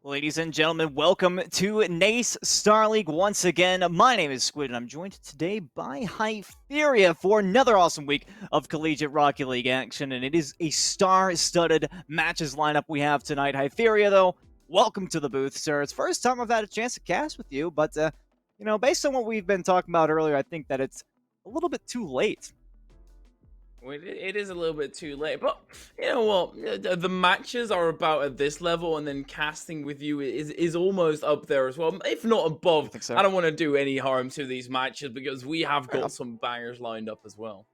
Ladies and gentlemen, welcome to NACE Starleague once again. My name is Squid, and I'm joined today by Hyperia for another awesome week of Collegiate Rocket League action, and it is a star-studded matches lineup we have tonight. Hyperia, though, welcome to the booth, sir. It's the first time I've had a chance to cast with you, but, based on what we've been talking about earlier, I think that it's a little bit too late. Well, it is a little bit too late, but you know what? The matches are about at this level, and then casting with you is almost up there as well, if not above. I think so. I don't want to do any harm to these matches because we have Fair got enough. some bangers lined up as well.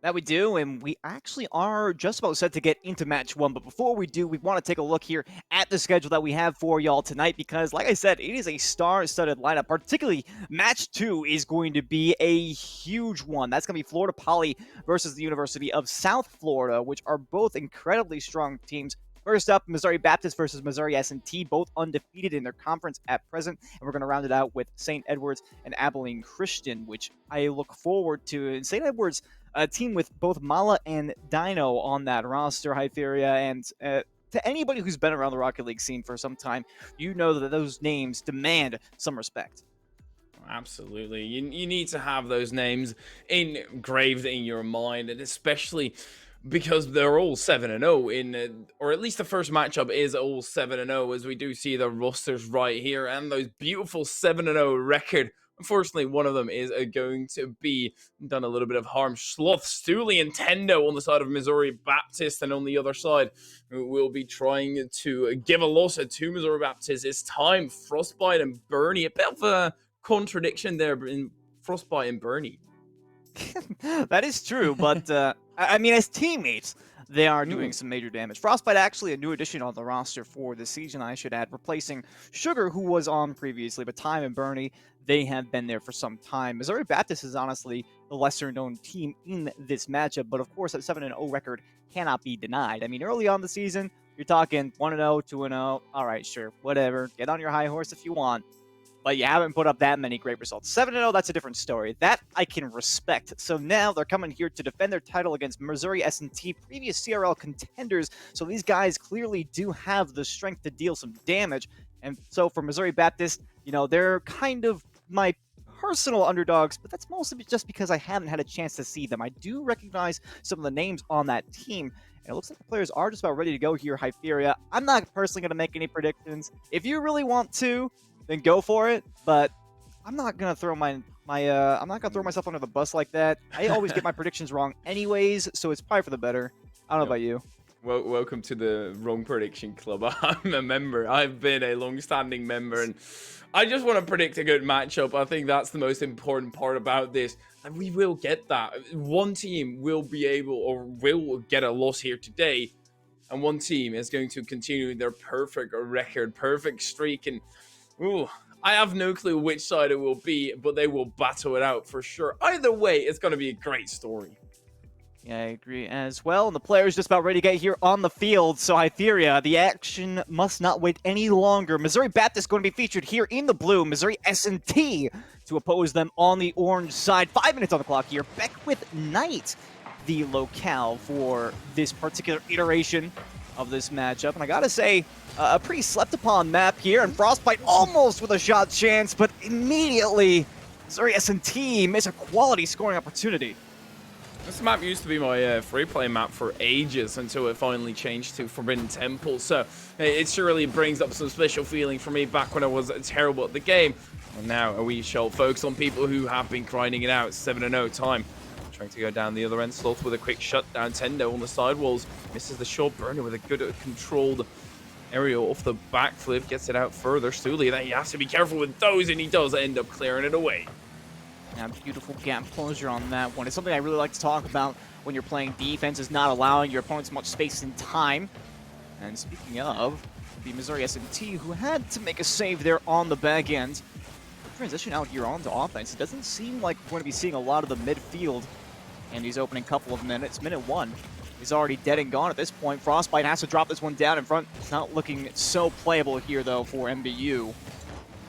That we do, and we actually are just about set to get into match one. But before we do, we want to take a look here at the schedule that we have for y'all tonight because, like I said, it is a star-studded lineup. Particularly, match two is going to be a huge one. That's going to be Florida Poly versus the University of South Florida, which are both incredibly strong teams. First up, Missouri Baptist versus Missouri S&T, both undefeated in their conference at present. And we're going to round it out with St. Edward's and Abilene Christian, which I look forward to. And St. Edward's a team with both Mala and Dino on that roster, Hyperia, and to anybody who's been around the Rocket League scene for some time, you know that those names demand some respect. Absolutely. You need to have those names engraved in your mind, and especially because they're all 7-0 in, or at least the first matchup is all 7-0, as we do see the rosters right here, and those beautiful 7-0 record. Unfortunately, one of them is going to be done a little bit of harm. Sloth, Stooley, and Tendo on the side of Missouri Baptist, and on the other side, we'll be trying to give a loss to Missouri Baptist. It's time, Frostbite and Bernie. A bit of a contradiction there in Frostbite and Bernie. That is true, but I mean, as teammates, they are doing some major damage. Frostbite actually a new addition on the roster for this season, I should add, replacing Sugar, who was on previously, but Time and Bernie, they have been there for some time. Missouri Baptist is honestly the lesser-known team in this matchup, but of course, that 7-0 record cannot be denied. I mean, early on the season, you're talking 1-0, 2-0. All right, sure, whatever. Get on your high horse if you want. But you haven't put up that many great results. 7-0, that's a different story. That I can respect. So now they're coming here to defend their title against Missouri S&T, previous CRL contenders. So these guys clearly do have the strength to deal some damage. And so for Missouri Baptist, you know, they're kind of my personal underdogs, but that's mostly just because I haven't had a chance to see them. I do recognize some of the names on that team. And it looks like the players are just about ready to go here, Hyperia. I'm not personally going to make any predictions. If you really want to, then go for it, but I'm not going to throw my I'm not gonna throw myself under the bus like that. I always get my predictions wrong anyways, so it's probably for the better. I don't know about you. Well, welcome to the wrong prediction club. I'm a member. I've been a long-standing member, and I just want to predict a good matchup. I think that's the most important part about this. And we will get that. One team will be able, or will get a loss here today, and one team is going to continue their perfect record, perfect streak. And ooh, I have no clue which side it will be, but they will battle it out for sure. Either way, it's going to be a great story. Yeah, I agree as well. And the player's just about ready to get here on the field. So, Hytheria, the action must not wait any longer. Missouri Baptist going to be featured here in the blue. Missouri S&T to oppose them on the orange side. 5 minutes on the clock here. Beckwith Knight, the locale for this particular iteration of this matchup. And I gotta say, a pretty slept upon map here. And Frostbite almost with a shot chance, but immediately Missouri S&T miss a quality scoring opportunity. This map used to be my free-play map for ages until it finally changed to Forbidden Temple, so it surely brings up some special feeling for me back when I was terrible at the game. And now we shall focus on people who have been grinding it out. 7-0 time. Trying to go down the other end. Sloth with a quick shutdown. Tendo on the sidewalls. Misses the short burner with a good controlled aerial off the backflip. Gets it out further. Stuli, he has to be careful with those, and he does end up clearing it away. Yeah, beautiful gap closure on that one. It's something I really like to talk about when you're playing defense, is not allowing your opponents much space and time. And speaking of, the Missouri S&T, who had to make a save there on the back end. Transition out here onto offense. It doesn't seem like we're going to be seeing a lot of the midfield in these opening couple of minutes. Minute 1 is already dead and gone at this point. Frostbite has to drop this one down in front. It's not looking so playable here, though, for MBU.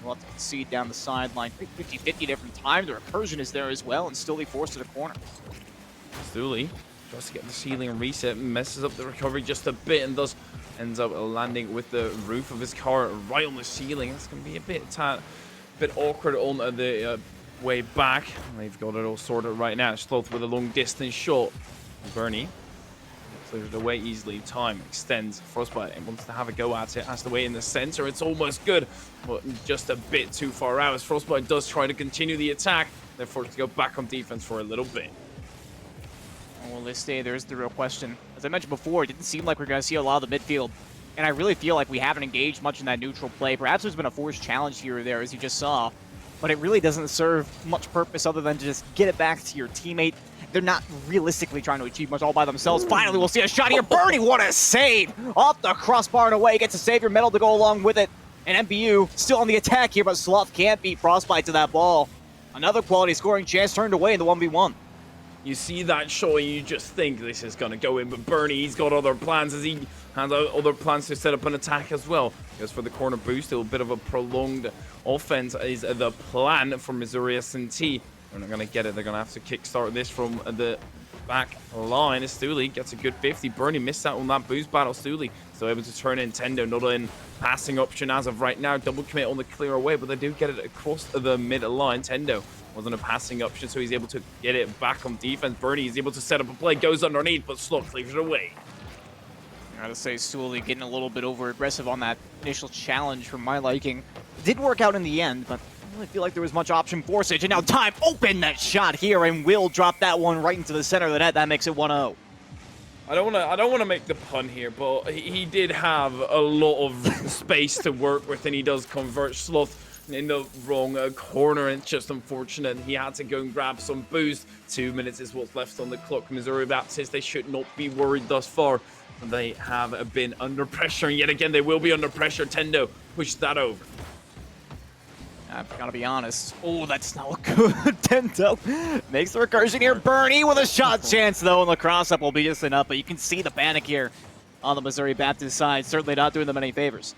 We'll have to concede down the sideline. 50-50 different times. The recursion is there as well, and Stuli forced to the corner. Stuli tries to get the ceiling reset, messes up the recovery just a bit, and thus ends up landing with the roof of his car right on the ceiling. It's going to be a bit awkward on the way back. They've got it all sorted right now. Sloth with a long distance shot. Bernie clears it away easily. Time extends. Frostbite and wants to have a go at it. Has to wait in the center. It's almost good, but just a bit too far out. As Frostbite does try to continue the attack, they're forced to go back on defense for a little bit. Will they stay? There's the real question. As I mentioned before, it didn't seem like we're going to see a lot of the midfield. And I really feel like we haven't engaged much in that neutral play. Perhaps there's been a forced challenge here or there, as you just saw. But it really doesn't serve much purpose other than to just get it back to your teammate. They're not realistically trying to achieve much all by themselves. Finally, we'll see a shot here. Bernie, what a save! Off the crossbar and away. Gets a savior medal to go along with it. And MBU still on the attack here, but Sloth can't beat Frostbite to that ball. Another quality scoring chance turned away in the 1v1. You see that shot and you just think this is going to go in, but Bernie, he's got other plans as he has other plans to set up an attack as well. Goes for the corner boost. A bit of a prolonged offense is the plan for Missouri S&T. They're not going to get it. They're going to have to kickstart this from the back line. Stuli gets a good 50. Bernie missed out on that boost battle. Stuli still able to turn in. Tendo not in passing option as of right now. Double commit on the clear away, but they do get it across the mid line. Tendo wasn't a passing option, so he's able to get it back on defense. Bernie is able to set up a play, goes underneath, but Slot clears it away. I gotta say, Stuli getting a little bit over aggressive on that initial challenge for my liking. It did work out in the end, but I don't really feel like there was much option for Sage. And now Time open that shot here, and will drop that one right into the center of the net. That makes it 1-0. I don't want to make the pun here, but he did have a lot of space to work with, and he does convert Sloth in the wrong corner, and it's just unfortunate. He had to go and grab some boost. 2 minutes is what's left on the clock. Missouri Baptist, they should not be worried thus far. They have been under pressure, and yet again they will be under pressure. Tendo pushed that over. I've got to be honest. Oh, that's not good. Tendo makes the recursion here. Bernie with a shot chance, though, and the cross-up will be just enough. But you can see the panic here on the Missouri Baptist side. Certainly not doing them any favors.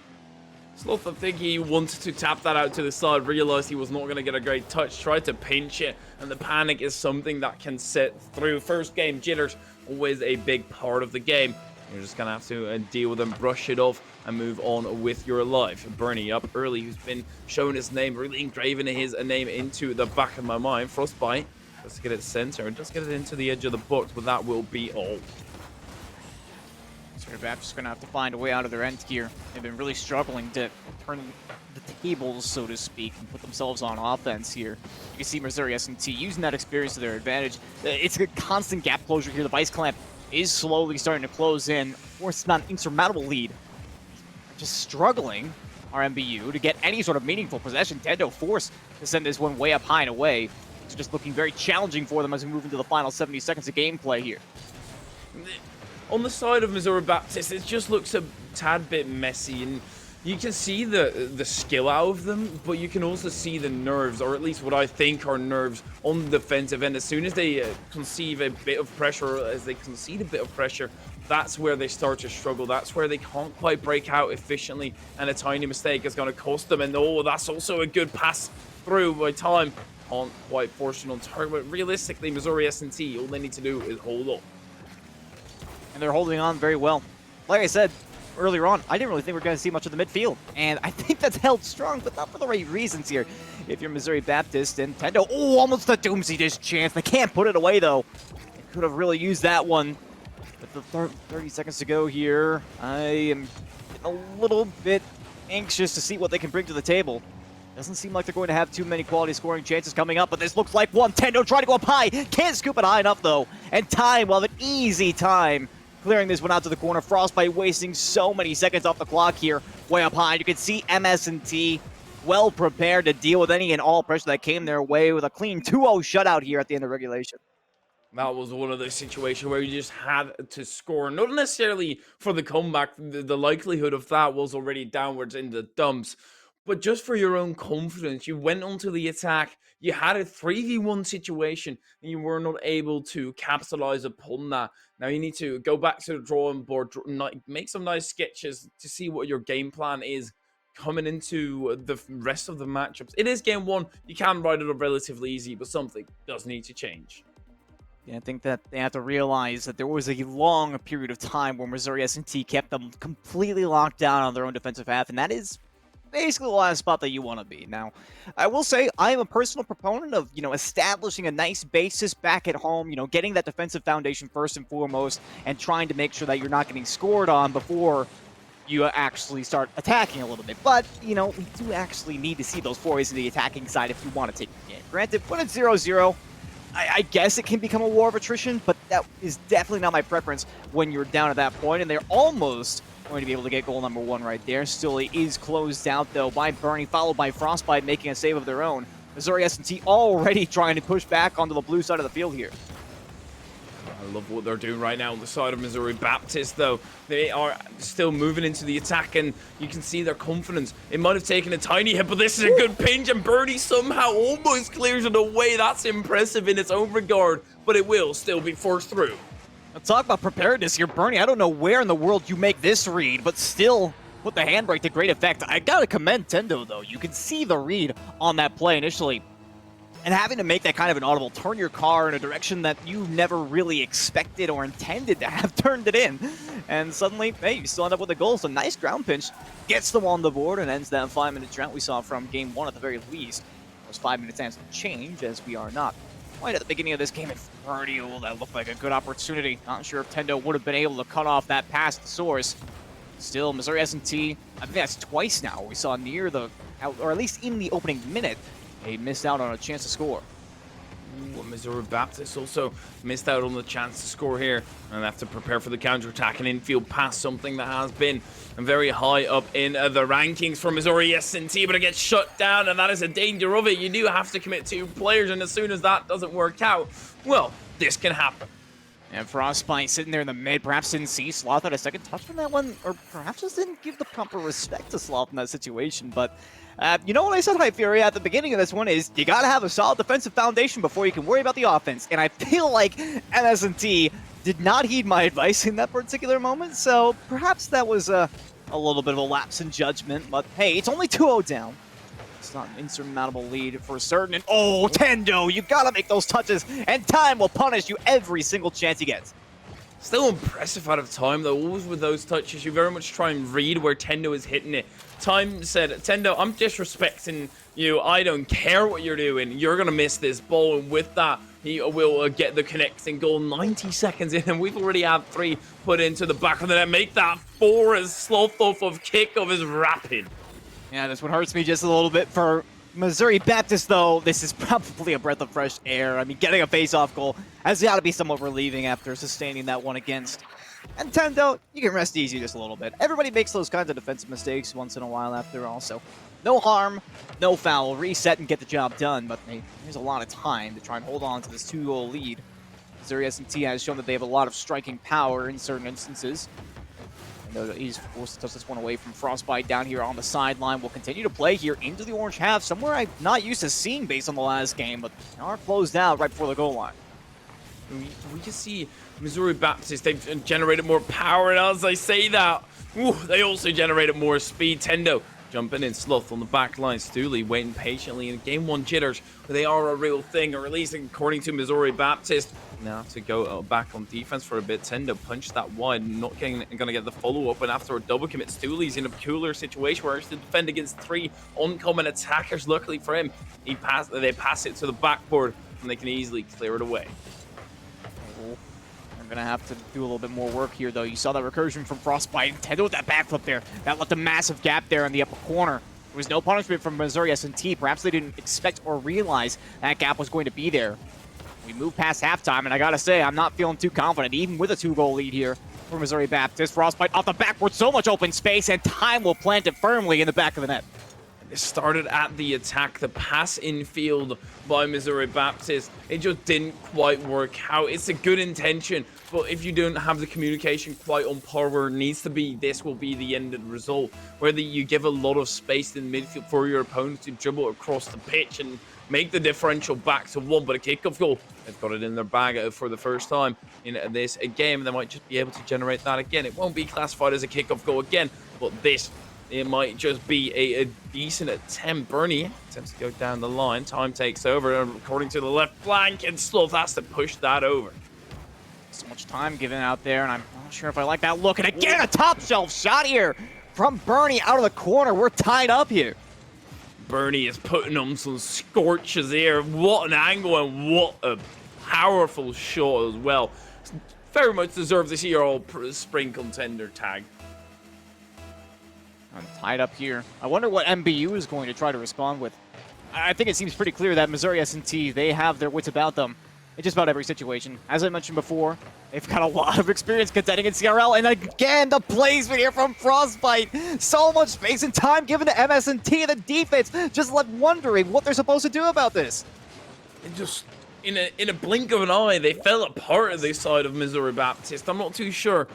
Sloth, I think he wanted to tap that out to the side, realized he was not going to get a great touch, tried to pinch it, and the panic is something that can set through. First game jitters, always a big part of the game. You're just going to have to deal with them, brush it off, and move on with your life. Bernie up early, who's been showing his name, really engraving his name into the back of my mind. Frostbite, just get it center, and just get it into the edge of the box, but that will be all. Missouri Baptist going to have to find a way out of their end here. They've been really struggling to turn the tables, so to speak, and put themselves on offense here. You can see Missouri S&T using that experience to their advantage. It's a constant gap closure here. The Vice Clamp is slowly starting to close in. Of course, it's not an insurmountable lead. Just struggling, RMBU, to get any sort of meaningful possession. Tendo forced to send this one way up high and away. It's just looking very challenging for them as we move into the final 70 seconds of gameplay here. On the side of Missouri Baptist, it just looks a tad bit messy, and you can see the skill out of them, but you can also see the nerves, or at least what I think are nerves, on the defensive end. As soon as they concede a bit of pressure, that's where they start to struggle. That's where they can't quite break out efficiently, and a tiny mistake is going to cost them. And oh, that's also a good pass through by time. Can't quite force it on target, but realistically, Missouri S&T, all they need to do is hold up. And they're holding on very well. Like I said earlier on, I didn't really think we were going to see much of the midfield. And I think that's held strong, but not for the right reasons here. If you're Missouri Baptist and Tendo, oh, almost a Doomsday Dish chance. They can't put it away, though. They could have really used that one. With the 30 seconds to go here, I am a little bit anxious to see what they can bring to the table. Doesn't seem like they're going to have too many quality scoring chances coming up, but this looks like one. Tendo trying to go up high. Can't scoop it high enough, though. And Time will have an easy time clearing this one out to the corner. Frostbite wasting so many seconds off the clock here. Way up high. You can see MS&T well prepared to deal with any and all pressure that came their way with a clean 2-0 shutout here at the end of regulation. That was one of those situations where you just had to score, not necessarily for the comeback. The likelihood of that was already downwards in the dumps. But just for your own confidence, you went onto the attack, you had a 3v1 situation, and you were not able to capitalize upon that. Now you need to go back to the drawing board, make some nice sketches to see what your game plan is coming into the rest of the matchups. It is game one, you can write it up relatively easy, but something does need to change. Yeah, I think that they have to realize that there was a long period of time where Missouri S&T kept them completely locked down on their own defensive half, and that is basically the last spot that you want to be. Now, I will say I am a personal proponent of, establishing a nice basis back at home, getting that defensive foundation first and foremost, and trying to make sure that you're not getting scored on before you actually start attacking a little bit. But, we do actually need to see those forays in the attacking side if you want to take the game. Granted, when it's 0-0, I guess it can become a war of attrition, but that is definitely not my preference when you're down at that point, and they're almost going to be able to get goal number one right there. Still, it is closed out, though, by Bernie, followed by Frostbite making a save of their own. Missouri S&T already trying to push back onto the blue side of the field here. I love what they're doing right now on the side of Missouri Baptist, though. They are still moving into the attack, and you can see their confidence. It might have taken a tiny hit, but this is a good pinch, and Birdie somehow almost clears it away. That's impressive in its own regard, but it will still be forced through. Let's talk about preparedness here, Bernie. I don't know where in the world you make this read, but still put the handbrake to great effect. I gotta commend Tendo, though. You can see the read on that play initially. And having to make that kind of an audible turn your car in a direction that you never really expected or intended to have turned it in. And suddenly, hey, you still end up with a goal. So nice ground pinch. Gets them on the board and ends that 5-minute drought we saw from game one at the very least. Those 5 minutes ends to change as we are not quite at the beginning of this game. It's pretty old. That looked like a good opportunity. Not sure if Tendo would have been able to cut off that pass to source. Still, Missouri S&T, I think that's twice now. We saw near the, or at least in the opening minute, they missed out on a chance to score. Ooh, Missouri Baptist also missed out on the chance to score here. And they have to prepare for the counter-attack and infield pass, something that has been very high up in the rankings for Missouri S&T, but it gets shut down, and that is a danger of it. You do have to commit 2 players, and as soon as that doesn't work out, well, this can happen. And Frostbite sitting there in the mid, perhaps didn't see Sloth had a second touch from that one, or perhaps just didn't give the proper respect to Sloth in that situation. But you know what I said, High Fury, at the beginning of this one is you got to have a solid defensive foundation before you can worry about the offense. And I feel like MS&T did not heed my advice in that particular moment, so perhaps that was a little bit of a lapse in judgment. But hey, it's only 2-0 down. It's not an insurmountable lead for certain. And oh, Tendo, you gotta make those touches, and Time will punish you every single chance he gets. Still impressive out of Time, though. Always with those touches, you very much try and read where Tendo is hitting it. Time said, Tendo, I'm disrespecting you. I don't care what you're doing. You're gonna miss this ball. And with that, he will get the connecting goal 90 seconds in, and we've already had 3 put into the back of the net. Make that 4 as Sloth off of kickoff is rapid. Yeah, this one hurts me just a little bit for Missouri Baptist, though. This is probably a breath of fresh air. I mean, getting a face-off goal has got to be somewhat relieving after sustaining that one against. And Tendo, you can rest easy just a little bit. Everybody makes those kinds of defensive mistakes once in a while after all, so no harm, no foul. Reset and get the job done, but hey, there's a lot of time to try and hold on to this 2-goal lead. Missouri S&T has shown that they have a lot of striking power in certain instances. He's forced to touch this one away from Frostbite down here on the sideline. Will continue to play here into the orange half, somewhere I'm not used to seeing based on the last game, but they are closed out right before the goal line. We can see Missouri Baptist, they've generated more power, and as I say that, they also generated more speed. Tendo jumping in, Sloth on the back line, Stooley waiting patiently in game 1 jitters, but they are a real thing, or at least according to Missouri Baptist. Now to go back on defense for a bit. Tendo punched that wide, not going to get the follow-up, and after a double commit, Stooley's in a cooler situation where he has to defend against 3 oncoming attackers. Luckily for him, they pass it to the backboard, and they can easily clear it away. I'm going to have to do a little bit more work here, though. You saw that recursion from Frostbite. Tendo with that backflip there. That left a massive gap there in the upper corner. There was no punishment from Missouri S&T. Perhaps they didn't expect or realize that gap was going to be there. We move past halftime, and I got to say, I'm not feeling too confident, even with a 2-goal lead here for Missouri Baptist. Frostbite off the backboard, so much open space, and time will plant it firmly in the back of the net. It started at the attack, the pass infield by Missouri Baptist. It just didn't quite work out. It's a good intention, but if you don't have the communication quite on par where it needs to be, this will be the ended result. Whether you give a lot of space in midfield for your opponent to dribble across the pitch and make the differential back to 1, but a kickoff goal, they've got it in their bag for the first time in this game, and they might just be able to generate that again. It won't be classified as a kickoff goal again, but this, it might just be a decent attempt. Bernie attempts to go down the line. Time takes over, according to the left flank, and Sloth has to push that over. So much time given out there, and I'm not sure if I like that look. And again, a top shelf shot here from Bernie out of the corner. We're tied up here. Bernie is putting on some scorches here. What an angle, and what a powerful shot as well. Very much deserves this year all spring contender tag. I'm tied up here. I wonder what MBU is going to try to respond with. I think it seems pretty clear that Missouri S&T, they have their wits about them in just about every situation. As I mentioned before, they've got a lot of experience contending in CRL, and again, the placement here from Frostbite. So much space and time given to MS&T. The defense just left wondering what they're supposed to do about this. It just, in a blink of an eye, they fell apart at this side of Missouri Baptist. I'm not too sure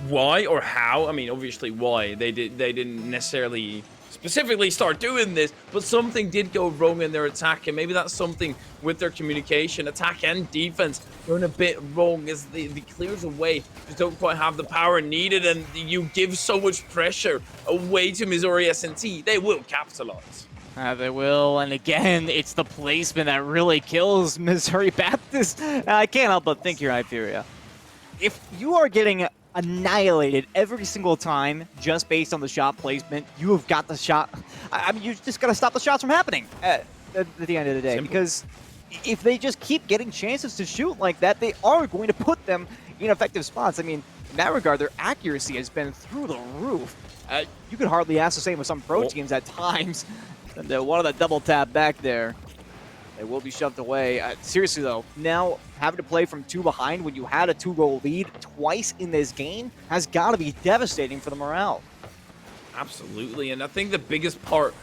why or how. I mean, obviously why. They didn't necessarily specifically start doing this, but something did go wrong in their attack, and maybe that's something with their communication, attack and defense, going a bit wrong as the clears away, just don't quite have the power needed, and you give so much pressure away to Missouri S&T, they will capitalize. They will, and again, it's the placement that really kills Missouri Baptist. I can't help but think here, Iberia. If you are getting annihilated every single time just based on the shot placement, you have got the shot. I mean, you just got to stop the shots from happening at the end of the day. Simple. Because if they just keep getting chances to shoot like that, they are going to put them in effective spots. I mean, in that regard, their accuracy has been through the roof. You could hardly ask the same with some pro teams at times. And one of the double tap back there. They will be shoved away. Seriously, though, now having to play from 2 behind when you had a 2-goal lead twice in this game has got to be devastating for the morale. Absolutely, and I think the biggest part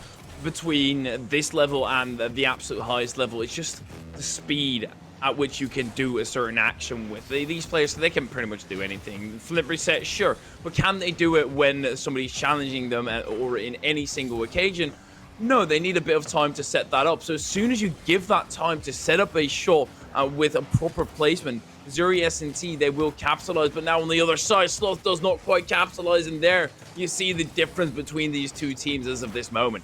between this level and the absolute highest level is just the speed at which you can do a certain action with. These players, they can pretty much do anything. Flip reset, sure, but can they do it when somebody's challenging them or in any single occasion? No, they need a bit of time to set that up. So as soon as you give that time to set up a shot with a proper placement, Missouri S&T, they will capitalize. But now on the other side, Sloth does not quite capitalize. And there you see the difference between these two teams as of this moment.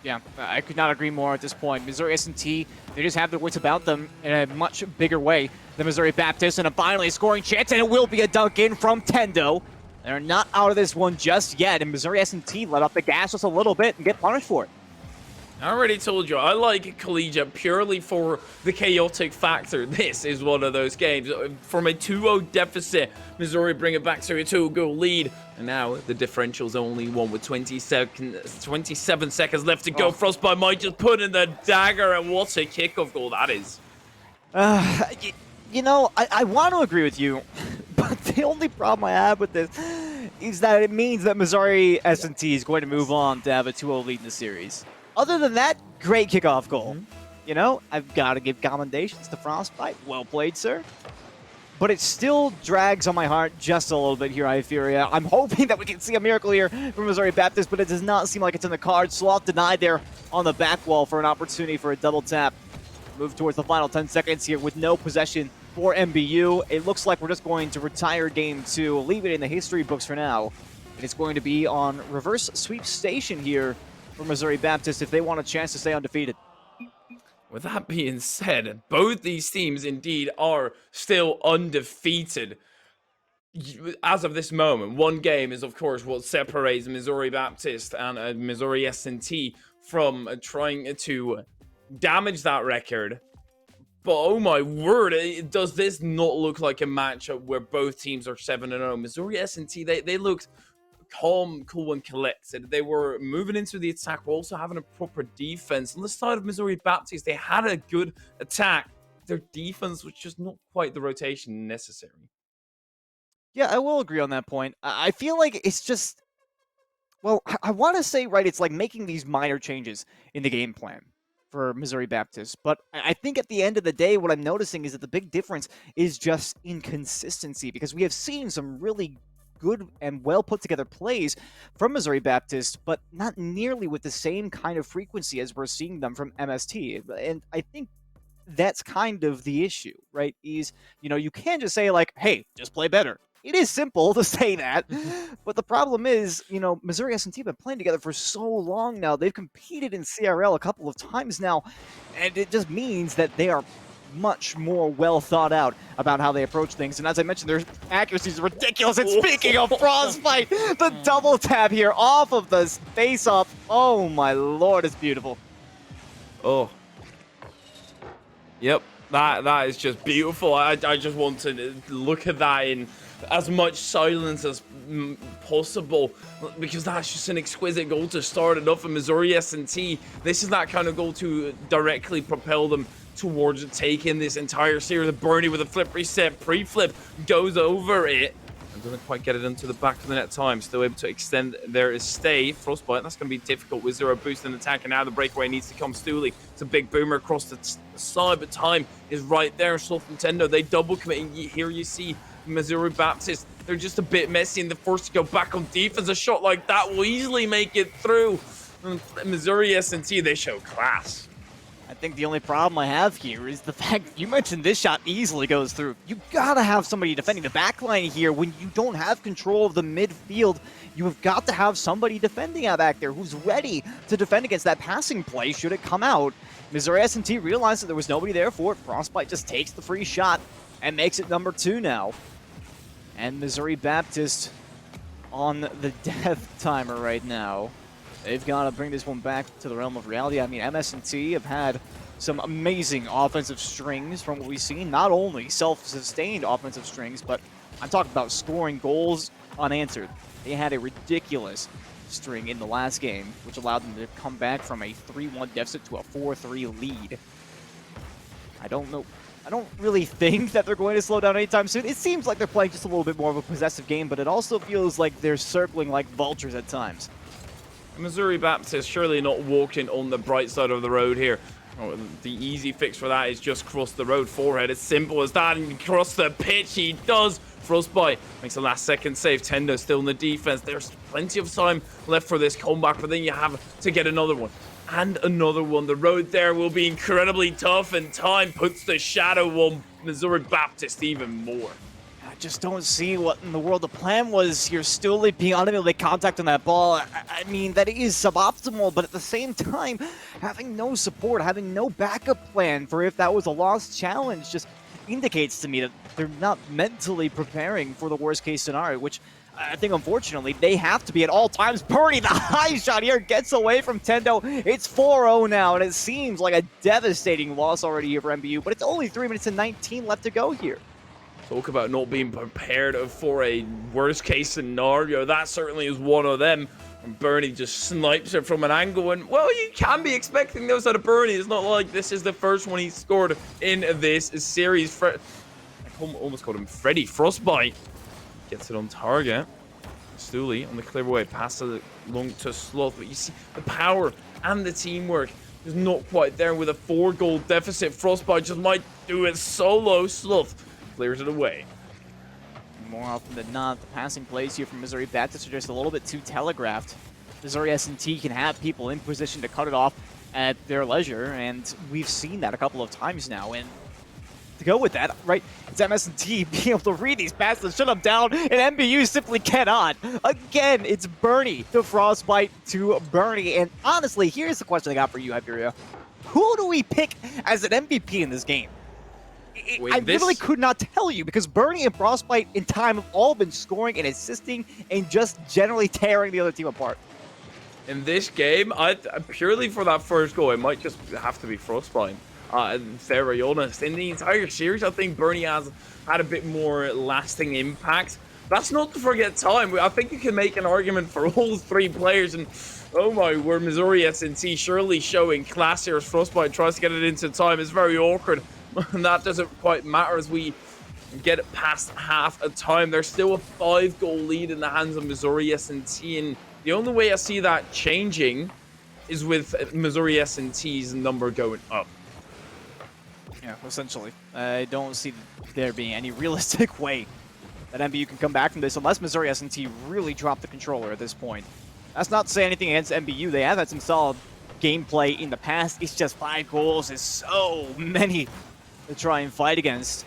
Yeah, I could not agree more at this point. Missouri S&T, they just have their wits about them in a much bigger way than Missouri Baptist. And a finally scoring chance, and it will be a dunk in from Tendo. They're not out of this one just yet. And Missouri S&T let off the gas just a little bit and get punished for it. I already told you, I like Collegiate purely for the chaotic factor. This is one of those games. From a 2-0 deficit, Missouri bring it back to a 2-goal lead. And now the differential's only one with 27 seconds left to go. Frostbite might just put in the dagger, and what a kickoff goal that is. You know, I want to agree with you, but the only problem I have with this is that it means that Missouri S&T is going to move on to have a 2-0 lead in the series. Other than that, great kickoff goal. You know, I've got to give commendations to Frostbite. Well played, sir. But it still drags on my heart just a little bit here, Ifuria. I'm hoping that we can see a miracle here from Missouri Baptist, but it does not seem like it's in the cards. Sloth denied there on the back wall for an opportunity for a double tap. Move towards the final 10 seconds here with no possession for MBU. It looks like we're just going to retire game 2, leave it in the history books for now. And it's going to be on reverse sweep station here for Missouri Baptist if they want a chance to stay undefeated. With that being said, both these teams indeed are still undefeated. As of this moment, one game is, of course, what separates Missouri Baptist and Missouri S&T from trying to damage that record. But oh my word, does this not look like a matchup where both teams are 7-0? Missouri S&T, they looked calm, cool, and collected. They were moving into the attack, while also having a proper defense. On the side of Missouri Baptist, they had a good attack. Their defense was just not quite the rotation necessary. Yeah, I will agree on that point. I feel like it's just, well, I want to say, right, it's like making these minor changes in the game plan for Missouri Baptist. But I think at the end of the day, what I'm noticing is that the big difference is just inconsistency, because we have seen some really good and well put together plays from Missouri Baptist, but not nearly with the same kind of frequency as we're seeing them from MST. And I think that's kind of the issue, right? Is, you know, you can't just say like, hey, just play better. It is simple to say that, but the problem is, you know, Missouri S&T have been playing together for so long now. They've competed in CRL a couple of times now, and it just means that they are much more well thought out about how they approach things. And as I mentioned, their accuracy is ridiculous. And speaking of Frostbite, the double tap here off of the face-off. Oh my lord, it's beautiful. Oh. Yep, that is just beautiful. I just want to look at that in as much silence as possible, because that's just an exquisite goal to start it off. And Missouri S&T, this is that kind of goal to directly propel them towards taking this entire series. The Bernie with a flip reset, pre-flip, goes over it and doesn't quite get it into the back of the net time. Still able to extend their stay. Frostbite, that's going to be difficult with 0 boost in attack, and now the breakaway needs to come. Stooley, it's a big boomer across the side, but time is right there. Sloth Nintendo, they double commit, and here you see Missouri Baptist, they're just a bit messy, and they're forced to go back on defense. A shot like that will easily make it through. And Missouri S&T, they show class. I think the only problem I have here is the fact you mentioned this shot easily goes through. You gotta have somebody defending the backline here. When you don't have control of the midfield, you have got to have somebody defending out back there who's ready to defend against that passing play should it come out. Missouri S&T realized that there was nobody there for it. Frostbite just takes the free shot and makes it number 2 now. And Missouri Baptist on the death timer right now. They've got to bring this one back to the realm of reality. I mean, MS&T have had some amazing offensive strings from what we've seen. Not only self-sustained offensive strings, but I'm talking about scoring goals unanswered. They had a ridiculous string in the last game, which allowed them to come back from a 3-1 deficit to a 4-3 lead. I don't really think that they're going to slow down anytime soon. It seems like they're playing just a little bit more of a possessive game, but it also feels like they're circling like vultures at times. Missouri Baptist surely not walking on the bright side of the road here. Oh, the easy fix for that is just cross the road forehead. It's simple as that, and cross the pitch he does. Frostbite makes the last second save. Tendo still in the defense. There's plenty of time left for this comeback, but then you have to get another one. And another one. The road there will be incredibly tough, and time puts the shadow on Missouri Baptist even more. I just don't see what in the world the plan was here. Stooley being unable to make contact on that ball. I mean, that is suboptimal, but at the same time, having no support, having no backup plan for if that was a lost challenge just indicates to me that they're not mentally preparing for the worst case scenario, which I think, unfortunately, they have to be at all times. Bernie, the high shot here, gets away from Tendo. It's 4-0 now, and it seems like a devastating loss already here for MBU, but it's only 3 minutes and 19 left to go here. Talk about not being prepared for a worst-case scenario. That certainly is one of them. And Bernie just snipes it from an angle, and, well, you can be expecting those out of Bernie. It's not like this is the first one he's scored in this series. I almost called him Freddy Frostbite. Gets it on target. Stooley on the clear away, passes it long to Sloth, but you see the power and the teamwork is not quite there with a 4-goal deficit. Frostbite just might do it solo. Sloth clears it away. More often than not, the passing plays here from Missouri Baptist are just a little bit too telegraphed. Missouri S&T can have people in position to cut it off at their leisure, and we've seen that a couple of times now. And to go with that, right, it's MS&T being able to read these passes, shut them down, and MBU simply cannot. Again, it's Bernie to Frostbite to Bernie. And honestly, here's the question I got for you, Hyperia. Who do we pick as an MVP in this game? I literally could not tell you, because Bernie and Frostbite in time have all been scoring and assisting and just generally tearing the other team apart. In this game, purely for that first goal, it might just have to be Frostbite. Very honest. In the entire series, I think Bernie has had a bit more lasting impact. That's not to forget time. I think you can make an argument for all three players, and oh my word, Missouri S&T surely showing class here as Frostbite tries to get it into time. It's very awkward. And that doesn't quite matter as we get it past half a time. There's still a 5-goal lead in the hands of Missouri S&T, and the only way I see that changing is with Missouri S&T's number going up. Yeah, essentially. I don't see there being any realistic way that MBU can come back from this unless Missouri S&T really drop the controller at this point. That's not to say anything against MBU. They have had some solid gameplay in the past. It's just 5 goals is so many to try and fight against.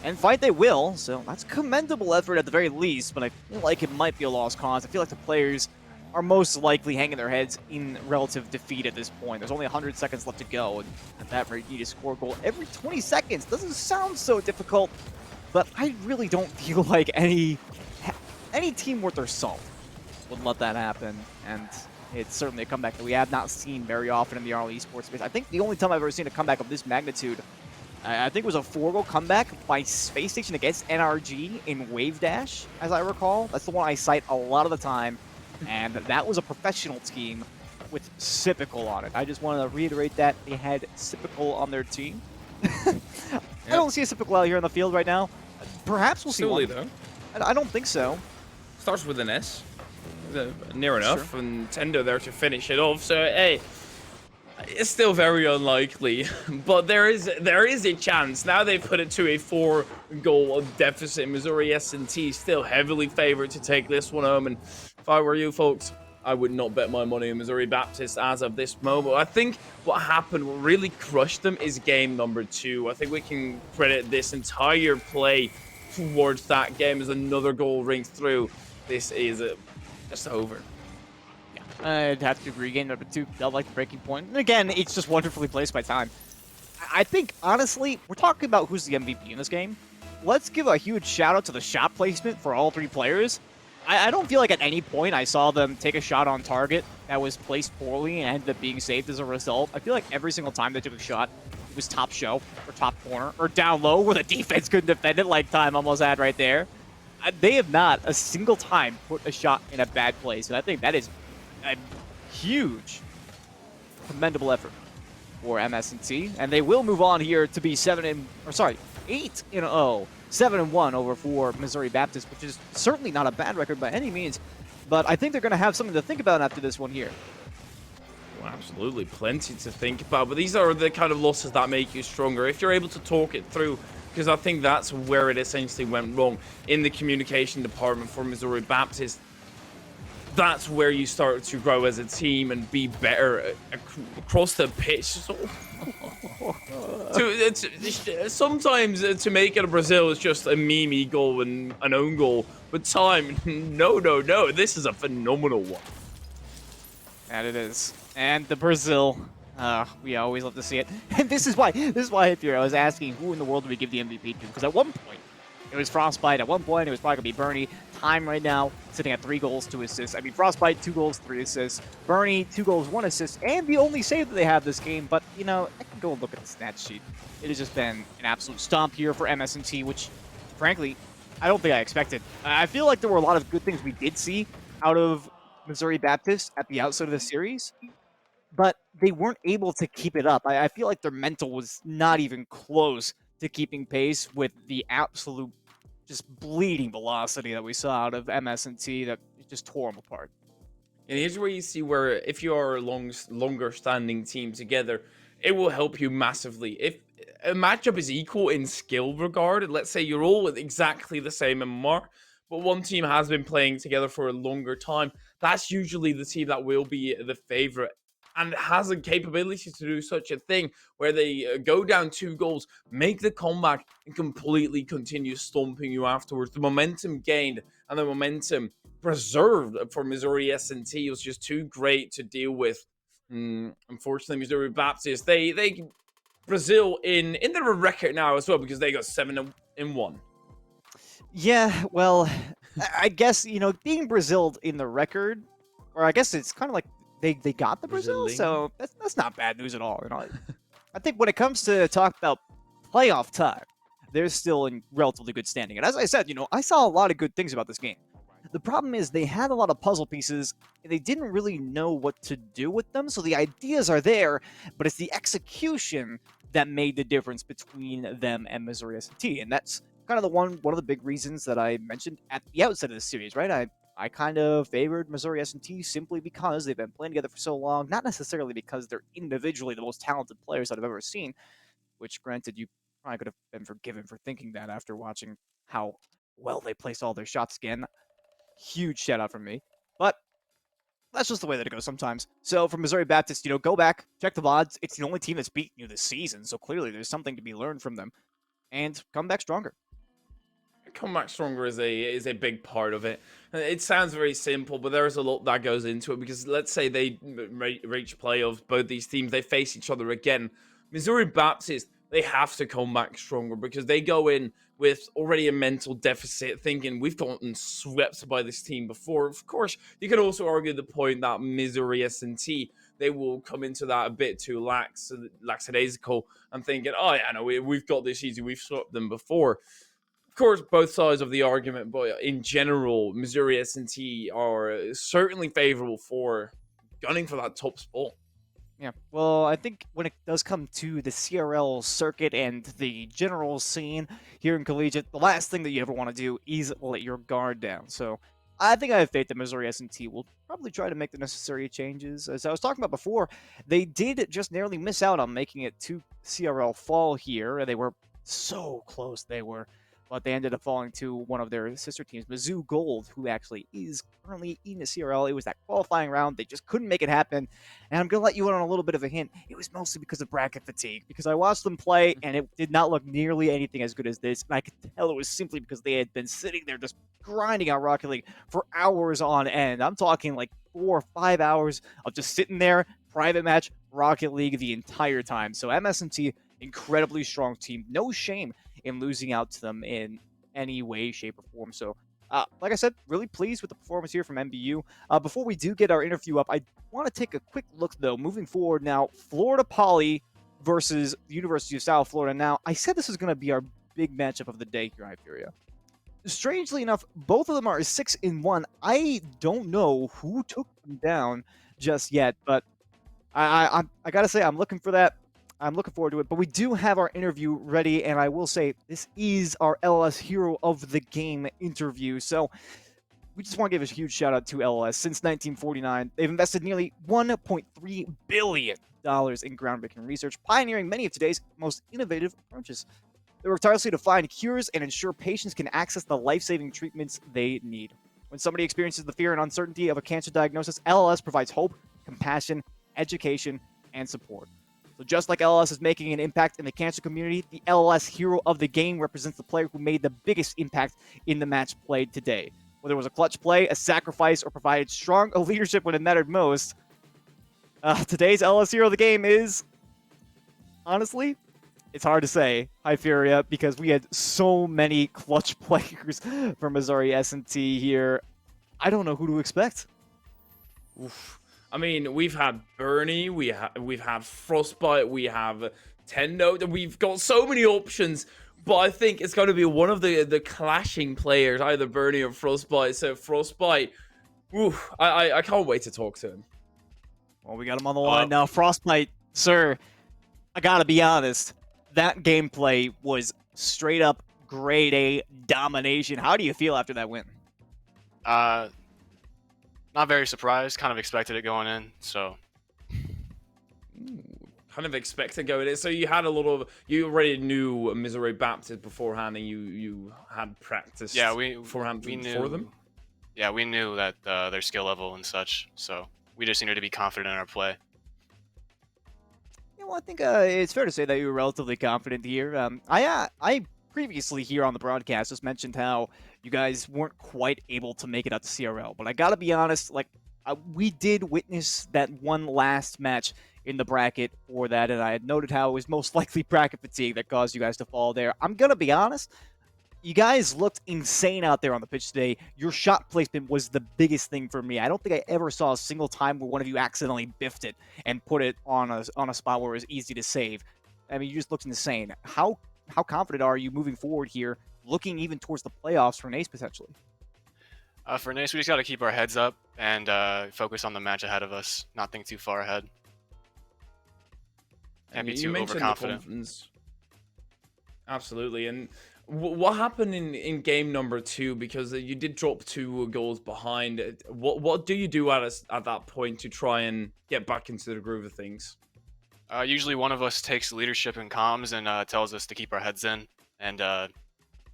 And fight they will, so that's commendable effort at the very least, but I feel like it might be a lost cause. I feel like the players are most likely hanging their heads in relative defeat at this point. There's only 100 seconds left to go, and at that rate, you need to score a goal every 20 seconds. Doesn't sound so difficult, but I really don't feel like any team worth their salt would let that happen, and it's certainly a comeback that we have not seen very often in the RL esports space. I think the only time I've ever seen a comeback of this magnitude, I think it was a 4-goal comeback by Space Station against NRG in Wave Dash, as I recall. That's the one I cite a lot of the time, and that was a professional team with Sipical on it. I just wanted to reiterate that they had Sipical on their team. I don't see a Sipical out here on the field right now. Perhaps we'll see one. Though. I don't think so. Starts with an S. Near enough, sure. And Tendo there to finish it off. So, hey, it's still very unlikely, but there is a chance. Now they've put it to a 4-goal deficit. Missouri S&T still heavily favored to take this one home. And if I were you folks, I would not bet my money on Missouri Baptist as of this moment. I think what happened, what really crushed them, is game number 2. I think we can credit this entire play towards that game as another goal rings through. This is just over. I'd have to agree. Game number 2 felt like the breaking point. And again, it's just wonderfully placed by time. I think, honestly, we're talking about who's the MVP in this game. Let's give a huge shout out to the shot placement for all 3 players. I don't feel like at any point I saw them take a shot on target that was placed poorly and ended up being saved as a result. I feel like every single time they took a shot, it was top show, or top corner, or down low where the defense couldn't defend it like time almost had right there. They have not a single time put a shot in a bad place, and I think that is a huge, commendable effort for MS&T, and they will move on here to be 8-0, 7-1 over for Missouri Baptist, which is certainly not a bad record by any means, but I think they're going to have something to think about after this one here. Well, absolutely, plenty to think about, but these are the kind of losses that make you stronger if you're able to talk it through, because I think that's where it essentially went wrong in the communication department for Missouri Baptist. That's where you start to grow as a team and be better across the pitch. Sometimes to make it a Brazil is just a meme goal and an own goal, but time, no, this is a phenomenal one. And it is. And the Brazil, we always love to see it. And this is why if I was asking who in the world do we give the MVP to, because at one point it was Frostbite, at one point it was probably going to be Bernie. time right now, sitting at 3 goals, 2 assists. I mean, Frostbite, 2 goals, 3 assists. Bernie, 2 goals, 1 assist, and the only save that they have this game. But, you know, I can go and look at the stat sheet. It has just been an absolute stomp here for MS&T, which, frankly, I don't think I expected. I feel like there were a lot of good things we did see out of Missouri Baptist at the outset of the series, but they weren't able to keep it up. I feel like their mental was not even close to keeping pace with the absolute just bleeding velocity that we saw out of MS&T that just tore them apart. And here's where you see where if you are a longer standing team together, it will help you massively. If a matchup is equal in skill regard, let's say you're all exactly the same MMR, but one team has been playing together for a longer time, that's usually the team that will be the favorite and has a capability to do such a thing where they go down 2 goals, make the comeback, and completely continue stomping you afterwards. The momentum gained and the momentum preserved for Missouri S&T was just too great to deal with. Unfortunately, Missouri Baptist, they Brazil in their record now as well because they got 7-1. Yeah, well, I guess, you know, being Braziled in the record, or I guess it's kind of like they got the Brazil, Brazilian. so that's not bad news at all. You know, I think when it comes to talk about playoff time, they're still in relatively good standing. And as I said, you know, I saw a lot of good things about this game. The problem is they had a lot of puzzle pieces, and they didn't really know what to do with them. So the ideas are there, but it's the execution that made the difference between them and Missouri S&T. And that's kind of the one of the big reasons that I mentioned at the outset of the series, right? I kind of favored Missouri S&T simply because they've been playing together for so long, not necessarily because they're individually the most talented players that I've ever seen, which granted you probably could have been forgiven for thinking that after watching how well they placed all their shots again. Huge shout out from me. But that's just the way that it goes sometimes. So for Missouri Baptist, you know, go back, check the VODs. It's the only team that's beaten you this season, so clearly there's something to be learned from them. And come back stronger. Come back stronger is a big part of it. It sounds very simple, but there is a lot that goes into it because let's say they reach playoffs, both these teams, they face each other again. Missouri Baptist, they have to come back stronger because they go in with already a mental deficit, thinking we've gotten swept by this team before. Of course, you can also argue the point that Missouri S&T, they will come into that a bit too lackadaisical and thinking, oh yeah, no, we've got this easy, we've swept them before. Of course, both sides of the argument, but in general, Missouri S&T are certainly favorable for gunning for that top spot. Yeah, well, I think when it does come to the CRL circuit and the general scene here in Collegiate, the last thing that you ever want to do is let your guard down. So I think I have faith that Missouri S&T will probably try to make the necessary changes. As I was talking about before, they did just narrowly miss out on making it to CRL fall here. They were so close, they were. But they ended up falling to one of their sister teams, Mizzou Gold, who actually is currently in the CRL. It was that qualifying round. They just couldn't make it happen. And I'm going to let you in on a little bit of a hint. It was mostly because of bracket fatigue, because I watched them play, and it did not look nearly anything as good as this. And I could tell it was simply because they had been sitting there just grinding out Rocket League for hours on end. I'm talking like 4 or 5 hours of just sitting there, private match, Rocket League the entire time. So MS&T, incredibly strong team. No shame in losing out to them in any way, shape, or form. So, like I said, really pleased with the performance here from MBU. Before we do get our interview up, I want to take a quick look, though, moving forward now, Florida Poly versus the University of South Florida. Now, I said this was going to be our big matchup of the day here, Hyperia. Strangely enough, both of them are 6-1. I don't know who took them down just yet, but I gotta say, I'm looking for that. I'm looking forward to it. But we do have our interview ready, and I will say this is our LS Hero of the Game interview. So we just want to give a huge shout out to LS. Since 1949, they've invested nearly $1.3 billion in groundbreaking research, pioneering many of today's most innovative approaches. They work tirelessly to find cures and ensure patients can access the life-saving treatments they need. When somebody experiences the fear and uncertainty of a cancer diagnosis, LLS provides hope, compassion, education, and support. So just like LLS is making an impact in the cancer community, the LLS Hero of the Game represents the player who made the biggest impact in the match played today. Whether it was a clutch play, a sacrifice, or provided strong leadership when it mattered most, today's LLS Hero of the Game is, honestly, It's hard to say, Hyperia, because we had so many clutch players for Missouri S&T here. I don't know who to expect. Oof. I mean, we've had Bernie, we've had Frostbite, we have Tendo. We've got so many options, but I think it's going to be one of the clashing players, either Bernie or Frostbite. So Frostbite, oof, I can't wait to talk to him. Well, we got him on the line now. Frostbite, sir, I gotta be honest. That gameplay was straight up grade A domination. How do you feel after that win? Not very surprised. Kind of expected it going in. So. Kind of expected going in. So you had a lot of. You already knew Missouri Baptist beforehand, and you had practiced. Yeah, we knew for them. Yeah, we knew that their skill level and such. So we just needed to be confident in our play. Yeah, well, I think it's fair to say that you were relatively confident here. I previously here on the broadcast just mentioned how you guys weren't quite able to make it out to CRL, but I gotta be honest, like we did witness that one last match in the bracket for that, and I had noted how it was most likely bracket fatigue that caused you guys to fall there. I'm gonna be honest. You guys looked insane out there on the pitch today. Your shot placement was the biggest thing for me. I don't think I ever saw a single time where one of you accidentally biffed it and put it on a spot where it was easy to save. I mean, you just looked insane. How confident are you moving forward here, looking even towards the playoffs for NACE potentially? For NACE, we just got to keep our heads up and focus on the match ahead of us. Not think too far ahead. Can't be too overconfident. Absolutely, and what happened in game number 2? Because you did drop 2 goals behind. What do you do at that point to try and get back into the groove of things? Usually one of us takes leadership in comms and tells us to keep our heads in and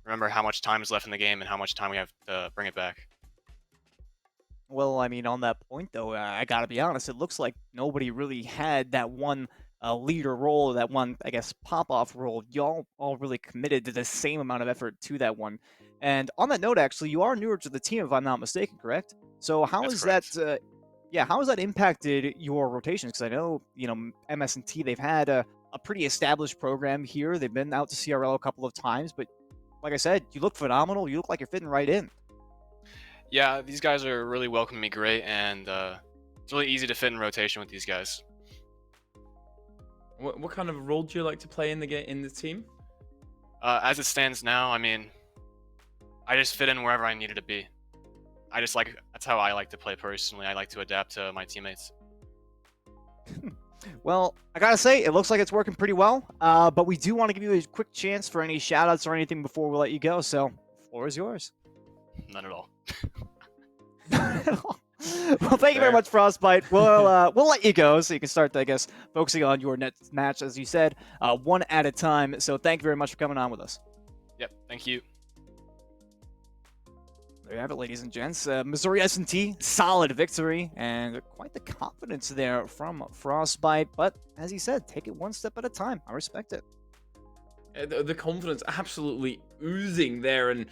remember how much time is left in the game and how much time we have to bring it back. Well, I mean, on that point, though, I gotta be honest, it looks like nobody really had that one leader role, that one, I guess, pop-off role. Y'all all really committed to the same amount of effort to that one. And on that note, actually, you are newer to the team, if I'm not mistaken, correct? So how That's is correct. that, yeah, how has that impacted your rotations? Because I know, MS&T, they've had a pretty established program here. They've been out to CRL a couple of times, but like I said, you look phenomenal. You look like you're fitting right in. Yeah, these guys are really welcoming me great, and it's really easy to fit in rotation with these guys. What kind of role do you like to play in the team? As it stands now, I mean, I just fit in wherever I needed to be. That's how I like to play personally. I like to adapt to my teammates. Well, I gotta say, it looks like it's working pretty well, but we do want to give you a quick chance for any shout-outs or anything before we let you go, so floor is yours. None at all. Well, thank you very much, Frostbite. We'll let you go so you can start, I guess, focusing on your next match, as you said, one at a time. So thank you very much for coming on with us. Yep, thank you. There you have it, ladies and gents. Missouri S&T, solid victory, and quite the confidence there from Frostbite. But as he said, take it one step at a time. I respect it. The confidence absolutely oozing there, and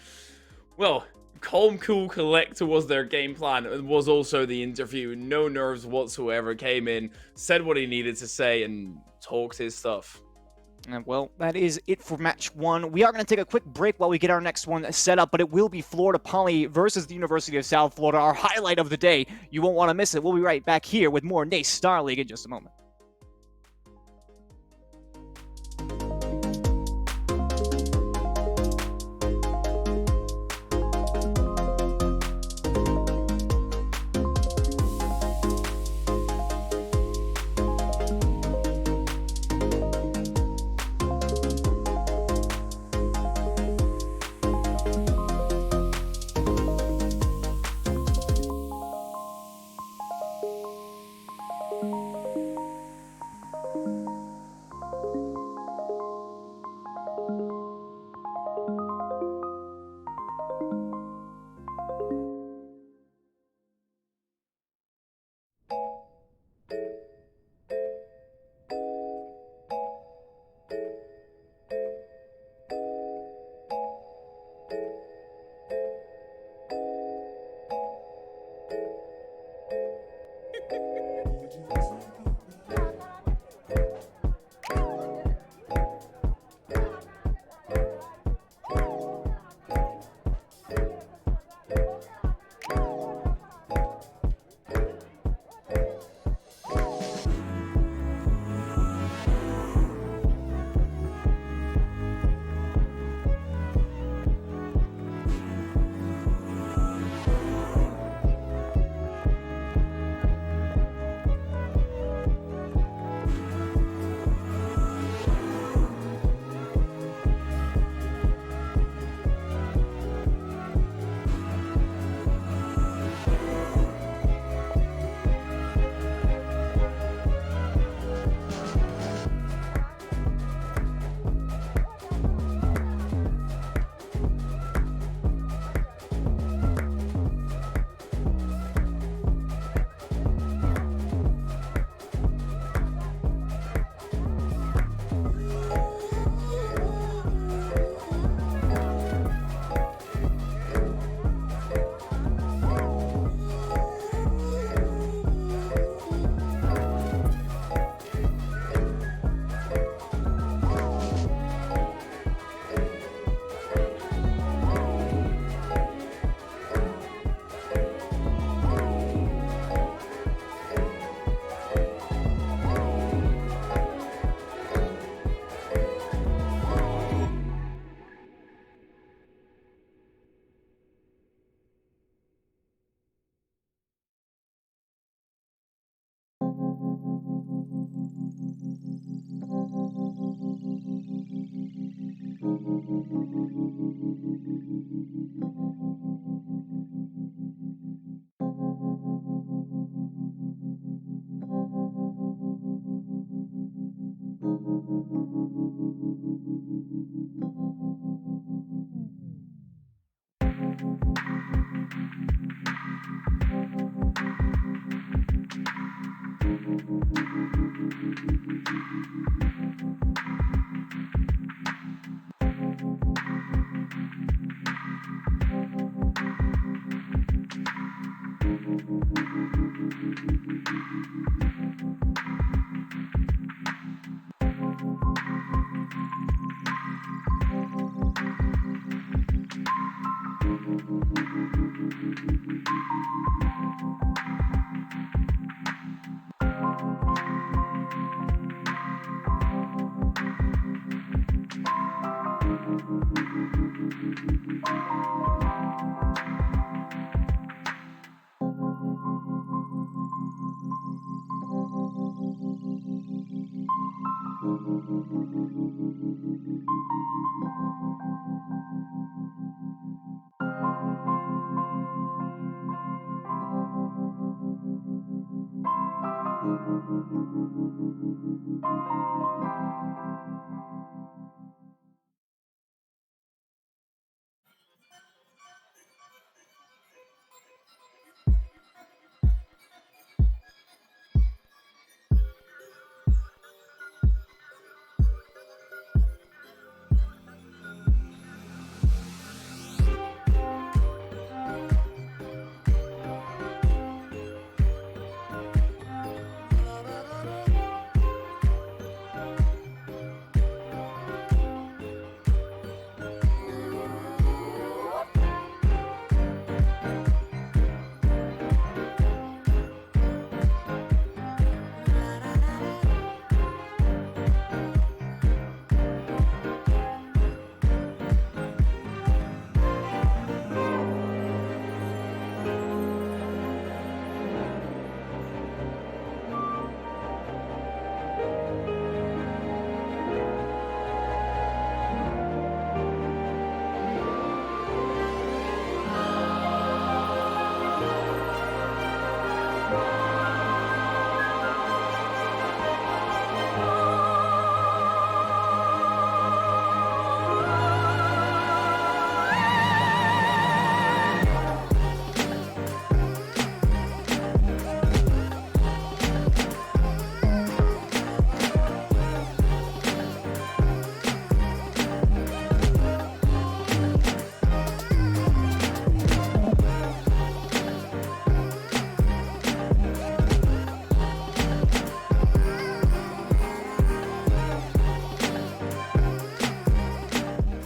well, calm, cool, collect was their game plan. It was also the interview. No nerves whatsoever. Came in, said what he needed to say, and talked his stuff. And well, that is it for match 1. We are going to take a quick break while we get our next one set up, but it will be Florida Poly versus the University of South Florida, our highlight of the day. You won't want to miss it. We'll be right back here with more NACE Starleague in just a moment.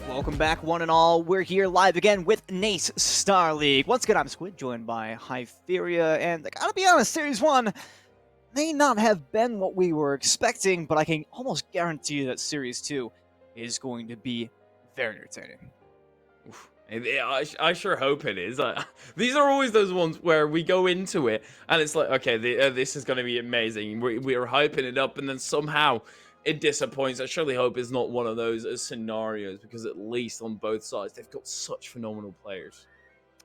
Welcome back, one and all. We're here live again with NACE Starleague. Once again, I'm Squid, joined by Hypheria, and I gotta be honest, Series 1 may not have been what we were expecting, but I can almost guarantee you that Series 2 is going to be very entertaining. I sure hope it is. These are always those ones where we go into it and it's like, okay, this is going to be amazing. We're hyping it up, and then somehow it disappoints. I surely hope it's not one of those scenarios, because at least on both sides, they've got such phenomenal players.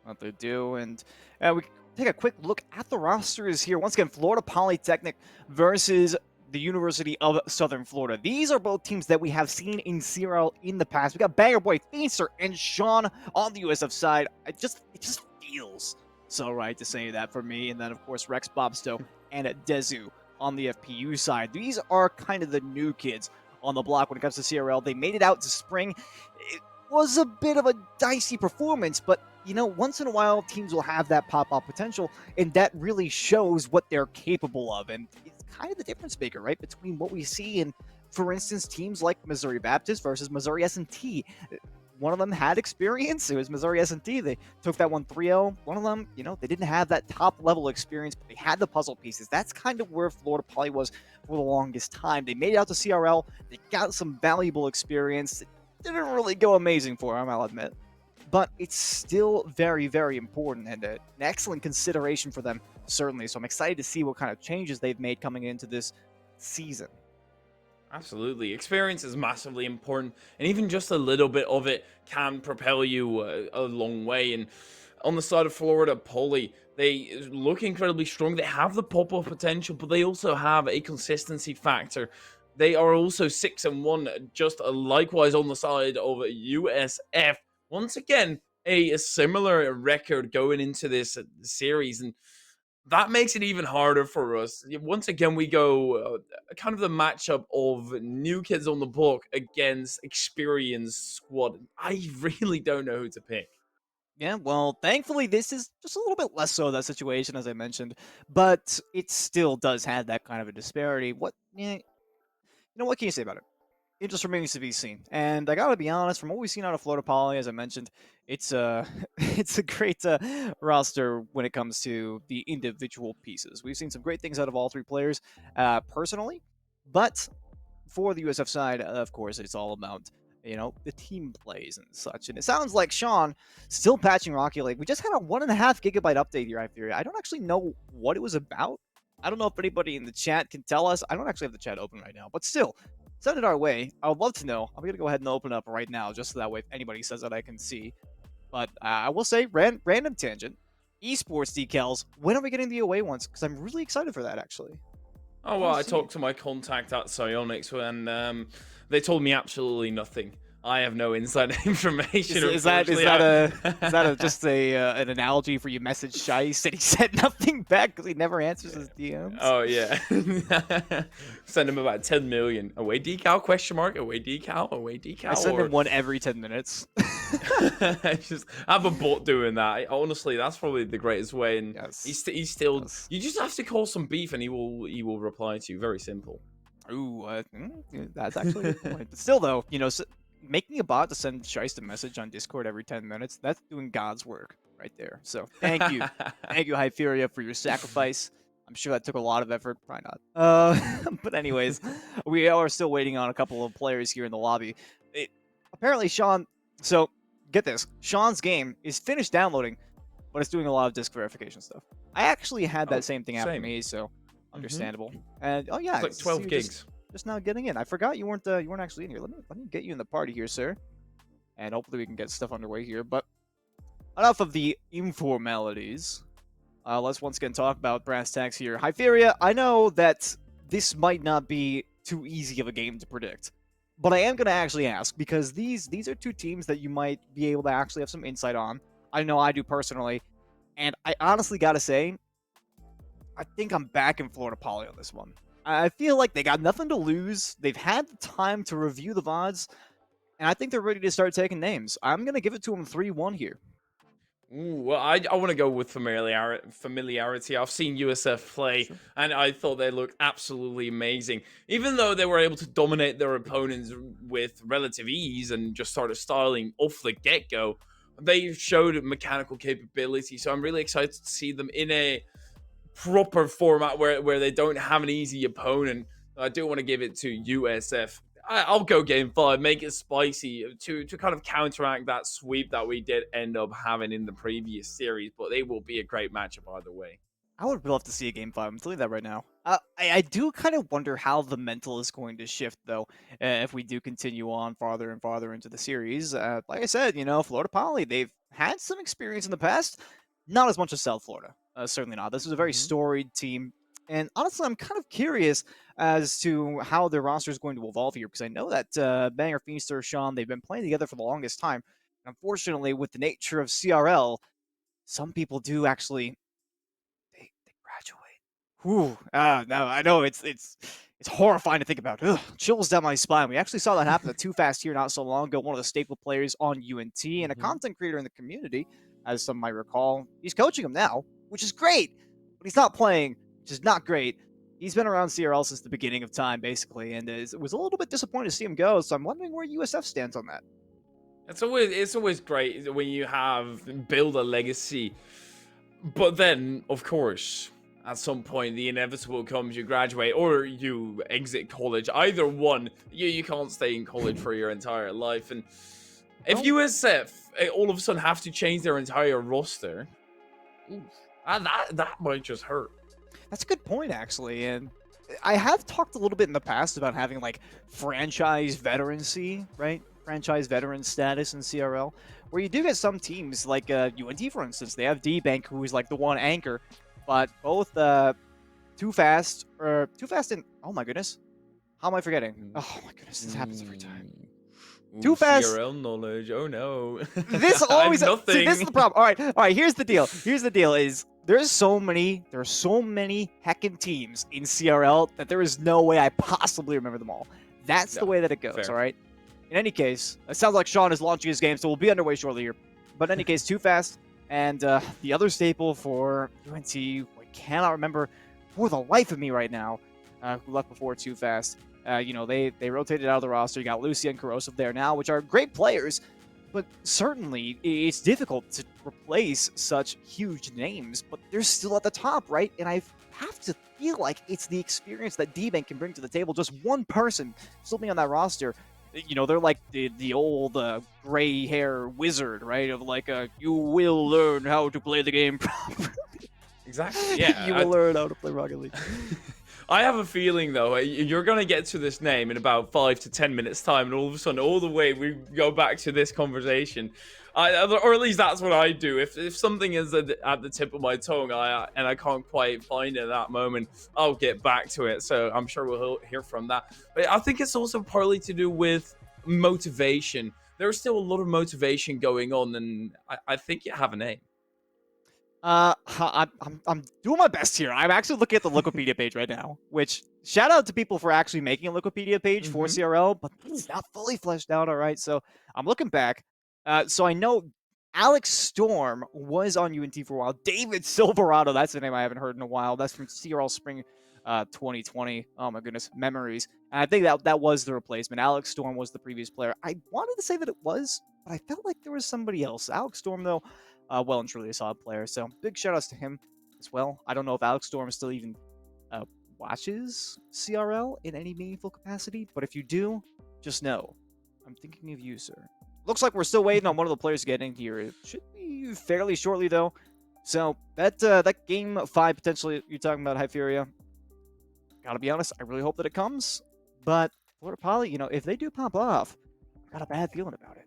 What they do, and we take a quick look at the rosters here. Once again, Florida Polytechnic versus the University of Southern Florida. These are both teams that we have seen in CRL in the past. We got Banger Boy, Feaster, and Sean on the USF side. It just feels so right to say that for me. And then, of course, Rex Bobstow and Dezu on the FPU side. These are kind of the new kids on the block when it comes to CRL. They made it out to spring. It was a bit of a dicey performance, but you know, once in a while, teams will have that pop-up potential, and that really shows what they're capable of. And it's kind of the difference maker, right, between what we see in, for instance, teams like Missouri Baptist versus Missouri S&T. One of them had experience. It was Missouri S&T. They took that one 3-0. One of them, you know, they didn't have that top-level experience, but they had the puzzle pieces. That's kind of where Florida Poly was for the longest time. They made it out to CRL. They got some valuable experience. It didn't really go amazing for them, I'll admit. But it's still very, very important and an excellent consideration for them, certainly. So I'm excited to see what kind of changes they've made coming into this season. Absolutely. Experience is massively important, and even just a little bit of it can propel you a long way. And on the side of Florida Poly, they look incredibly strong. They have the pop-off potential, but they also have a consistency factor. They are also 6-1, just likewise on the side of USF. Once again, a similar record going into this series, and that makes it even harder for us. Once again, we go kind of the matchup of new kids on the block against experienced squad. I really don't know who to pick. Yeah, well, thankfully, this is just a little bit less so that situation, as I mentioned, but it still does have that kind of a disparity. You know, what can you say about it? It just remains to be seen. And I gotta be honest, from what we've seen out of Florida Poly, as I mentioned, it's a it's a great roster when it comes to the individual pieces. We've seen some great things out of all three players, personally, but for the USF side, of course, it's all about, you know, the team plays and such. And it sounds like Sean still patching Rocky Lake. We just had a 1.5 gigabyte update here, I fear. I don't actually know what it was about. I don't know if anybody in the chat can tell us. I don't actually have the chat open right now, but still, send it our way. I would love to know. I'm going to go ahead and open up right now, just so that way if anybody says that I can see. But I will say, random tangent, esports decals, when are we getting the away ones? Because I'm really excited for that, actually. Oh, well, I see. talked to my contact at Psyonix, and they told me absolutely nothing. I have no inside information. Is that unfortunately. just an analogy for you message Shice and he said nothing back because he never answers his DMs? Oh, yeah. Send him about 10 million. Away decal, question mark, away decal, away decal. I send him one every 10 minutes. Just have a bot doing that. Honestly, that's probably the greatest way. And Yes. he's still. Yes. You just have to call some beef, and he will reply to you. Very simple. Ooh, that's actually a good point. But still, though, making a bot to send Shice a message on Discord every 10 minutes, that's doing God's work right there. So thank you. Thank you, Hyperia, for your sacrifice. I'm sure that took a lot of effort. Probably not. But anyways, we are still waiting on a couple of players here in the lobby. Apparently, Sean... So, get this. Sean's game is finished downloading, but it's doing a lot of disk verification stuff. I actually had that same thing happen to me, so understandable. And, oh yeah. It's like 12 gigs. Just now getting in. I forgot you weren't actually in here. Let me get you in the party here, sir. And hopefully we can get stuff underway here. But enough of the informalities. Let's once again talk about brass tacks here. Hyperia, I know that this might not be too easy of a game to predict, but I am going to actually ask because these are two teams that you might be able to actually have some insight on. I know I do personally, and I honestly got to say, I think I'm back in Florida Poly on this one. I feel like they got nothing to lose. They've had the time to review the VODs, and I think they're ready to start taking names. I'm going to give it to them 3-1 here. Ooh, well, I want to go with familiarity. I've seen USF play, and I thought they looked absolutely amazing. Even though they were able to dominate their opponents with relative ease and just started styling off the get-go, they showed mechanical capability. So I'm really excited to see them in a proper format where they don't have an easy opponent. I do want to give it to USF. I'll go game 5, make it spicy to kind of counteract that sweep that we did end up having in the previous series, but they will be a great matchup either way. I would love to see a game 5. I'm telling you that right now. I do kind of wonder how the mental is going to shift, though, if we do continue on farther and farther into the series. Like I said, Florida Poly, they've had some experience in the past, not as much as South Florida. Certainly not. This is a very storied team. And honestly, I'm kind of curious as to how their roster is going to evolve here, because I know that Banger, Feaster, Sean, they've been playing together for the longest time. And unfortunately, with the nature of CRL, some people do actually they graduate. Whew. No, I know it's horrifying to think about. Ugh, chills down my spine. We actually saw that happen to Too Fast here not so long ago. One of the staple players on UNT and a content creator in the community, as some might recall. He's coaching him now, which is great, but he's not playing, which is not great. He's been around CRL since the beginning of time, basically, and it was a little bit disappointed to see him go, so I'm wondering where USF stands on that. It's always great when you build a legacy, but then, of course, at some point, the inevitable comes, you graduate or you exit college. Either one, you can't stay in college for your entire life, and if USF all of a sudden have to change their entire roster, that might just hurt. That's a good point, actually, and I have talked a little bit in the past about having, like, franchise veterancy, right? Franchise veteran status in CRL, where you do get some teams, like UNT, for instance. They have D-Bank, who is, like, the one anchor, but both Too Fast and... Oh, my goodness. How am I forgetting? Oh, my goodness, this happens every time. Too Fast. CRL knowledge. Oh no. This always. See, this is the problem. All right. Here's the deal. Is there's so many heckin' teams in CRL that there is no way I possibly remember them all. That's the way that it goes. Fair. All right. In any case, it sounds like Sean is launching his game, so we'll be underway shortly here. But in any case, Too Fast and the other staple for UNT, I cannot remember for the life of me right now, who left before Too Fast. They rotated out of the roster. You got Lucia and Corrosive there now, which are great players, but certainly it's difficult to replace such huge names, but they're still at the top, right? And I have to feel like it's the experience that D-Bank can bring to the table. Just one person still being on that roster. They're like the old gray hair wizard, right? Of like, you will learn how to play the game properly. Exactly, yeah. You will learn how to play Rocket League. I have a feeling, though, you're going to get to this name in about 5 to 10 minutes' time, and all of a sudden, all the way we go back to this conversation. Or at least that's what I do. If something is at the tip of my tongue, and I can't quite find it at that moment, I'll get back to it. So I'm sure we'll hear from that. But I think it's also partly to do with motivation. There's still a lot of motivation going on, and I think you have a name. I'm doing my best here. I'm actually looking at the Wikipedia page right now, which shout out to people for actually making a Wikipedia page for CRL, but it's not fully fleshed out. All right, so I'm looking back. So I know Alex Storm was on UNT for a while. David Silverado, that's a name I haven't heard in a while. That's from CRL Spring 2020. Oh my goodness, memories. And I think that was the replacement. Alex Storm was the previous player. I wanted to say that it was, but I felt like there was somebody else. Alex Storm, though, well and truly a solid player. So big shout outs to him as well. I don't know if Alex Storm still even watches CRL in any meaningful capacity, but if you do, just know I'm thinking of you, sir. Looks like we're still waiting on one of the players to get in here. It should be fairly shortly, though. So that game 5 potentially you're talking about, Hyperia. Gotta be honest, I really hope that it comes. But Florida Poly, if they do pop off, I got a bad feeling about it.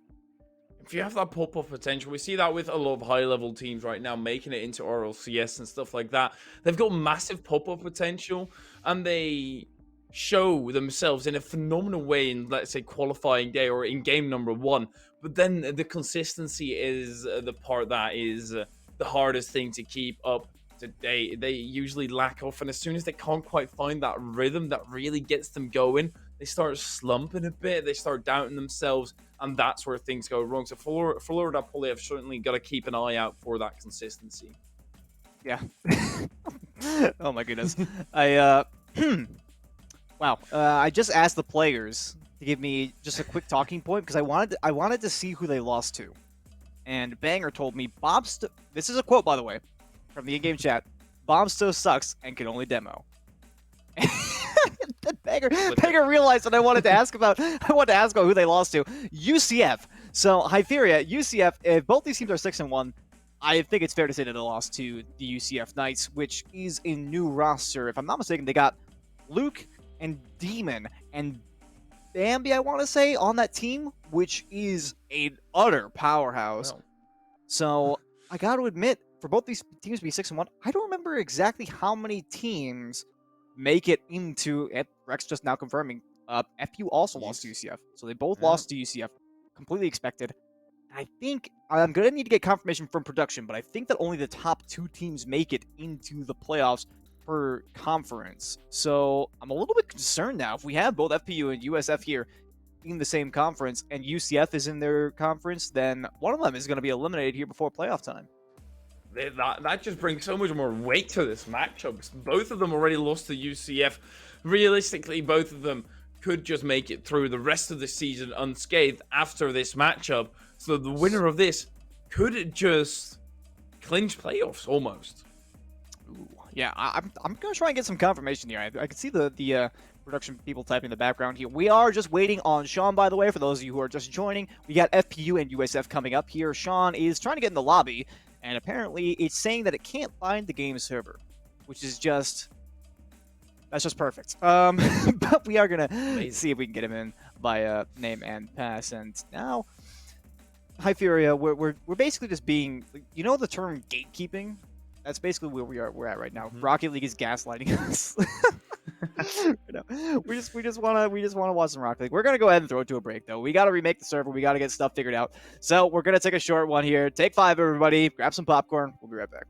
If you have that pop-up potential, we see that with a lot of high-level teams right now, making it into RLCS and stuff like that. They've got massive pop-up potential, and they show themselves in a phenomenal way in, let's say, qualifying day or in game number 1. But then the consistency is the part that is the hardest thing to keep up today. They usually lack off, and as soon as they can't quite find that rhythm that really gets them going, they start slumping a bit, they start doubting themselves, and that's where things go wrong. So Florida Poly have certainly got to keep an eye out for that consistency. Yeah. Oh my goodness. Wow. I just asked the players to give me just a quick talking point because I wanted to see who they lost to, and Banger told me this is a quote, by the way, from the in-game chat. Bombsto sucks and can only demo. Banger realized that I wanted to ask about who they lost to. UCF. So Hyperia, UCF. If both these teams are 6-1, I think it's fair to say that they lost to the UCF Knights, which is a new roster. If I'm not mistaken, they got Luke and Demon and Bambi, I want to say, on that team, which is an utter powerhouse. Well. So I got to admit, for both these teams to be 6-1, I don't remember exactly how many teams make it into. Rex just now confirming. FU also lost to UCF, so they both lost to UCF. Completely expected. I think I'm gonna need to get confirmation from production, but I think that only the top 2 teams make it into the playoffs per conference. So I'm a little bit concerned now. If we have both FPU and USF here in the same conference, and UCF is in their conference, then one of them is going to be eliminated here before playoff time. That just brings so much more weight to this matchup. Both of them already lost to UCF. Realistically, both of them could just make it through the rest of the season unscathed after this matchup. So the winner of this could just clinch playoffs almost. Ooh, yeah, I'm gonna try and get some confirmation here. I can see the production people typing in the background here. We are just waiting on Sean, by the way, for those of you who are just joining. We got FPU and USF coming up here. Sean is trying to get in the lobby, and apparently it's saying that it can't find the game server, which is just perfect. But we are gonna see if we can get him in by name and pass. And now, Hyperia, we're basically just being, the term gatekeeping. That's basically where we're at right now. Rocket League is gaslighting us. We just want to watch some Rocket League. We're gonna go ahead and throw it to a break, though. We got to remake the server. We got to get stuff figured out. So we're gonna take a short one here. Take 5, everybody. Grab some popcorn. We'll be right back.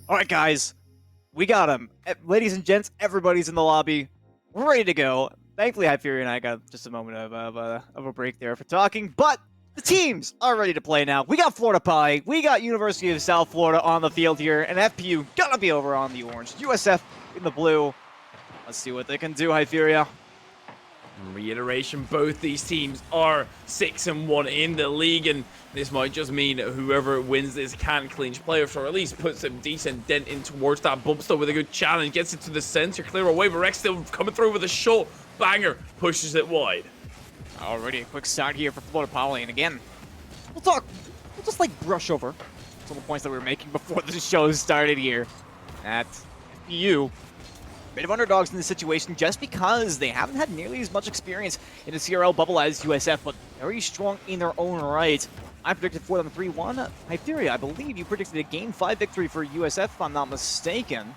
All right, guys, we got him. Ladies and gents, everybody's in the lobby. We're ready to go. Thankfully, Hyperion and I got just a moment of a break there for talking, but the teams are ready to play now. We got Florida Poly, we got University of South Florida on the field here, and FPU gonna be over on the orange. USF in the blue. Let's see what they can do, Hyperion. Reiteration, both these teams are 6-1 in the league, and this might just mean whoever wins this can clinch playoffs, or at least put some decent dent in towards that. Bubster with a good challenge, gets it to the center, clear away, but Rex still coming through with a shot. Banger pushes it wide. Already a quick start here for Florida Poly, and again, we'll just like brush over some of the points that we were making before the show started here at FPU. Bit of underdogs in this situation just because they haven't had nearly as much experience in the CRL bubble as USF, but very strong in their own right. I predicted for them 3-1. Hyperion, I believe you predicted a Game 5 victory for USF, if I'm not mistaken.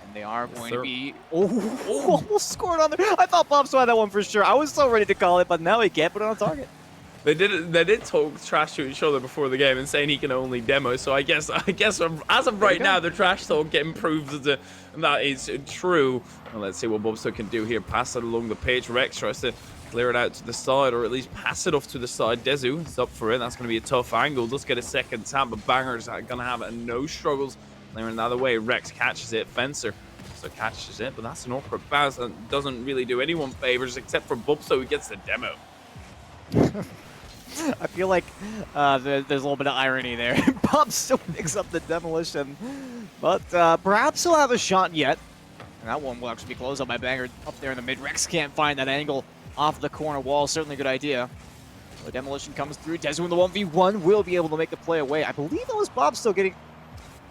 And they are going to be... Oh, almost scored on there. I thought Bob saw that one for sure. I was so ready to call it, but now he can't put it on target. They did talk trash to each other before the game and saying he can only demo. So I guess as of right now, the trash talk getting proved that is true. Well, let's see what Bubster can do here. Pass it along the pitch. Rex tries to clear it out to the side, or at least pass it off to the side. Dezu is up for it. That's going to be a tough angle. Does get a second tap, but Banger's going to have no struggles clearing the other way. Rex catches it. Fencer also catches it, but that's an awkward bounce and doesn't really do anyone favors except for Bubster, who gets the demo. I feel like there's a little bit of irony there. Bob still picks up the demolition, but perhaps he'll have a shot yet. And that one will actually be closed up by Banger up there in the mid. Rex can't find that angle off the corner wall. Certainly a good idea. The demolition comes through. Dezu in the 1v1 will be able to make the play away. I believe that was Bob still getting...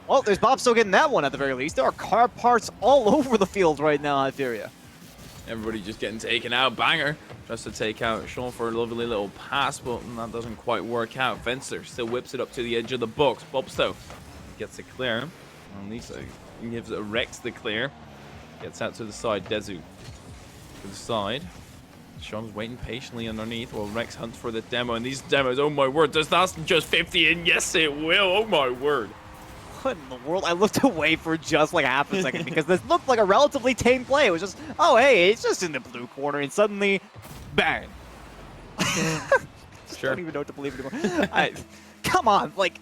Oh, there's Bob still getting that one at the very least. There are car parts all over the field right now, Hyperion. Everybody just getting taken out. Banger tries to take out Sean for a lovely little pass, but that doesn't quite work out. Fencer still whips it up to the edge of the box. Bobsto gets it clear. At least he gives Rex the clear. Gets out to the side. Dezu to the side. Sean's waiting patiently underneath while Rex hunts for the demo. And these demos, oh my word, does that just 50 in? Yes, it will. Oh my word. What in the world? I looked away for just like half a second because this looked like a relatively tame play. It was just, oh, hey, it's just in the blue corner, and suddenly, bang. Just don't even know what to believe anymore. Come on, like,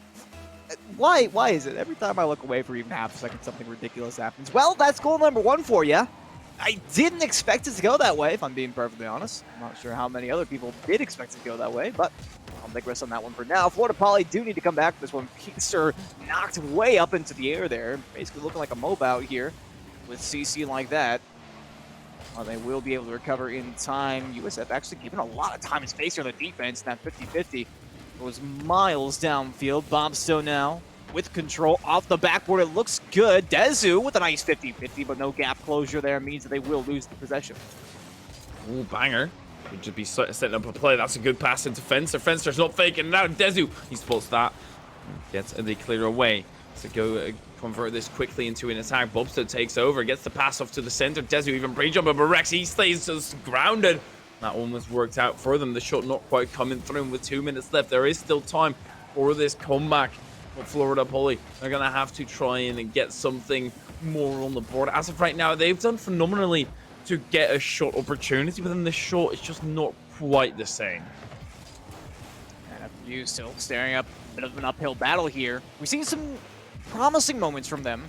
why is it? Every time I look away for even half a second, something ridiculous happens. Well, that's goal number 1 for you. I didn't expect it to go that way, if I'm being perfectly honest. I'm not sure how many other people did expect it to go that way, but I'll digress on that one for now. Florida Poly do need to come back for this one. Peter knocked way up into the air there, basically looking like a mob out here with CC like that. They will be able to recover in time. USF actually given a lot of time and space here on the defense. That 50-50 was miles downfield. Bobsto now with control off the backboard. It looks good. Dezu with a nice 50-50, but no gap closure there means that they will lose the possession. Ooh, Banger. Could just be setting up a play. That's a good pass into Fencer. Fencer's not faking it out. Dezu, he spots that. Gets the clear away. So go convert this quickly into an attack. Bobster takes over, gets the pass off to the center. Dezu even brain jumper, but Rex, he stays just grounded. That almost worked out for them. The shot not quite coming through. And with 2 minutes left, there is still time for this comeback. But Florida Poly, they're going to have to try and get something more on the board. As of right now, they've done phenomenally to get a shot opportunity, but then the shot is just not quite the same. And FPU still staring up a bit of an uphill battle here. We've seen some promising moments from them,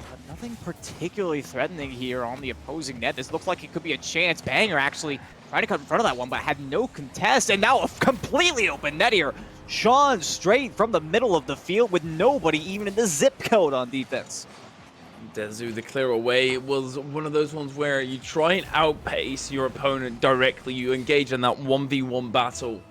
but nothing particularly threatening here on the opposing net. This looks like it could be a chance. Banger actually trying to cut in front of that one, but had no contest, and now a completely open net here. Sean straight from the middle of the field with nobody even in the zip code on defense. Dezu, the clear away was one of those ones where you try and outpace your opponent directly. You engage in that 1v1 battle,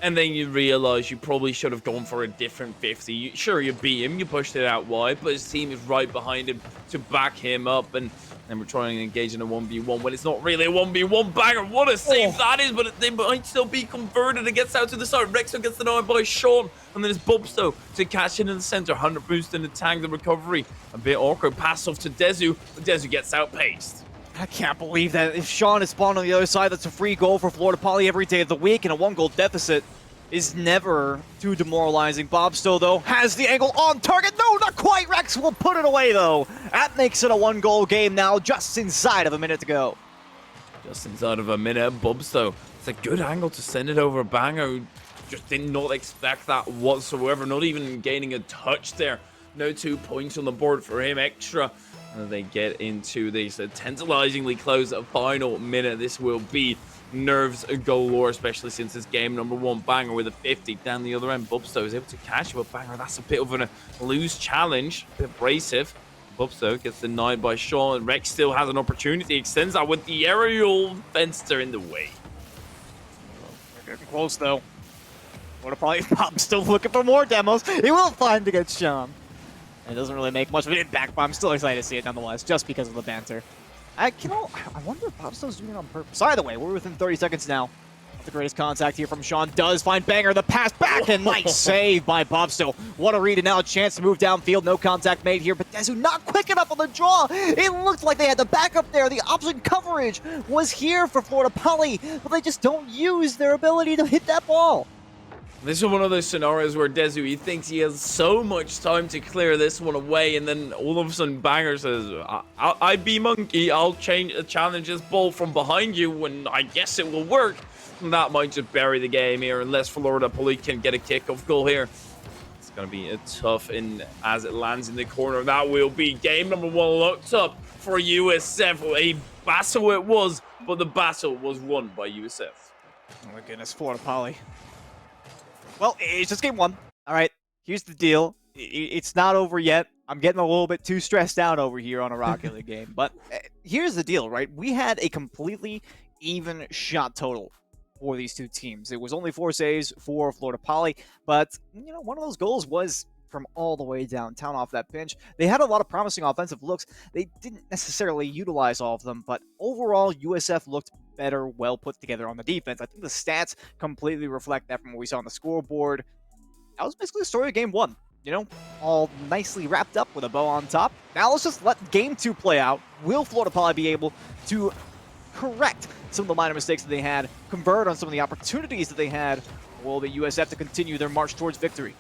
And then you realize you probably should have gone for a different 50. Sure, you beat him, you pushed it out wide, but his team is right behind him to back him up. And then we're trying to engage in a 1v1 when it's not really a 1v1. Banger, what a save that is, but they might still be converted. It gets out to the side. Rexo gets denied by Sean, and then it's Bubsto to catch it in the center. 100 boost in the tank, the recovery. A bit awkward. Pass off to Dezu, but Dezu gets outpaced. I can't believe that if Sean is spawned on the other side, that's a free goal for Florida Poly every day of the week, and a 1-goal deficit is never too demoralizing. Bobsto, though, has the angle on target. No, not quite. Rex will put it away, though. That makes it a 1-goal game now, just inside of a minute to go. Just inside of a minute, Bubsto. It's a good angle to send it over. Banger, who just did not expect that whatsoever, not even gaining a touch there. No 2 points on the board for him extra. And they get into this tantalizingly close final minute. This will be nerves galore, especially since it's game number 1. Banger with a 50 down the other end. Bubsto is able to catch it, but Banger, that's a bit of a loose challenge, a bit abrasive. Bubsto gets denied by Sean. Rex still has an opportunity, extends that with the aerial fencer in the way. They're getting close, though. Florida Poly Bob's still looking for more demos. He will find against Sean. It doesn't really make much of an impact, but I'm still excited to see it nonetheless, just because of the banter. I wonder if Bobsto's doing it on purpose. Either way, we're within 30 seconds now. The greatest contact here from Sean does find Banger. The pass back, and nice save by Bobsto. What a read, and now a chance to move downfield. No contact made here, but Dezu not quick enough on the draw. It looked like they had the backup there. The option coverage was here for Florida Poly, but they just don't use their ability to hit that ball. This is one of those scenarios where Dezu, he thinks he has so much time to clear this one away, and then all of a sudden Banger says, I be monkey, I'll challenge this ball from behind you, and I guess it will work. And that might just bury the game here, unless Florida Poly can get a kickoff goal here. It's going to be a tough in as it lands in the corner. That will be game number 1 locked up for USF. A battle it was, but the battle was won by USF. Oh my goodness, Florida Poly. Well, it's just game 1. All right, here's the deal. It's not over yet. I'm getting a little bit too stressed out over here on a Rocket League game. But here's the deal, right? We had a completely even shot total for these two teams. It was only 4 saves for Florida Poly, but you know, one of those goals was from all the way downtown off that pinch. They had a lot of promising offensive looks. They didn't necessarily utilize all of them, but overall, USF looked better, well put together on the defense. I think the stats completely reflect that from what we saw on the scoreboard. That was basically the story of game 1. You know, all nicely wrapped up with a bow on top. Now let's just let game 2 play out. Will Florida Poly be able to correct some of the minor mistakes that they had, convert on some of the opportunities that they had, or will the USF to continue their march towards victory?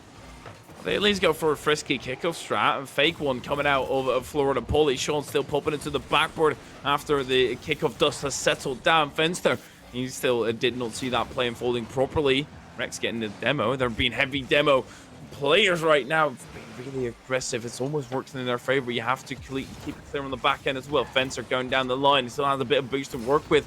They at least go for a frisky kickoff strat, and fake one coming out of Florida Poly. Sean still popping into the backboard after the kickoff dust has settled down. Fenster, he still did not see that play unfolding properly. Rex getting the demo. They're being heavy demo players right now. Being really aggressive. It's almost working in their favor. You have to keep it clear on the back end as well. Fencer going down the line. He still has a bit of boost to work with.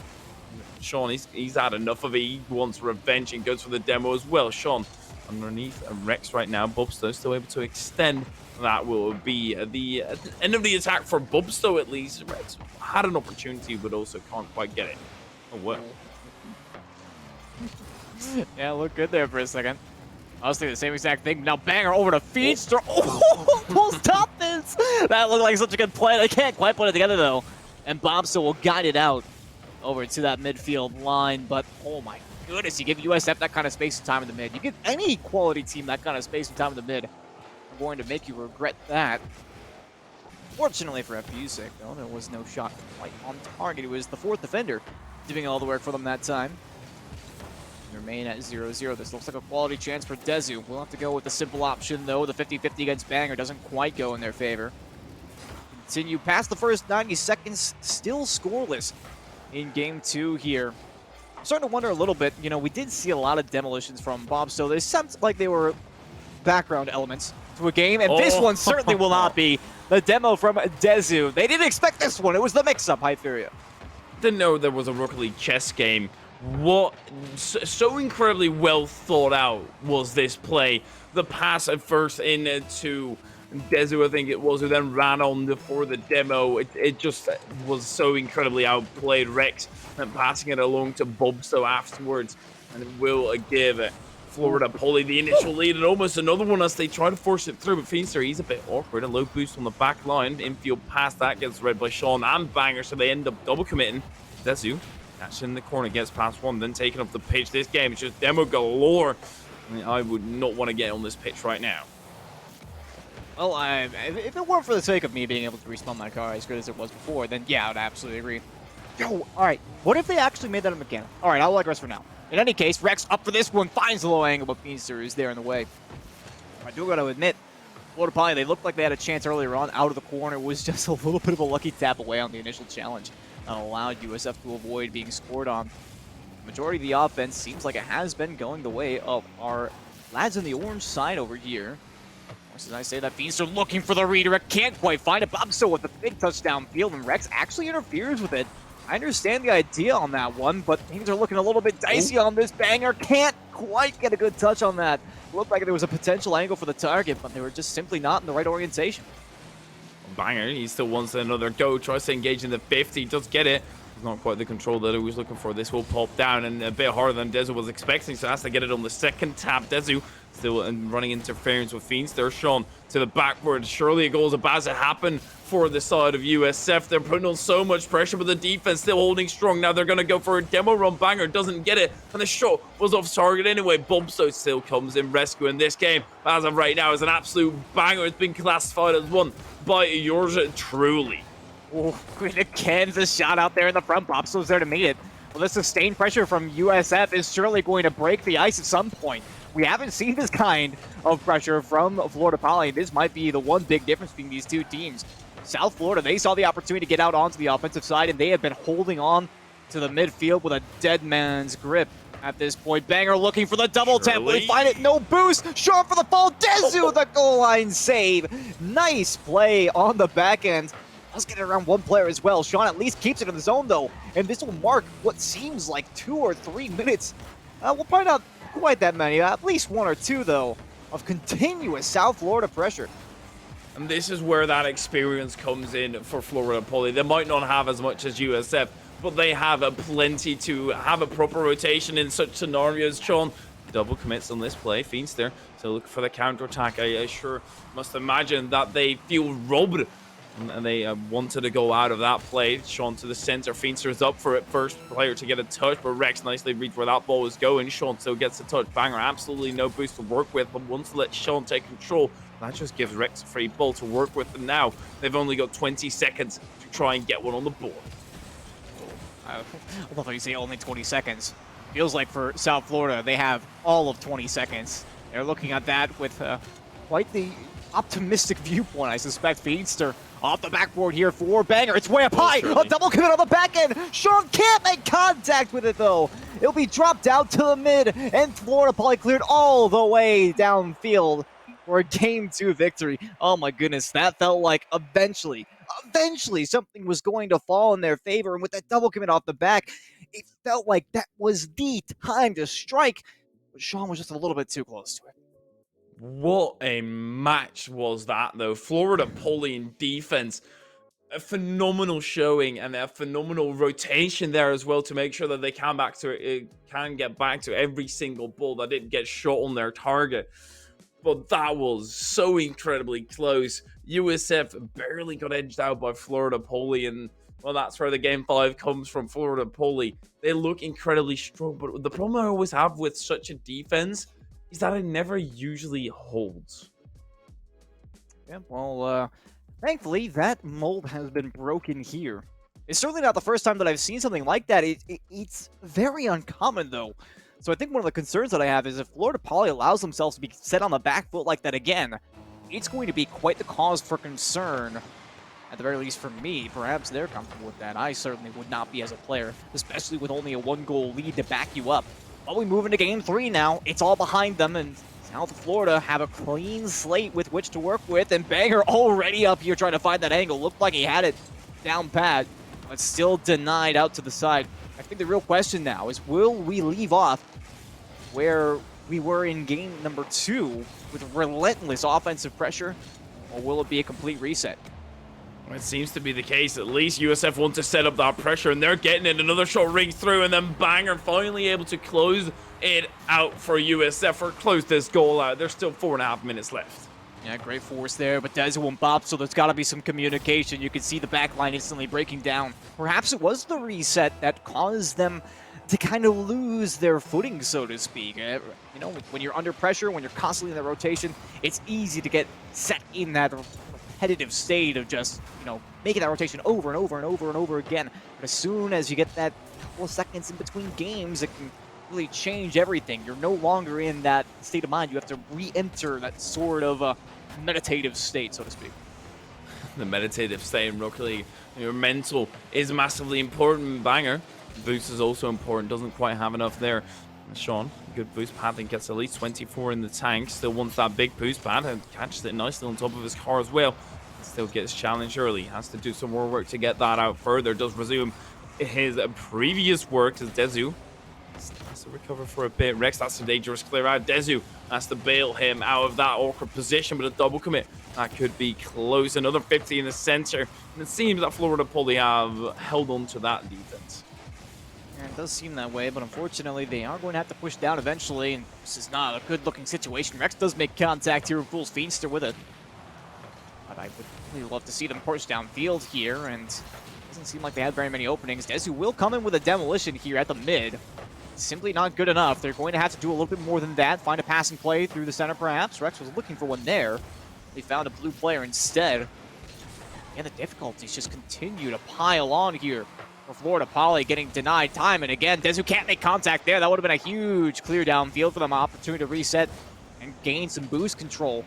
Sean, he's had enough of it. He wants revenge and goes for the demo as well. Sean underneath Rex right now. Bubsto still able to extend. That will be the end of the attack for Bubsto at least. Rex had an opportunity but also can't quite get it. Oh, well. Yeah, looked good there for a second. I was thinking the same exact thing. Now Banger over to Feedster. Oh, almost stop this. That looked like such a good play. They can't quite put it together though. And Bobsto will guide it out over to that midfield line. But oh my goodness, you give USF that kind of space and time in the mid. You give any quality team that kind of space and time in the mid. I'm going to make you regret that. Fortunately for FPU's sake, though, there was no shot quite on target. It was the 4th defender doing all the work for them that time. Remain at 0-0. This looks like a quality chance for Dezu. We'll have to go with the simple option, though. The 50-50 against Banger doesn't quite go in their favor. Continue past the first 90 seconds, still scoreless in game 2 here. I'm starting to wonder a little bit. You know, we did see a lot of demolitions from Bob, so they sound like they were background elements to a game, and this one certainly will not be. The demo from Dezu. They didn't expect this one. It was the mix-up, Hyperia. Didn't know there was a Rocket League chess game. What so incredibly well thought out was this play. The pass at first into Dezu, I think it was, who then ran on for the demo. It just was so incredibly outplayed. Rex and passing it along to Bubsto afterwards, and it will give Florida pulling the initial lead and almost another one as they try to force it through. But Feenstra, he's a bit awkward. A low boost on the back line. Infield pass that gets read by Sean and Banger, so they end up double committing. Dezu catching in the corner, gets past one, then taking up the pitch. This game is just demo galore. I mean, I would not want to get on this pitch right now. Well, if it weren't for the sake of me being able to respawn my car as good as it was before, then yeah, I would absolutely agree. Yo, alright, what if they actually made that a mechanic? Alright, I'll like Rex for now. In any case, Rex up for this one, finds the low angle, but Feenstra is there in the way. I do gotta admit, Florida Poly, they looked like they had a chance earlier on out of the corner. It was just a little bit of a lucky tap away on the initial challenge that allowed USF to avoid being scored on. The majority of the offense seems like it has been going the way of our lads on the orange side over here. As I say that, Feenstra looking for the redirect, can't quite find it. Bobso with a big touchdown field, and Rex actually interferes with it. I understand the idea on that one, but things are looking a little bit dicey on this. Banger can't quite get a good touch on that. Looked like there was a potential angle for the target, but they were just simply not in the right orientation. Banger, he still wants another go, tries to engage in the 50, does get it. Not quite the control that he was looking for. This will pop down and a bit harder than Dezu was expecting, so has to get it on the second tap. Dezu still running interference with Feenstra. Sean to the backward. Surely a goal is about to happen for the side of USF. They're putting on so much pressure, but the defense still holding strong. Now they're going to go for a demo run. Banger doesn't get it, and the shot was off target anyway. Bobso still comes in rescuing this game. As of right now, is an absolute banger. It's been classified as one by yours truly. Oh, Nick Kansas shot out there in the front. Bobso's there to meet it. Well, the sustained pressure from USF is surely going to break the ice at some point. We haven't seen this kind of pressure from Florida Poly. This might be the one big difference between these two teams. South Florida, they saw the opportunity to get out onto the offensive side, and they have been holding on to the midfield with a dead man's grip at this point. Banger looking for the double tap. Will he find it? No boost. Short for the fall. Dezu, the goal line save. Nice play on the back end. Let's get it around one player as well. Sean at least keeps it in the zone, though. And this will mark what seems like 2 or 3 minutes. We'll probably not quite that many. At least 1 or 2, though, of continuous South Florida pressure. And this is where that experience comes in for Florida Poly. They might not have as much as USF, but they have plenty to have a proper rotation in such scenarios. Sean double commits on this play. Feenstra to look for the counter-attack. I sure must imagine that they feel robbed. And they wanted to go out of that play. Sean to the center. Feenstra is up for it. First player to get a touch, but Rex nicely reads where that ball was going. Sean still gets a touch. Banger, absolutely no boost to work with, but wants to let Sean take control. That just gives Rex a free ball to work with. And now they've only got 20 seconds to try and get one on the board. I love how you say only 20 seconds. Feels like for South Florida, they have all of 20 seconds. They're looking at that with quite the optimistic viewpoint, I suspect. Feenstra off the backboard here for Banger. It's way up high. A double commit on the back end. Sean can't make contact with it, though. It'll be dropped out to the mid, and Florida Poly cleared all the way downfield for a Game 2 victory. Oh my goodness, that felt like eventually something was going to fall in their favor, and with that double commit off the back, it felt like that was the time to strike, but Sean was just a little bit too close to it. What a match was that, though. Florida Poly in defense, a phenomenal showing and a phenomenal rotation there as well to make sure that they can get back to every single ball that didn't get shot on their target. But that was so incredibly close. USF barely got edged out by Florida Poly, and well, that's where the Game 5 comes from. Florida Poly, they look incredibly strong, but the problem I always have with such a defense is that it never usually holds. Yeah, well, thankfully, that mold has been broken here. It's certainly not the first time that I've seen something like that. It's very uncommon, though. So I think one of the concerns that I have is if Florida Poly allows themselves to be set on the back foot like that again, it's going to be quite the cause for concern, at the very least for me. Perhaps they're comfortable with that. I certainly would not be as a player, especially with only a 1-goal lead to back you up. But we move into Game 3 now. It's all behind them, and South Florida have a clean slate with which to work with, and Banger already up here trying to find that angle. Looked like he had it down pat, but still denied out to the side. I think the real question now is, will we leave off where we were in game number 2 with relentless offensive pressure, or will it be a complete reset? It seems to be the case. At least USF want to set up that pressure, and they're getting it. Another shot rings through, and then Banger finally able to close it out for USF, or close this goal out. There's still 4.5 minutes left. Yeah, great force there, but Dezu and Bop, so there's got to be some communication. You can see the back line instantly breaking down. Perhaps it was the reset that caused them to kind of lose their footing, so to speak. You know, when you're under pressure, when you're constantly in the rotation, it's easy to get set in that repetitive state of just, you know, making that rotation over and over and over and over again. But as soon as you get that couple of seconds in between games, it can really change everything. You're no longer in that state of mind. You have to re-enter that sort of meditative state, so to speak. The meditative state in Rocket League. Your mental is massively important. Banger. Boost is also important. Doesn't quite have enough there. Sean, good boost pad, and gets at least 24 in the tank. Still wants that big boost pad and catches it nicely on top of his car as well. Still gets challenged early. Has to do some more work to get that out further. Does resume his previous work as Dezu has to recover for a bit. Rex, that's a dangerous clear out. Dezu has to bail him out of that awkward position, but a double commit. That could be close. Another 50 in the center. And it seems that Florida Poly have held on to that defense. Yeah, it does seem that way, but unfortunately they are going to have to push down eventually, and this is not a good-looking situation. Rex does make contact here with Fool's Feaster with it. But I would really love to see them push downfield here, and it doesn't seem like they have very many openings. Dezu will come in with a demolition here at the mid. Simply not good enough. They're going to have to do a little bit more than that. Find a passing play through the center, perhaps. Rex was looking for one there. They found a blue player instead. And the difficulties just continue to pile on here for Florida Poly, getting denied time and again. Dezu can't make contact there. That would have been a huge clear downfield for them. Opportunity to reset and gain some boost control.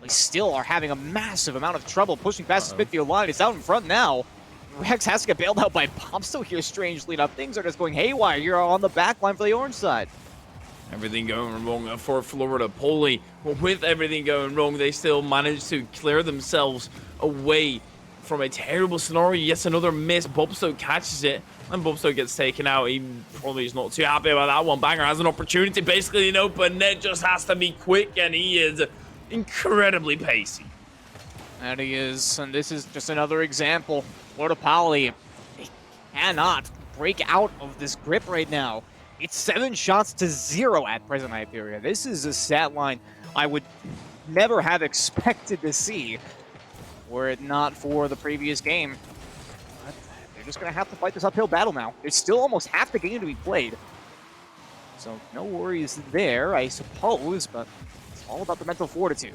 They still are having a massive amount of trouble pushing past the midfield line. It's out in front now. Rex has to get bailed out by Popsto here, strangely enough. Things are just going haywire here on the back line for the orange side. Everything going wrong for Florida Poly. With everything going wrong, they still managed to clear themselves away from a terrible scenario. Yes, another miss. Bobsto catches it, and Bobsto gets taken out. He probably is not too happy about that one. Banger has an opportunity, basically an open net, just has to be quick, and he is incredibly pacey. And he is, and this is just another example. Florida Poly, they cannot break out of this grip right now. It's 7 shots to 0 at present Hyperion. This is a stat line I would never have expected to see were it not for the previous game. But they're just going to have to fight this uphill battle now. There's still almost half the game to be played. So no worries there, I suppose, but it's all about the mental fortitude.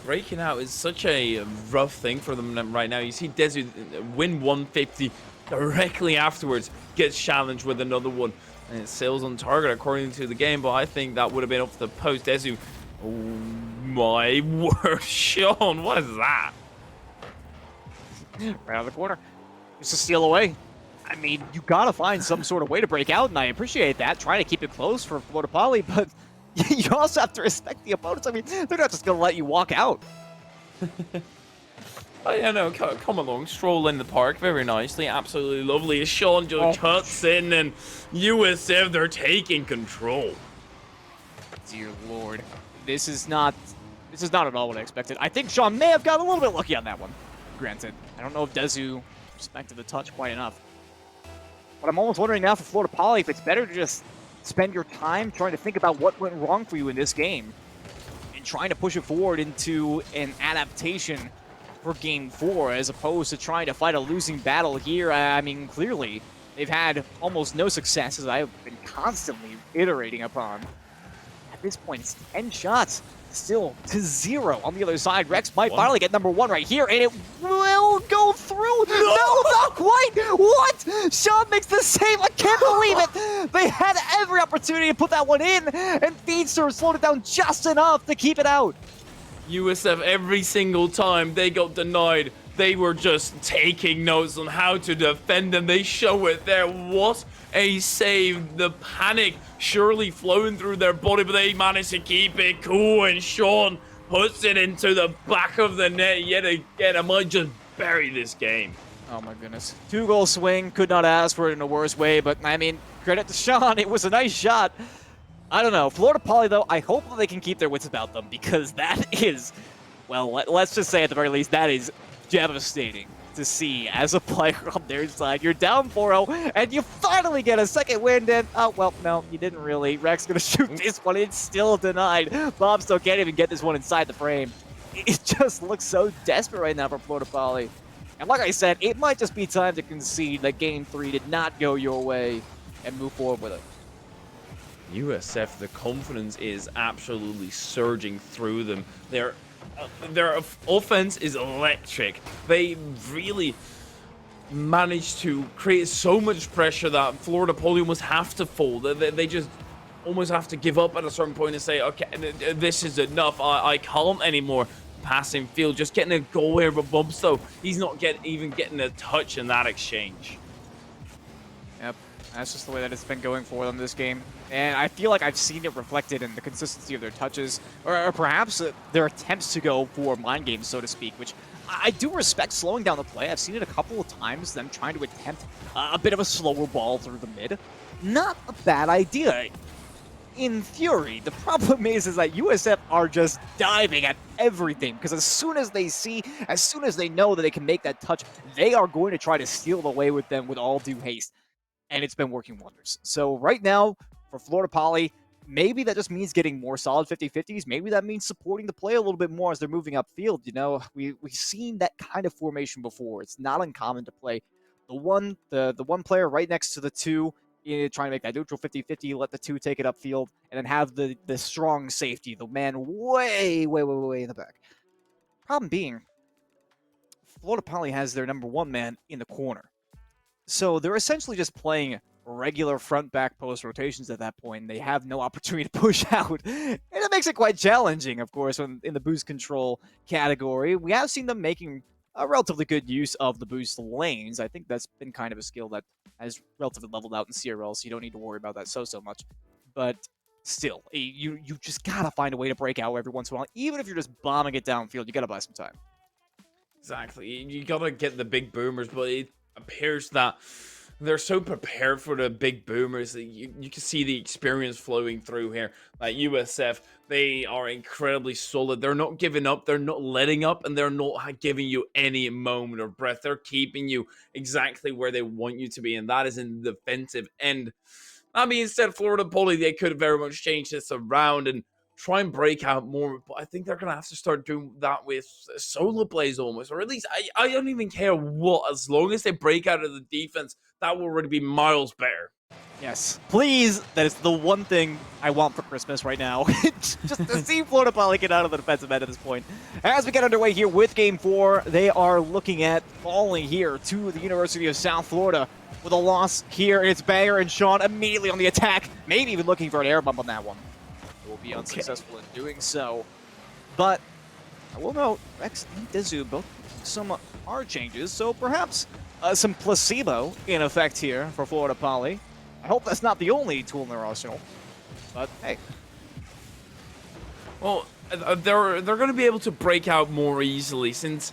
Breaking out is such a rough thing for them right now. You see Dezu win 150 directly afterwards, gets challenged with another one, and it sails on target according to the game, but I think that would have been off the post. Dezu, oh my word, Sean, what is that? Right out of the corner. Just a steal away. I mean, you gotta find some sort of way to break out, and I appreciate that, trying to keep it close for Florida Poly, but you also have to respect the opponents. I mean, they're not just going to let you walk out. Oh, yeah, no, come along, stroll in the park very nicely, absolutely lovely. As Sean just cuts in, and USF, they're taking control. Dear Lord, this is not at all what I expected. I think Sean may have got a little bit lucky on that one. Granted, I don't know if Dezu respected the touch quite enough. But I'm almost wondering now for Florida Poly if it's better to just spend your time trying to think about what went wrong for you in this game and trying to push it forward into an adaptation for Game 4 as opposed to trying to fight a losing battle here. I mean, clearly, they've had almost no success, as I've been constantly iterating upon. At this point, it's 10 shots, still to 0 on the other side. Rex might finally get number 1 right here, and it will go through. No, not quite. What? Sean makes the save. I can't believe it. They had every opportunity to put that one in, and Feedster slowed it down just enough to keep it out. USF, every single time they got denied, they were just taking notes on how to defend them. They show it there. What a save. The panic surely flowing through their body, but they managed to keep it cool, and Sean puts it into the back of the net yet again. I might just bury this game. Oh my goodness. 2-goal swing. Could not ask for it in a worse way, but I mean, credit to Sean. It was a nice shot. I don't know. Florida Poly, though, I hope that they can keep their wits about them, because that is, well, let's just say at the very least, that is devastating to see as a player on their side. You're down 4-0, and you finally get a second win, and oh, well, no, you didn't really. Rex gonna shoot this one. It's still denied. Bob still can't even get this one inside the frame. It just looks so desperate right now for Florida Poly. And like I said, it might just be time to concede that Game 3 did not go your way and move forward with it. USF, the confidence is absolutely surging through them. Their offense is electric. They really managed to create so much pressure that Florida Poly almost have to fold. They just almost have to give up at a certain point and say, okay, this is enough. I can't anymore. Passing field, just getting a goal here, but Bumsto, he's not even getting a touch in that exchange. Yep, that's just the way that it's been going for them this game. And I feel like I've seen it reflected in the consistency of their touches, or perhaps their attempts to go for mind games, so to speak, which I do respect slowing down the play. I've seen it a couple of times, them trying to attempt a bit of a slower ball through the mid. Not a bad idea. In theory, the problem is that USF are just diving at everything, because as soon as they know that they can make that touch, they are going to try to steal it away with them with all due haste, and it's been working wonders. So right now, for Florida Poly, maybe that just means getting more solid 50-50s. Maybe that means supporting the play a little bit more as they're moving upfield. You know, we've seen that kind of formation before. It's not uncommon to play the one player right next to the two, trying to make that neutral 50-50, let the two take it upfield, and then have the strong safety, the man way in the back. Problem being, Florida Poly has their number one man in the corner. So they're essentially just playing regular front-back post rotations at that point, and they have no opportunity to push out. And it makes it quite challenging, of course, in the boost control category. We have seen them making a relatively good use of the boost lanes. I think that's been kind of a skill that has relatively leveled out in CRL, so you don't need to worry about that so much. But still, you just gotta find a way to break out every once in a while. Even if you're just bombing it downfield, you gotta buy some time. Exactly. You gotta get the big boomers, but it appears that they're so prepared for the big boomers that you can see the experience flowing through here. Like USF, they are incredibly solid. They're not giving up. They're not letting up, and they're not giving you any moment of breath. They're keeping you exactly where they want you to be, and that is in the defensive end. That being said, Florida Poly, they could very much change this around and try and break out more, but I think they're going to have to start doing that with solo plays almost, or at least I don't even care what, as long as they break out of the defense, that will already be miles better. Yes, please, that is the one thing I want for Christmas right now. Just to see Florida Poly get out of the defensive end at this point. As we get underway here with Game 4, they are looking at falling here to the University of South Florida with a loss here. It's Banger and Sean immediately on the attack, maybe even looking for an air bump on that one. Will be unsuccessful in doing so. But I will note, Rex and Dezu both some hard changes, so perhaps some placebo in effect here for Florida Poly. I hope that's not the only tool in their arsenal, but hey. Well, they're going to be able to break out more easily since,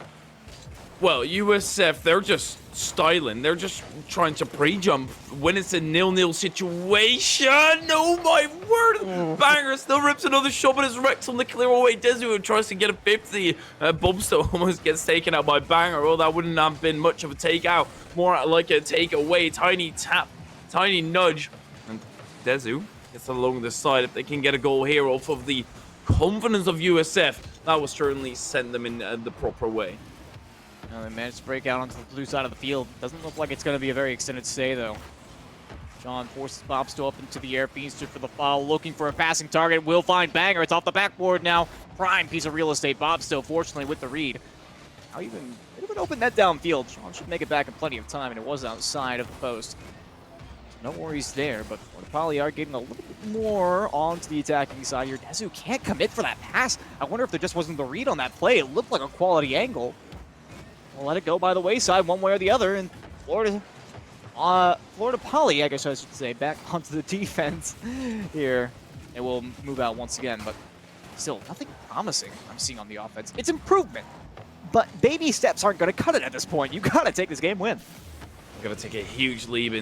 well, USF, they're just styling. They're just trying to pre-jump when it's a 0-0 situation. Oh my word! Banger still rips another shot, but it's Rex on the clear away. Dezu tries to get a 50. Bumsto almost gets taken out by Banger. Well, that wouldn't have been much of a takeout. More like a takeaway. Tiny tap, tiny nudge. And Dezu gets along the side. If they can get a goal here off of the confidence of USF, that will certainly send them in the proper way. They managed to break out onto the blue side of the field. Doesn't look like it's going to be a very extended stay, though. John forces Bobsto up into the air. Beanster for the foul, looking for a passing target. Will find Banger. It's off the backboard now. Prime piece of real estate. Bobsto, fortunately, with the read. Now even open that downfield. John should make it back in plenty of time, and it was outside of the post. No worries there, but Florida Poly are getting a little bit more onto the attacking side here. Dezu can't commit for that pass. I wonder if there just wasn't the read on that play. It looked like a quality angle. We'll let it go by the wayside one way or the other, and Florida Poly, I guess I should say, back onto the defense here. It will move out once again, but still nothing promising I'm seeing on the offense. It's improvement, but baby steps aren't going to cut it at this point. You got to take this game win. We're going to take a huge leap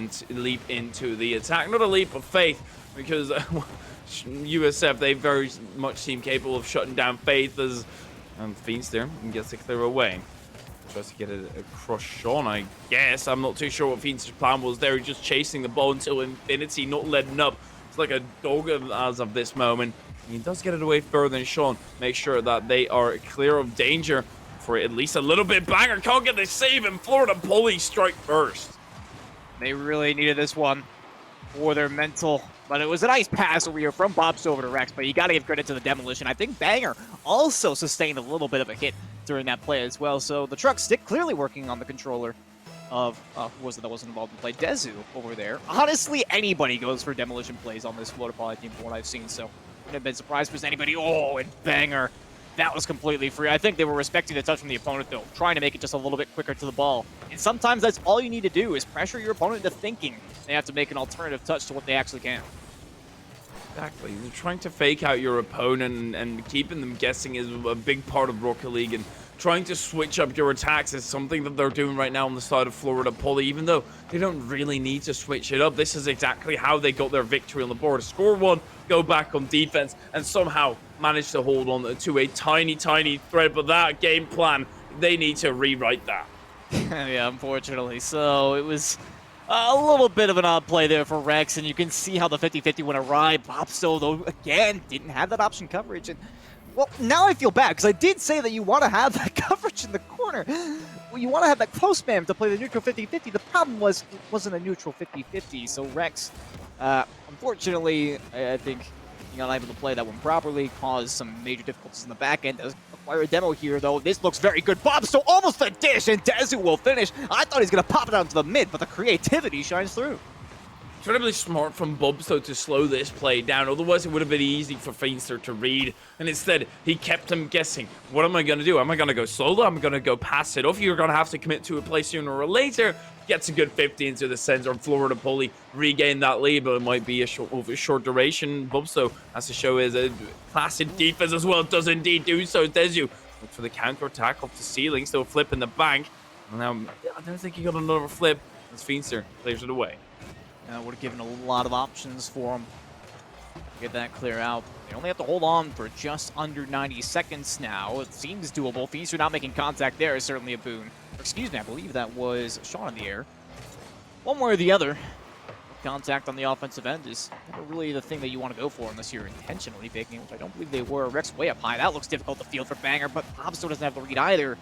into the attack. Not a leap of faith, because USF, they very much seem capable of shutting down Faith as Feast there and gets to clear away. tries to get it across Sean, I guess. I'm not too sure what Phoenix's plan was there. He's just chasing the ball until infinity, not letting up. It's like a dog as of this moment. He does get it away further than Sean. Make sure that they are clear of danger for at least a little bit. Banger can't get the save, and Florida Poly strike first. They really needed this one for their mental. But it was a nice pass over here from Bobst over to Rex, but you got to give credit to the demolition. I think Banger also sustained a little bit of a hit during that play as well. So the truck stick clearly working on the controller of, who was it that wasn't involved in play? Dezu over there. Honestly, anybody goes for demolition plays on this Florida Poly team from what I've seen, so wouldn't have been surprised if there's anybody. Oh, and Banger. That was completely free. I think they were respecting the touch from the opponent, though, trying to make it just a little bit quicker to the ball. And sometimes that's all you need to do is pressure your opponent into thinking they have to make an alternative touch to what they actually can. Exactly. You're trying to fake out your opponent and keeping them guessing is a big part of Rocket League, and trying to switch up your attacks is something that they're doing right now on the side of Florida Poly, even though they don't really need to switch it up. This is exactly how they got their victory on the board. Score one, go back on defense, and somehow manage to hold on to a tiny thread, but that game plan, they need to rewrite that. Yeah, unfortunately. So it was a little bit of an odd play there for Rex, and you can see how the 50-50 went awry. Bobsto, though, again, didn't have that option coverage. And, well, now I feel bad, because I did say that you want to have that coverage in the corner. Well, you want to have that close spam to play the neutral 50-50. The problem was it wasn't a neutral 50-50, so Rex, unfortunately, I think being unable to play that one properly caused some major difficulties in the back end. Does acquire a demo here, though. This looks very good. Bobsto almost a dish, and Dezu will finish. I thought he's going to pop it out into the mid, but the creativity shines through. Incredibly smart from Bobsto to slow this play down. Otherwise, it would have been easy for Feinster to read. And instead, he kept him guessing. What am I going to do? Am I going to go solo? Am I going to go pass it off? You're going to have to commit to a play sooner or later. Gets a good 50 into the center. Florida Poly regain that lead, but it might be a short duration. Bobsto has to show his classic defense as well. Does indeed do so. Dezu looks for the counter attack off the ceiling. Still flipping the bank. Now, I don't think he got another flip as Feinster clears it away. Would have given a lot of options for him to get that clear out. They only have to hold on for just under 90 seconds now. It seems doable. Feinster not making contact there is certainly a boon. Or, excuse me, I believe that was Sean in the air. One way or the other, contact on the offensive end is never really the thing that you want to go for unless you're intentionally faking, which I don't believe they were. Rex way up high. That looks difficult to field for Banger, but Bobsto doesn't have the read either.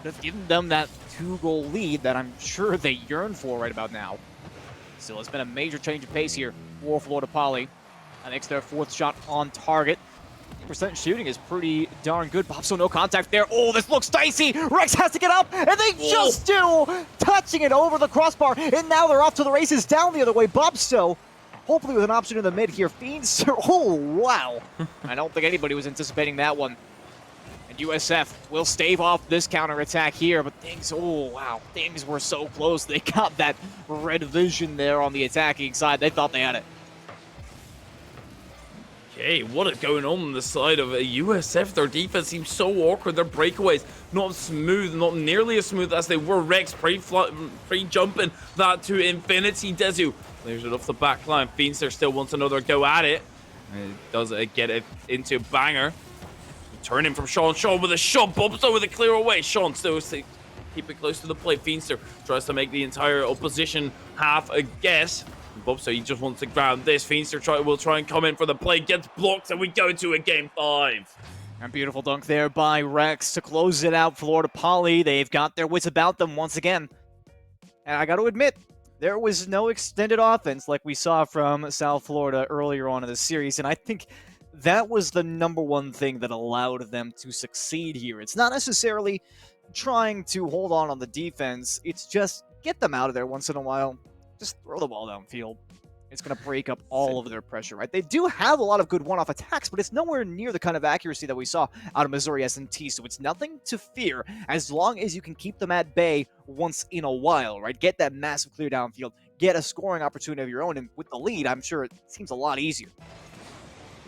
Would have given them that 2-goal lead that I'm sure they yearn for right about now. Still, it's been a major change of pace here for Florida Poly. That makes their 4th shot on target. Percent shooting is pretty darn good. Bobsto, no contact there. Oh, this looks dicey. Rex has to get up, and they just do, touching it over the crossbar. And now they're off to the races down the other way. Bobsto, hopefully with an option in the mid here. Feinster, oh, wow. I don't think anybody was anticipating that one. And USF will stave off this counterattack here, but things, oh, wow. Things were so close. They got that red vision there on the attacking side. They thought they had it. Okay, what is going on the side of USF? Their defense seems so awkward. Their breakaways not smooth, not nearly as smooth as they were. Rex pre-jumping that to infinity. Dezu clears it off the back line. Feinster still wants another go at it. It does get it into Banger. Turning from Sean. Sean with a shot. Bobsto with a clear away. Sean still keep it close to the plate. Feinster tries to make the entire opposition half a guess. Bobsto, he just wants to ground this. Feinster will try and come in for the play. Gets blocked, and we go to a game 5. A beautiful dunk there by Rex to close it out. Florida Poly, they've got their wits about them once again. And I got to admit, there was no extended offense like we saw from South Florida earlier on in the series, and I think that was the #1 thing that allowed them to succeed here. It's not necessarily trying to hold on the defense. It's just get them out of there once in a while. Just throw the ball downfield. It's going to break up all of their pressure, right? They do have a lot of good one-off attacks, but it's nowhere near the kind of accuracy that we saw out of Missouri S&T, so it's nothing to fear as long as you can keep them at bay once in a while, right? Get that massive clear downfield, get a scoring opportunity of your own, and with the lead, I'm sure it seems a lot easier.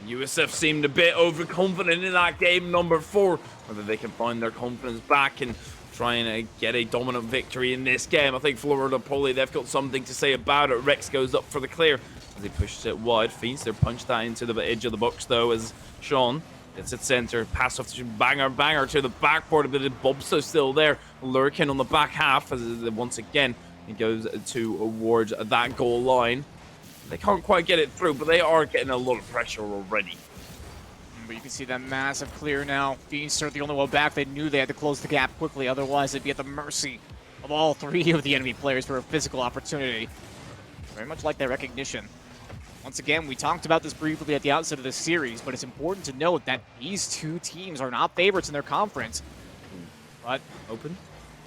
USF seemed a bit overconfident in that game number 4. Whether they can find their confidence back and try and get a dominant victory in this game. I think Florida Poly, they've got something to say about it. Rex goes up for the clear as he pushes it wide. Feinster punched that into the edge of the box, though, as Sean It's at center, pass off to Banger to the backboard, but Bobso still there, lurking on the back half as once again he goes towards that goal line. They can't quite get it through, but they are getting a lot of pressure already. But you can see that massive clear now. Fiends are the only one back. They knew they had to close the gap quickly, otherwise they'd be at the mercy of all three of the enemy players for a physical opportunity. Very much like their recognition. Once again, we talked about this briefly at the outset of this series, but it's important to note that these two teams are not favorites in their conference. But Open.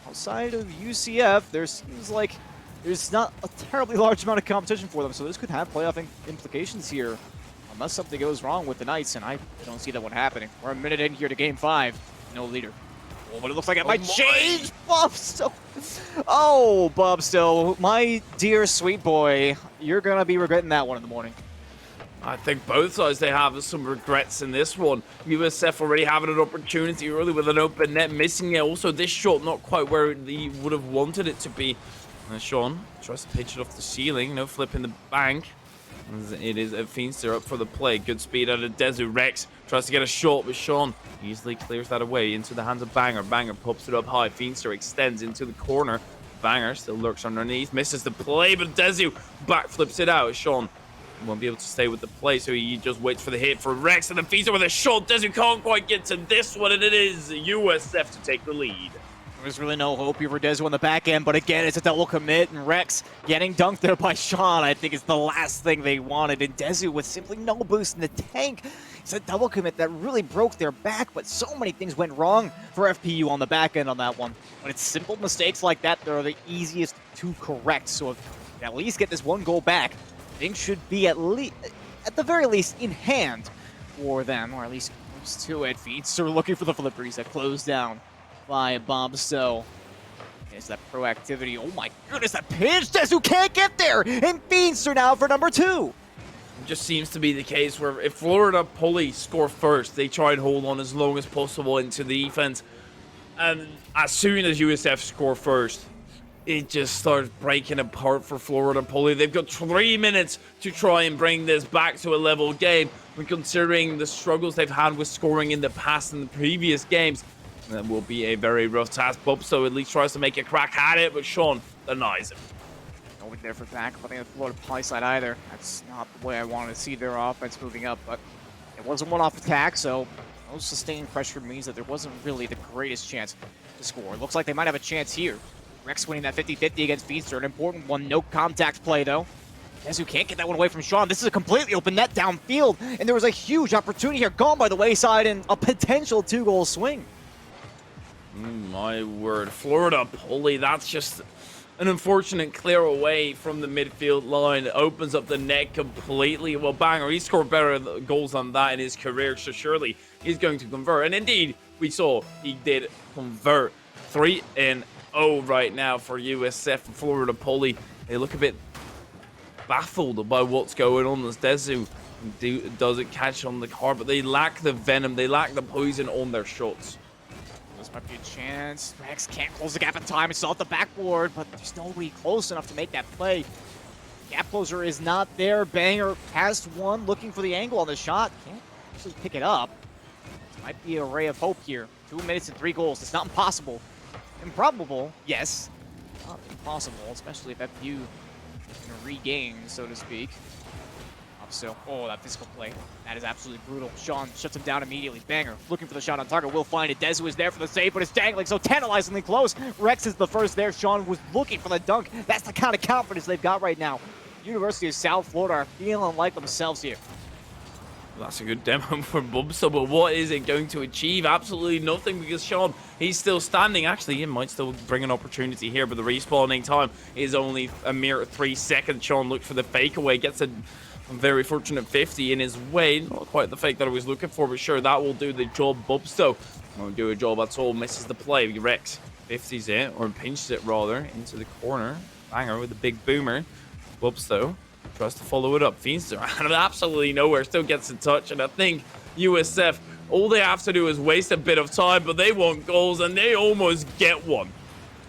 outside of UCF, there seems like there's not a terribly large amount of competition for them, so this could have playoff implications here, unless something goes wrong with the Knights, and I don't see that one happening. We're a minute in here to Game 5, no leader. Oh, but it looks like it might change! Bobsto! Oh, Bobsto, my dear sweet boy, you're gonna be regretting that one in the morning. I think both sides, they have some regrets in this one. USF already having an opportunity early with an open net, missing it. Also, this shot not quite where he would have wanted it to be. And Sean tries to pitch it off the ceiling, no flip in the bank. It is a Feenster up for the play. Good speed out of Dezu. Rex tries to get a shot, but Sean easily clears that away into the hands of Banger. Banger pops it up high. Feenster extends into the corner. Banger still lurks underneath, misses the play, but Dezu backflips it out. Sean won't be able to stay with the play, so he just waits for the hit for Rex, and then Feenster with a shot. Dezu can't quite get to this one, and it is USF to take the lead. There's really no hope here for Dezu on the back end, but again, it's a double commit, and Rex getting dunked there by Sean, I think is the last thing they wanted, and Dezu with simply no boost in the tank. It's a double commit that really broke their back, but so many things went wrong for FPU on the back end on that one. But it's simple mistakes like that that are the easiest to correct, so if you at least get this one goal back, things should be at the very least in hand for them, or at least close to it. Feedster looking for the flippers that close down by Bobsto. There's that proactivity. Oh my goodness, that pinch! Dezu can't get there! And Feedster now for number 2. It just seems to be the case where if Florida Poly score first, they try and hold on as long as possible into the defense. And as soon as USF score first, it just starts breaking apart for Florida Poly. They've got 3 minutes to try and bring this back to a level game. When considering the struggles they've had with scoring in the past and the previous games, that will be a very rough task. Bobso at least tries to make a crack at it, but Sean denies him. Nobody there for backup on the Florida Poly side either. That's not the way I wanted to see their offense moving up, but it wasn't one-off attack, so no sustained pressure means that there wasn't really the greatest chance to score. It looks like they might have a chance here. Rex winning that 50-50 against Feedster, an important one. No contact play, though. Dezu can't get that one away from Sean. This is a completely open net downfield, and there was a huge opportunity here gone by the wayside and a potential 2-goal swing. My word, Florida Poly, that's just an unfortunate clear away from the midfield line. It opens up the net completely. Well, Banger, he scored better goals than that in his career, so surely he's going to convert. And indeed, we saw he did convert. 3-0 right now for USF and Florida Poly. They look a bit baffled by what's going on as Dezu doesn't catch on the car, but they lack the venom, they lack the poison on their shots. This might be a chance. Rex can't close the gap in time. It's still at the backboard, but there's nobody close enough to make that play. Gap closer is not there. Banger has one, looking for the angle on the shot. Can't actually pick it up. This might be a ray of hope here. 2 minutes and 3 goals. It's not impossible. Improbable, yes. Not impossible, especially if FU can regain, so to speak. So, oh, that physical play. That is absolutely brutal. Sean shuts him down immediately. Banger looking for the shot on target. Will find it. Dezu is there for the save, but it's dangling so tantalizingly close. Rex is the first there. Sean was looking for the dunk. That's the kind of confidence they've got right now. University of South Florida are feeling like themselves here. Well, that's a good demo for Bubso, but what is it going to achieve? Absolutely nothing, because Sean, he's still standing. Actually, he might still bring an opportunity here, but the respawning time is only a mere 3 seconds. Sean looks for the fake away, gets a very fortunate 50 in his way. Not quite the fake that I was looking for, but sure, that will do the job. Bubsto won't do a job at all. Misses the play. Rex 50s it, or pinches it rather, into the corner. Banger with the big boomer. Bubsto tries to follow it up. Feenster out of absolutely nowhere, still gets in touch, and I think USF, all they have to do is waste a bit of time, but they want goals, and they almost get one.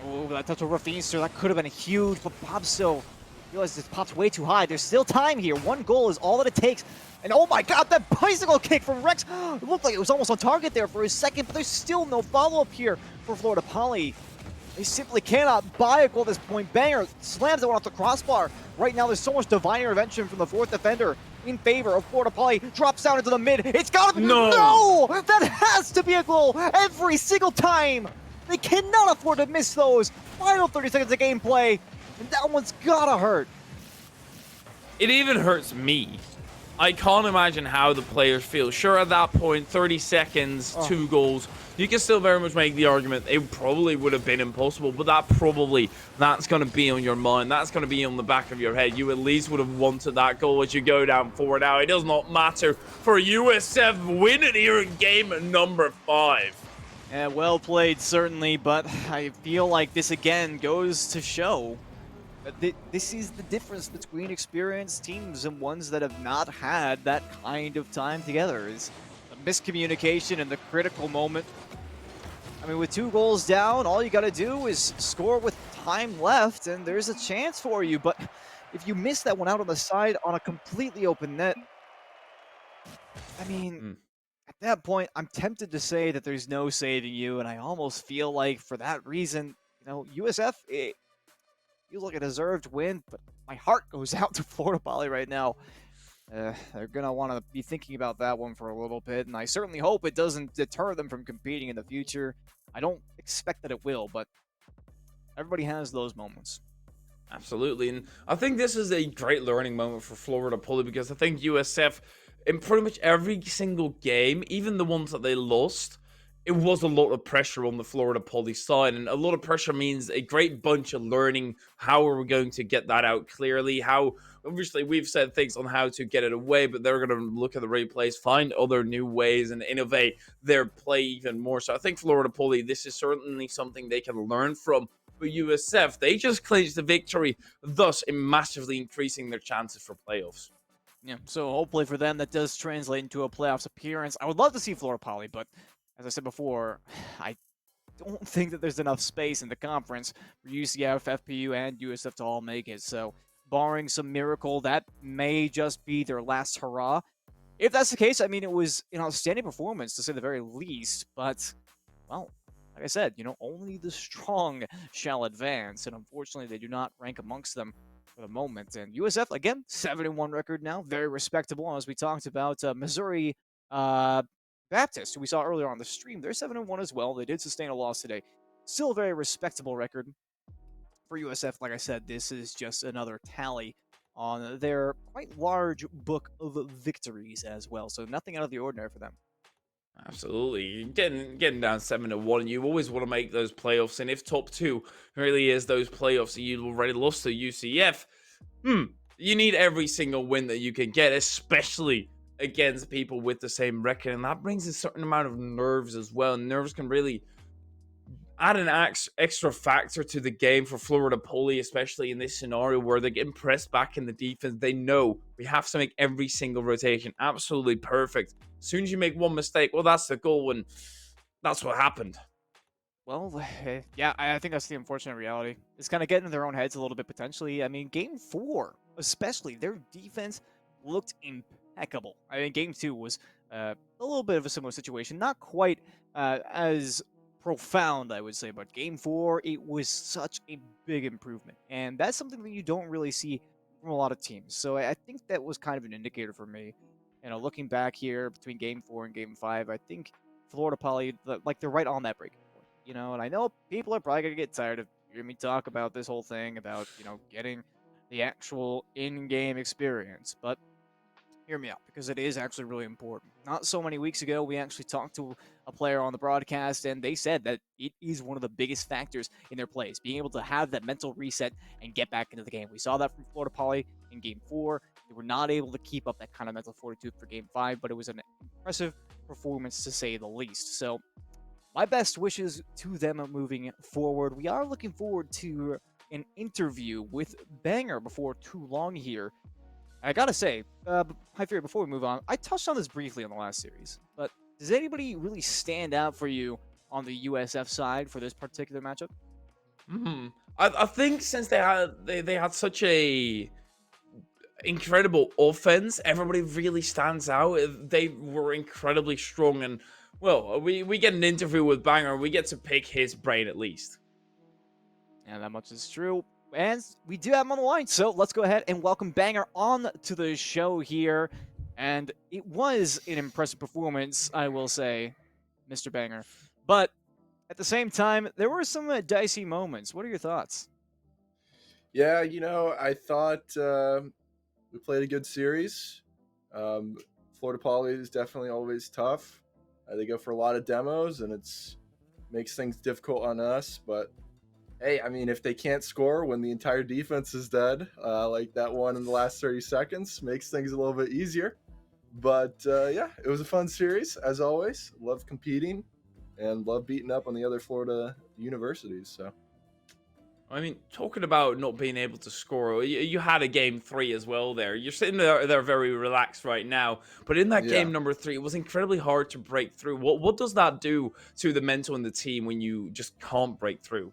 Oh, that touch over Feenster, that could have been huge, but Bobsto Realize this popped way too high. There's still time here. One goal is all that it takes. And oh my god, that bicycle kick from Rex! It looked like it was almost on target there for a second, but there's still no follow-up here for Florida Poly. They simply cannot buy a goal at this point. Banger slams that one off the crossbar. Right now, there's so much divine intervention from the fourth defender in favor of Florida Poly. Drops down into the mid. It's gotta be— No! That has to be a goal every single time! They cannot afford to miss those. Final 30 seconds of gameplay, and that one's gotta hurt. It even hurts me. I can't imagine how the players feel. Sure, at that point, 30 seconds, 2 goals, you can still very much make the argument it probably would have been impossible, but that's going to be on your mind. That's going to be on the back of your head. You at least would have wanted that goal as you go down forward. Now, it does not matter for USF winning here in game number 5. Yeah, well played, certainly, but I feel like this again goes to show that this is the difference between experienced teams and ones that have not had that kind of time together. Is the miscommunication in the critical moment. I mean, with 2 goals down, all you got to do is score with time left, and there's a chance for you. But if you miss that one out on the side on a completely open net, I mean, at that point, I'm tempted to say that there's no saving you, and I almost feel like for that reason, USF, it feels like a deserved win, but my heart goes out to Florida Poly right now. They're going to want to be thinking about that one for a little bit, and I certainly hope it doesn't deter them from competing in the future. I don't expect that it will, but everybody has those moments. Absolutely, and I think this is a great learning moment for Florida Poly because I think USF, in pretty much every single game, even the ones that they lost, it was a lot of pressure on the Florida Poly side, and a lot of pressure means a great bunch of learning. How are we going to get that out clearly? How, obviously, we've said things on how to get it away, but they're going to look at the replays, find other new ways, and innovate their play even more. So I think Florida Poly, this is certainly something they can learn from. But USF, they just clinched the victory, thus massively increasing their chances for playoffs. Yeah, so hopefully for them that does translate into a playoffs appearance. I would love to see Florida Poly, but as I said before, I don't think that there's enough space in the conference for UCF, FPU, and USF to all make it. So barring some miracle, that may just be their last hurrah. If that's the case, I mean, it was an outstanding performance to say the very least, but, well, like I said, only the strong shall advance, and unfortunately they do not rank amongst them for the moment. And USF, again, 7-1 record now, very respectable. As we talked about, Missouri Baptist, who we saw earlier on the stream, they're 7-1 as well. They did sustain a loss today. Still a very respectable record for USF. Like I said, this is just another tally on their quite large book of victories as well. So nothing out of the ordinary for them. Absolutely. Getting down 7-1, you always want to make those playoffs, and if top 2 really is those playoffs that you already lost to UCF, you need every single win that you can get, especially against people with the same record, and that brings a certain amount of nerves as well. Nerves can really add an extra factor to the game for Florida Poly, especially in this scenario where they're getting pressed back in the defense. They know we have to make every single rotation absolutely perfect. As soon as you make one mistake, well, that's the goal, and that's what happened. Well, yeah, I think that's the unfortunate reality. It's kind of getting in their own heads a little bit, potentially. I mean, Game 4, especially, their defense looked impeccable. I mean, Game 2 was a little bit of a similar situation. Not quite as profound, I would say, but Game 4, it was such a big improvement. And that's something that you don't really see from a lot of teams. So I think that was kind of an indicator for me. Looking back here between Game 4 and Game 5, I think Florida Poly, they're right on that breaking point. And I know people are probably going to get tired of hearing me talk about this whole thing about, getting the actual in-game experience. But hear me out, because it is actually really important. Not so many weeks ago, we actually talked to a player on the broadcast, and they said that it is one of the biggest factors in their plays, being able to have that mental reset and get back into the game. We saw that from Florida Poly in Game 4. They were not able to keep up that kind of mental fortitude for Game 5, but it was an impressive performance to say the least. So my best wishes to them moving forward. We are looking forward to an interview with Banger before too long here. I gotta say, High Fury, before we move on, I touched on this briefly on the last series, but does anybody really stand out for you on the USF side for this particular matchup? I think since they had such a incredible offense, everybody really stands out. They were incredibly strong, and well, we get an interview with Banger. We get to pick his brain at least. And that much is true. And we do have him on the line, so let's go ahead and welcome Banger on to the show here. And it was an impressive performance, I will say, Mr. Banger. But at the same time, there were some dicey moments. What are your thoughts? Yeah, I thought we played a good series. Florida Poly is definitely always tough. They go for a lot of demos, and it's makes things difficult on us. But hey, I mean, if they can't score when the entire defense is dead, like that one in the last 30 seconds, makes things a little bit easier. But yeah, it was a fun series as always. Love competing and love beating up on the other Florida universities. So. I mean, talking about not being able to score, you had a game 3 as well there. You're sitting there very relaxed right now. But in that game number 3, it was incredibly hard to break through. What does that do to the mental in the team when you just can't break through?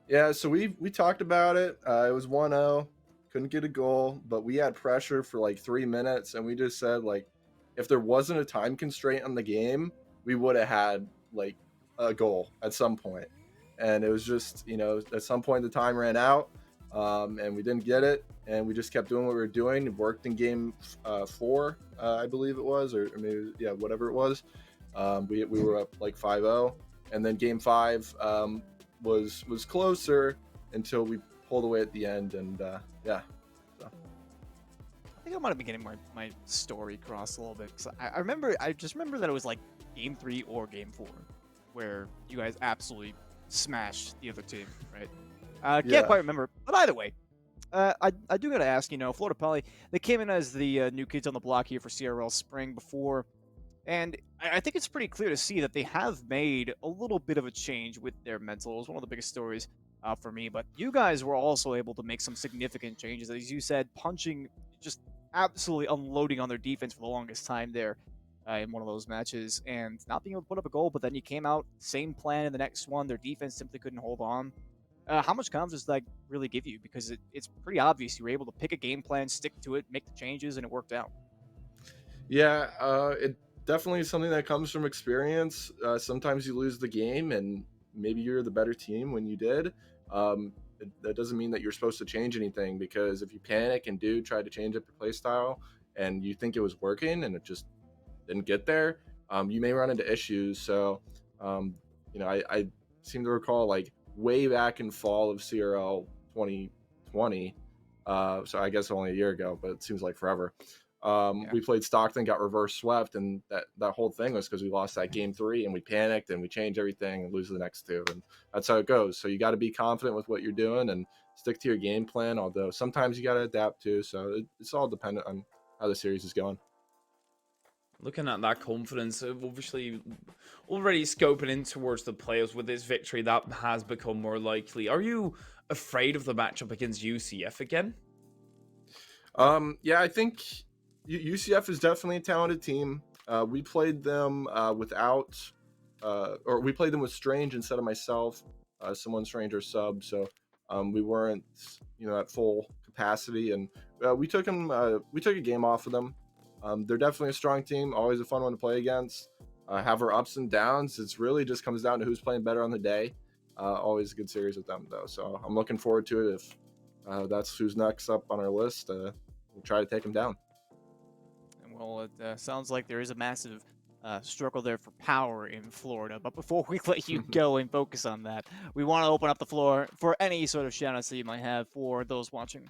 Yeah, so we talked about it. It was 1-0, couldn't get a goal, but we had pressure for like 3 minutes, and we just said, like, if there wasn't a time constraint on the game, we would have had like a goal at some point. And it was just, at some point the time ran out, and we didn't get it, and we just kept doing what we were doing. It worked in game 4, I believe it was, or maybe, yeah, whatever it was. We were up like 5-0, and then game 5 was closer until we pulled away at the end, and yeah. So. I think I might have been getting my story crossed a little bit, because I just remember that it was like game 3 or game 4, where you guys absolutely smashed the other team, right? Can't quite remember, but either way, I do gotta ask, Florida Poly, they came in as the new kids on the block here for CRL Spring before, and I think it's pretty clear to see that they have made a little bit of a change with their mental. It was one of the biggest stories for me, but you guys were also able to make some significant changes, as you said, punching, just absolutely unloading on their defense for the longest time there. In one of those matches and not being able to put up a goal, but then you came out, same plan in the next one. Their defense simply couldn't hold on. How much confidence does that really give you? Because it's pretty obvious you were able to pick a game plan, stick to it, make the changes, and it worked out. Yeah, it definitely is something that comes from experience. Sometimes you lose the game, and maybe you're the better team when you did. That doesn't mean that you're supposed to change anything, because if you panic and try to change up your play style, and you think it was working and it just didn't get there, you may run into issues. So, I seem to recall like way back in fall of CRL 2020. So I guess only a year ago, but it seems like forever. We played Stockton, got reverse swept, and that whole thing was because we lost that game 3 and we panicked and we changed everything and lose the next 2, and that's how it goes. So you got to be confident with what you're doing and stick to your game plan. Although sometimes you got to adapt too. So it's all dependent on how the series is going. Looking at that confidence, obviously already scoping in towards the players with this victory, that has become more likely. Are you afraid of the matchup against UCF again? Yeah, I think UCF is definitely a talented team. We played them we played them with Strange instead of myself, someone Strange or sub. So we weren't, at full capacity, and we took a game off of them. They're definitely a strong team, always a fun one to play against. Have our ups and downs. It's really just comes down to who's playing better on the day. Always a good series with them, though. So I'm looking forward to it. If that's who's next up on our list, we'll try to take them down. And well, it sounds like there is a massive struggle there for power in Florida. But before we let you go and focus on that, we want to open up the floor for any sort of shout-outs that you might have for those watching.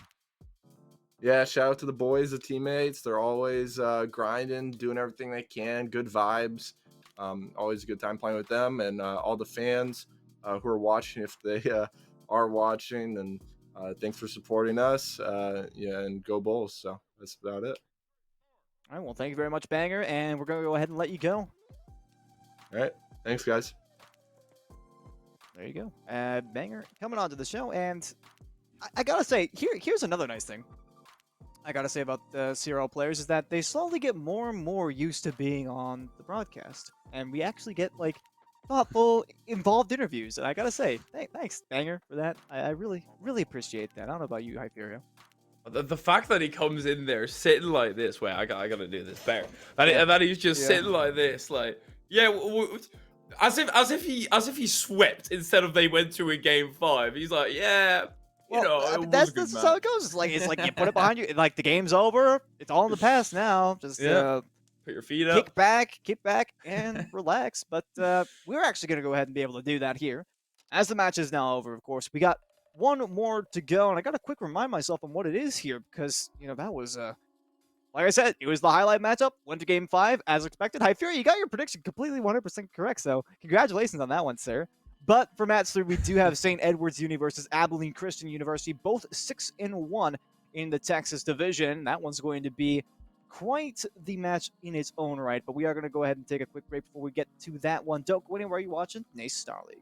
Yeah, shout out to the boys, the teammates. They're always grinding, doing everything they can. Good vibes. Always a good time playing with them, and all the fans who are watching, if they are watching. And thanks for supporting us. And go Bulls. So that's about it. All right, well, thank you very much, Banger, and we're going to go ahead and let you go. All right, thanks, guys. There you go. Banger coming on to the show, and I got to say, here's another nice thing I gotta say about the CRL players is that they slowly get more and more used to being on the broadcast, and we actually get like thoughtful, involved interviews. And I gotta say, thanks, Banger, for that. I really, really appreciate that. I don't know about you, Hyperion. The fact that he comes in there sitting like this, wait, I gotta do this better. And, Yeah. and that he's just Yeah. sitting like this, like, yeah, as if he swept instead of they went to a game 5. He's like, yeah, you know, I it mean, was a that's good how match. it goes. It's like you put it behind you. Like the game's over. It's all in the past now. Just Yeah. Put your feet up. kick back, and relax. But we're actually gonna go ahead and be able to do that here, as the match is now over. Of course, we got one more to go, and I gotta quick remind myself on what it is here because that was like I said, it was the highlight matchup. Went to game 5 as expected. High Fury, you got your prediction completely 100% correct. So congratulations on that one, sir. But for match 3, we do have St. Edward's Uni versus Abilene Christian University, both 6-1 in the Texas division. That one's going to be quite the match in its own right. But we are going to go ahead and take a quick break before we get to that one. Doke, where are you watching? NACE Starleague.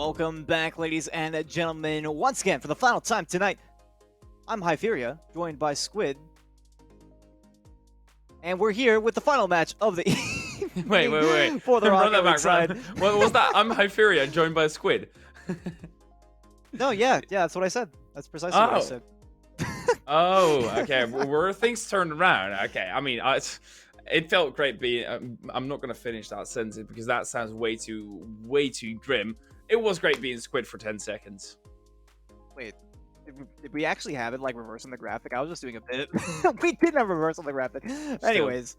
Welcome back, ladies and gentlemen, once again for the final time tonight. I'm Hypheria, joined by Squid, and we're here with the final match of the evening. Wait. For the Run that Rocket back. League side. What was that? I'm Hypheria, joined by Squid. No, yeah, that's what I said. That's precisely what I Oh. said. Oh, okay. Were things turned around? Okay. I mean, it felt great being. I'm not gonna finish that sentence because that sounds way too grim. It was great being Squid for 10 seconds. Wait, did we actually have it like reverse on the graphic? I was just doing a bit. We didn't have reverse on the graphic. Anyways,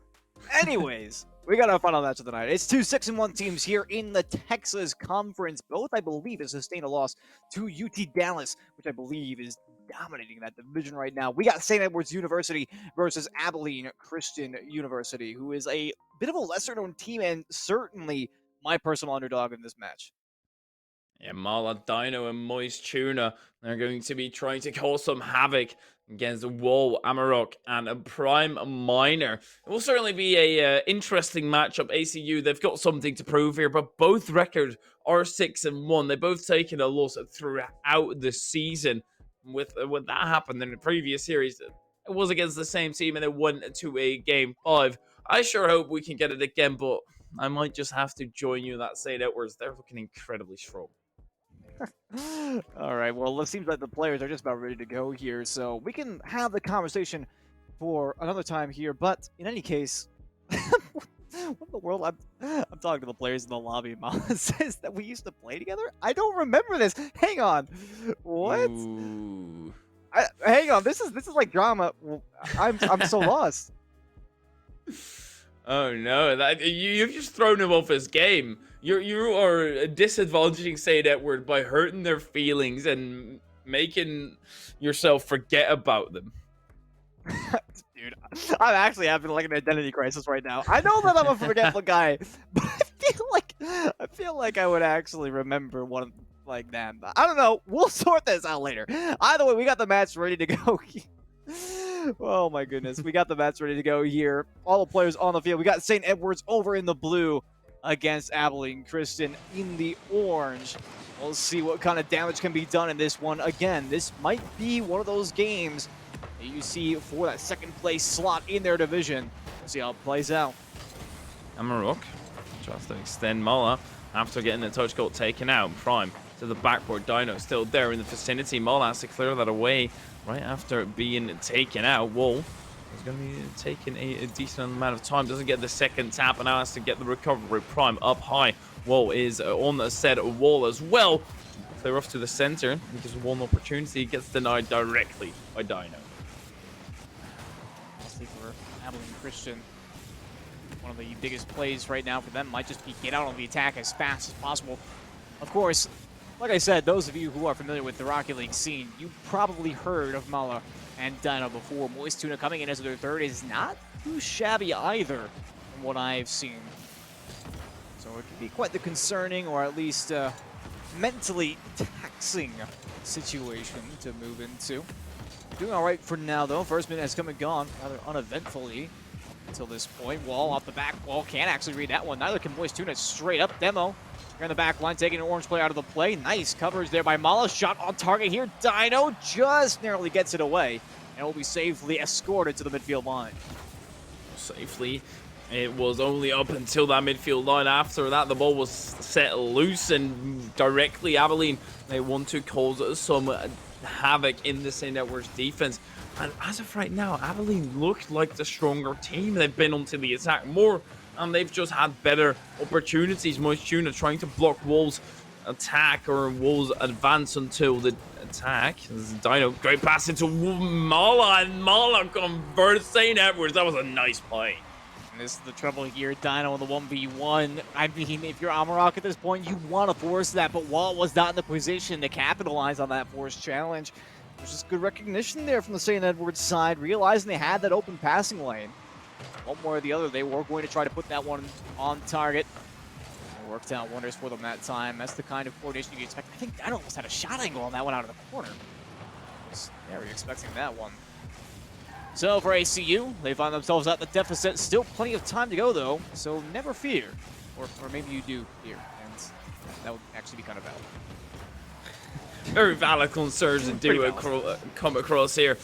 we got our final match of the night. It's two 6-1 teams here in the Texas Conference. Both, I believe, have sustained a loss to UT Dallas, which I believe is dominating that division right now. We got St. Edward's University versus Abilene Christian University, who is a bit of a lesser-known team and certainly my personal underdog in this match. Yeah, Mala, Dino, and Moist Tuna. They're going to be trying to cause some havoc against Wall, Amarok, and Prime Minor. It will certainly be a interesting matchup. ACU, they've got something to prove here, but both records are 6-1. They've both taken a loss throughout the season. With that happened in the previous series, it was against the same team, and it went to a Game 5. I sure hope we can get it again, but I might just have to join you in that St. Edwards. They're looking incredibly strong. All right, well, it seems like the players are just about ready to go here, so we can have the conversation for another time here. But in any case, what in the world? I'm talking to the players in the lobby. Mama says that we used to play together. I don't remember this. Hang on, what? Ooh. Hang on. This is like drama. I'm so lost. Oh no! You've just thrown him off his game. You are disadvantaging St. Edward by hurting their feelings and making yourself forget about them. Dude, I'm actually having like an identity crisis right now. I know that I'm a forgetful guy, but I feel like I would actually remember one like that. I don't know. We'll sort this out later. Either way, we got the match ready to go. Oh my goodness, we got the match ready to go here. All the players on the field. We got St. Edward's over in the blue against Abilene Christian in the orange. We'll see what kind of damage can be done in this one. Again, this might be one of those games that you see for that second place slot in their division. We'll see how it plays out. Amarok tries to extend Mola after getting the touch goal taken out. Prime to the backboard. Dino still there in the vicinity. Mola has to clear that away right after being taken out. Wall is going to be taking a decent amount of time. Doesn't get the second tap and now has to get the recovery. Prime up high. Wall is on the set wall as well. Clear off to the center. Gives Wall an opportunity. Gets denied directly by Dino. Honestly, for Abilene Christian, one of the biggest plays right now for them might just be get out on the attack as fast as possible. Of course, like I said, those of you who are familiar with the Rocket League scene, you probably heard of Mala and Dino before. Moist Tuna coming in as their third is not too shabby either, from what I've seen. So it could be quite the concerning, or at least mentally taxing situation to move into. Doing all right for now, though. First minute has come and gone rather uneventfully until this point. Wall off the back. Wall can't actually read that one. Neither can Moist Tuna. Straight up demo. Here in the back line, taking an orange player out of the play. Nice coverage there by Mala. Shot on target here. Dino just narrowly gets it away and will be safely escorted to the midfield line. Safely. It was only up until that midfield line. After that, the ball was set loose and directly Abilene. They want to cause some havoc in the St. Edward's defense. And as of right now, Abilene looked like the stronger team. They've been onto the attack more, and they've just had better opportunities. Moist Tuna trying to block Wall's attack or Wall's advance until the attack. This is Dino, great pass into Mala, and Mala converts St. Edwards. That was a nice play. And this is the trouble here. Dino in the 1v1. I mean, if you're Amarok at this point, you want to force that, but Wall was not in the position to capitalize on that forced challenge. There's just good recognition there from the St. Edwards side, realizing they had that open passing lane. One way or the other, they were going to try to put that one on target. It worked out wonders for them that time. That's the kind of coordination you expect. I think Dino almost had a shot angle on that one out of the corner. Yeah, we're expecting that one. So for ACU, they find themselves at the deficit. Still plenty of time to go, though, so never fear. Or maybe you do fear. that would actually be kind of valid. Very valid concerns that do come across here.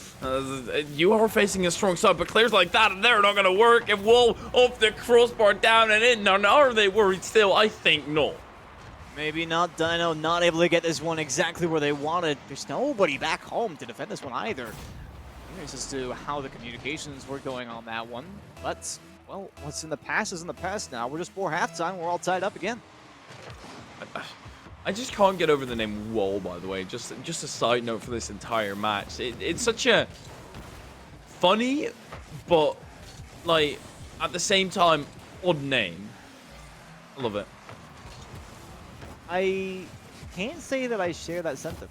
You are facing a strong side, but clears like that, they're not going to work. If Wall off the crossbar down and in, now are they worried still? I think not. Maybe not. Dino not able to get this one exactly where they wanted. There's nobody back home to defend this one either. Curious as to how the communications were going on that one. But, well, what's in the past is in the past now. We're just before halftime. We're all tied up again. I just can't get over the name Wall, by the way. Just a side note for this entire match. It's such a funny, but, like, at the same time, odd name. I love it. I can't say that I share that sentiment,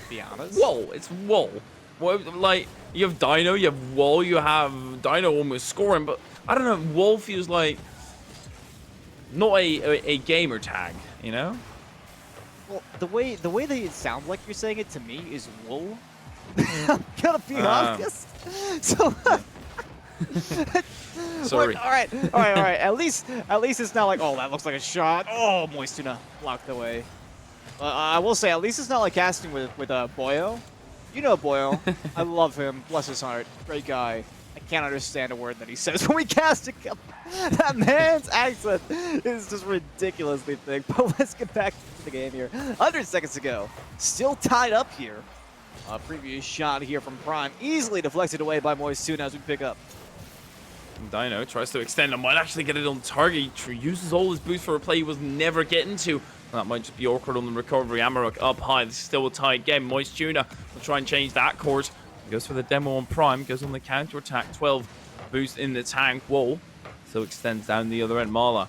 to be honest. Wall. It's Wall. Well, like, you have Dino, you have Wall, you have Dino almost scoring, but I don't know. Wall feels like not a gamer tag, you know? Well, the way that it sounds like you're saying it to me is wool. I'm gonna be honest. So Sorry. All right. At least it's not like, oh, that looks like a shot. Oh, Moist Tuna blocked away. I will say, at least it's not like casting with Boyo. You know Boyo. I love him. Bless his heart. Great guy. I can't understand a word that he says when we cast him. That man's accent is just ridiculously thick. But let's get back to the game here. 100 seconds to go. Still tied up here. A previous shot here from Prime. Easily deflected away by Moist Tuna as we pick up. Dino tries to extend and might actually get it on target. He uses all his boost for a play he was never getting to. That might just be awkward on the recovery. Amarok up high. This is still a tight game. Moist Tuna will try and change that course. He goes for the demo on Prime. Goes on the counter attack. 12 boost in the tank. Wall still extends down the other end. Mala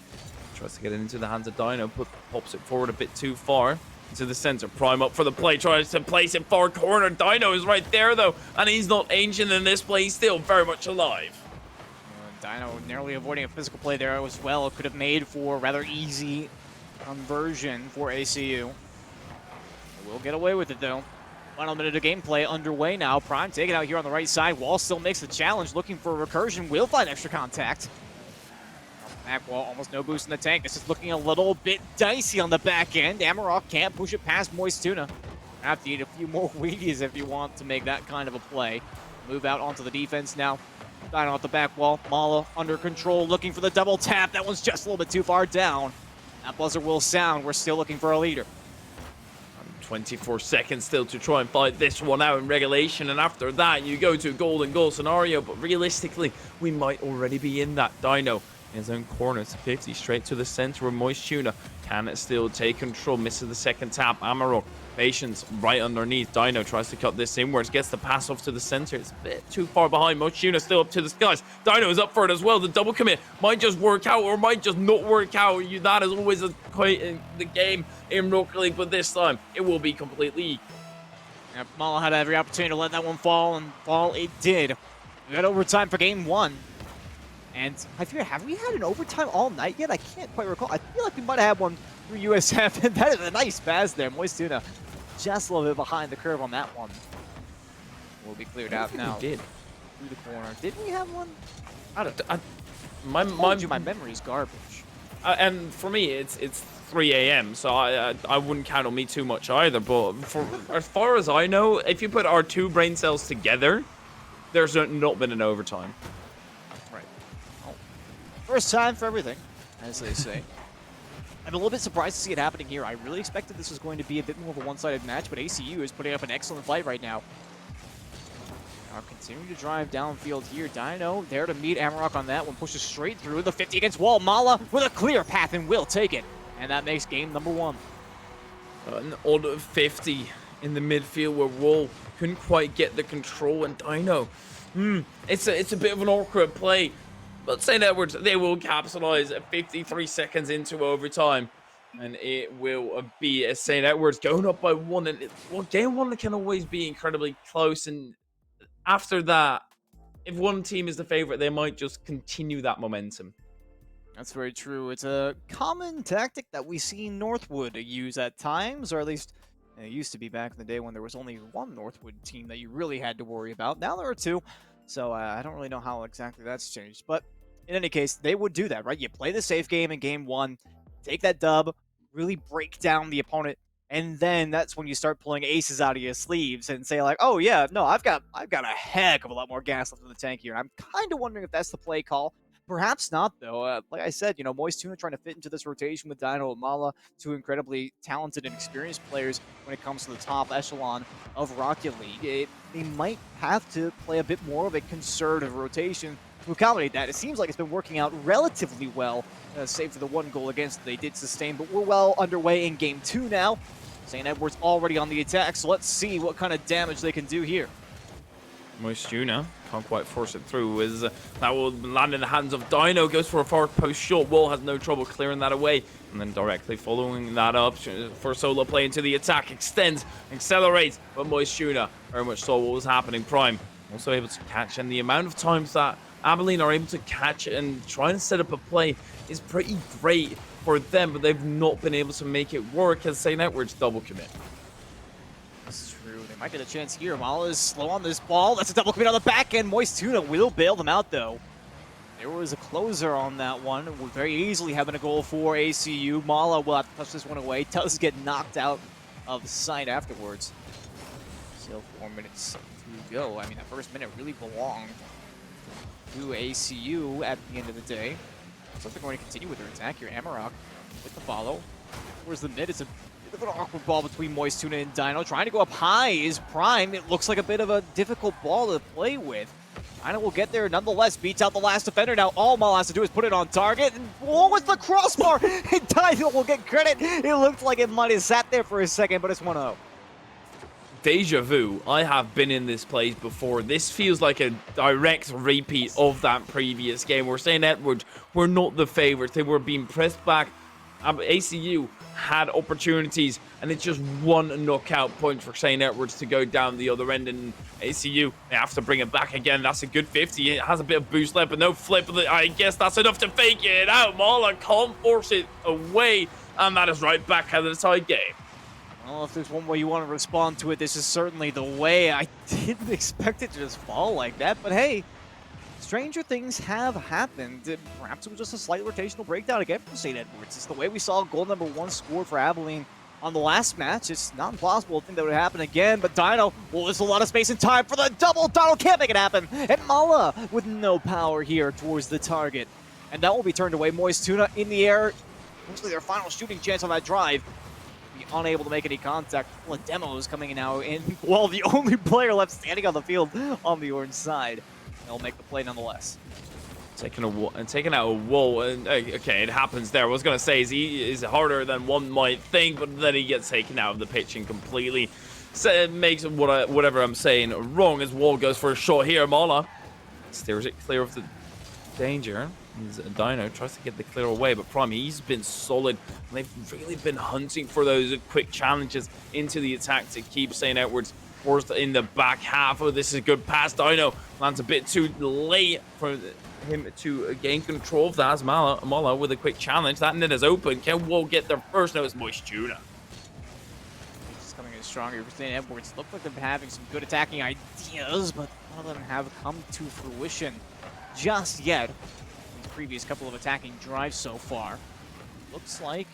tries to get it into the hands of Dino, but pops it forward a bit too far. Into the center. Prime up for the play. Tries to place it far corner. Dino is right there, though. And he's not ancient in this play. He's still very much alive. Dino narrowly avoiding a physical play there as well. Could have made for a rather easy conversion for ACU. We'll get away with it, though. Final minute of gameplay underway now. Prime taking out here on the right side. Wall still makes the challenge. Looking for a recursion. Will find extra contact. Back wall, almost no boost in the tank. This is looking a little bit dicey on the back end. Amarok can't push it past Moist Tuna. Have to eat a few more Wheaties if you want to make that kind of a play. Move out onto the defense now. Dino off the back wall. Mala under control, looking for the double tap. That one's just a little bit too far down. That buzzer will sound. We're still looking for a leader. 24 seconds still to try and fight this one out in regulation, and after that you go to a golden goal scenario, but realistically we might already be in that. Dino in his own corner, it's 50 straight to the center of Moist Tuna. Can it still take control? Misses the second tap. Amarok, patience right underneath. Dino tries to cut this inwards, gets the pass off to the center. It's a bit too far behind. Moist Tuna still up to the skies. Dino is up for it as well. The double commit might just work out or might just not work out. That is always quite the game in Rocket League, but this time it will be completely. Yeah, Mala had every opportunity to let that one fall, and fall it did. We got overtime for game one. And I figure, have we had an overtime all night yet? I can't quite recall. I feel like we might have had one through USF, and that is a nice pass there. Moist Tuna just a little bit behind the curve on that one. Will be cleared out now. We did. Through the corner. Did we have one? I don't. My memory's garbage. And for me, it's 3 a.m., so I wouldn't count on me too much either. But for as far as I know, if you put our two brain cells together, there's not been an overtime. Right. Well, first time for everything, as they say. I'm a little bit surprised to see it happening here. I really expected this was going to be a bit more of a one-sided match, but ACU is putting up an excellent fight right now. Now continuing to drive downfield here. Dino there to meet Amarok on that one. Pushes straight through the 50 against wall. Mala with a clear path and will take it. And that makes game number one. An odd 50 in the midfield where Wall couldn't quite get the control, and Dino. It's a bit of an awkward play. But St. Edwards, they will capitalize at 53 seconds into overtime. And it will be St. Edwards going up by one. And game one can always be incredibly close. And after that, if one team is the favorite, they might just continue that momentum. That's very true. It's a common tactic that we see Northwood use at times, or at least it used to be back in the day when there was only one Northwood team that you really had to worry about. Now there are two, so I don't really know how exactly that's changed. But in any case, they would do that, right? You play the safe game in game one, take that dub, really break down the opponent. And then that's when you start pulling aces out of your sleeves and say like, oh yeah, no, I've got a heck of a lot more gas left in the tank here. And I'm kind of wondering if that's the play call. Perhaps not, though. Like I said, Moist Tuna trying to fit into this rotation with Dino and Mala, two incredibly talented and experienced players when it comes to the top echelon of Rocket League. They might have to play a bit more of a conservative rotation to accommodate that. It seems like it's been working out relatively well, save for the one goal against they did sustain, but we're well underway in Game 2 now. St. Edward's already on the attack, so let's see what kind of damage they can do here. Moist Tuna can't quite force it through as that will land in the hands of Dino. Goes for a forward post short wall, has no trouble clearing that away. And then directly following that up for solo play into the attack. Extends, accelerates, but Moist Tuna very much saw what was happening. Prime also able to catch, and the amount of times that Abilene are able to catch and try and set up a play is pretty great for them, but they've not been able to make it work as St. Edward's double commit. That's true. They might get a chance here. Mala is slow on this ball. That's a double commit on the back end. Moist Tuna will bail them out, though. There was a closer on that one. We're very easily having a goal for ACU. Mala will have to touch this one away. Does get knocked out of sight afterwards. Still 4 minutes to go. I mean, that first minute really belonged to ACU at the end of the day. So they're going to continue with their attack here. Amarok with the follow. Where's the mid? It's a bit of an awkward ball between Moist Tuna and Dino. Trying to go up high is Prime. It looks like a bit of a difficult ball to play with. Dino will get there nonetheless. Beats out the last defender. Now all Mal has to do is put it on target. And what was the crossbar? And Dino will get credit. It looked like it might have sat there for a second, but it's 1-0. Deja vu. I have been in this place before. This feels like a direct repeat of that previous game where St. Edward were not the favorites. They were being pressed back. ACU had opportunities, and it's just one knockout point for St. Edwards to go down the other end, and ACU, they have to bring it back again. That's a good 50. It has a bit of boost left, but no flip. I guess that's enough to fake it out. Mala can't force it away, and that is right back out of the tie game. Well, if there's one way you want to respond to it, this is certainly the way. I didn't expect it to just fall like that, but hey, stranger things have happened. Perhaps it was just a slight rotational breakdown again for St. Edwards. It's the way we saw goal number 1 scored for Abilene on the last match. It's not impossible to think that would happen again, but Dino, well, there's a lot of space and time for the double. Dino can't make it happen. And Mala with no power here towards the target. And that will be turned away. Moist Tuna in the air. Mostly their final shooting chance on that drive. Unable to make any contact. Well, a demo is coming in now, and well, the only player left standing on the field on the orange side. They'll make the play nonetheless. Taking out a wall, and okay, it happens there. I was gonna say is harder than one might think, but then he gets taken out of the pitching completely. So it makes whatever I'm saying wrong as Wall goes for a shot here. Mala steers it clear of the danger. Dino tries to get the clear away, but Prime, he's been solid. And they've really been hunting for those quick challenges into the attack to keep St. Edwards forced in the back half. Oh, this is a good pass. Dino lands a bit too late for him to gain control of that as Mala with a quick challenge. That net is open. Can Wall get there first? No, it's Moist Tuna. It's coming in stronger for St. Edwards. Look like they've been having some good attacking ideas, but none of them have come to fruition just yet. Previous couple of attacking drives so far. Looks like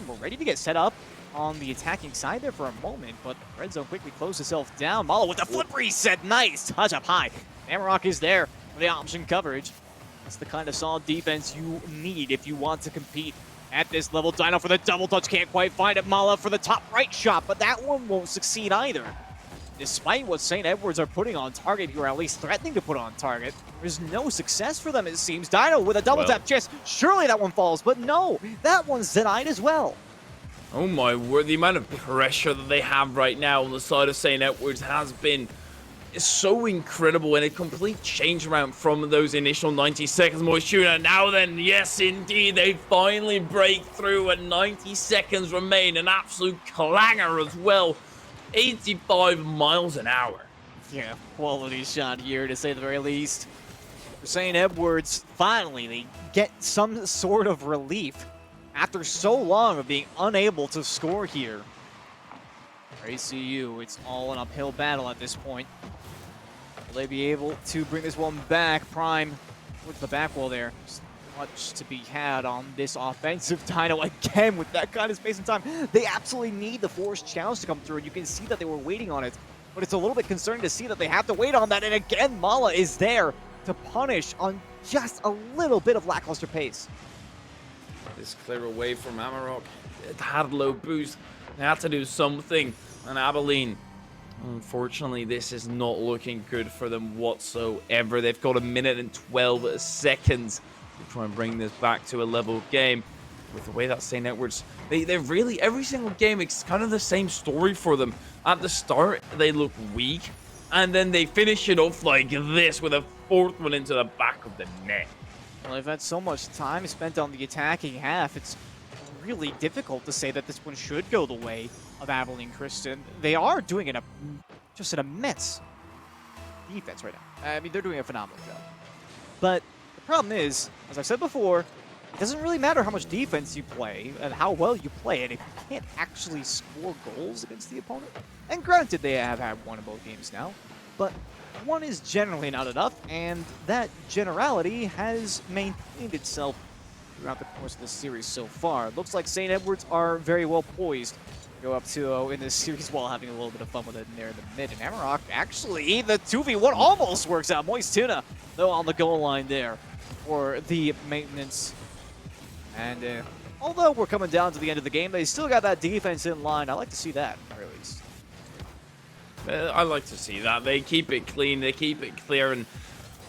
we're ready to get set up on the attacking side there for a moment, but the red zone quickly closed itself down. Mala with the flip reset. Nice touch up high. Amarok is there for the option coverage. That's the kind of solid defense you need if you want to compete at this level. Dino for the double touch. Can't quite find it. Mala for the top right shot, but that one won't succeed either. Despite what St. Edwards are putting on target here, or at least threatening to put on target, there's no success for them, it seems. Dino with a double tap chest. Surely that one falls, but no, that one's denied as well. Oh my word, the amount of pressure that they have right now on the side of St. Edwards has been so incredible, and a complete change around from those initial 90 seconds. Moist Tuna, now then, yes indeed, they finally break through, and 90 seconds remain. An absolute clanger as well. 85 miles an hour. Yeah, quality shot here to say the very least. For St. Edwards, finally they get some sort of relief after so long of being unable to score here. For ACU, it's all an uphill battle at this point. Will they be able to bring this one back? Prime towards the back wall there. Just much to be had on this offensive Dino again with that kind of space and time. They absolutely need the forced challenge to come through, and you can see that they were waiting on it. But it's a little bit concerning to see that they have to wait on that, and again, Mala is there to punish on just a little bit of lackluster pace. This clear away from Amarok. It had low boost. They had to do something. And Abilene, unfortunately, this is not looking good for them whatsoever. They've got 1 minute and 12 seconds to try and bring this back to a level game. With the way that St. Edwards, they really, every single game, it's kind of the same story for them. At the start, they look weak, and then they finish it off like this with a 4th one into the back of the net. Well, they've had so much time spent on the attacking half, it's really difficult to say that this one should go the way of Abilene Christian. They are doing just an immense defense right now. I mean, they're doing a phenomenal job. But the problem is, as I've said before, it doesn't really matter how much defense you play and how well you play it if you can't actually score goals against the opponent. And granted, they have had one in both games now, but one is generally not enough, and that generality has maintained itself throughout the course of this series so far. It looks like St. Edwards are very well poised to go up 2-0 in this series while having a little bit of fun with it in there in the mid. And Amarok, actually, the 2v1 almost works out. Moist Tuna, though, on the goal line there for the maintenance. And although we're coming down to the end of the game, they still got that defense in line. I like to see that, at least. I like to see that. They keep it clean, they keep it clear, and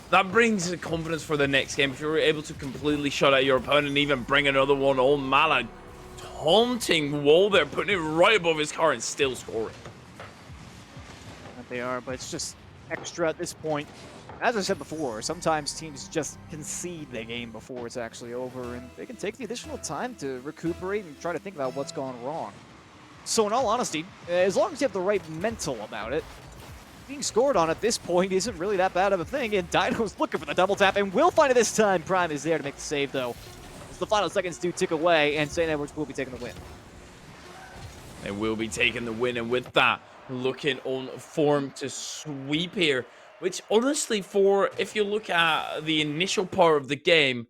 that brings confidence for the next game. If you're able to completely shut out your opponent and even bring another one on, Mala taunting Wall there, putting it right above his car and still scoring. That they are, but it's just extra at this point. As I said before, sometimes teams just concede the game before it's actually over, and they can take the additional time to recuperate and try to think about what's gone wrong. So in all honesty, as long as you have the right mental about it, being scored on at this point isn't really that bad of a thing, and Dino's looking for the double tap and will find it this time. Prime is there to make the save, though, as the final seconds do tick away, and St. Edwards will be taking the win. They will be taking the win, and with that, looking on form to sweep here, which honestly, if you look at the initial part of the game,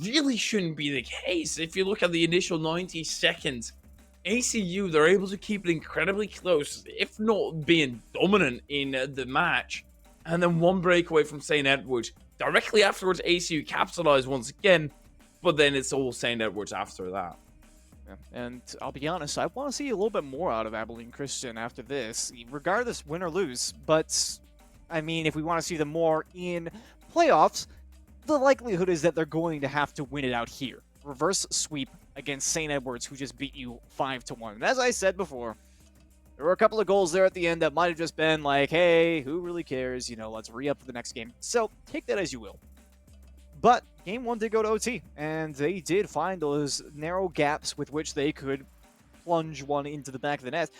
really shouldn't be the case. If you look at the initial 90 seconds, ACU, they're able to keep it incredibly close, if not being dominant in the match. And then one breakaway from St. Edwards. Directly afterwards, ACU capitalized once again, but then it's all St. Edwards after that. Yeah. And I'll be honest, I want to see a little bit more out of Abilene Christian after this, regardless win or lose. But, I mean, if we want to see them more in playoffs, the likelihood is that they're going to have to win it out here. Reverse sweep against St. Edwards, who just beat you 5-1. And as I said before, there were a couple of goals there at the end that might have just been like, hey, who really cares? You know, let's re-up for the next game. So take that as you will. But game one did go to OT, and they did find those narrow gaps with which they could plunge one into the back of the net.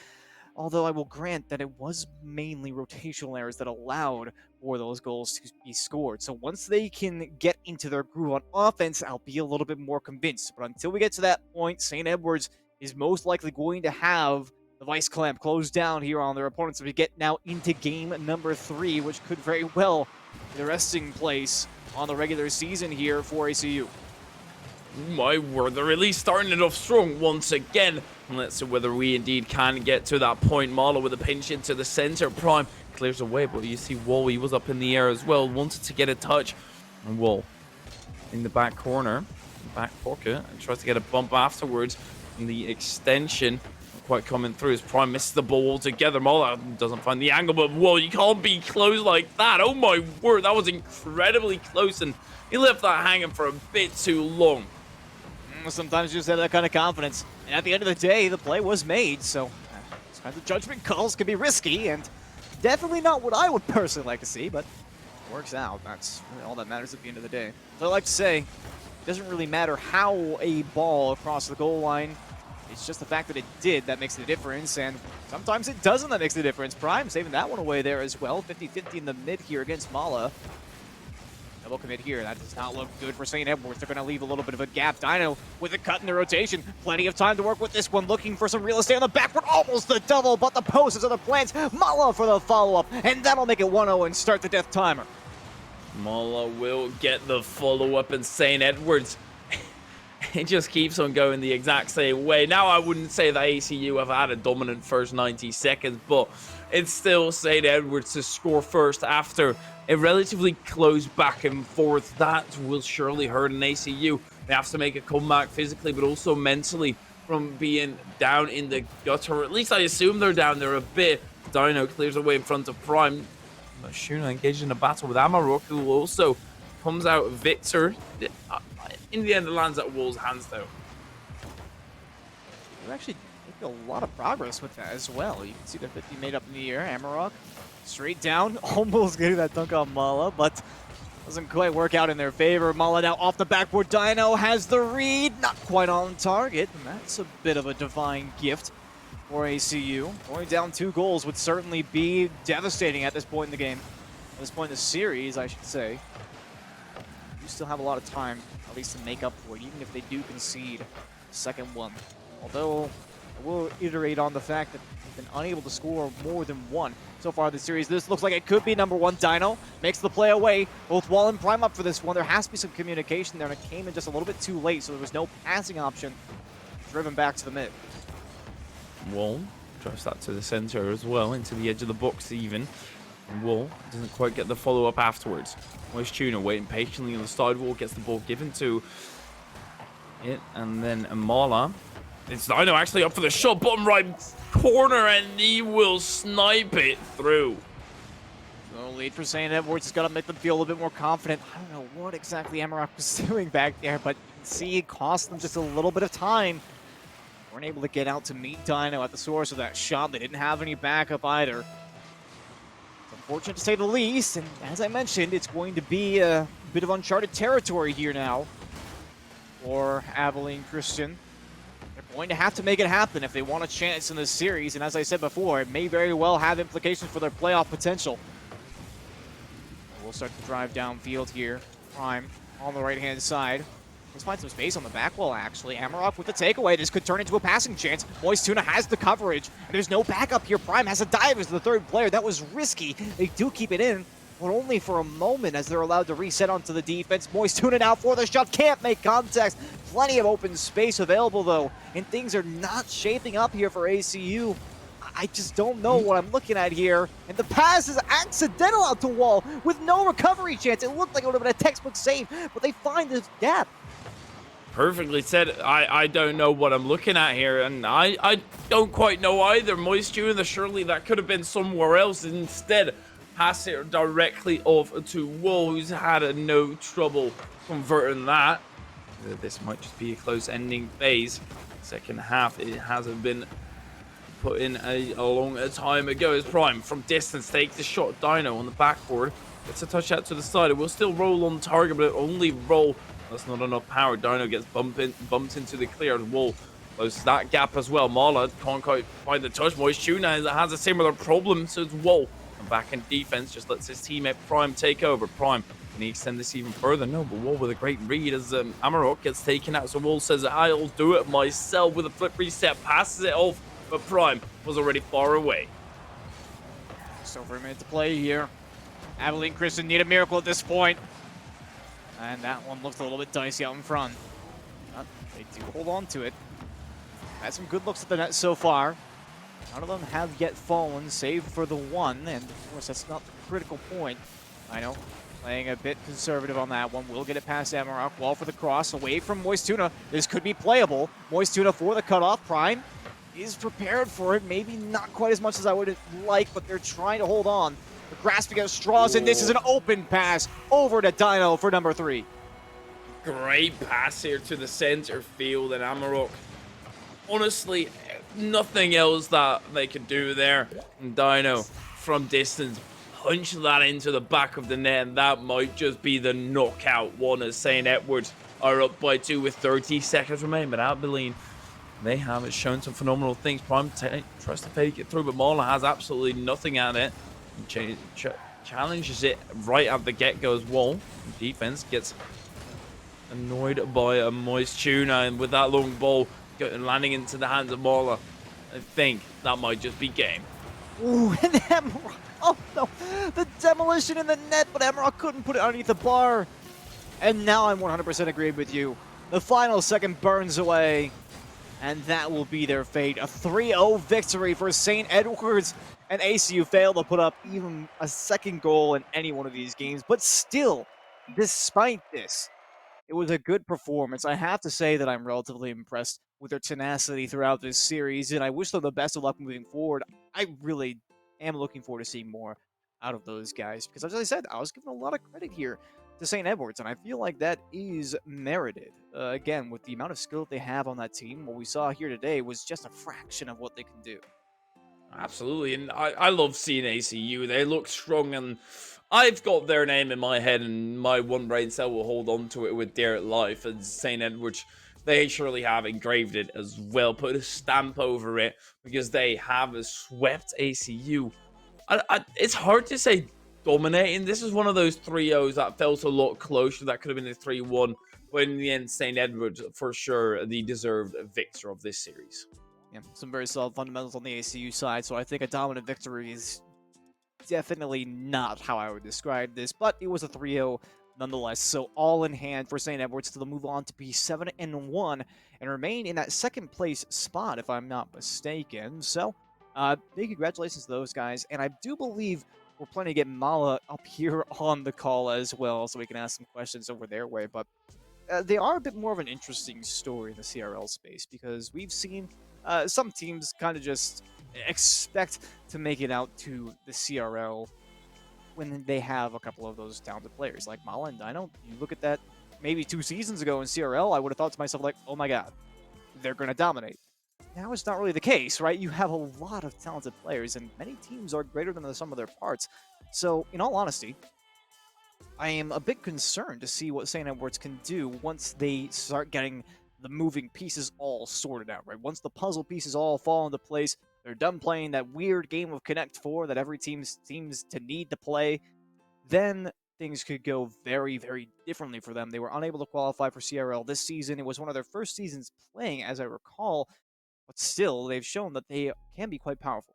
Although I will grant that it was mainly rotational errors that allowed for those goals to be scored. So once they can get into their groove on offense, I'll be a little bit more convinced. But until we get to that point, St. Edwards is most likely going to have the vice clamp closed down here on their opponents. So we get now into game number 3, which could very well be the resting place on the regular season here for ACU. My word, they're really starting it off strong once again. And let's see whether we indeed can get to that point. Marlow with a pinch into the center. Prime clears away, but you see Wall, he was up in the air as well. Wanted to get a touch. And Wall in the back corner, back pocket, and tries to get a bump afterwards. And the extension not quite coming through as Prime misses the ball altogether. Marlow doesn't find the angle, but Wall, you can't be close like that. Oh my word, that was incredibly close, and he left that hanging for a bit too long. Sometimes you just have that kind of confidence. And at the end of the day, the play was made, so these kinds of judgment calls can be risky, and definitely not what I would personally like to see, but it works out. That's really all that matters at the end of the day. So I like to say, it doesn't really matter how a ball across the goal line, it's just the fact that it did that makes the difference, and sometimes it doesn't that makes the difference. Prime saving that one away there as well. 50-50 in the mid here against Mala. Double commit here. That does not look good for St. Edwards. They're going to leave a little bit of a gap. Dino with a cut in the rotation. Plenty of time to work with this one. Looking for some real estate on the backward. Almost the double, but the post is on the plans. Mala for the follow-up. And that'll make it 1-0 and start the death timer. Mala will get the follow-up, and St. Edwards, it just keeps on going the exact same way. Now, I wouldn't say that ACU have had a dominant first 90 seconds, but it's still St. Edwards to score first after a relatively close back and forth. That will surely hurt an ACU. They have to make a comeback physically, but also mentally from being down in the gutter. Or at least I assume they're down there a bit. Dino clears away in front of Prime. Shuna engaged in a battle with Amarok, who also comes out victor. In the end, it lands at Wall's hands, though. They're actually making a lot of progress with that as well. You can see the 50 made up in the air. Amarok straight down, almost getting that dunk on Mala, but doesn't quite work out in their favor. Mala now off the backboard. Dino has the read, not quite on target, and that's a bit of a divine gift for ACU. Going down 2 goals would certainly be devastating at this point in the game. At this point in the series, I should say. You still have a lot of time, at least to make up for it, even if they do concede the second one. Although, I will iterate on the fact that they've been unable to score more than one so far this series. This looks like it could be number 1. Dino makes the play away. Both Wall and Prime up for this one. There has to be some communication there, and it came in just a little bit too late, so there was no passing option. Driven back to the mid. Wall drives that to the center as well, into the edge of the box even. And Wall doesn't quite get the follow-up afterwards. Moist Tuna waiting patiently on the side wall, gets the ball given to it, and then Mala. It's Dino actually up for the shot, bottom right corner, and he will snipe it through. No lead for St. Edwards. Has got to make them feel a little bit more confident. I don't know what exactly Amarok was doing back there, but you can see it cost them just a little bit of time. Weren't able to get out to meet Dino at the source of that shot. They didn't have any backup either. It's unfortunate to say the least, and as I mentioned, it's going to be a bit of uncharted territory here now for Abilene Christian. They're going to have to make it happen if they want a chance in this series, and as I said before, it may very well have implications for their playoff potential. We'll start to drive downfield here. Prime on the right-hand side. Let's find some space on the back wall, actually. Amarok with the takeaway. This could turn into a passing chance. Moist Tuna has the coverage, and there's no backup here. Prime has a dive as the 3rd player. That was risky. They do keep it in, but only for a moment as they're allowed to reset onto the defense. Moist Tuna now for the shot. Can't make contact. Plenty of open space available, though, and things are not shaping up here for ACU. I just don't know what I'm looking at here. And the pass is accidental out to Wall with no recovery chance. It looked like it would have been a textbook save, but they find this gap. Perfectly said. I don't know what I'm looking at here, and I don't quite know either. Moist Tuna, surely that could have been somewhere else. Instead, pass it directly off to Wall, who's had no trouble converting that. This might just be a close ending phase. Second half, it hasn't been put in a long time ago. As Prime from distance takes the shot. Dino on the backboard. It's a touch out to the side. It will still roll on target, but it only roll. That's not enough power. Dino gets bumped into the cleared wall. Closes that gap as well. Mala can't quite find the touch. Moist Tuna has a similar problem, so it's Wall. And back in defense, just lets his teammate Prime take over. Prime, can he extend this even further? No, but Wall with a great read as Amarok gets taken out. So Wall says, I'll do it myself with a flip reset. Passes it off, but Prime was already far away. Just over a minute to play here. Abilene Christian need a miracle at this point. And that one looks a little bit dicey out in front. They do hold on to it. Had some good looks at the net so far. None of them have yet fallen, save for the one. And of course, that's not the critical point. I know, playing a bit conservative on that one. We'll get it past Amarok. Wall for the cross, away from Moist Tuna. This could be playable. Moist Tuna for the cutoff. Prime is prepared for it. Maybe not quite as much as I would like, but they're trying to hold on. They're grasping at straws, and this is an open pass over to Dino for number 3. Great pass here to the center field, and Amarok, honestly, nothing else that they could do there. And Dino, from distance, punch that into the back of the net, and that might just be the knockout one as St. Edwards are up by 2 with 30 seconds remaining. But Abilene, they have shown some phenomenal things. Prime tries to fake it through, but Mala has absolutely nothing at it. Challenges it right at the get-go as Wall. Defense gets annoyed by a Moist Tuna, and with that long ball landing into the hands of Mala, I think that might just be game. Ooh, and Emerald. Oh no, the demolition in the net, but Emerald couldn't put it underneath the bar. And now I'm 100% agreed with you. The final second burns away, and that will be their fate. A 3-0 victory for St. Edwards, and ACU failed to put up even a second goal in any one of these games. But still, despite this, it was a good performance. I have to say that I'm relatively impressed with their tenacity throughout this series, and I wish them the best of luck moving forward. I really am looking forward to seeing more out of those guys because, as I said, I was given a lot of credit here to St. Edwards, and I feel like that is merited. Again, with the amount of skill that they have on that team, what we saw here today was just a fraction of what they can do. Absolutely, and I love seeing ACU. They look strong, and I've got their name in my head, and my one brain cell will hold on to it with dear life. And St. Edwards, they surely have engraved it as well, put a stamp over it, because they have swept ACU. It's hard to say dominating. This is one of those 3-0s that felt a lot closer. That could have been a 3-1, but in the end, St. Edwards, for sure, the deserved victor of this series. Yeah, some very solid fundamentals on the ACU side, so I think a dominant victory is definitely not how I would describe this, but it was a 3-0 nonetheless. So all in hand for St. Edwards to move on to be 7-1 and remain in that second place spot, if I'm not mistaken. So big congratulations to those guys, and I do believe we're planning to get Mala up here on the call as well, so we can ask some questions over their way. But they are a bit more of an interesting story in the CRL space because we've seen some teams kind of just expect to make it out to the CRL when they have a couple of those talented players like Mala and Dino. You look at that maybe 2 seasons ago in CRL, I would have thought to myself like, oh my god, they're going to dominate. Now it's not really the case, right? You have a lot of talented players, and many teams are greater than the sum of their parts. So, in all honesty, I am a bit concerned to see what St. Edwards can do once they start getting the moving pieces all sorted out, right? Once the puzzle pieces all fall into place, they're done playing that weird game of Connect 4 that every team seems to need to play, then things could go very, very differently for them. They were unable to qualify for CRL this season. It was one of their first seasons playing, as I recall, but still, they've shown that they can be quite powerful.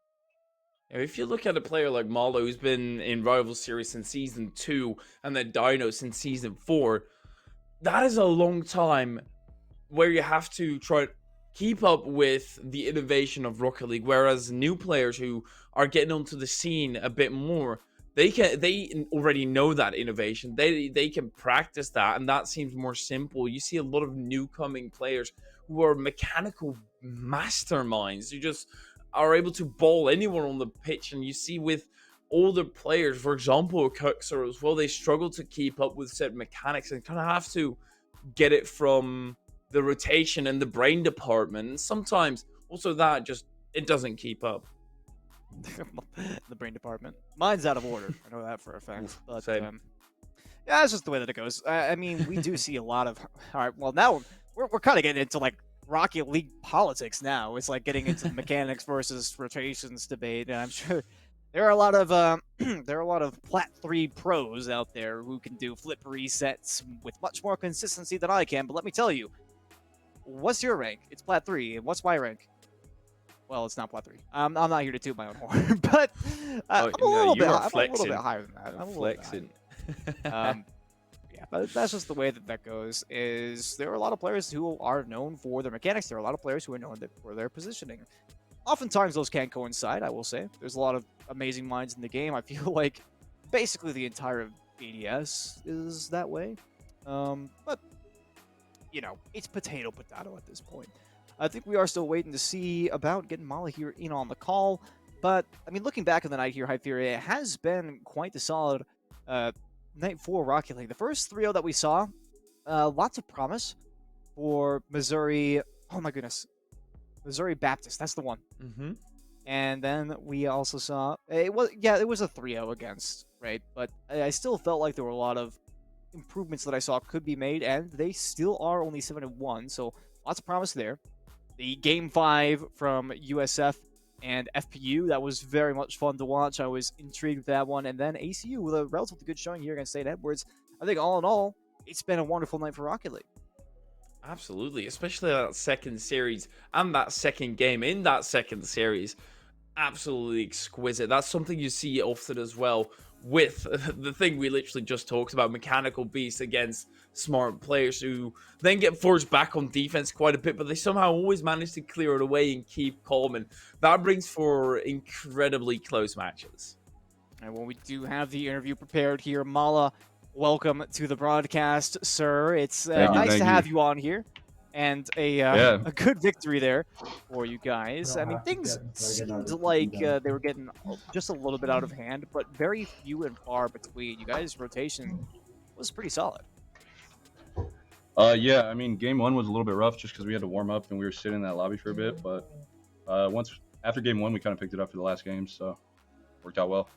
If you look at a player like Malo, who's been in Rival Series since Season 2, and then Dino since Season 4, that is a long time where you have to try to keep up with the innovation of Rocket League, whereas new players who are getting onto the scene a bit more, they already know that innovation. They can practice that, and that seems more simple. You see a lot of new coming players who are mechanical masterminds who just are able to ball anyone on the pitch, and you see with older players, for example, Kirksor as well, they struggle to keep up with certain mechanics and kind of have to get it from the rotation and the brain department. And sometimes also that just, it doesn't keep up. The brain department. Mine's out of order. I know that for a fact. But Same. yeah, that's just the way that it goes. I mean, we do see a lot of. All right, well now we're kind of getting into like Rocket League politics now. It's like getting into the mechanics versus rotations debate, and I'm sure there are a lot of there are a lot of Plat 3 pros out there who can do flip resets with much more consistency than I can. But let me tell you, what's your rank? It's Plat 3, and what's my rank? Well, it's not Plat 3. I'm not here to toot my own horn, but I'm a little bit higher than that. I'm flexing. Yeah, but that's just the way that goes. Is there are a lot of players who are known for their mechanics. There are a lot of players who are known for their positioning. Oftentimes, those can't coincide, I will say. There's a lot of amazing minds in the game. I feel like basically the entire ADS is that way. But, you know, it's potato at this point. I think we are still waiting to see about getting Mala here in on the call. But, I mean, looking back on the night here, Hypheria, it has been quite the solid night for Rocket League. The first 3-0 that we saw, lots of promise for Missouri. Oh, my goodness. Missouri Baptist, that's the one. Mm-hmm. And then we also saw, it was a 3-0 against, right? But I still felt like there were a lot of improvements that I saw could be made, and they still are only 7-1, so lots of promise there. The Game 5 from USF and FPU, that was very much fun to watch. I was intrigued with that one. And then ACU with a relatively good showing here against St. Edwards. I think all in all, it's been a wonderful night for Rocket League. Absolutely, especially that second series and that second game in that second series. absolutely exquisite. That's something you see often as well with the thing we literally just talked about, mechanical beasts against smart players who then get forced back on defense quite a bit, but they somehow always manage to clear it away and keep calm, and that brings for incredibly close matches. And well, we do have the interview prepared here. Mala, welcome to the broadcast, sir. It's nice to have you on here. And a good victory there for you guys. I mean, things seemed like they were getting just a little bit out of hand, but very few and far between. You guys' rotation was pretty solid. Yeah, I mean, game one was a little bit rough just because we had to warm up and we were sitting in that lobby for a bit. But after game one, we kind of picked it up for the last game, so worked out well.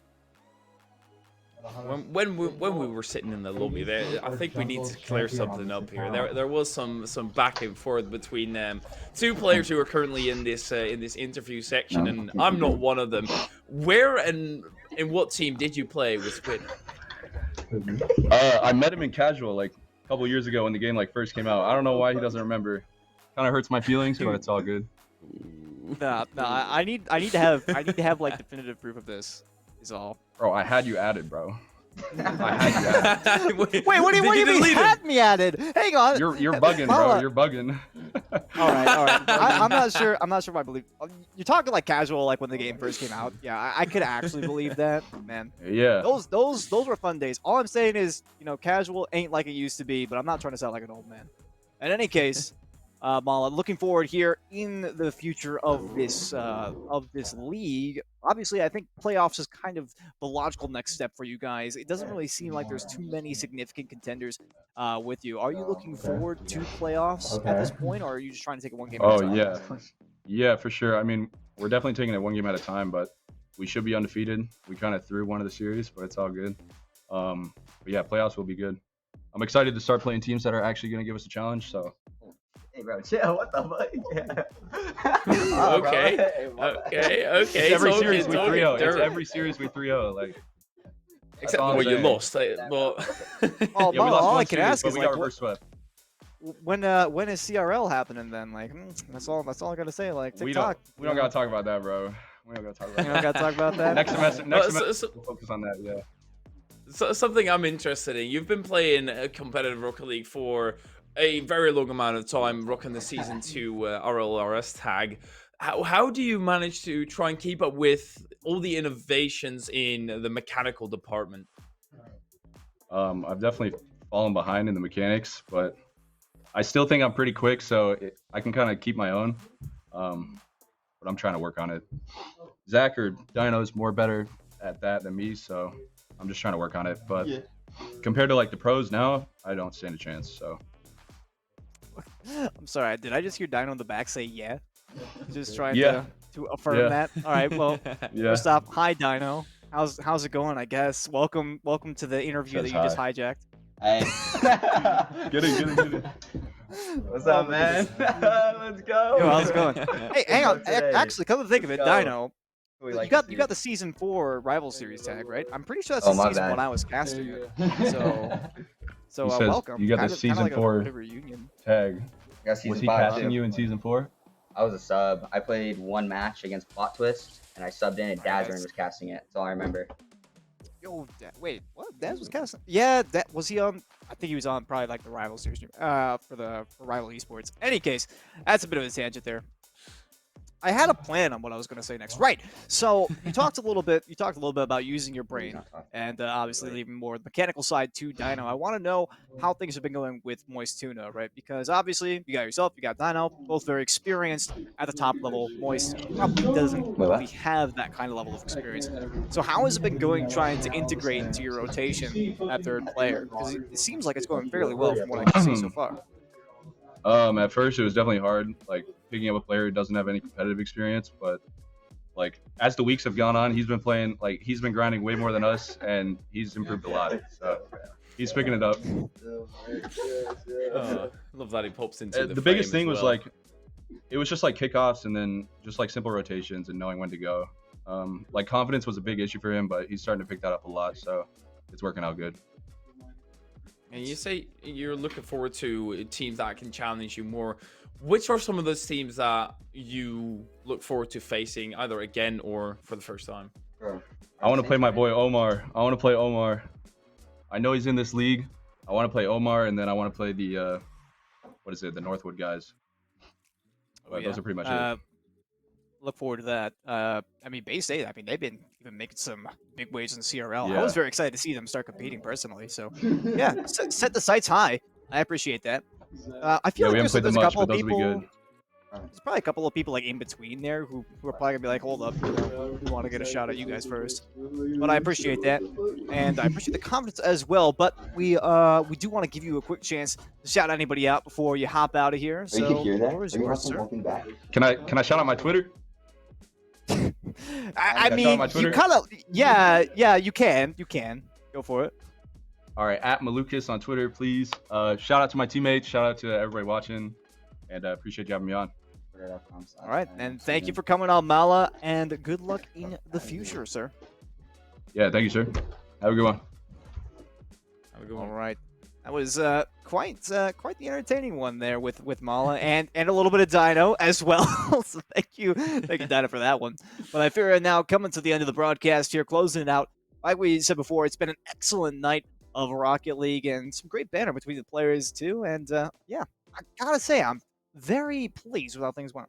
When we were sitting in the lobby there, I think we need to clear something up here. There was some back and forth between two players who are currently in this interview section, and I'm not one of them. Where and in what team did you play with Squid? I met him in casual like a couple years ago when the game like first came out. I don't know why he doesn't remember. Kind of hurts my feelings, but it's all good. Nah, I need to have like definitive proof of this. Is all. Bro, I had you added, bro. I had you added. Wait, what do you mean had me added? Hang on. You're bugging, bro. You're bugging. All right. I'm not sure if I believe. You're talking like casual, like when the game first came out. Yeah, I could actually believe that, man. Yeah. Those were fun days. All I'm saying is, casual ain't like it used to be, but I'm not trying to sound like an old man. In any case, Mala, looking forward here in the future of this league. Obviously, I think playoffs is kind of the logical next step for you guys. It doesn't really seem like there's too many significant contenders with you. Are you looking forward to playoffs at this point, or are you just trying to take it one game at a time? Oh, yeah, for sure. I mean, we're definitely taking it one game at a time, but we should be undefeated. We kind of threw one of the series, but it's all good. But yeah, playoffs will be good. I'm excited to start playing teams that are actually going to give us a challenge, so. Hey, bro, chill. What the fuck? Yeah. Okay. It's every series we 3-0. It's every series we 3-0. Like, except when you lost. But oh, yeah, all I can ask is we like, got reverse swept. When is CRL happening then? Like, that's all I gotta say. Like, TikTok. We don't gotta talk about that, bro. We don't gotta talk about that. You don't gotta talk about that. Next semester, we'll focus on that. Yeah. So, something I'm interested in. You've been playing a competitive Rocket League for a very long amount of time, rocking the Season 2 RLRS tag. How do you manage to try and keep up with all the innovations in the mechanical department? I've definitely fallen behind in the mechanics, but I still think I'm pretty quick, so I can kind of keep my own. But I'm trying to work on it. Zach or Dino's more better at that than me, so I'm just trying to work on it. But compared to like the pros now, I don't stand a chance. So. I'm sorry, did I just hear Dino in the back say yeah? Just trying to affirm that. All right, well, first off, hi Dino. How's it going? I guess welcome to the interview that you just hijacked. Hey. Get it. What's up, man? Let's go. Yo, how's it going? Hey, hang on. Actually, come to think of it, Dino, you got the Season 4 Rival Series tag, right? I'm pretty sure that's the season when I was casting it. So welcome. You got the Season 4 tag. Was he casting you in Season 4? I was a sub. I played one match against Plot Twist, and I subbed in, and Dazern was casting it. That's all I remember. Yo, wait, what? Daz was casting? Yeah, was he on? I think he was on probably like the Rival Series for Rival Esports. Any case, that's a bit of a tangent there. I had a plan on what I was going to say next. Right. So you talked a little bit about using your brain and obviously leaving more the mechanical side to Dino. I want to know how things have been going with Moist Tuna, right? Because obviously you got yourself, you got Dino, both very experienced at the top level. Moist probably doesn't really have that kind of level of experience. So how has it been going trying to integrate into your rotation at third player? Because it seems like it's going fairly well from what I can see so far. At first it was definitely hard, like picking up a player who doesn't have any competitive experience, but like as the weeks have gone on, he's been grinding way more than us, and he's improved a lot. So he's picking it up. I love that he pops into the biggest thing was like, it was just like kickoffs and then just like simple rotations and knowing when to go. Like confidence was a big issue for him, but he's starting to pick that up a lot, so it's working out good. And you say you're looking forward to teams that can challenge you more. which are some of those teams that you look forward to facing either again or for the first time? Bro, I want to play my boy Omar. I want to play Omar. I know he's in this league. I want to play Omar, and then I want to play the the Northwood guys. But those are pretty much it. Look forward to that. I mean, Bay State, I mean, they've been even making some big waves in CRL. I Yeah. was very excited to see them start competing personally. So, yeah, set the sights high. I appreciate that. I feel Yeah, we like haven't played there's them a much, couple but of those will be people. good. There's probably a couple of people like in between there who are probably gonna be like, hold up, we want to get a shot at you guys first. But I appreciate that, and I appreciate the confidence as well. But we do want to give you a quick chance to shout anybody out before you hop out of here. you So can hear the that? floor is Are you yours, fucking sir. walking back? Can I shout out my Twitter? I Can I shout out mean, my you Twitter? kind of, yeah, you can, go for it. All right, at Malukas on Twitter, please. Shout out to my teammates. Shout out to everybody watching, and appreciate you having me on. All right, and thank you for coming on, Mala, and good luck in the future, sir. Yeah, thank you, sir. Have a good one. Have a good All one. right, that was quite the entertaining one there with Mala and a little bit of Dino as well. So thank you, Dino, for that one. But I fear now coming to the end of the broadcast here, closing it out. Like we said before, it's been an excellent night of Rocket League and some great banter between the players too. And yeah, I gotta say I'm very pleased with how things went.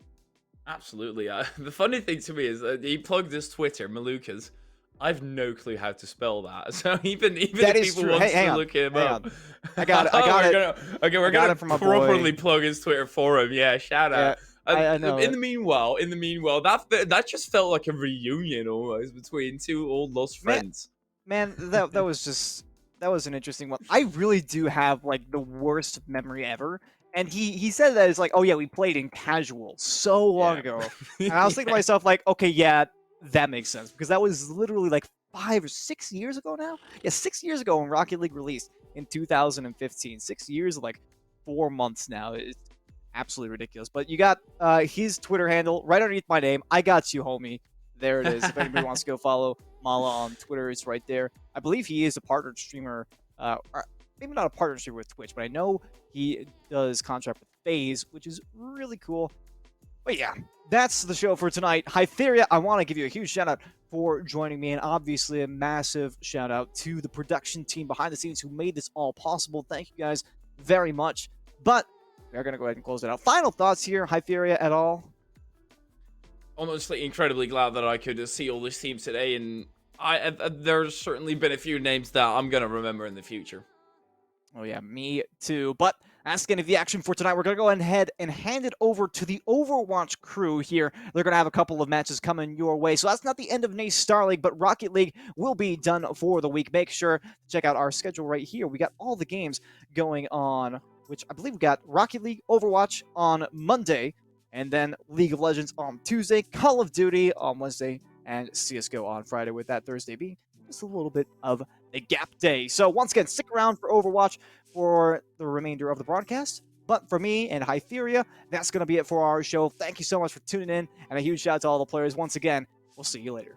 Absolutely. The funny thing to me is he plugged his Twitter, Malukas. I've no clue how to spell that. So even That if is people true. want Hang to on, look him hang up. on. I got it. We're I got gonna it from my boy. properly plug his Twitter for him. Yeah, shout out. I know In it. the meanwhile, that just felt like a reunion almost between two old lost friends. Man, that was an interesting one. I really do have like the worst memory ever. And he said that it's like, oh yeah, we played in casual so long Yeah. ago. And I was thinking to myself, like, okay, yeah, that makes sense. Because that was literally like 5 or 6 years ago now? Yeah, 6 years ago when Rocket League released in 2015. 6 years, like 4 months now. It's absolutely ridiculous. But you got his Twitter handle right underneath my name. I got you, homie. There it is. If anybody wants to go follow Mala on Twitter, it's right there. I believe he is a partnered streamer, or maybe not a partner streamer with Twitch, but I know he does contract with FaZe, which is really cool. But yeah, that's the show for tonight. Hytheria, I want to give you a huge shout out for joining me, and obviously a massive shout out to the production team behind the scenes who made this all possible. Thank you guys very much. But we are going to go ahead and close it out. Final thoughts here, Hytheria, at all? Honestly, incredibly glad that I could see all this team today, and there's certainly been a few names that I'm gonna remember in the future. Oh yeah, me too. But that's going to be the action for tonight. We're going to go ahead and hand it over to the Overwatch crew here. They're going to have a couple of matches coming your way. So that's not the end of NACE Starleague, but Rocket League will be done for the week. Make sure to check out our schedule right here. We got all the games going on, which I believe we got Rocket League, Overwatch on Monday, and then League of Legends on Tuesday, Call of Duty on Wednesday, and CSGO on Friday, with that Thursday being just a little bit of a gap day. So once again, stick around for Overwatch for the remainder of the broadcast. But for me and Hytheria, that's going to be it for our show. Thank you so much for tuning in, and a huge shout out to all the players. Once again, we'll see you later.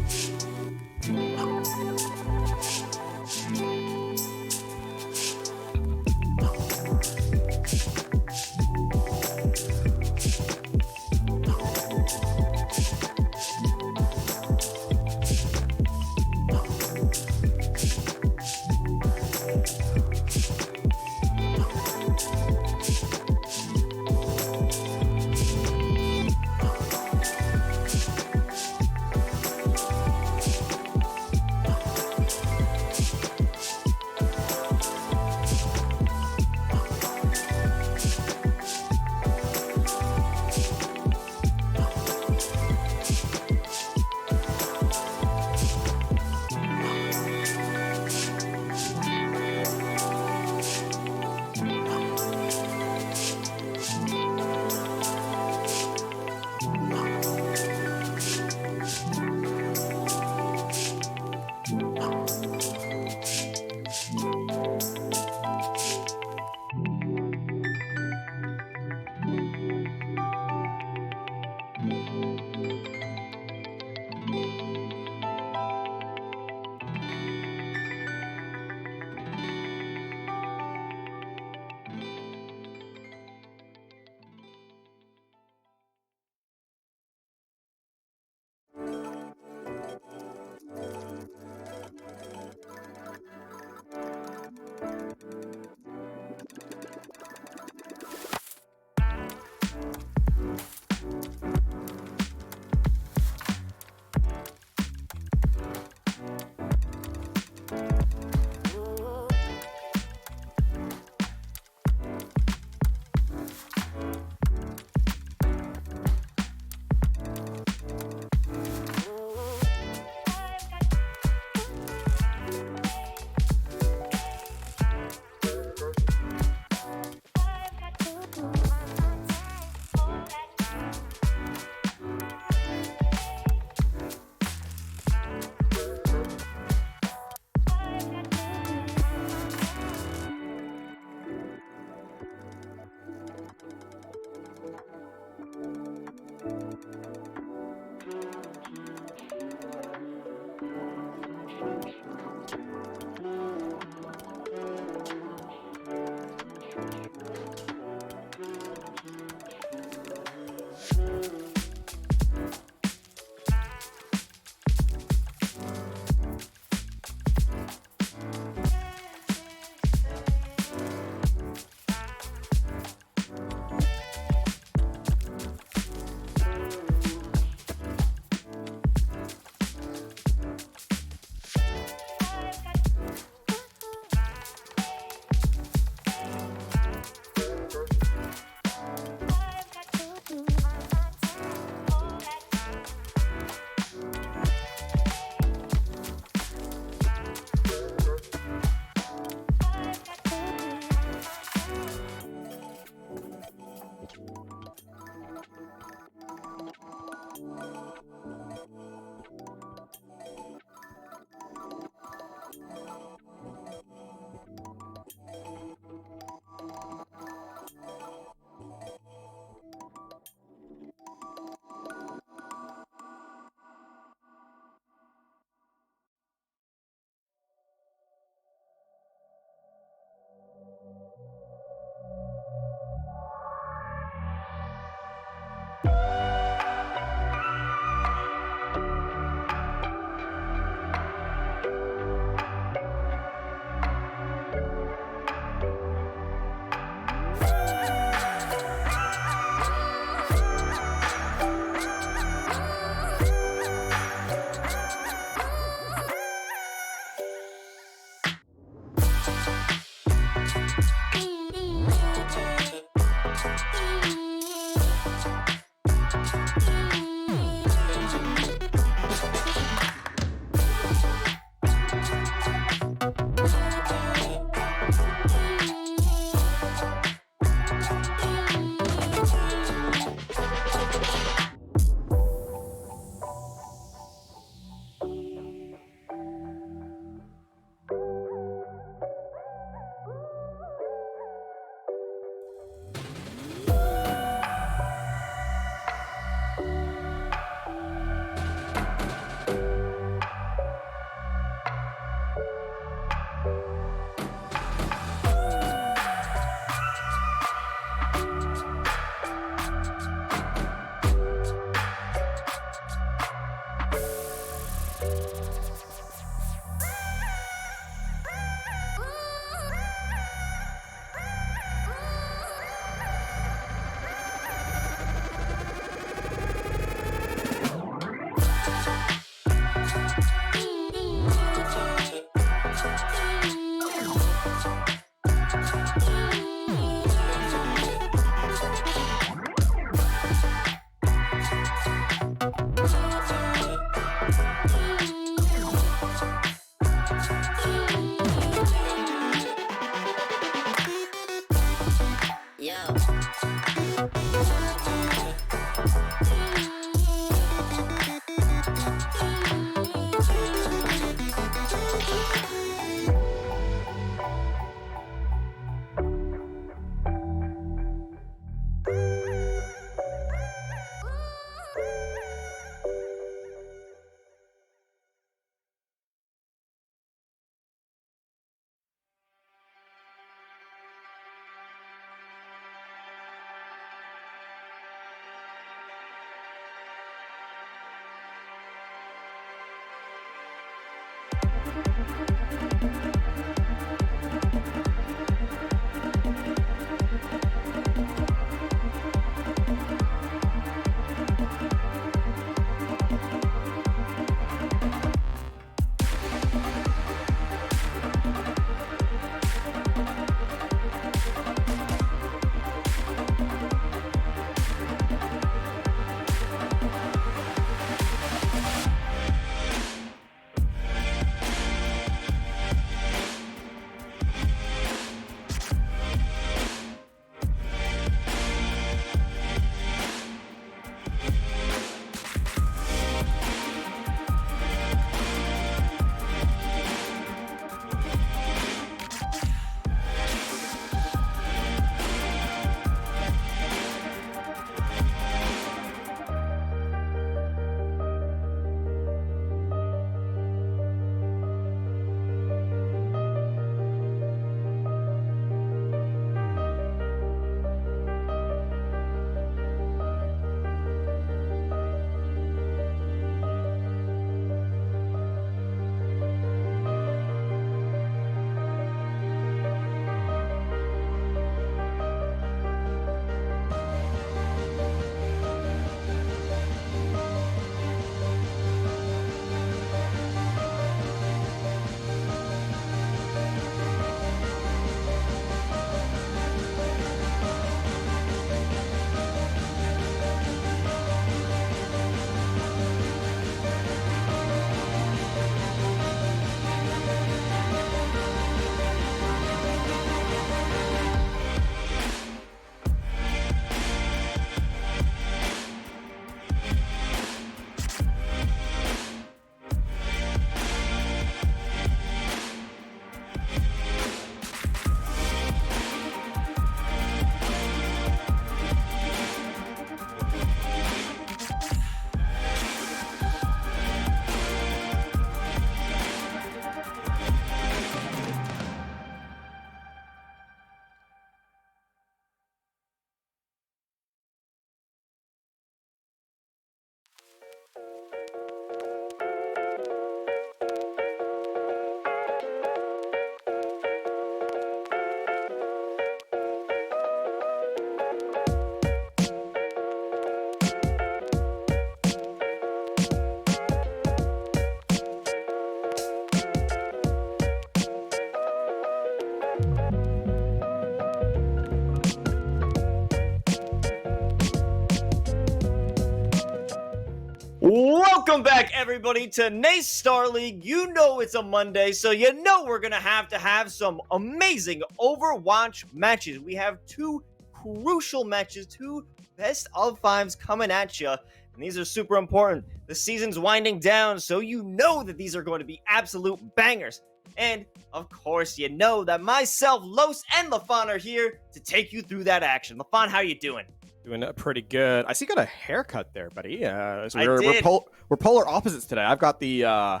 Welcome back, everybody, to NACE Starleague. You know it's a Monday, so you know we're going to have some amazing Overwatch matches. We have two crucial matches, two best of fives coming at you, and these are super important. The season's winding down, so you know that these are going to be absolute bangers. And, of course, you know that myself, Los, and LaFon are here to take you through that action. LaFon, how you doing? Doing pretty good. I see you got a haircut there, buddy. So I did. We're polar opposites today. I've got the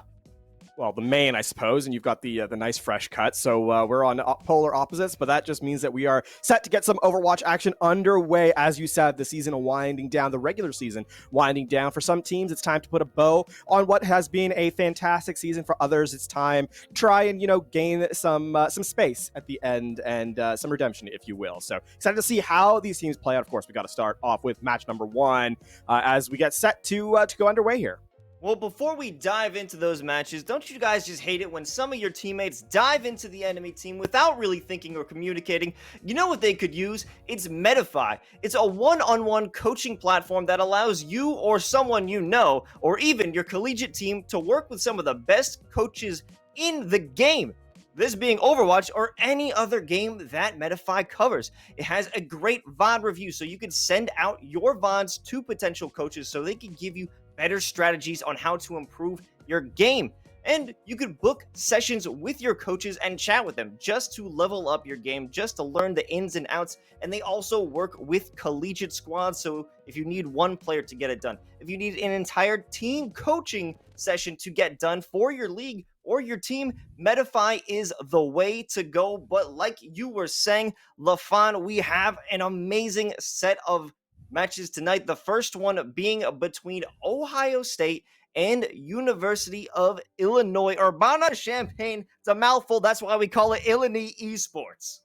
the main, I suppose, and you've got the nice fresh cut. So we're on polar opposites, but that just means that we are set to get some Overwatch action underway. As you said, the season winding down, the regular season winding down. For some teams, it's time to put a bow on what has been a fantastic season. For others, it's time to try and gain some space at the end and some redemption, if you will. So excited to see how these teams play out. Of course, we got to start off with match number 1 as we get set to go underway here. Well, before we dive into those matches, don't you guys just hate it when some of your teammates dive into the enemy team without really thinking or communicating? You know what they could use? It's Medify. It's a one-on-one coaching platform that allows you or someone you know, or even your collegiate team, to work with some of the best coaches in the game. This being Overwatch or any other game that Medify covers. It has a great VOD review, so you can send out your VODs to potential coaches so they can give you better strategies on how to improve your game. And you could book sessions with your coaches and chat with them just to level up your game, just to learn the ins and outs. And they also work with collegiate squads, so if you need one player to get it done, if you need an entire team coaching session to get done for your league or your team, Medify is the way to go. But like you were saying, LaFon, we have an amazing set of matches tonight. The first one being between Ohio State and University of Illinois, Urbana-Champaign. It's a mouthful. That's why we call it Illinois Esports.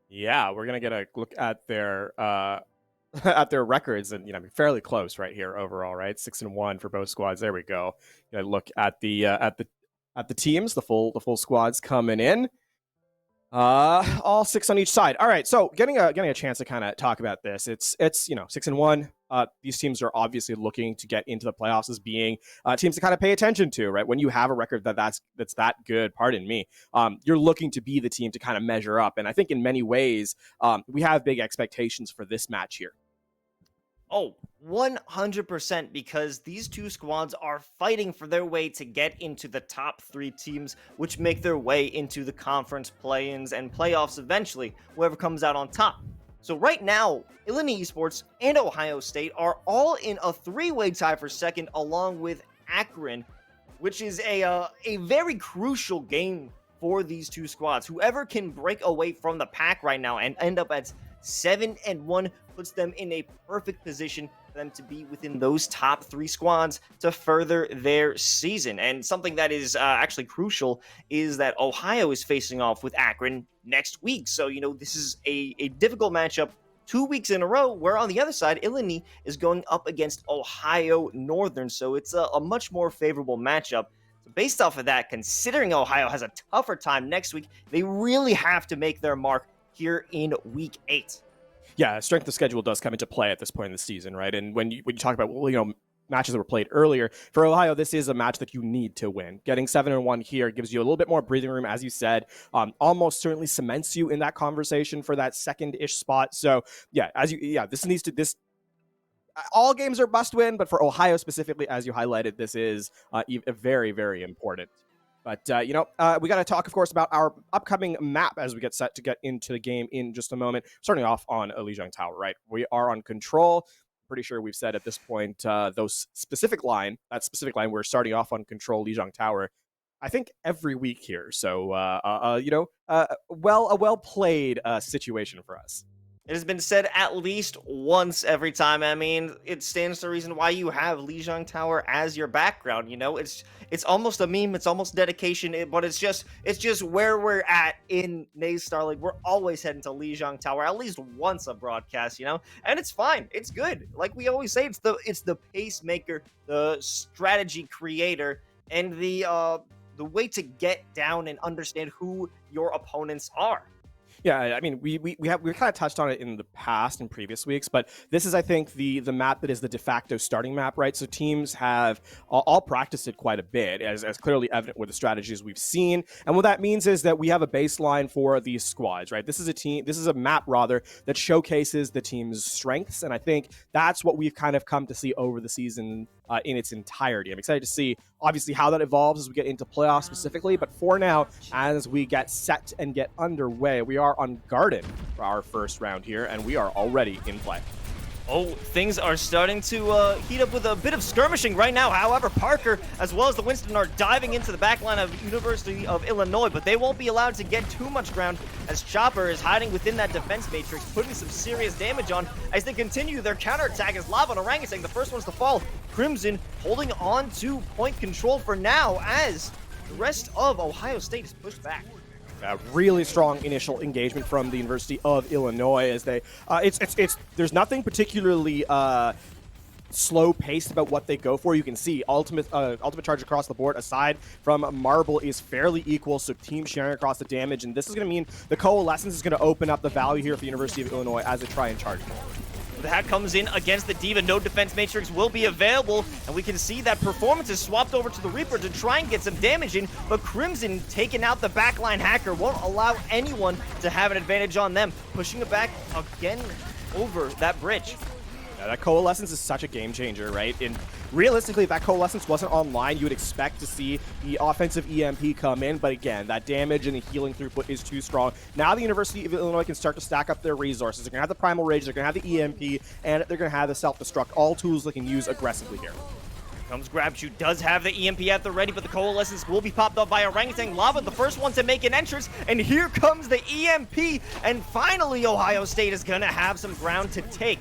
Yeah, we're gonna get a look at their at their records, and fairly close right here overall. Right, 6-1 for both squads. There we go. Gonna look at the teams, the full squads coming in. All 6 on each side. All right, so getting a chance to kind of talk about this. It's 6-1. These teams are obviously looking to get into the playoffs as being teams to kind of pay attention to, right? When you have a record that's that good, pardon me, you're looking to be the team to kind of measure up. And I think in many ways, we have big expectations for this match here. Oh, 100%, because these two squads are fighting for their way to get into the top 3 teams, which make their way into the conference play-ins and playoffs eventually, whoever comes out on top. So right now, Illinois Esports and Ohio State are all in a 3-way tie for second, along with Akron, which is a very crucial game for these two squads. Whoever can break away from the pack right now and end up at 7-1 puts them in a perfect position for them to be within those top 3 squads to further their season. And something that is actually crucial is that Ohio is facing off with Akron next week. So, this is a difficult matchup 2 weeks in a row, where on the other side, Illinois is going up against Ohio Northern. So it's a much more favorable matchup. So based off of that, considering Ohio has a tougher time next week, they really have to make their mark here in week 8. Yeah, strength of schedule does come into play at this point in the season, right? And when you talk about, matches that were played earlier, for Ohio, this is a match that you need to win. Getting 7-1 here gives you a little bit more breathing room, as you said, almost certainly cements you in that conversation for that second-ish spot. So, all games are must win, but for Ohio specifically, as you highlighted, this is very, very important. But, we got to talk, of course, about our upcoming map as we get set to get into the game in just a moment. Starting off on Lijiang Tower, right? We are on Control. Pretty sure we've said at this point, that specific line, we're starting off on Control Lijiang Tower, I think every week here. So, a well-played situation for us. It has been said at least once every time. I mean, it stands to reason why you have Lijiang Tower as your background. It's almost a meme. It's almost dedication. But it's just where we're at in NACE Starleague. We're always heading to Lijiang Tower at least once a broadcast. And it's fine. It's good. Like we always say, it's the pacemaker, the strategy creator, and the way to get down and understand who your opponents are. Yeah, I mean, we kind of touched on it in the past in previous weeks, but this is, I think, the map that is the de facto starting map, right? So teams have all practiced it quite a bit, as clearly evident with the strategies we've seen. And what that means is that we have a baseline for these squads, right? This is a map rather that showcases the team's strengths, and I think that's what we've kind of come to see over the season in its entirety. I'm excited to see, obviously, how that evolves as we get into playoffs specifically, but for now, as we get set and get underway, we are on Garden for our first round here, and we are already in play. Oh, things are starting to heat up with a bit of skirmishing right now. However, Parker, as well as the Winston, are diving into the backline of University of Illinois, but they won't be allowed to get too much ground as Chopper is hiding within that defense matrix, putting some serious damage on as they continue their counterattack as Lava and Orangutan, the first ones to fall. Crimson holding on to point control for now as the rest of Ohio State is pushed back. A really strong initial engagement from the University of Illinois as they there's nothing particularly slow paced about what they go for. You can see ultimate charge across the board aside from Marble is fairly equal, so team sharing across the damage, and this is going to mean the Coalescence is going to open up the value here for the University of Illinois as they try and charge forward. The hack comes in against the Diva. No defense matrix will be available, and we can see that Performance is swapped over to the Reaper to try and get some damage in, but Crimson taking out the backline hacker won't allow anyone to have an advantage on them, pushing it back again over that bridge. Yeah, that Coalescence is such a game changer, right? And realistically, if that Coalescence wasn't online, you would expect to see the offensive EMP come in, but again, that damage and the healing throughput is too strong. Now the University of Illinois can start to stack up their resources. They're going to have the Primal Rage, they're going to have the EMP, and they're going to have the Self-Destruct, all tools they can use aggressively here. Comes GrabChew, does have the EMP at the ready, but the Coalescence will be popped up by Orangutan. Lava, the first one to make an entrance, and here comes the EMP, and finally Ohio State is going to have some ground to take.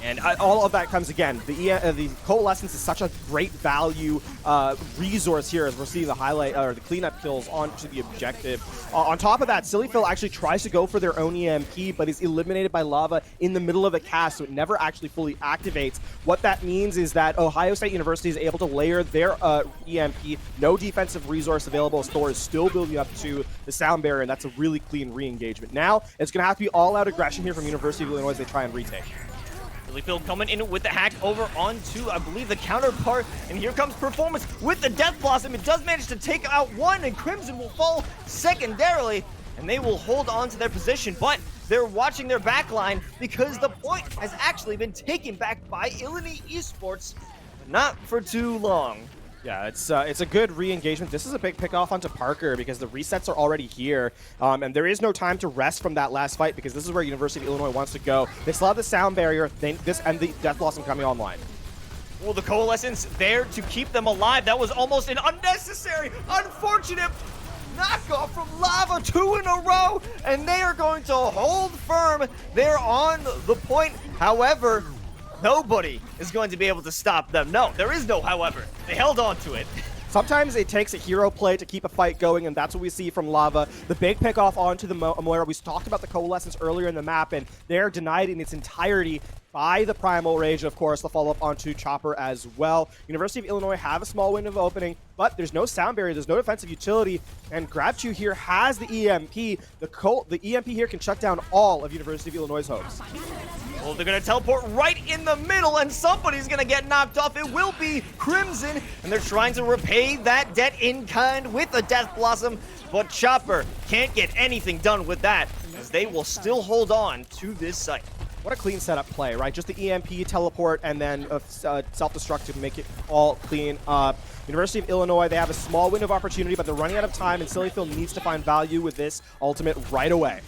And all of that comes again. The Coalescence is such a great value resource here as we're seeing the highlight or the cleanup kills onto the objective. On top of that, Silly Phil actually tries to go for their own EMP, but is eliminated by Lava in the middle of the cast, so it never actually fully activates. What that means is that Ohio State University is able to layer their EMP. No defensive resource available. Thor is still building up to the sound barrier, and that's a really clean re-engagement. Now, it's going to have to be all-out aggression here from University of Illinois as they try and retake. Phil coming in with the hack over onto, I believe, the counterpart, and here comes Performance with the Death Blossom. It does manage to take out one, and Crimson will fall secondarily, and they will hold on to their position, but they're watching their backline because the point has actually been taken back by Illini Esports, but not for too long. Yeah, it's a good re-engagement. This is a big pick off onto Parker because the resets are already here, and there is no time to rest from that last fight because this is where University of Illinois wants to go. They still have the sound barrier, and the Death Blossom coming online. Well, the Coalescence there to keep them alive. That was almost an unnecessary, unfortunate knockoff from Lava, 2 in a row, and they are going to hold firm. They're on the point. However, nobody is going to be able to stop them. No, there is no however. They held on to it. Sometimes it takes a hero play to keep a fight going, and that's what we see from Lava. The big pick off onto the Moira. We talked about the Coalescence earlier in the map, and they're denied in its entirety by the Primal Rage. Of course, the follow-up onto Chopper as well. University of Illinois have a small window of opening, but there's no sound barrier, there's no defensive utility, and GrabChew here has the EMP. The EMP here can shut down all of University of Illinois' hopes. Well, they're going to teleport right in the middle, and somebody's going to get knocked off. It will be Crimson, and they're trying to repay that debt in kind with a Death Blossom, but Chopper can't get anything done with that, as they will still hold on to this site. What a clean setup play, right? Just the EMP, teleport, and then self-destruct to make it all clean up. University of Illinois, they have a small window of opportunity, but they're running out of time, and Silly Phil needs to find value with this ultimate right away.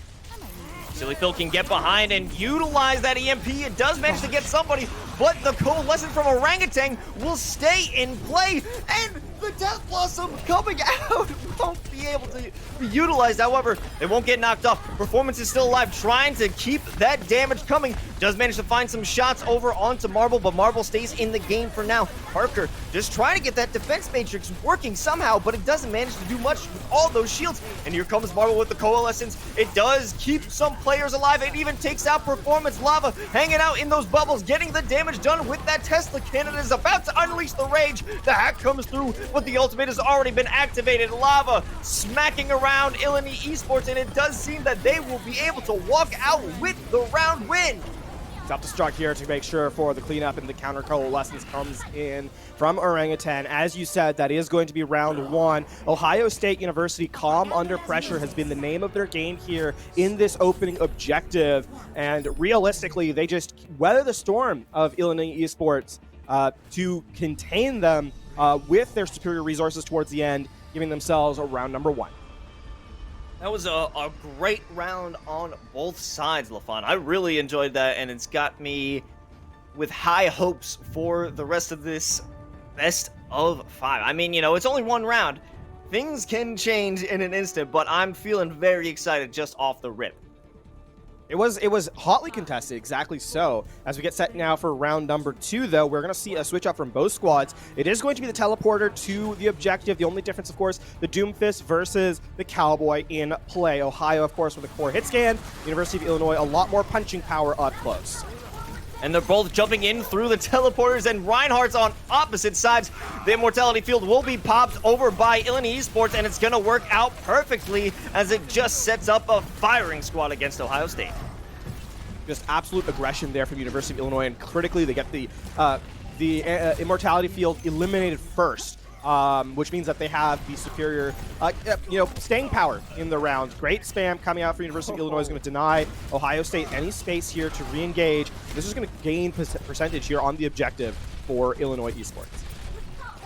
Silly Phil can get behind and utilize that EMP. It does manage to get somebody, but the Coalescence from Orangutan will stay in play, and the Death Blossom coming out won't be able to be utilized. However, they won't get knocked off. Performance is still alive, trying to keep that damage coming. Does manage to find some shots over onto Marble, but Marble stays in the game for now. Parker just trying to get that defense matrix working somehow, but it doesn't manage to do much with all those shields. And here comes Marble with the Coalescence. It does keep some players alive. It even takes out Performance. Lava hanging out in those bubbles, getting the damage done with that Tesla cannon. Is about to unleash the rage. The hack comes through. but the ultimate has already been activated. Lava smacking around Illini Esports, and it does seem that they will be able to walk out with the round win. Self-destruct here to make sure for the cleanup, and the counter coalescence comes in from Orangutan. As you said, that is going to be round one. Ohio State University, calm under pressure, has been the name of their game here in this opening objective. And realistically, they just weather the storm of Illinois Esports to contain them with their superior resources towards the end, giving themselves a round number one. That was a great round on both sides, LaFon. I really enjoyed that, and it's got me with high hopes for the rest of this best of 5. I mean, you know, it's only one round. Things can change in an instant, but I'm feeling very excited just off the rip. It was hotly contested, exactly so. As we get set now for round number 2, though, we're going to see a switch up from both squads. It is going to be the teleporter to the objective. The only difference, of course, the Doomfist versus the Cowboy in play. Ohio, of course, with a core hit scan. University of Illinois, a lot more punching power up close. And they're both jumping in through the teleporters, and Reinhardt's on opposite sides. The Immortality Field will be popped over by Illini Esports, and it's going to work out perfectly as it just sets up a firing squad against Ohio State. Just absolute aggression there from University of Illinois, and critically, they get the Immortality Field eliminated first. Which means that they have the superior, staying power in the round. Great spam coming out for University of Illinois is going to deny Ohio State any space here to re-engage. This is going to gain percentage here on the objective for Illinois Esports.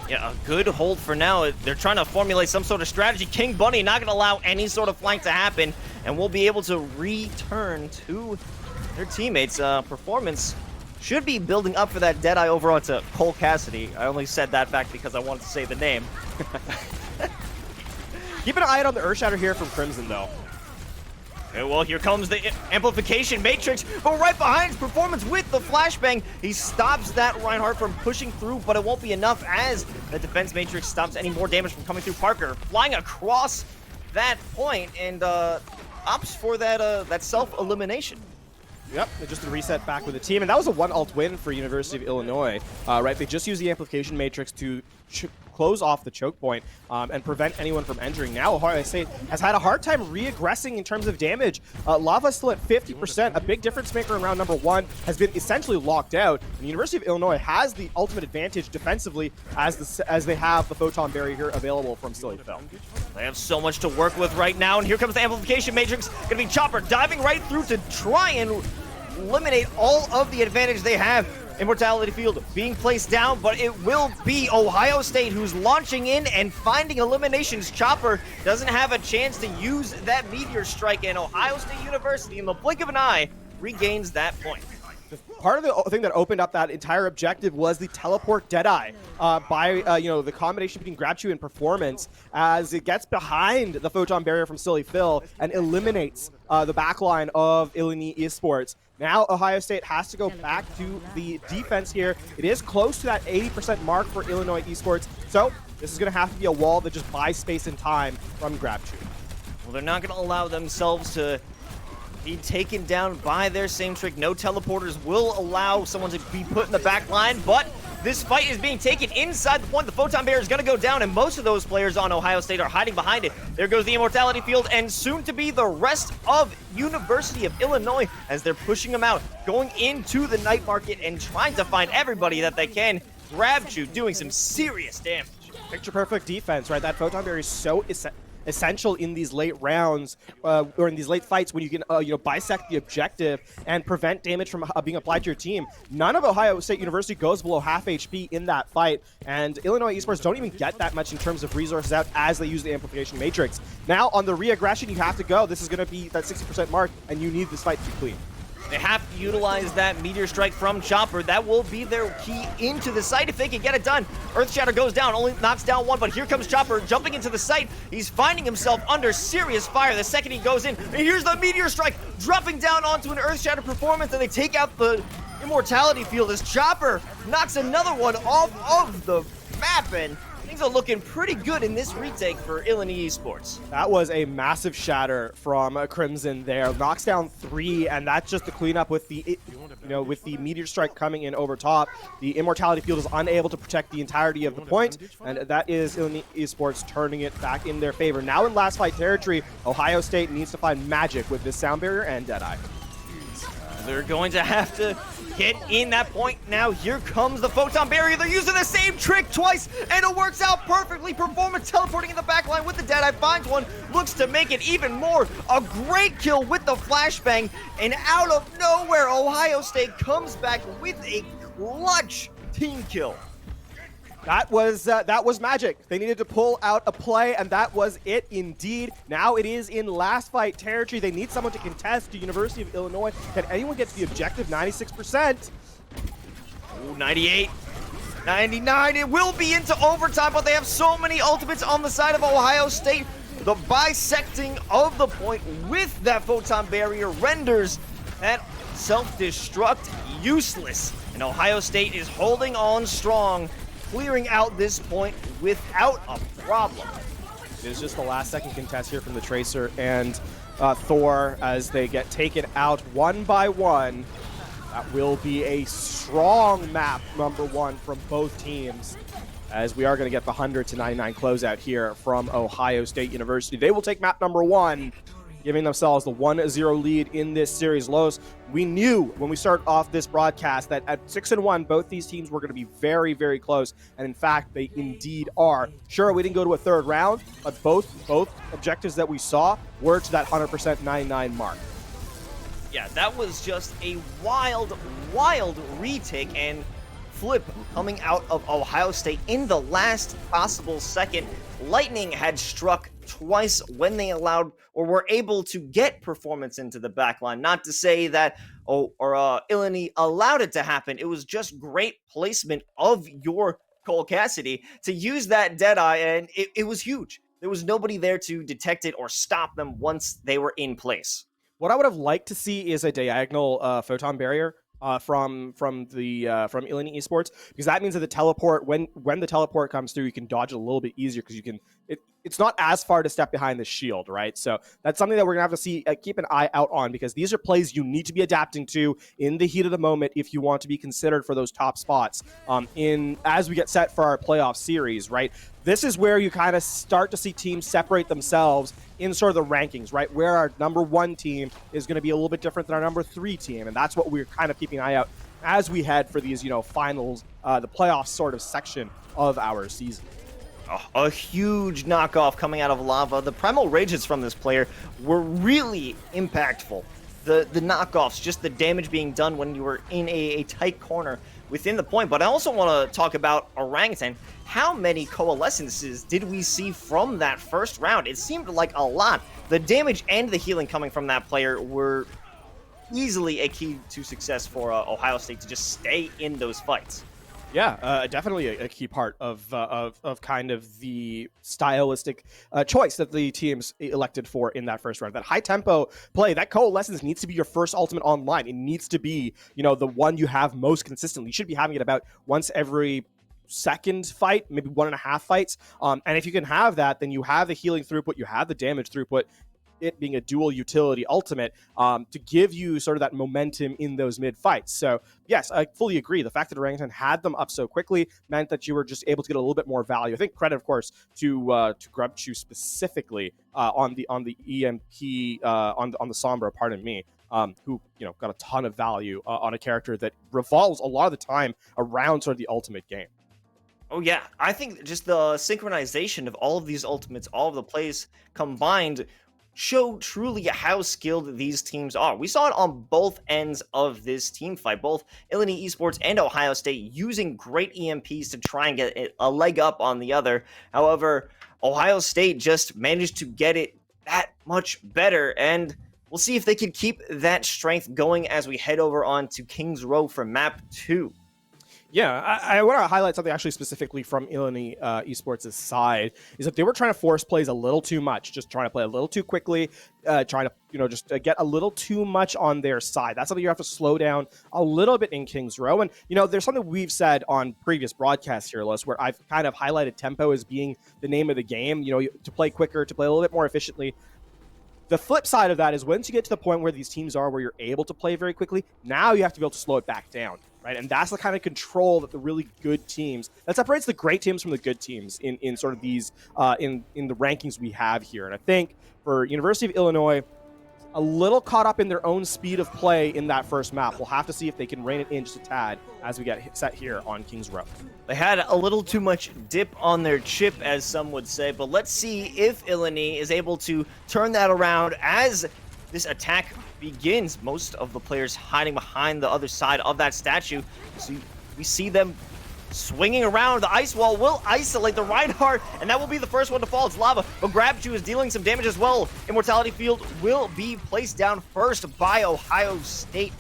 Yeah, a good hold for now. They're trying to formulate some sort of strategy. King Bunny not going to allow any sort of flank to happen, and we'll be able to return to their teammates' performance. Should be building up for that Deadeye over onto Cole Cassidy. I only said that fact because I wanted to say the name. Keep an eye out on the Earthshatter here from Crimson, though. Okay, well, here comes the Amplification Matrix, but right behind his performance with the Flashbang, he stops that Reinhardt from pushing through, but it won't be enough as the Defense Matrix stops any more damage from coming through. Parker flying across that point and opts for that self-elimination. Yep, just a reset back with the team, and that was a 1-ult win for University of Illinois, right? They just used the Amplification Matrix to close off the choke point and prevent anyone from entering. Now Ohio State has had a hard time re-aggressing in terms of damage. Lava's still at 50%. A big difference maker in round number 1 has been essentially locked out. And the University of Illinois has the ultimate advantage defensively as they have the Photon Barrier here available from Silly Phil. They have so much to work with right now, and here comes the Amplification Matrix. Gonna be Chopper diving right through to try and eliminate all of the advantage they have. Immortality Field being placed down, but it will be Ohio State who's launching in and finding eliminations. Chopper doesn't have a chance to use that Meteor Strike, and Ohio State University, in the blink of an eye, regains that point. Part of the thing that opened up that entire objective was the teleport Deadeye by the combination between GrabChew and Performance, as it gets behind the Photon Barrier from Silly Phil and eliminates the backline of Illini Esports. Now Ohio State has to go back to the defense here. It is close to that 80% mark for Illinois Esports, so this is going to have to be a wall that just buys space and time from GrabChew. Well, they're not going to allow themselves to be taken down by their same trick. No teleporters will allow someone to be put in the back line, but this fight is being taken inside the point. The Photon Barrier is going to go down, and most of those players on Ohio State are hiding behind it. There goes the Immortality Field, and soon to be the rest of University of Illinois as they're pushing them out, going into the night market and trying to find everybody that they can. GrabChew doing some serious damage. Picture perfect defense, right? That Photon Barrier is so essential in these late rounds or in these late fights when you can bisect the objective and prevent damage from being applied to your team. None of Ohio State University goes below half HP in that fight, and Illinois Esports don't even get that much in terms of resources out as they use the Amplification Matrix. Now on the re-aggression, you have to go. This is going to be that 60% mark, and you need this fight to be clean. They have to utilize that Meteor Strike from Chopper. That will be their key into the site if they can get it done. Earthshatter goes down, only knocks down one, but here comes Chopper jumping into the site. He's finding himself under serious fire the second he goes in. And here's the Meteor Strike dropping down onto an Earthshatter Performance, and they take out the Immortality Field as Chopper knocks another one off of the map, and things are looking pretty good in this retake for Illini Esports. That was a massive shatter from Crimson there. Knocks down 3, and that's just the cleanup with the with the Meteor Strike coming in over top, the Immortality Field is unable to protect the entirety of the point, and that is Illini Esports turning it back in their favor. Now in last fight territory, Ohio State needs to find magic with this Sound Barrier and Deadeye. They're going to have to get in that point now. Here comes the Photon Barrier. They're using the same trick twice, and it works out perfectly. Performance teleporting in the back line with the Deadeye, finds one, looks to make it even more. A great kill with the flashbang, and out of nowhere, Ohio State comes back with a clutch team kill. That was magic. They needed to pull out a play, and that was it indeed. Now it is in last fight territory. They need someone to contest to University of Illinois. Can anyone get to the objective? 96%. Ooh, 98. 99. It will be into overtime, but they have so many ultimates on the side of Ohio State. The bisecting of the point with that Photon Barrier renders that self-destruct useless. And Ohio State is holding on strong, clearing out this point without a problem. It is just the last second contest here from the Tracer and Thor as they get taken out one by one. That will be a strong map, number one, from both teams, as we are going to get the 100-99 closeout here from Ohio State University. They will take map number one, giving themselves the 1-0 lead in this series. Los, we knew when we started off this broadcast that at 6-1, both these teams were going to be very, very close, and in fact, they indeed are. Sure, we didn't go to a third round, but both objectives that we saw were to that 100% 99 mark. Yeah, that was just a wild, wild retake and flip coming out of Ohio State in the last possible second. Lightning had struck twice when they allowed or were able to get performance into the backline. Not to say that Illini allowed it to happen. It was just great placement of your Cole Cassidy to use that Deadeye, and it was huge. There was nobody there to detect it or stop them once they were in place. What I would have liked to see is a diagonal Photon Barrier from Illini Esports, because that means that the teleport, when the teleport comes through, you can dodge it a little bit easier because you can. It's not as far to step behind the shield, right? So that's something that we're gonna have to see, keep an eye out on, because these are plays you need to be adapting to in the heat of the moment if you want to be considered for those top spots. As we get set for our playoff series, right? This is where you kind of start to see teams separate themselves in sort of the rankings, right? Where our number one team is going to be a little bit different than our number three team, and that's what we're kind of keeping an eye out as we head for these, finals, the playoff sort of section of our season. A huge knockoff coming out of Lava. The primal rages from this player were really impactful. The knockoffs, just the damage being done when you were in a tight corner within the point. But I also want to talk about Orangutan. How many coalescences did we see from that first round? It seemed like a lot. The damage and the healing coming from that player were easily a key to success for Ohio State to just stay in those fights. Yeah, definitely a key part of kind of the stylistic choice that the teams elected for in that first round. That high tempo play, that coalescence needs to be your first ultimate online. It needs to be, the one you have most consistently. You should be having it about once every second fight, maybe 1.5 fights. And if you can have that, then you have the healing throughput, you have the damage throughput, it being a dual utility ultimate, to give you sort of that momentum in those mid fights. So yes, I fully agree. The fact that Orangutan had them up so quickly meant that you were just able to get a little bit more value. I think credit, of course, to Grubchu specifically on the EMP on the Sombra, pardon me, who got a ton of value on a character that revolves a lot of the time around sort of the ultimate game. Oh yeah, I think just the synchronization of all of these ultimates, all of the plays combined, show truly how skilled these teams are. We saw it on both ends of this team fight, both Illini Esports and Ohio State using great EMPs to try and get a leg up on the other. However, Ohio State just managed to get it that much better, and we'll see if they can keep that strength going as we head over on to Kings Row for map 2. Yeah, I want to highlight something actually specifically from Illini Esports' side, is that they were trying to force plays a little too much, just trying to play a little too quickly, trying to, just get a little too much on their side. That's something you have to slow down a little bit in Kings Row. And, there's something we've said on previous broadcasts here, Les, where I've kind of highlighted tempo as being the name of the game, to play quicker, to play a little bit more efficiently. The flip side of that is once you get to the point where these teams are where you're able to play very quickly, now you have to be able to slow it back down, right? And that's the kind of control that the really good teams, that separates the great teams from the good teams in sort of these, in the rankings we have here. And I think for University of Illinois, a little caught up in their own speed of play in that first map. We'll have to see if they can rein it in just a tad as we get set here on Kings Row. They had a little too much dip on their chip, as some would say, but let's see if Illini is able to turn that around as this attack begins. Most of the players hiding behind the other side of that statue. So we see them swinging around. The ice wall will isolate the Reinhardt, and that will be the first one to fall. It's Lava, but Grabchu is dealing some damage as well. Immortality Field will be placed down first by Ohio State.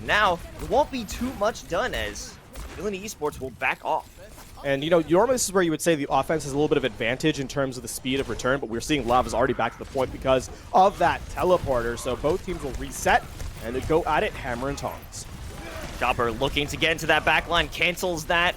Now, it won't be too much done as Illini Esports will back off. And, you know, normally this is where you would say the offense has a little bit of advantage in terms of the speed of return, but we're seeing Lava's already back to the point because of that teleporter. So both teams will reset and they go at it hammer and tongs. Chopper looking to get into that backline, cancels that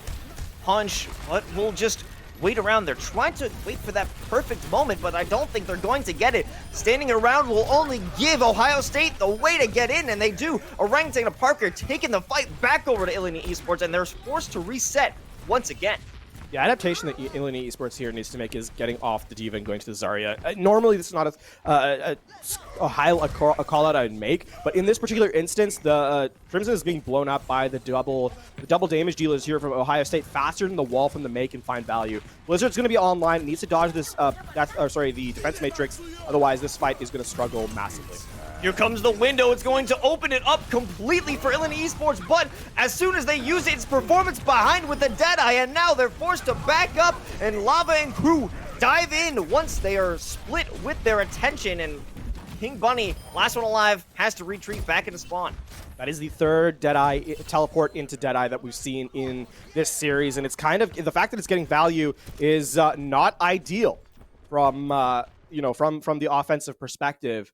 punch, but we'll just wait around. They're trying to wait for that perfect moment, but I don't think they're going to get it. Standing around will only give Ohio State the way to get in, and they do. Orangutan and Parker taking the fight back over to Illini Esports, and they're forced to reset once again. The adaptation that Illini Esports here needs to make is getting off the Diva and going to the Zarya. Normally, this is not a call out I'd make, but in this particular instance, the Crimson is being blown up by the double damage dealers here from Ohio State faster than the wall from the Make can find value. Blizzard's going to be online, needs to dodge this. The defense matrix. Otherwise, this fight is going to struggle massively. Here comes the window. It's going to open it up completely for Illini Esports, but as soon as they use it, it's performance behind with the Deadeye, and now they're forced to back up, and Lava and crew dive in once they are split with their attention, and King Bunny, last one alive, has to retreat back into spawn. That is the third Deadeye teleport into Deadeye that we've seen in this series, and it's kind of, the fact that it's getting value is not ideal from, from the offensive perspective.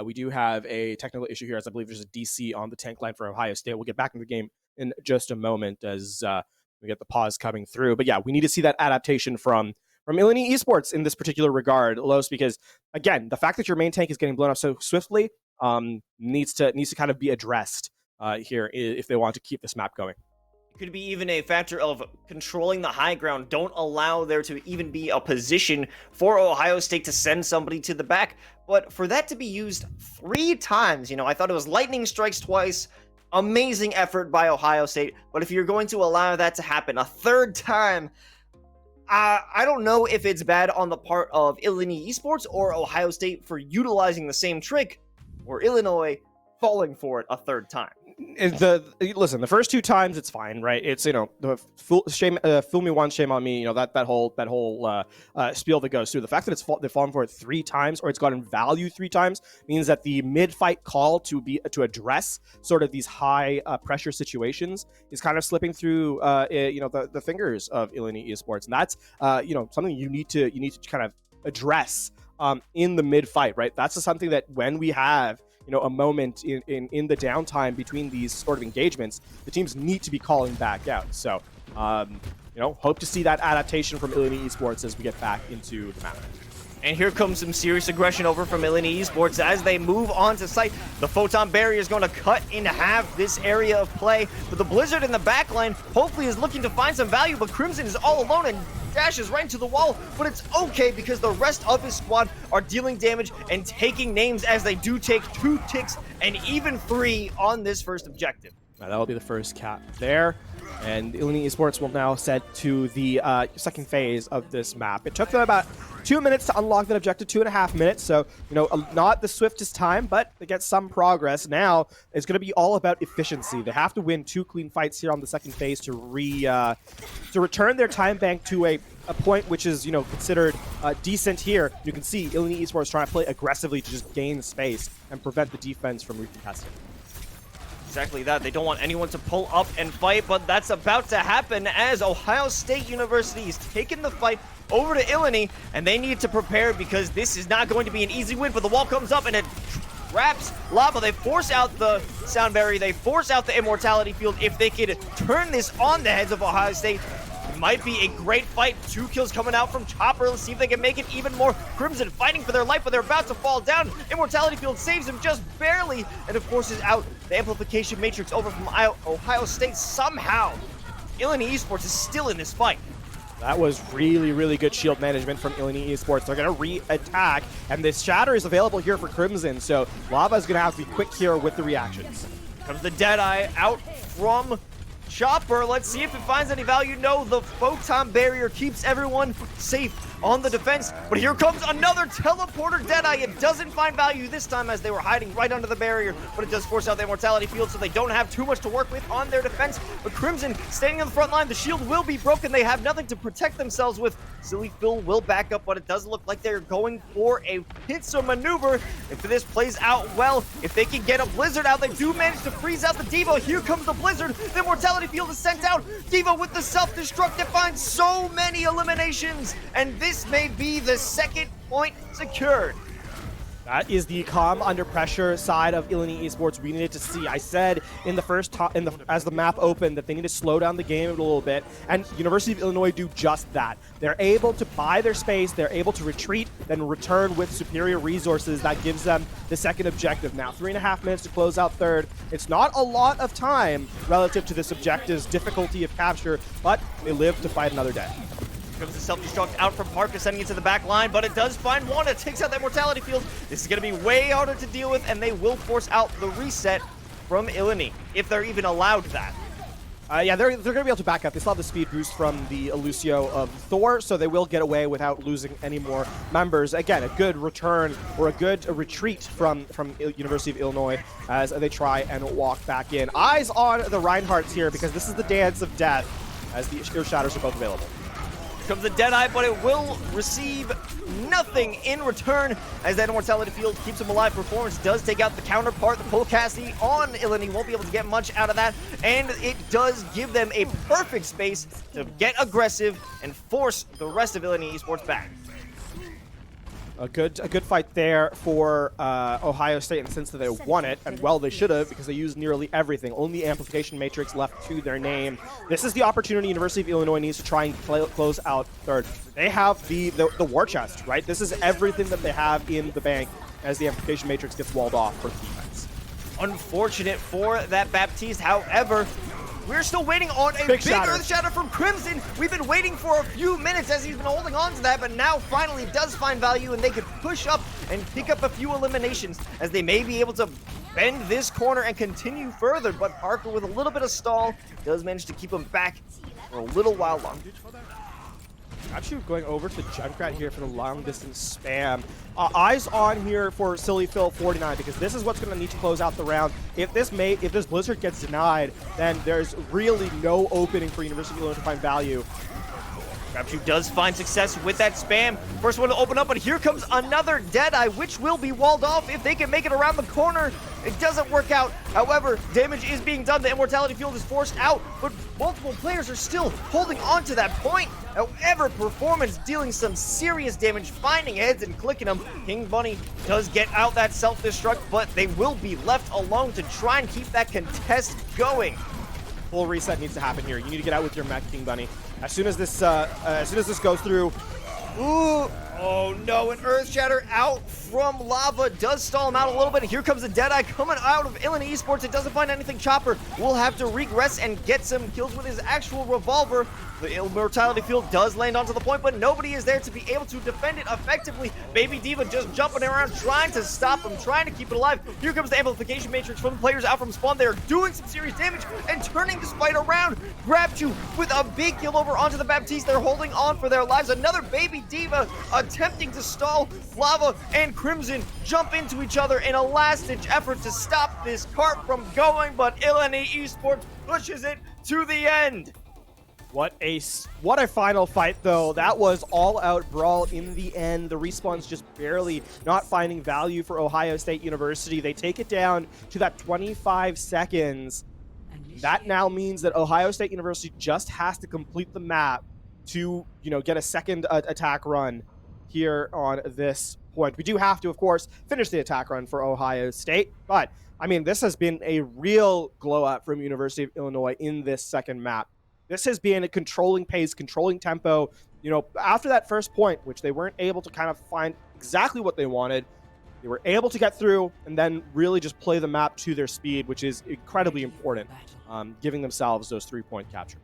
We do have a technical issue here, as I believe there's a DC on the tank line for Ohio State. We'll get back into the game in just a moment as we get the pause coming through. But yeah, we need to see that adaptation from Illini Esports in this particular regard, Los, because again, the fact that your main tank is getting blown up so swiftly needs to kind of be addressed here if they want to keep this map going. It could be even a factor of controlling the high ground. Don't allow there to even be a position for Ohio State to send somebody to the back. But for that to be used 3 times, I thought it was lightning strikes twice. Amazing effort by Ohio State. But if you're going to allow that to happen a 3rd time, I don't know if it's bad on the part of Illini Esports or Ohio State for utilizing the same trick, or Illinois falling for it a 3rd time. Listen, the first 2 times it's fine, right? It's the fool me once, shame on me. That whole spiel that goes through. The fact that they've fallen for it 3 times, or it's gotten value 3 times, means that the mid-fight call to address sort of these high pressure situations is kind of slipping through the fingers of Illini Esports, and that's something you need to kind of address in the mid-fight, right? That's something that when we have a moment in the downtime between these sort of engagements, the teams need to be calling back out. So, hope to see that adaptation from Illini Esports as we get back into the map. And here comes some serious aggression over from Illini Esports as they move on to site. The Photon Barrier is going to cut in half this area of play, but the Blizzard in the backline hopefully is looking to find some value, but Crimson is all alone and dashes right into the wall, but it's okay because the rest of his squad are dealing damage and taking names as they do take 2 ticks and even 3 on this first objective. That will be the first cap there, and Illini Esports will now set to the second phase of this map. It took them about 2 minutes to unlock that objective, 2.5 minutes, so, not the swiftest time, but they get some progress. Now, it's going to be all about efficiency. They have to win 2 clean fights here on the second phase to return their time bank to a point which is, considered decent here. You can see Illini Esports trying to play aggressively to just gain space and prevent the defense from recontesting. Exactly that. They don't want anyone to pull up and fight, but that's about to happen as Ohio State University is taking the fight over to Illini, and they need to prepare because this is not going to be an easy win, but the wall comes up and it traps Lava. They force out the sound barrier. They force out the immortality field. If they could turn this on the heads of Ohio State, It might be a great fight. 2 kills coming out from Chopper. Let's see if they can make it even more. Crimson fighting for their life, but they're about to fall down. Immortality Field saves him just barely, and of course is out. The Amplification Matrix over from Ohio State somehow. Illini Esports is still in this fight. That was really, really good shield management from Illini Esports. They're going to re-attack, and this Shatter is available here for Crimson, so Lava is going to have to be quick here with the reactions. Comes the Deadeye out from Chopper. Let's see if it finds any value. No, the Photon Barrier keeps everyone safe on the defense, but here comes another teleporter Deadeye. It doesn't find value this time as they were hiding right under the barrier, but it does force out the Immortality Field, so they don't have too much to work with on their defense. But Crimson standing on the front line, the shield will be broken. They have nothing to protect themselves with. Silly Phil will back up, but it does look like they're going for a pincer maneuver. If this plays out well, if they can get a Blizzard out, they do manage to freeze out the Devo. Here comes the Blizzard. The Immortality Field is sent out. Devo with the self-destruct to find so many eliminations, and this may be the second point secured. That is the calm under pressure side of Illini Esports we needed to see. I said in the first as the map opened that they need to slow down the game a little bit, and University of Illinois do just that. They're able to buy their space, they're able to retreat, then return with superior resources. That gives them the second objective. Now 3.5 minutes to close out third. It's not a lot of time relative to this objective's difficulty of capture, but they live to fight another day. Comes the self-destruct out from Parker, sending it to the back line, but it does find one. It takes out that Mortality Field. This is going to be way harder to deal with, and they will force out the reset from Illini, if they're even allowed that. Yeah, they're going to be able to back up. They still have the speed boost from the Lucio of Thor, so they will get away without losing any more members. Again, a good return or a good retreat from University of Illinois as they try and walk back in. Eyes on the Reinhardts here, because this is the dance of death as the Ear Shatters are both available. Comes the Deadeye, but it will receive nothing in return as that Immortality Field keeps him alive. Performance does take out the counterpart. The Polcasty on Illini won't be able to get much out of that, and it does give them a perfect space to get aggressive and force the rest of Illini Esports back. A good fight there for Ohio State in the sense that they won it, and well, they should have, because they used nearly everything. Only Amplification Matrix left to their name. This is the opportunity University of Illinois needs to try and close out third. They have the war chest, right? This is everything that they have in the bank as the Amplification Matrix gets walled off for defense. Unfortunate for that Baptiste, however, we're still waiting on a big Earth Shatter from Crimson. We've been waiting for a few minutes as he's been holding on to that, but now finally does find value, and they could push up and pick up a few eliminations as they may be able to bend this corner and continue further. But Parker, with a little bit of stall, does manage to keep him back for a little while longer. Actually going over to Junkrat here for the long distance spam. Eyes on here for Silly Phil 49, because this is what's going to need to close out the round. If this Blizzard gets denied, then there's really no opening for University of Illinois to find value. Crabtree does find success with that spam. First one to open up, but here comes another Deadeye, which will be walled off if they can make it around the corner. It doesn't work out. However, damage is being done. The Immortality Field is forced out, but multiple players are still holding on to that point. However, Performance dealing some serious damage, finding heads and clicking them. King Bunny does get out that self-destruct, but they will be left alone to try and keep that contest going. Full reset needs to happen here. You need to get out with your mech, King Bunny. As soon as this goes through. Ooh, oh no, an Earth Shatter out from Lava does stall him out a little bit. Here comes a Deadeye coming out of Illini Esports. It doesn't find anything. Chopper will have to regress and get some kills with his actual revolver. The Immortality Field does land onto the point, but nobody is there to be able to defend it effectively. Baby Diva just jumping around, trying to stop him, trying to keep it alive. Here comes the Amplification Matrix from the players out from spawn. They're doing some serious damage and turning this fight around. Grabbed you with a big kill over onto the Baptiste. They're holding on for their lives. Another Baby Diva attempting to stall. Lava and Crimson jump into each other in a last-ditch effort to stop this cart from going, but Illini Esports pushes it to the end. What a final fight, though. That was all-out brawl in the end. The Respawn's just barely not finding value for Ohio State University. They take it down to that 25 seconds. That now means that Ohio State University just has to complete the map to, get a second attack run here on this point. We do have to, of course, finish the attack run for Ohio State, but, this has been a real glow-up from University of Illinois in this second map. This has been a controlling pace, controlling tempo. You know, after that first point, which they weren't able to kind of find exactly what they wanted, they were able to get through and then really just play the map to their speed, which is incredibly important, giving themselves those 3-point capture.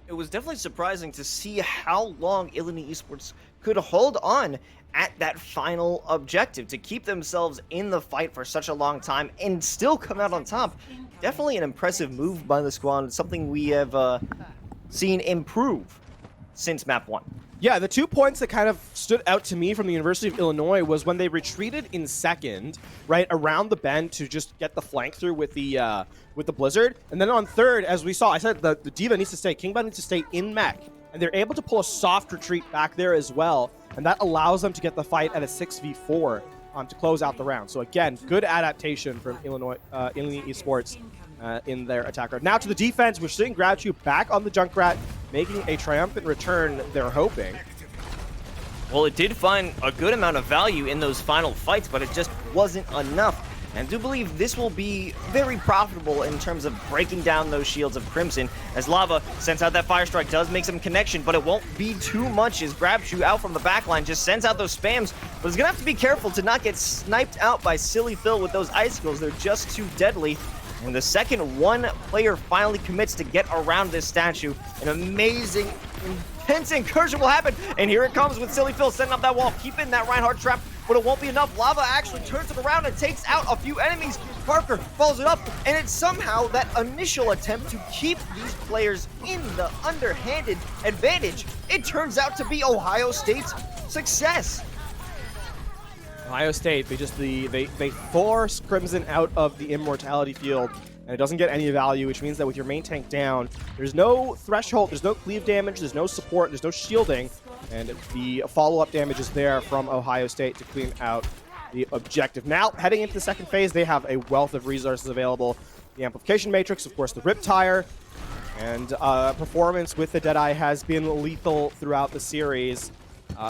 It was definitely surprising to see how long Illini Esports could hold on at that final objective to keep themselves in the fight for such a long time and still come out on top. Definitely an impressive move by the squad, something we have seen improve since map 1. Yeah, the 2 points that kind of stood out to me from the University of Illinois was when they retreated in second, right around the bend to just get the flank through with the Blizzard, and then on third, as we saw, I said the D.Va needs to stay, Kingbot needs to stay in mech, and they're able to pull a soft retreat back there as well, and that allows them to get the fight at a 6v4 to close out the round. So again, good adaptation from Illini Esports in their attack round. Now to the defense, we're seeing GrabChu back on the Junkrat, making a triumphant return, they're hoping. Well, it did find a good amount of value in those final fights, but it just wasn't enough. And I do believe this will be very profitable in terms of breaking down those shields of Crimson, as Lava sends out that Fire Strike, does make some connection, but it won't be too much as GrabChu out from the backline just sends out those spams, but he's gonna have to be careful to not get sniped out by Silly Phil with those icicles. They're just too deadly. And the second one player finally commits to get around this statue, an amazing, intense incursion will happen. And here it comes with Silly Phil setting up that wall, keeping that Reinhardt trap, but it won't be enough. Lava actually turns it around and takes out a few enemies. Parker follows it up, and it's somehow that initial attempt to keep these players in the underhanded advantage. It turns out to be Ohio State's success. Ohio State, they force Crimson out of the immortality field, and it doesn't get any value, which means that with your main tank down, there's no threshold, there's no cleave damage, there's no support, there's no shielding, and the follow-up damage is there from Ohio State to clean out the objective. Now, heading into the second phase, they have a wealth of resources available. The Amplification Matrix, of course, the Rip Tire, and performance with the Deadeye has been lethal throughout the series.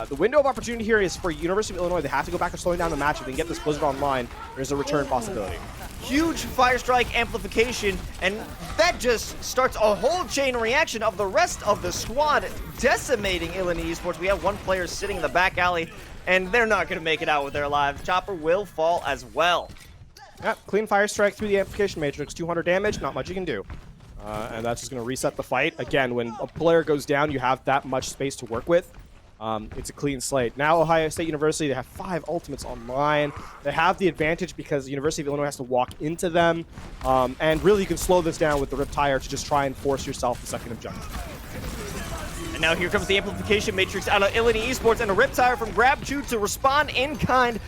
The window of opportunity here is for University of Illinois. They have to go back to slowing down the match. If they can get this Blizzard online, there's a return possibility. Huge Fire Strike amplification, and that just starts a whole chain reaction of the rest of the squad decimating Illini Esports. We have one player sitting in the back alley, and they're not going to make it out with their lives. Chopper will fall as well. Yeah, clean Fire Strike through the Amplification Matrix. 200 damage, not much you can do. And that's just going to reset the fight. Again, when a player goes down, you have that much space to work with. It's a clean slate. Now Ohio State University, they have 5 ultimates online. They have the advantage because the University of Illinois has to walk into them. And really you can slow this down with the Rip Tire to just try and force yourself the second objective. And now here comes the Amplification Matrix out of Illini Esports and a Rip Tire from GrabChu to respond in kind.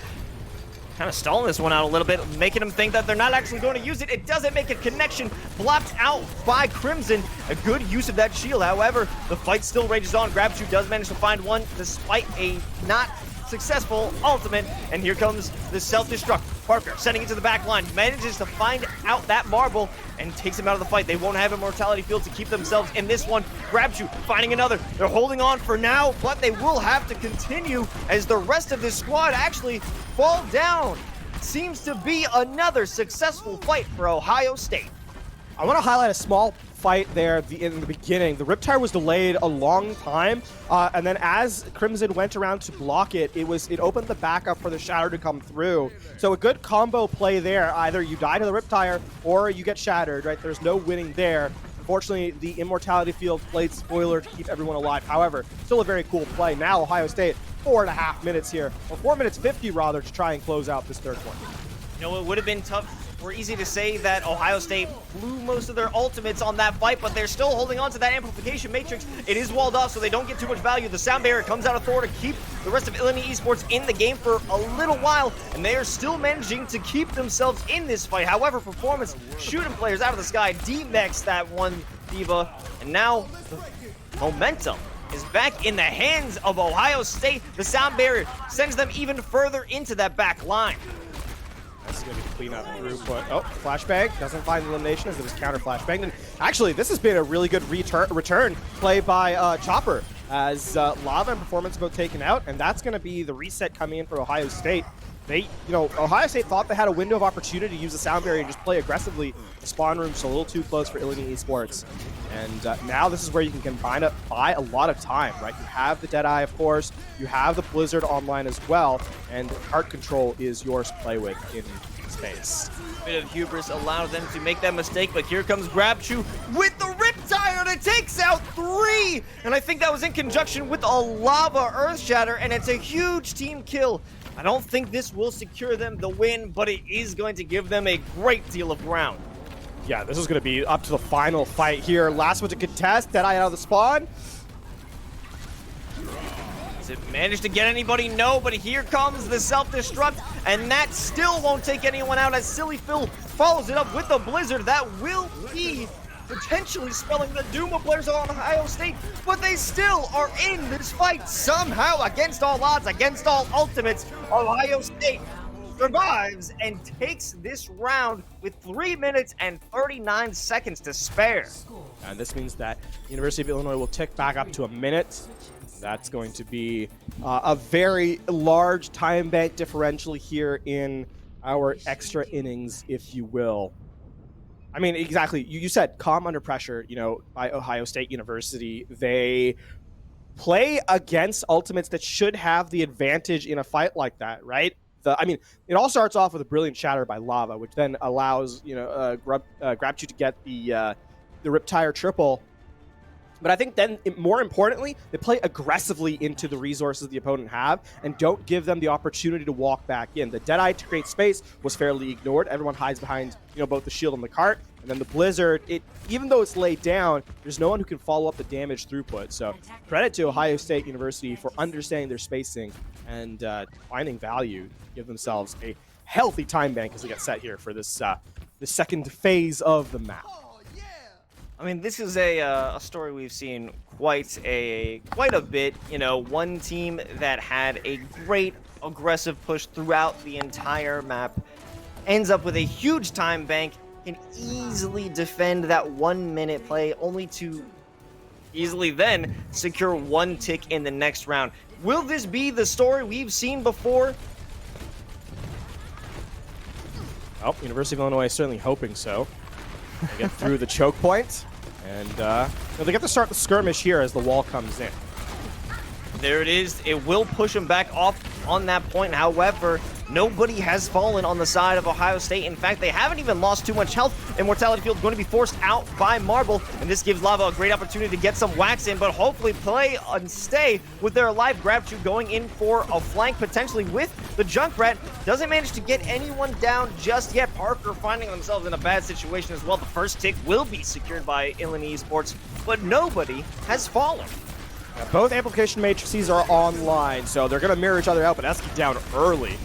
Kind of stalling this one out a little bit, making them think that they're not actually going to use it. It doesn't make a connection. Blocked out by Crimson. A good use of that shield. However, the fight still rages on. GrabChu does manage to find one despite a not successful ultimate. And here comes the self-destruct. Parker sending it to the back line. Manages to find out that marble and takes him out of the fight. They won't have immortality field to keep themselves in this one. GrabChu finding another. They're holding on for now, but they will have to continue as the rest of this squad actually fall down. Seems to be another successful fight for Ohio State. I want to highlight a small fight there in the beginning. The Rip Tire was delayed a long time, and then as Crimson went around to block it, it opened the backup for the Shatter to come through. So a good combo play there. Either you die to the Rip Tire or you get shattered, right? There's no winning there. Unfortunately, the Immortality Field played spoiler to keep everyone alive. However, still a very cool play. Now Ohio State, 4.5 minutes here, or 4 minutes 50 rather, to try and close out this third one. You know, it would have been tough or easy to say that Ohio State blew most of their ultimates on that fight, but they're still holding on to that Amplification Matrix. It is walled off, so they don't get too much value. The Sound Barrier comes out of Thor to keep the rest of Illini Esports in the game for a little while, and they are still managing to keep themselves in this fight. However, Performance shooting players out of the sky, D-Max that one D.Va, and now the momentum is back in the hands of Ohio State. The Sound Barrier sends them even further into that back line. That's going to be clean up through, but flashbang doesn't find elimination as it was counter flashbang. And actually, this has been a really good return play by Chopper as Lava and Performance both taken out, and that's going to be the reset coming in for Ohio State. Ohio State thought they had a window of opportunity to use the sound barrier and just play aggressively. The spawn room's a little too close for Illini Esports. And now this is where you can combine it, buy a lot of time, right? You have the Deadeye, of course. You have the Blizzard online as well. And Heart Control is yours to play with in space. Bit of hubris allowed them to make that mistake, but here comes GrabChew with the Riptire that takes out 3! And I think that was in conjunction with a Lava Earth Shatter, and it's a huge team kill. I don't think this will secure them the win, but it is going to give them a great deal of ground. Yeah, this is going to be up to the final fight here. Last one to contest, Deadeye out of the spawn. Does it manage to get anybody? No, but here comes the self-destruct, and that still won't take anyone out as Silly Phil follows it up with the Blizzard. That will be potentially spelling the doom of players on Ohio State, but they still are in this fight somehow against all odds, against all ultimates. Ohio State survives and takes this round with 3 minutes and 39 seconds to spare. And this means that University of Illinois will tick back up to a minute. That's going to be a very large time bank differential here in our extra innings, if you will. I mean, exactly. You said calm under pressure, by Ohio State University. They play against ultimates that should have the advantage in a fight like that, right? It all starts off with a brilliant shatter by Lava, which then allows, GrabChew to get the Riptire triple. But I think then, more importantly, they play aggressively into the resources the opponent have and don't give them the opportunity to walk back in. The Deadeye to create space was fairly ignored. Everyone hides behind, both the shield and the cart. And then the Blizzard, even though it's laid down, there's no one who can follow up the damage throughput. So credit to Ohio State University for understanding their spacing and finding value to give themselves a healthy time bank as they get set here for this the second phase of the map. I mean, this is a story we've seen quite a bit. One team that had a great aggressive push throughout the entire map ends up with a huge time bank, can easily defend that 1 minute play, only to easily then secure 1 tick in the next round. Will this be the story we've seen before? Well, University of Illinois is certainly hoping so. They get through the choke point. And they get to start the skirmish here as the wall comes in. There it is. It will push them back off on that point. However, nobody has fallen on the side of Ohio State. In fact, they haven't even lost too much health. Immortality Field is going to be forced out by Marble, and this gives Lava a great opportunity to get some wax in, but hopefully play and stay with their alive. GrabChew going in for a flank, potentially with the Junkrat. Doesn't manage to get anyone down just yet. Parker finding themselves in a bad situation as well. The first tick will be secured by Illini Esports, but nobody has fallen. Now, both amplification matrices are online, so they're going to mirror each other out, but Eski down early.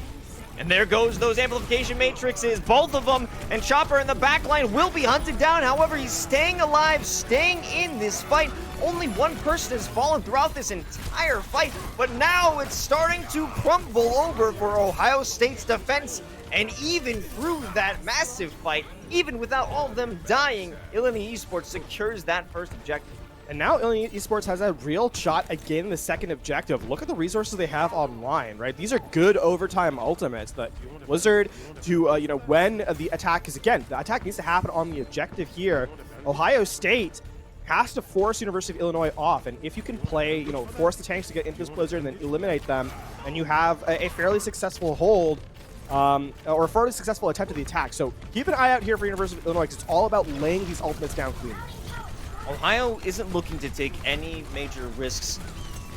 And there goes those amplification matrices, both of them, and Chopper in the backline will be hunted down. However, he's staying alive, staying in this fight. Only one person has fallen throughout this entire fight, but now it's starting to crumble over for Ohio State's defense. And even through that massive fight, even without all of them dying, Illini Esports secures that first objective. And now Illini Esports has a real shot again the second objective. Look at the resources they have online, right? These are good overtime ultimates. The Blizzard to, when the attack is, again, the attack needs to happen on the objective here. Ohio State has to force University of Illinois off. And if you can play, force the tanks to get into this Blizzard and then eliminate them, and you have a fairly successful hold, or a fairly successful attempt at the attack. So keep an eye out here for University of Illinois because it's all about laying these ultimates down clean. Ohio isn't looking to take any major risks,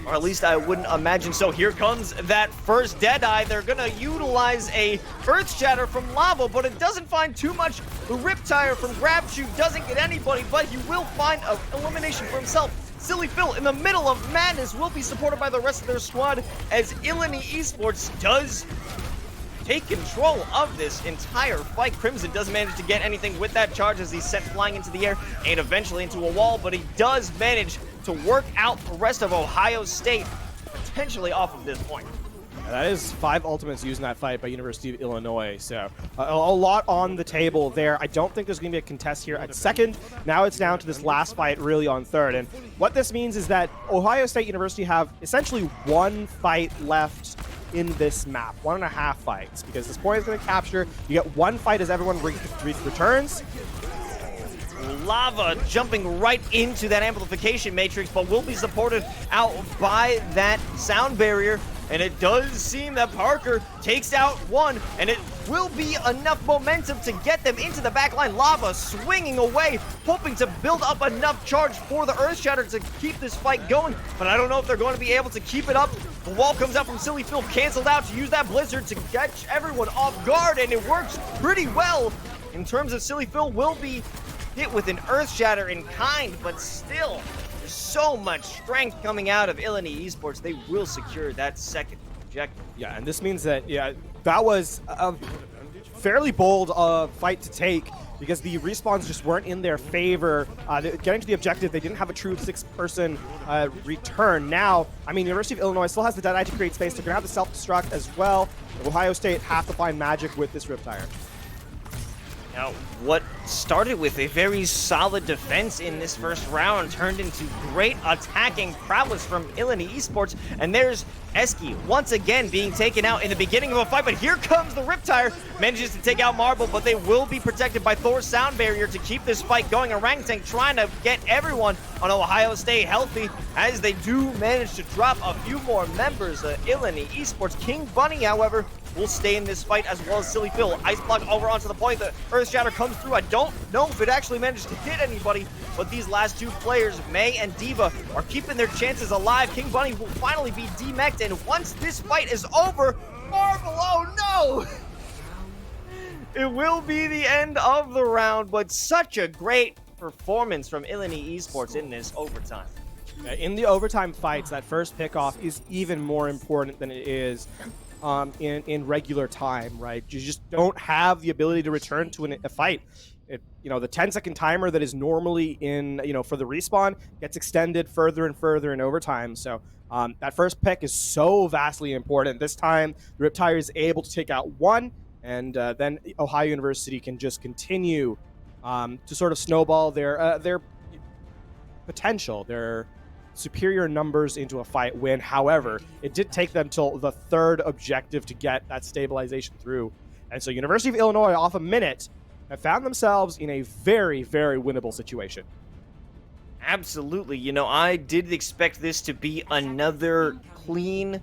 or at least I wouldn't imagine so. Here comes that first Deadeye. They're going to utilize a Earth Shatter from Lava, but it doesn't find too much. The Riptire from GrabChew doesn't get anybody, but he will find an elimination for himself. Silly Phil in the middle of madness will be supported by the rest of their squad as Illini Esports does take control of this entire fight. Crimson doesn't manage to get anything with that charge as he's set flying into the air and eventually into a wall, but he does manage to work out the rest of Ohio State potentially off of this point. That is 5 ultimates used in that fight by University of Illinois, so a lot on the table there. I don't think there's going to be a contest here at second. Now it's down to this last fight really on third, and what this means is that Ohio State University have essentially 1 fight left in this map. 1.5 fights, because this point is going to capture. You get 1 fight as everyone returns. Lava jumping right into that amplification matrix, but will be supported out by that sound barrier. And it does seem that Parker takes out 1, and it will be enough momentum to get them into the backline. Lava swinging away, hoping to build up enough charge for the Earthshatter to keep this fight going, but I don't know if they're going to be able to keep it up. The wall comes out from Silly Phil, canceled out to use that Blizzard to catch everyone off guard, and it works pretty well. In terms of Silly Phil will be hit with an Earthshatter in kind, but still, there's so much strength coming out of Illini Esports. They will secure that second objective. Yeah, and this means that, that was a fairly bold fight to take, because the respawns just weren't in their favor. Getting to the objective, they didn't have a true 6-person return. Now, I mean, University of Illinois still has the Deadeye to create space. They're going to have the self-destruct as well. Ohio State have to find magic with this Riptire. Now, what started with a very solid defense in this first round turned into great attacking prowess from Illini Esports, and there's Eski once again being taken out in the beginning of a fight, but here comes the Riptire, manages to take out Marble, but they will be protected by Thor's sound barrier to keep this fight going. Orangutan trying to get everyone on Ohio State healthy, as they do manage to drop a few more members of Illini Esports. King Bunny, however, will stay in this fight, as well as Silly Phil. Ice Block over onto the point. The Earthshatter comes through. I don't know if it actually managed to hit anybody, but these last 2 players, May and Diva, are keeping their chances alive. King Bunny will finally be demeched, and once this fight is over, Marble, oh no! It will be the end of the round, but such a great performance from Illini Esports in this overtime. In the overtime fights, that first pickoff is even more important than it is in regular time, right? You just don't have the ability to return to a fight. The 10-second timer that is normally in, for the respawn gets extended further and further in overtime. So that first pick is so vastly important. This time, the Riptire is able to take out 1, and then Ohio University can just continue to sort of snowball their potential, their superior numbers into a fight win. However, it did take them till the 3rd objective to get that stabilization through. And so University of Illinois, off a minute, have found themselves in a very, very winnable situation. Absolutely. I did expect this to be another clean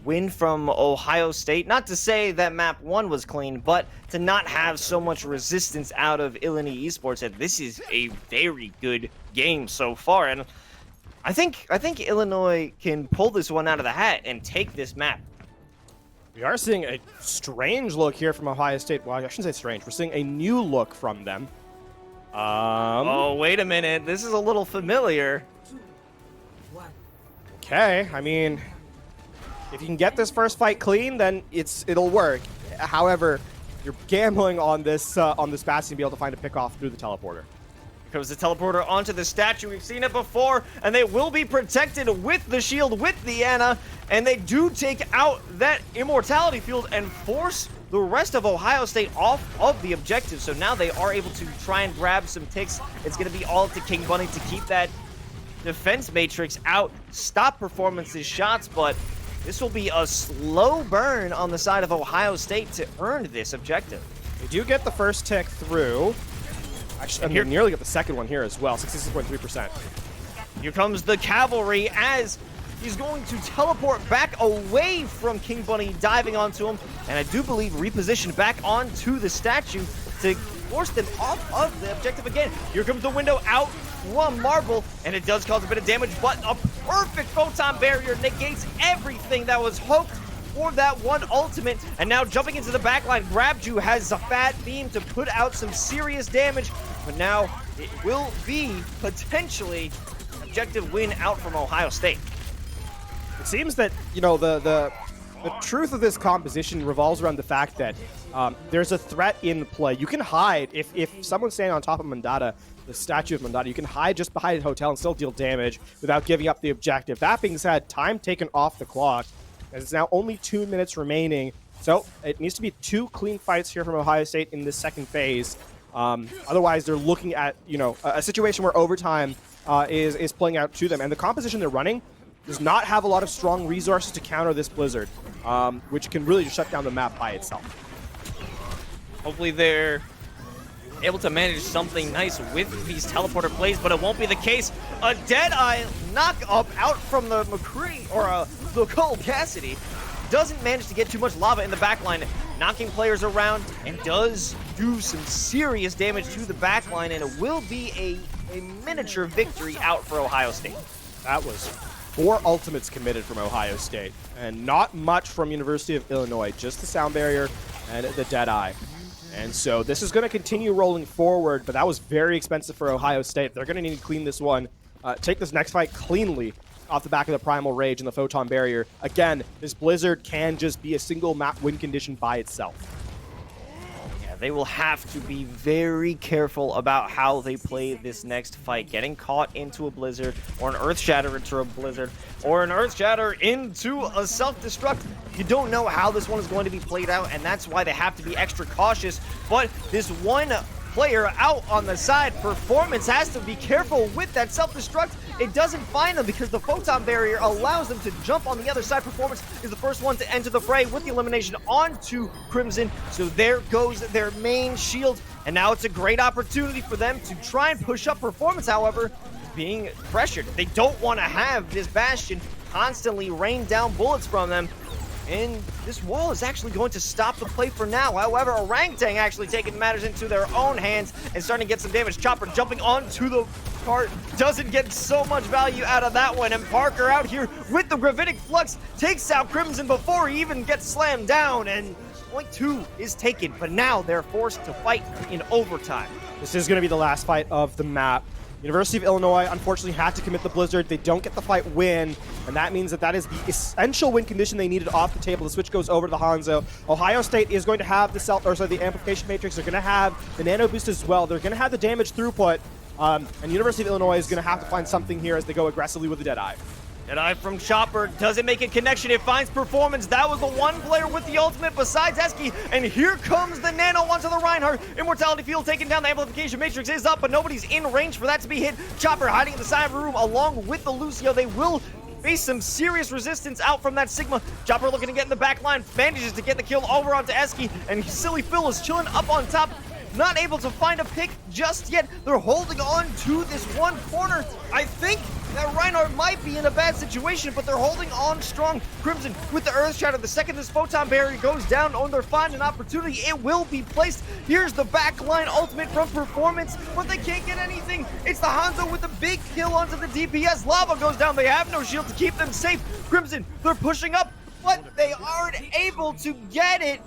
win from Ohio State. Not to say that map 1 was clean, but to not have so much resistance out of Illini Esports. And this is a very good game so far. And I think Illinois can pull this one out of the hat and take this map. We are seeing a strange look here from Ohio State. Well, I shouldn't say strange. We're seeing a new look from them. Oh, wait a minute. This is a little familiar. Okay, I mean, if you can get this first fight clean, then it'll work. However, you're gambling on this Bastion to be able to find a pick off through the teleporter. Comes the teleporter onto the statue. We've seen it before, and they will be protected with the shield, with the Ana, and they do take out that immortality field and force the rest of Ohio State off of the objective. So now they are able to try and grab some ticks. It's going to be all up to King Bunny to keep that defense matrix out, stop Performance's shots, but this will be a slow burn on the side of Ohio State to earn this objective. They do get the first tick through. Actually, they nearly get the second one here as well, 66.3%. Here comes the cavalry as he's going to teleport back away from King Bunny, diving onto him, and I do believe reposition back onto the statue to force them off of the objective again. Here comes the window out from Marble, and it does cause a bit of damage, but a perfect photon barrier negates everything that was hoped for that one ultimate. And now jumping into the backline, Grabju has a fat beam to put out some serious damage, but now it will be potentially objective win out from Ohio State. It seems that, the truth of this composition revolves around the fact that there's a threat in play. You can hide. If someone's standing on top of Mandata, the statue of Mandata, you can hide just behind a hotel and still deal damage without giving up the objective. That being said, time taken off the clock, as it's now only 2 minutes remaining. So it needs to be 2 clean fights here from Ohio State in this second phase. Otherwise, they're looking at, a situation where overtime is playing out to them. And the composition they're running does not have a lot of strong resources to counter this Blizzard, which can really just shut down the map by itself. Hopefully they're able to manage something nice with these teleporter plays, but it won't be the case. A Deadeye knock up out from the McCree, or the Cole Cassidy, doesn't manage to get too much lava in the backline, knocking players around, and does do some serious damage to the backline, and it will be a miniature victory out for Ohio State. That was 4 ultimates committed from Ohio State, and not much from University of Illinois, just the sound barrier and the Deadeye. And so this is going to continue rolling forward, but that was very expensive for Ohio State. They're going to need to clean this one, take this next fight cleanly off the back of the Primal Rage and the Photon Barrier. Again, this Blizzard can just be a single map win condition by itself. Yeah, they will have to be very careful about how they play this next fight. Getting caught into a Blizzard, or an Earth Shatter into a Blizzard, or an Earth Shatter into a Self-Destruct. You don't know how this one is going to be played out, and that's why they have to be extra cautious. But this one player out on the side, Performance, has to be careful with that Self-Destruct. It doesn't find them because the Photon Barrier allows them to jump on the other side. Performance is the first one to enter the fray with the elimination onto Crimson. So there goes their main shield, and now it's a great opportunity for them to try and push up. Performance, however, being pressured. They don't want to have this Bastion constantly rain down bullets from them. And this wall is actually going to stop the play for now. However, Orangutan actually taking matters into their own hands and starting to get some damage. Chopper jumping onto the cart doesn't get so much value out of that one. And Parker out here with the Gravitic Flux takes out Crimson before he even gets slammed down. And point 2 is taken, but now they're forced to fight in overtime. This is going to be the last fight of the map. University of Illinois unfortunately had to commit the Blizzard. They don't get the fight win, and that means that is the essential win condition they needed off the table. The switch goes over to the Hanzo. Ohio State is going to have the amplification matrix. They're going to have the nano boost as well. They're going to have the damage throughput, and University of Illinois is going to have to find something here as they go aggressively with the Deadeye. Deadeye from Chopper doesn't make a connection. It finds Performance. That was the one player with the ultimate besides Eski. And here comes the Nano onto the Reinhardt. Immortality Field taking down. The Amplification Matrix is up, but nobody's in range for that to be hit. Chopper hiding in the side of the room along with the Lucio. They will face some serious resistance out from that Sigma. Chopper looking to get in the back line. Manages to get the kill over onto Eski. And Silly Phil is chilling up on top. Not able to find a pick just yet. They're holding on to this one corner. I think that Reinhardt might be in a bad situation, but they're holding on strong. Crimson with the Earth Shatter. The second this Photon Barrier goes down, or they're finding an opportunity, it will be placed. Here's the backline ultimate from Performance, but they can't get anything. It's the Hanzo with the big kill onto the DPS. Lava goes down. They have no shield to keep them safe. Crimson, they're pushing up, but they aren't able to get it.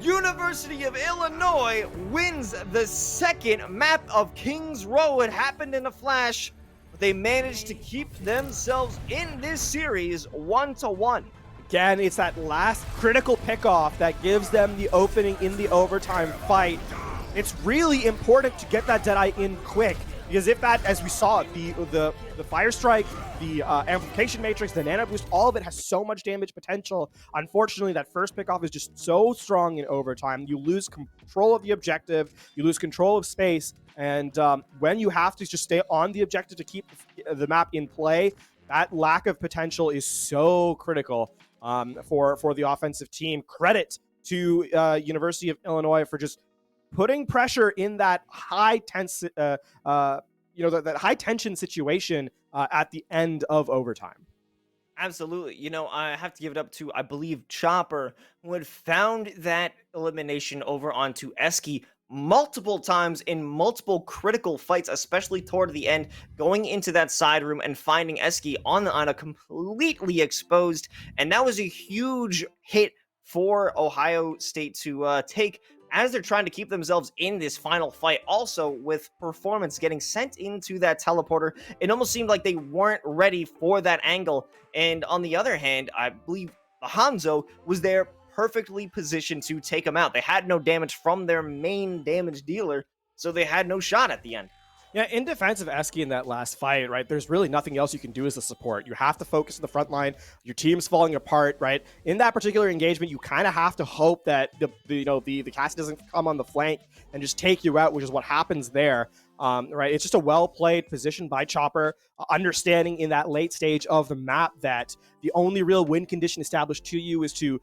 University of Illinois wins the second map of Kings Row. It happened in a flash, but they managed to keep themselves in this series 1-1. Again, it's that last critical pickoff that gives them the opening in the overtime fight. It's really important to get that Deadeye in quick, because if that, as we saw, the Fire Strike, the Amplification Matrix, the Nano Boost, all of it has so much damage potential. Unfortunately, that first pickoff is just so strong in overtime. You lose control of the objective, you lose control of space, and when you have to just stay on the objective to keep the map in play, that lack of potential is so critical for the offensive team. Credit to University of Illinois for just putting pressure in that high that high tension situation at the end of overtime. Absolutely. You know, I have to give it up to, I believe, Chopper, who had found that elimination over onto Eski multiple times in multiple critical fights, especially toward the end, going into that side room and finding Eski on a completely exposed. And that was a huge hit for Ohio State to take, as they're trying to keep themselves in this final fight. Also, with Performance getting sent into that teleporter, it almost seemed like they weren't ready for that angle. And on the other hand, I believe the Hanzo was there perfectly positioned to take them out. They had no damage from their main damage dealer, so they had no shot at the end. Yeah, in defense of Eski in that last fight, right, there's really nothing else you can do as a support. You have to focus on the front line. Your team's falling apart, right? In that particular engagement, you kind of have to hope that the Cassie doesn't come on the flank and just take you out, which is what happens there. Right, it's just a well-played position by Chopper, understanding in that late stage of the map that the only real win condition established to you is to,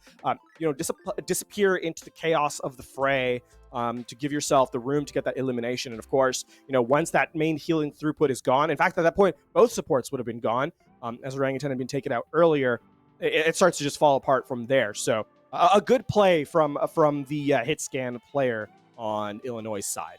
disappear into the chaos of the fray, to give yourself the room to get that elimination. And of course, once that main healing throughput is gone, in fact, at that point, both supports would have been gone, as Orangutan had been taken out earlier. It starts to just fall apart from there. So a good play from the hit scan player on Illinois' side.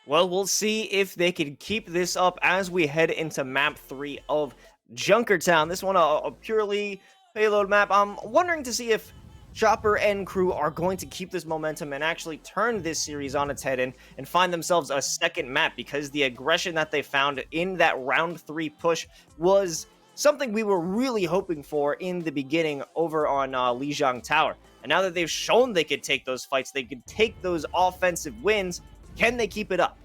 Well, we'll see if they can keep this up as we head into map 3 of Junkertown. This one, a purely payload map. I'm wondering to see if Chopper and crew are going to keep this momentum and actually turn this series on its head and find themselves a second map, because the aggression that they found in that round 3 push was something we were really hoping for in the beginning over on Lijiang Tower. And now that they've shown they could take those fights, they could take those offensive wins, can they keep it up?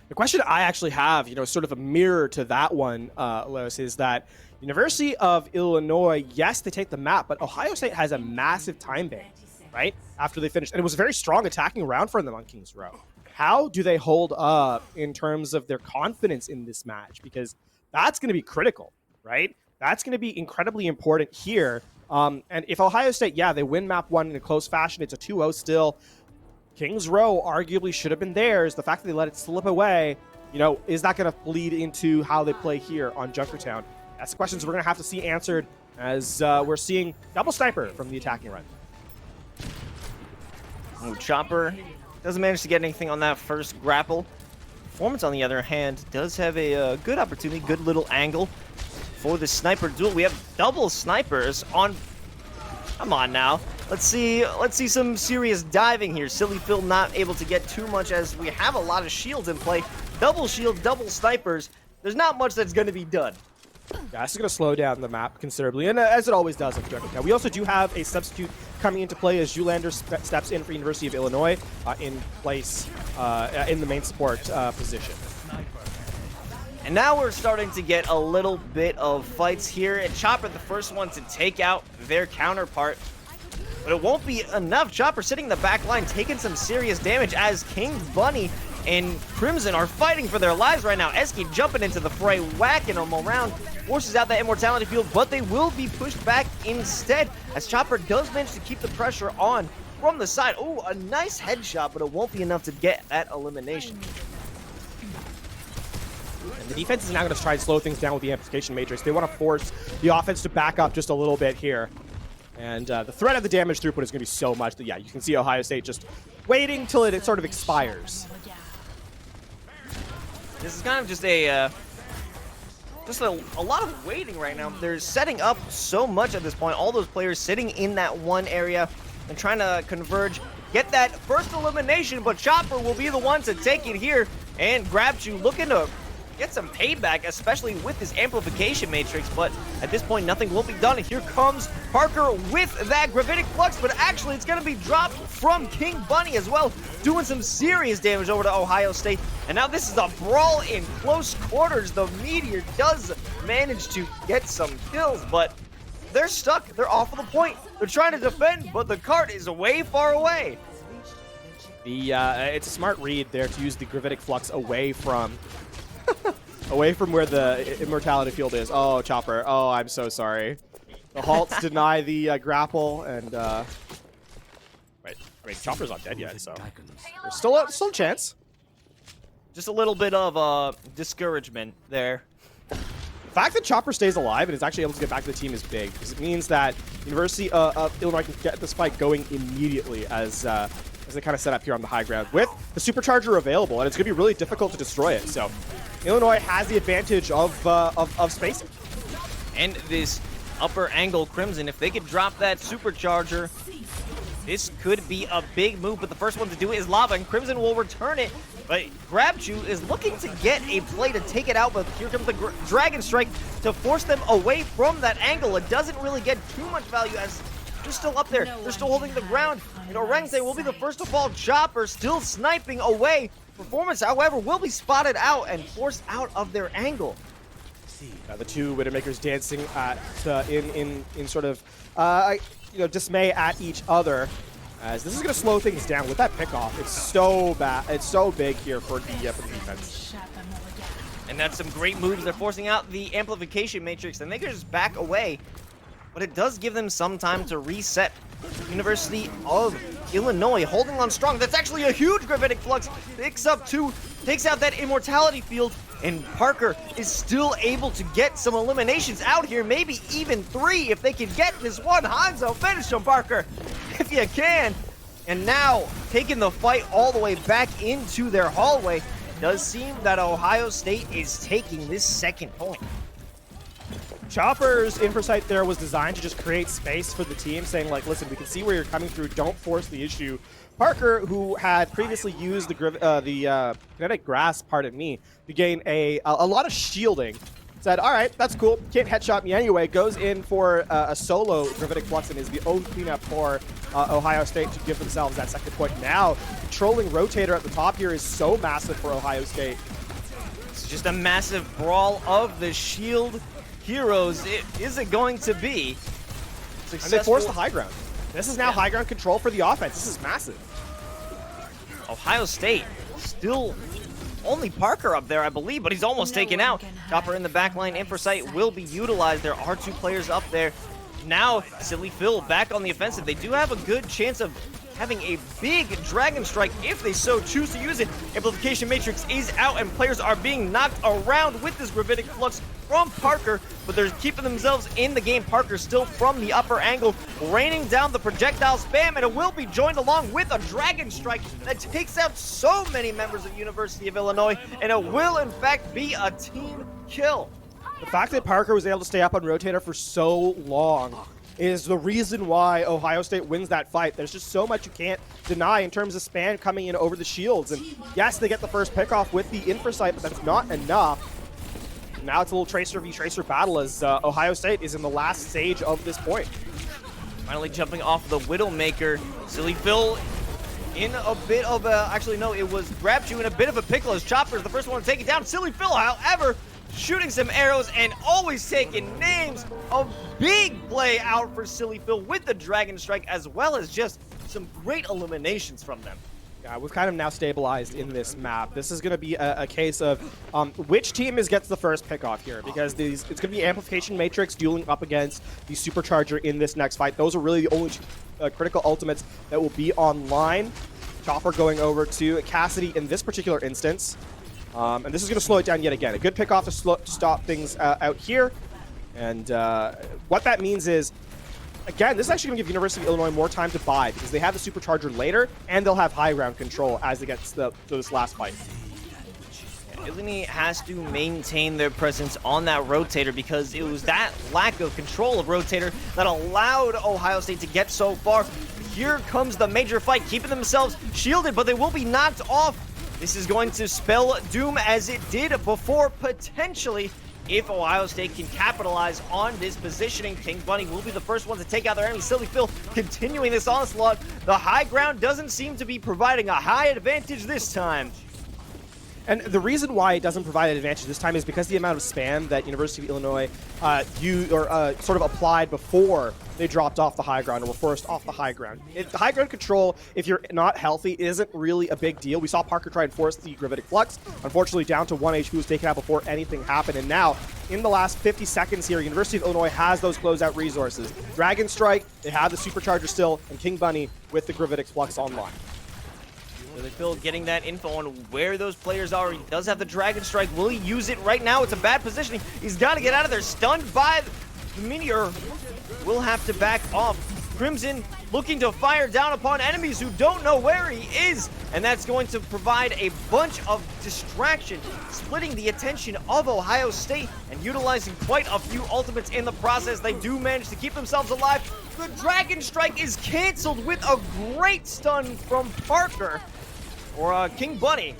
The question I actually have, sort of a mirror to that one, Los, is that University of Illinois, yes, they take the map, but Ohio State has a massive time bank, right? After they finished. And it was a very strong attacking round for them on Kings Row. How do they hold up in terms of their confidence in this match? Because that's going to be critical, right? That's going to be incredibly important here. And if Ohio State, they win map 1 in a close fashion, it's a 2-0 still. Kings Row arguably should have been theirs. The fact that they let it slip away, is that going to bleed into how they play here on Junkertown? That's the questions we're going to have to see answered as we're seeing double sniper from the attacking run. Ooh, Chopper doesn't manage to get anything on that first grapple. Performance, on the other hand, does have a good opportunity, good little angle for the sniper duel. We have double snipers on... Come on now. Let's see some serious diving here. Silly Phil not able to get too much as we have a lot of shields in play. Double shield, double snipers. There's not much that's going to be done. Yeah, this is going to slow down the map considerably, and as it always does. Now, we also do have a substitute coming into play as Zoolander steps in for University of Illinois in place in the main support position. And now we're starting to get a little bit of fights here. And Chopper, the first one to take out their counterpart. But it won't be enough. Chopper sitting in the back line, taking some serious damage as King Bunny and Crimson are fighting for their lives right now. Eski jumping into the fray, whacking them around, forces out that immortality field, but they will be pushed back instead as Chopper does manage to keep the pressure on from the side. Oh, a nice headshot, but it won't be enough to get that elimination. And the defense is now going to try and slow things down with the amplification matrix. They want to force the offense to back up just a little bit here. And the threat of the damage throughput is going to be so much that, you can see Ohio State just waiting till it sort of expires. This is kind of just a lot of waiting right now. They're setting up so much at this point. All those players sitting in that one area and trying to converge, get that first elimination, but Chopper will be the one to take it here. And GrabChew looking to get some payback, especially with this amplification matrix, but at this point, nothing will be done. And here comes Parker with that gravitic flux, but actually it's going to be dropped from King Bunny as well, doing some serious damage over to Ohio State. And now this is a brawl in close quarters. The Meteor does manage to get some kills, but they're stuck. They're off of the point. They're trying to defend, but the cart is way far away. It's a smart read there to use the gravitic flux away from away from where the immortality field is. Oh, Chopper. Oh, I'm so sorry. The halts deny the grapple, and wait, Chopper's not dead yet, so there's still a chance. Just a little bit of discouragement there. The fact that Chopper stays alive and is actually able to get back to the team is big, because it means that University of Illinois can get this fight going immediately as they kind of set up here on the high ground with the supercharger available, and it's going to be really difficult to destroy it. So Illinois has the advantage of spacing. And this upper angle Crimson, if they could drop that supercharger, this could be a big move, but the first one to do it is Lava, and Crimson will return it. But GrabChew is looking to get a play to take it out, but here comes the Dragon Strike to force them away from that angle. It doesn't really get too much value as they're still up there. They're still holding the ground. And Orangutan will be the first to fall. Chopper still sniping away. Performance, however, will be spotted out and forced out of their angle. The two Widowmakers dancing at in sort of dismay at each other As this is going to slow things down with that pickoff. It's so bad. It's so big here for the defense. And that's some great moves. They're forcing out the amplification matrix, and they can just back away. But it does give them some time to reset. University of Illinois holding on strong. That's actually a huge gravitic flux. Picks up 2, takes out that immortality field, and Parker is still able to get some eliminations out here. Maybe even 3 if they can get this one. Hanzo, finish him, Parker, if you can. And now taking the fight all the way back into their hallway. Does seem that Ohio State is taking this second point. Chopper's insight there was designed to just create space for the team, saying like, listen, we can see where you're coming through, don't force the issue. Parker, who had previously used the kinetic grasp, pardon me, to gain a lot of shielding, said, all right, that's cool, can't headshot me anyway, goes in for a solo gravitic flux and is the own cleanup for Ohio State to give themselves that second point. Now, controlling Rotator at the top here is so massive for Ohio State. It's just a massive brawl of the shield heroes. Is it going to be successful? And they forced the high ground. This is now high ground control for the offense. This is massive. Ohio State still only Parker up there, I believe, but he's almost taken out. Chopper in the back line. Inversight will be utilized. There are 2 players up there. Now, Silly Phil back on the offensive. They do have a good chance of having a big Dragon Strike if they so choose to use it. Amplification Matrix is out and players are being knocked around with this Gravitic Flux from Parker, but they're keeping themselves in the game. Parker still from the upper angle, raining down the projectile spam, and it will be joined along with a Dragon Strike that takes out so many members of University of Illinois, and it will in fact be a team kill. The fact that Parker was able to stay up on Rotator for so long is the reason why Ohio State wins that fight. There's just so much you can't deny in terms of span coming in over the shields. And yes, they get the first pick off with the Infrasight, but that's not enough. Now it's a little Tracer v Tracer battle as Ohio State is in the last stage of this point. Finally jumping off the Widowmaker. Silly Phil in a bit of a... Actually, no, it was GrabChew in a bit of a pickle as Chopper is the first one to take it down. Silly Phil, however, shooting some arrows and always taking names. A big play out for Silly Phil with the Dragon Strike, as well as just some great eliminations from them. Yeah, we've kind of now stabilized in this map. This is going to be a case of which team gets the first pick off here, because it's going to be Amplification Matrix dueling up against the Supercharger in this next fight. Those are really the only critical ultimates that will be online. Chopper going over to Cassidy in this particular instance. And this is going to slow it down yet again. A good pick off to stop things out here. And what that means is, again, this is actually going to give University of Illinois more time to buy because they have the Supercharger later, and they'll have high ground control as they get to this last fight. Illini has to maintain their presence on that Rotator because it was that lack of control of Rotator that allowed Ohio State to get so far. Here comes the major fight, keeping themselves shielded, but they will be knocked off. This is going to spell doom as it did before, potentially. If Ohio State can capitalize on this positioning, King Bunny will be the first one to take out their enemy. Silly Phil continuing this onslaught. The high ground doesn't seem to be providing a high advantage this time. And the reason why it doesn't provide an advantage this time is because the amount of spam that University of Illinois sort of applied before they dropped off the high ground or were forced off the high ground. The high ground control, if you're not healthy, isn't really a big deal. We saw Parker try and force the Gravitic Flux. Unfortunately, down to 1 HP was taken out before anything happened. And now, in the last 50 seconds here, University of Illinois has those closeout resources. Dragon Strike, they have the Supercharger still, and King Bunny with the Gravitic Flux online. Silly Phil getting that info on where those players are. He does have the Dragon Strike. Will he use it right now? It's a bad positioning. He's got to get out of there. Stunned by the Meteor. Will have to back off. Crimson looking to fire down upon enemies who don't know where he is. And that's going to provide a bunch of distraction, splitting the attention of Ohio State and utilizing quite a few ultimates in the process. They do manage to keep themselves alive. The Dragon Strike is canceled with a great stun from Parker. Or King Bunny.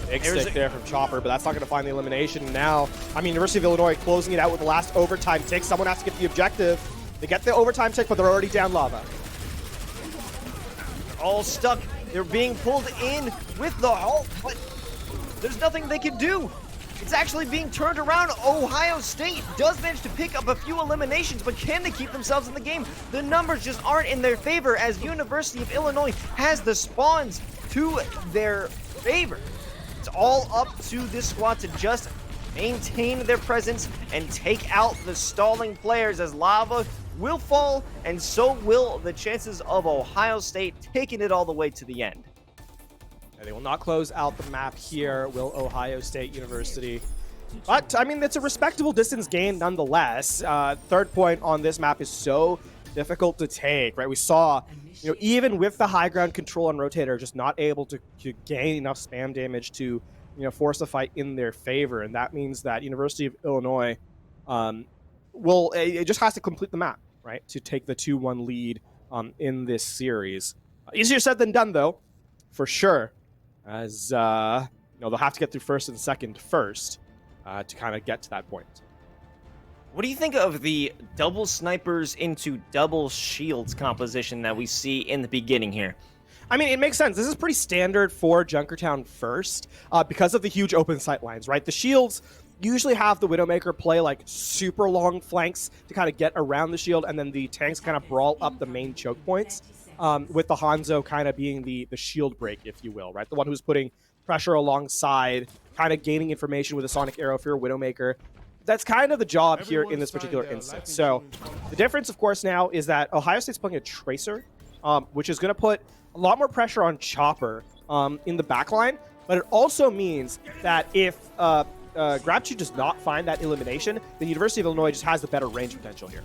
Big stick there from Chopper, but that's not going to find the elimination now. I mean, University of Illinois closing it out with the last overtime tick. Someone has to get the objective. They get the overtime tick, but they're already down lava. All stuck. They're being pulled in with the halt, but there's nothing they can do. it's actually being turned around. Ohio State does manage to pick up a few eliminations, but can they keep themselves in the game? The numbers just aren't in their favor, as University of Illinois has the spawns to their favor. It's all up to this squad to just maintain their presence and take out the stalling players, as lava will fall, and so will the chances of Ohio State taking it all the way to the end. And they will not close out the map here, will Ohio State University. But, I mean, it's a respectable distance gain nonetheless. Third point on this map is so difficult to take, right? We saw, even with the high ground control on Rotator, just not able to gain enough spam damage to, force a fight in their favor. And that means that University of Illinois it just has to complete the map, right? To take the 2-1 lead in this series. Easier said than done, though, for sure. As they'll have to get through first and second first to kind of get to that point. What do you think of the double snipers into double shields composition that we see in the beginning here? I mean, it makes sense. This is pretty standard for Junkertown first because of the huge open sight lines, right? The shields usually have the Widowmaker play like super long flanks to kind of get around the shield, and then the tanks kind of brawl up the main choke points. With the Hanzo kind of being the shield break, if you will, right? The one who's putting pressure alongside, kind of gaining information with a Sonic Arrow for your Widowmaker. That's kind of the job here in this particular instance. So the difference, of course, now is that Ohio State's playing a Tracer, which is going to put a lot more pressure on Chopper in the backline, but it also means that if GrabChew does not find that elimination, then University of Illinois just has the better range potential here.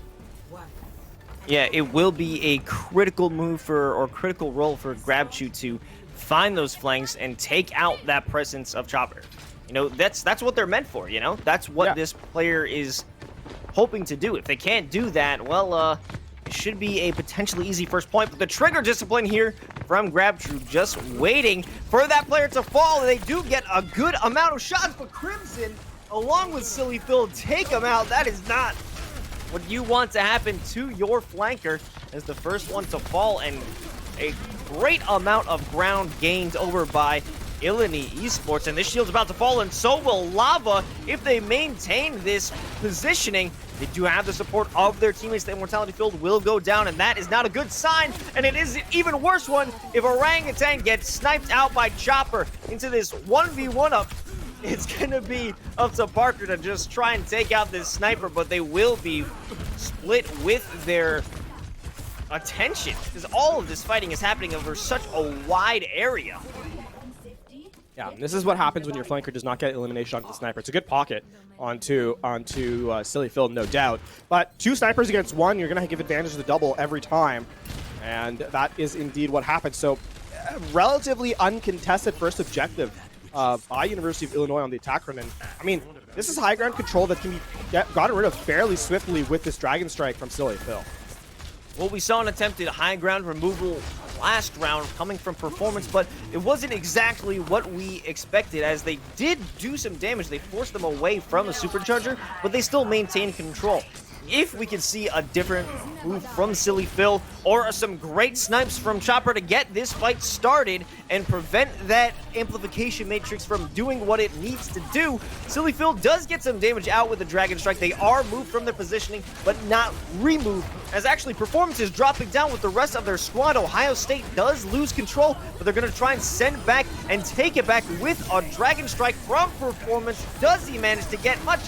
Yeah, it will be a critical move or critical role for GrabChew to find those flanks and take out that presence of Chopper. That's what they're meant for, That's what this player is hoping to do. If they can't do that, well, it should be a potentially easy first point. But the trigger discipline here from GrabChew, just waiting for that player to fall. They do get a good amount of shots, but Crimson, along with Silly Phil, take him out. That is not what you want to happen to your flanker as the first one to fall, and a great amount of ground gained over by Illini Esports, and this shield's about to fall, and so will Lava if they maintain this positioning. They do have the support of their teammates. The Immortality Field will go down, and that is not a good sign, and it is an even worse one if Orangutan gets sniped out by Chopper into this 1v1 up. It's going to be up to Parker to just try and take out this sniper, but they will be split with their attention, because all of this fighting is happening over such a wide area. Yeah, this is what happens when your flanker does not get elimination onto the sniper. It's a good pocket onto Silly Phil, no doubt. But 2 snipers against 1, you're going to give advantage to the double every time. And that is indeed what happens. So, relatively uncontested first objective by University of Illinois on the attack run. And, I mean, this is high ground control that can be gotten rid of fairly swiftly with this Dragon Strike from Silly Phil. Well, we saw an attempted high ground removal last round coming from Performance, but it wasn't exactly what we expected, as they did do some damage. They forced them away from the Supercharger, but they still maintained control. If we could see a different move from Silly Phil or some great snipes from Chopper to get this fight started and prevent that amplification matrix from doing what it needs to do, Silly Phil does get some damage out with the Dragon Strike. They are moved from their positioning, but not removed, as actually Performance is dropping down with the rest of their squad. Ohio State does lose control, but they're going to try and send back and take it back with a Dragon Strike from Performance. Does he manage to get much?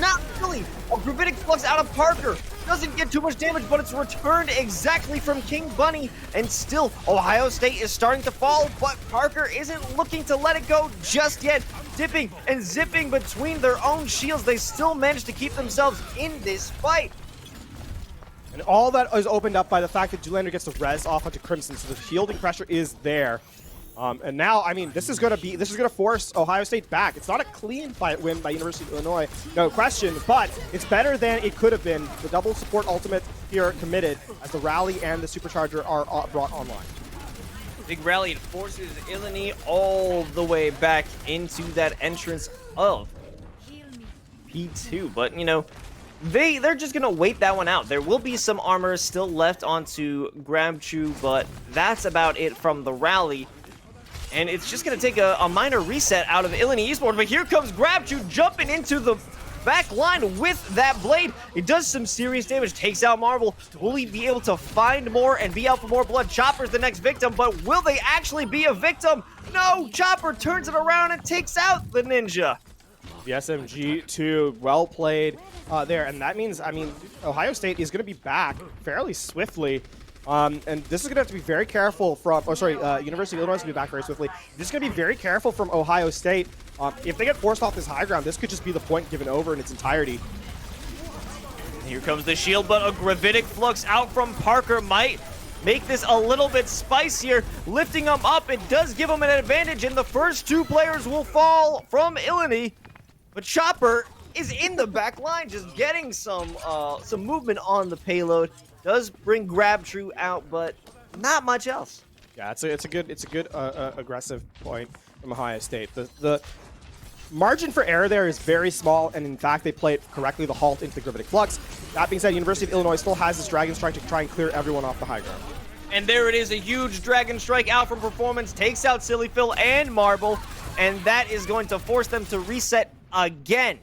Not really. A Gravitic Flux out of Parker. Doesn't get too much damage, but it's returned exactly from King Bunny. And still, Ohio State is starting to fall, but Parker isn't looking to let it go just yet. Dipping and zipping between their own shields, they still manage to keep themselves in this fight. And all that is opened up by the fact that Zoolander gets the res off onto Crimson, so the shielding pressure is there. And now, I mean, this is gonna force Ohio State back. It's not a clean fight win by University of Illinois, no question, but it's better than it could have been. The double support ultimate here committed as the rally and the supercharger are brought online. Big rally, it forces Illini all the way back into that entrance of P2, but they're just gonna wait that one out. There will be some armor still left onto GrabChew, but that's about it from the rally. And it's just going to take a minor reset out of Illini Esports. But here comes GrabChew jumping into the back line with that blade. It does some serious damage, takes out Marvel. Will he be able to find more and be out for more blood? Chopper's the next victim, but will they actually be a victim? No, Chopper turns it around and takes out the ninja. The SMG2, well played there. And that means, I mean, Ohio State is going to be back fairly swiftly. And this is going to have to be very careful from, University of Illinois is going to be back very swiftly. This is going to be very careful from Ohio State. If they get forced off this high ground, this could just be the point given over in its entirety. Here comes the shield, but a gravitic flux out from Parker might make this a little bit spicier. Lifting him up, it does give him an advantage, and the first 2 players will fall from Illini. But Chopper is in the back line, just getting some movement on the payload. Does bring GrabChew out, but not much else. Yeah, it's a good aggressive point from Ohio State. The margin for error there is very small, and in fact, they play it correctly, the halt into the Gravitic Flux. That being said, University of Illinois still has this Dragon Strike to try and clear everyone off the high ground. And there it is, a huge Dragon Strike out from Performance, takes out Silly Phil and Marble, and that is going to force them to reset again.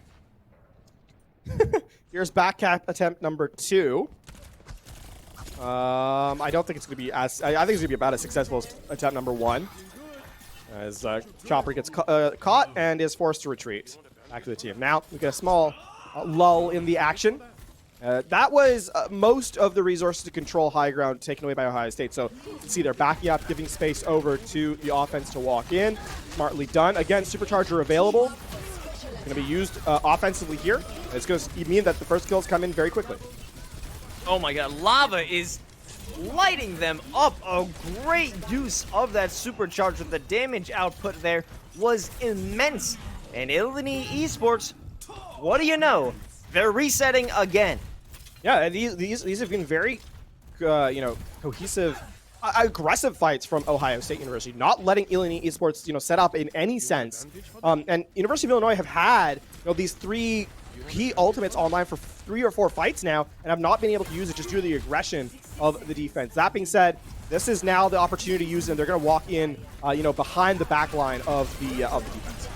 Here's backcap attempt number 2. I don't think it's going to be as... I think it's going to be about as successful as attempt number 1. As Chopper gets caught and is forced to retreat back to the team. Now, we get a small lull in the action. That was most of the resources to control high ground taken away by Ohio State. So you can see they're backing up, giving space over to the offense to walk in. Smartly done. Again, Supercharger available. Going to be used offensively here. It's going to mean that the first kills come in very quickly. Oh my god, Lava is lighting them up. A great use of that supercharger. The damage output there was immense. And Illini Esports, what do you know? They're resetting again. Yeah, these have been very, cohesive, aggressive fights from Ohio State University, not letting Illini Esports, set up in any sense. And University of Illinois have had, these 3 key ultimates online for 3 or 4 fights now, and have not been able to use it just due to the aggression of the defense. That being said, this is now the opportunity to use them. They're going to walk in, behind the back line of the defense.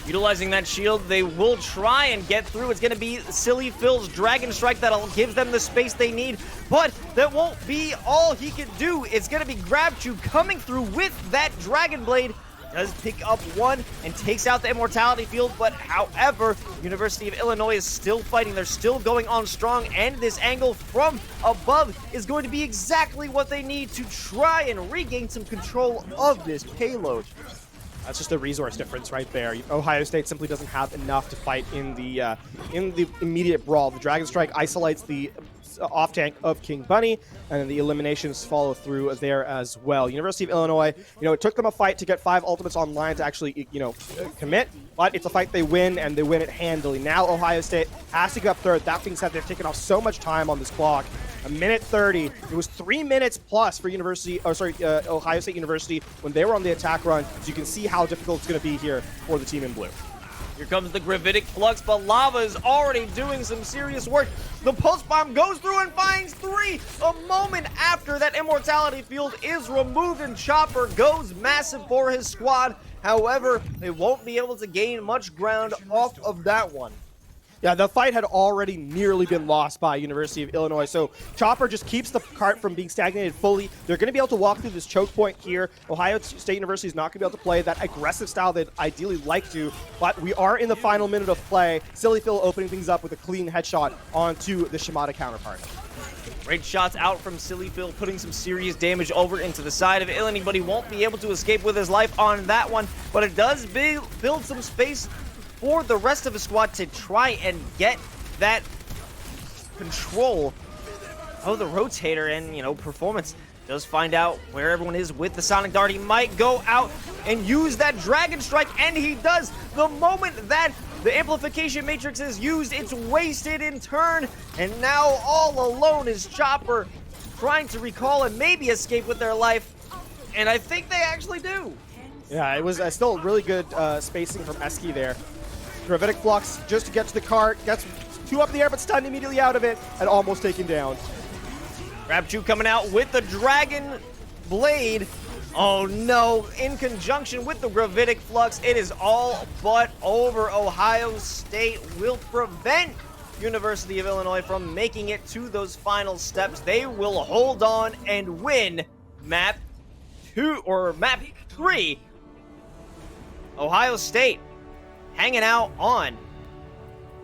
Utilizing that shield, they will try and get through. It's going to be Silly Phil's Dragon Strike that'll give them the space they need, but that won't be all he can do. It's going to be GrabChew coming through with that Dragon Blade. Does pick up 1 and takes out the Immortality Field, but however, University of Illinois is still fighting. They're still going on strong, and this angle from above is going to be exactly what they need to try and regain some control of this payload. That's just a resource difference right there. Ohio State simply doesn't have enough to fight in the immediate brawl. The Dragon Strike isolates the off tank of King Bunny, and then the eliminations follow through there as well. University of Illinois, it took them a fight to get 5 ultimates online to actually, commit, but it's a fight they win, and they win it handily. Now Ohio State has to go up third. That being said, they've taken off so much time on this clock. 1:30. It was 3 minutes plus for Ohio State University when they were on the attack run. So you can see how difficult it's going to be here for the team in blue. Here comes the Gravitic Flux, but Lava is already doing some serious work. The Pulse Bomb goes through and finds 3. A moment after that Immortality Field is removed, and Chopper goes massive for his squad. However, they won't be able to gain much ground off of that one. Yeah, the fight had already nearly been lost by University of Illinois, so Chopper just keeps the cart from being stagnated fully. They're going to be able to walk through this choke point here. Ohio State University is not going to be able to play that aggressive style they'd ideally like to, but we are in the final minute of play. Silly Phil opening things up with a clean headshot onto the Shimada counterpart. Great shots out from Silly Phil, putting some serious damage over into the side of Illini, but he won't be able to escape with his life on that one, but it does build some space for the rest of the squad to try and get that control of the rotator. And, Performance does find out where everyone is with the Sonic Dart. He might go out and use that Dragon Strike, and he does. The moment that the Amplification Matrix is used, it's wasted in turn, and now all alone is Chopper trying to recall and maybe escape with their life, and I think they actually do. Yeah, it was still really good spacing from Eski there. Gravitic Flux just to get to the cart, gets 2 up in the air, but stunned immediately out of it and almost taken down. GrabChew coming out with the Dragon Blade, Oh no, in conjunction with the Gravitic Flux, it is all but over. Ohio State will prevent University of Illinois from making it to those final steps. They will hold on and win map 2 or map 3. Ohio State hanging out on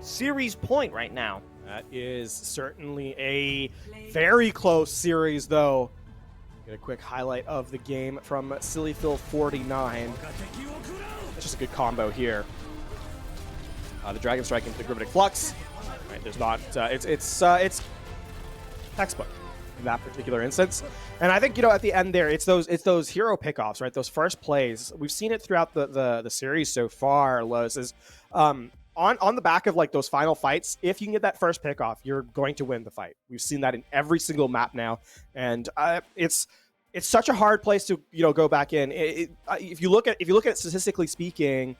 series point right now. That is certainly a very close series, though. Get a quick highlight of the game from Silly Phil 49. It's just a good combo here. The Dragon Strike into the Gravitic Flux. Right, there's not. It's textbook in that particular instance. And I think, at the end there, it's those hero pickoffs, right? Those first plays. We've seen it throughout the series so far. Los is on the back of like those final fights. If you can get that first pickoff, you're going to win the fight. We've seen that in every single map now, and it's such a hard place to go back in. If you look at it statistically speaking,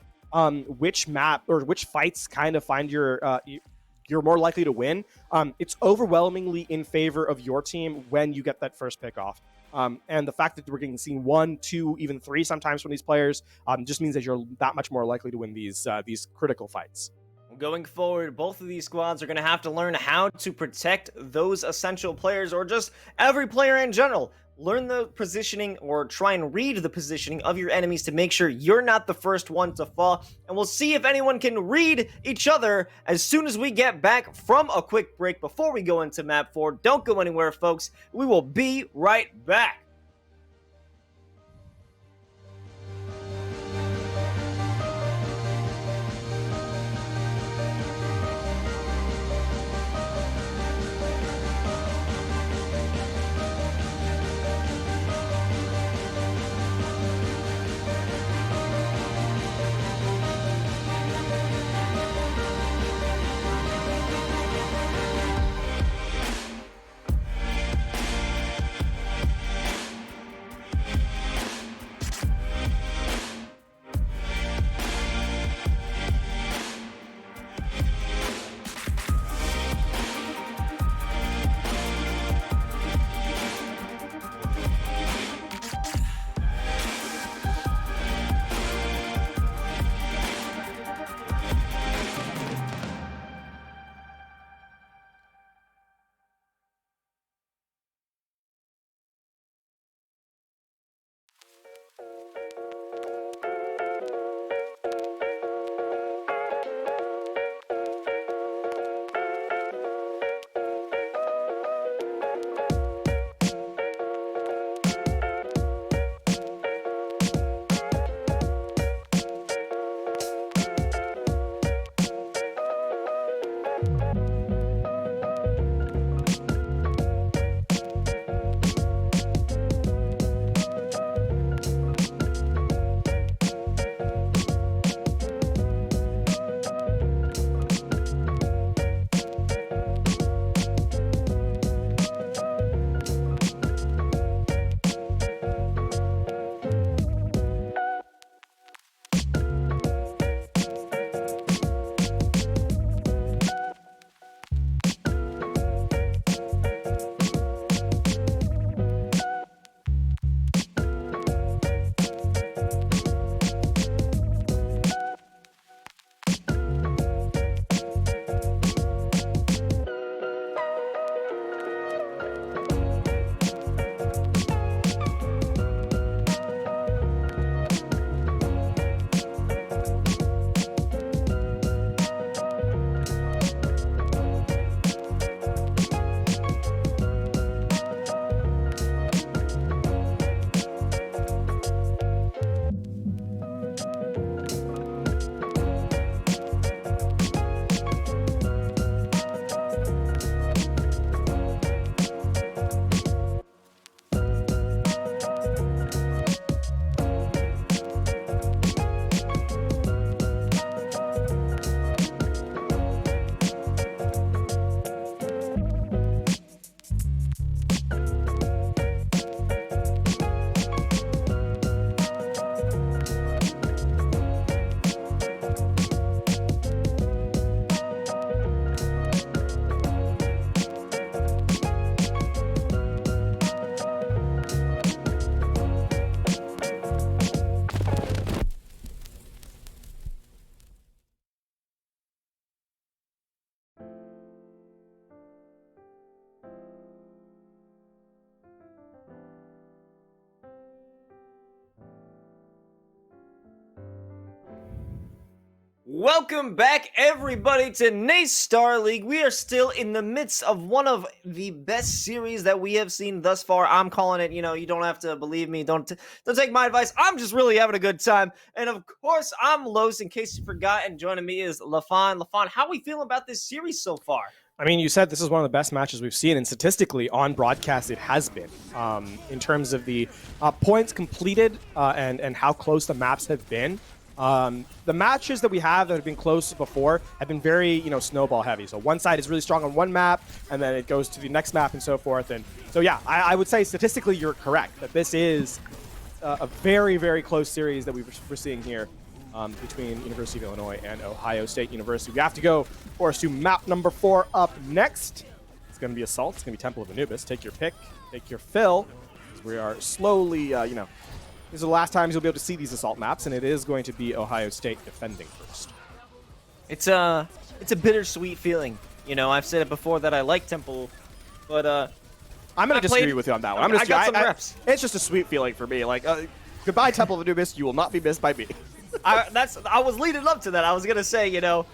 which map or which fights kind of find you're more likely to win, it's overwhelmingly in favor of your team when you get that first pick off. And the fact that we're getting seen 1, 2, even 3 sometimes from these players just means that you're that much more likely to win these critical fights. Going forward, both of these squads are going to have to learn how to protect those essential players, or just every player in general. Learn the positioning, or try and read the positioning of your enemies to make sure you're not the first one to fall. And we'll see if anyone can read each other as soon as we get back from a quick break before we go into map 4. Don't go anywhere, folks. We will be right back. Welcome back, everybody, to NACE Starleague. We are still in the midst of one of the best series that we have seen thus far. I'm calling it, you know, you don't have to believe me. Don't take my advice. I'm just really having a good time. And of course, I'm Los, in case you forgot, and joining me is LaFon. LaFon, how are we feeling about this series so far? I mean, you said this is one of the best matches we've seen, and statistically, on broadcast, it has been. In terms of the points completed and how close the maps have been. The matches that we have that have been close before have been very, you know, snowball heavy. So one side is really strong on one map, and then it goes to the next map and so forth. And so, yeah, I would say statistically you're correct that this is a very, very close series that we're seeing here between University of Illinois and Ohio State University. We have to go, of course, to map number 4 up next. It's going to be Assault. It's going to be Temple of Anubis. Take your pick. Take your fill. We are slowly, you know, these are the last times you'll be able to see these Assault maps, and it is going to be Ohio State defending first. It's a bittersweet feeling. You know, I've said it before that I like Temple, but I'm going to disagree with you on that one. I got some reps. It's just a sweet feeling for me. Like, goodbye, Temple of Anubis. You will not be missed by me. I was leading up to that. I was gonna say, you know,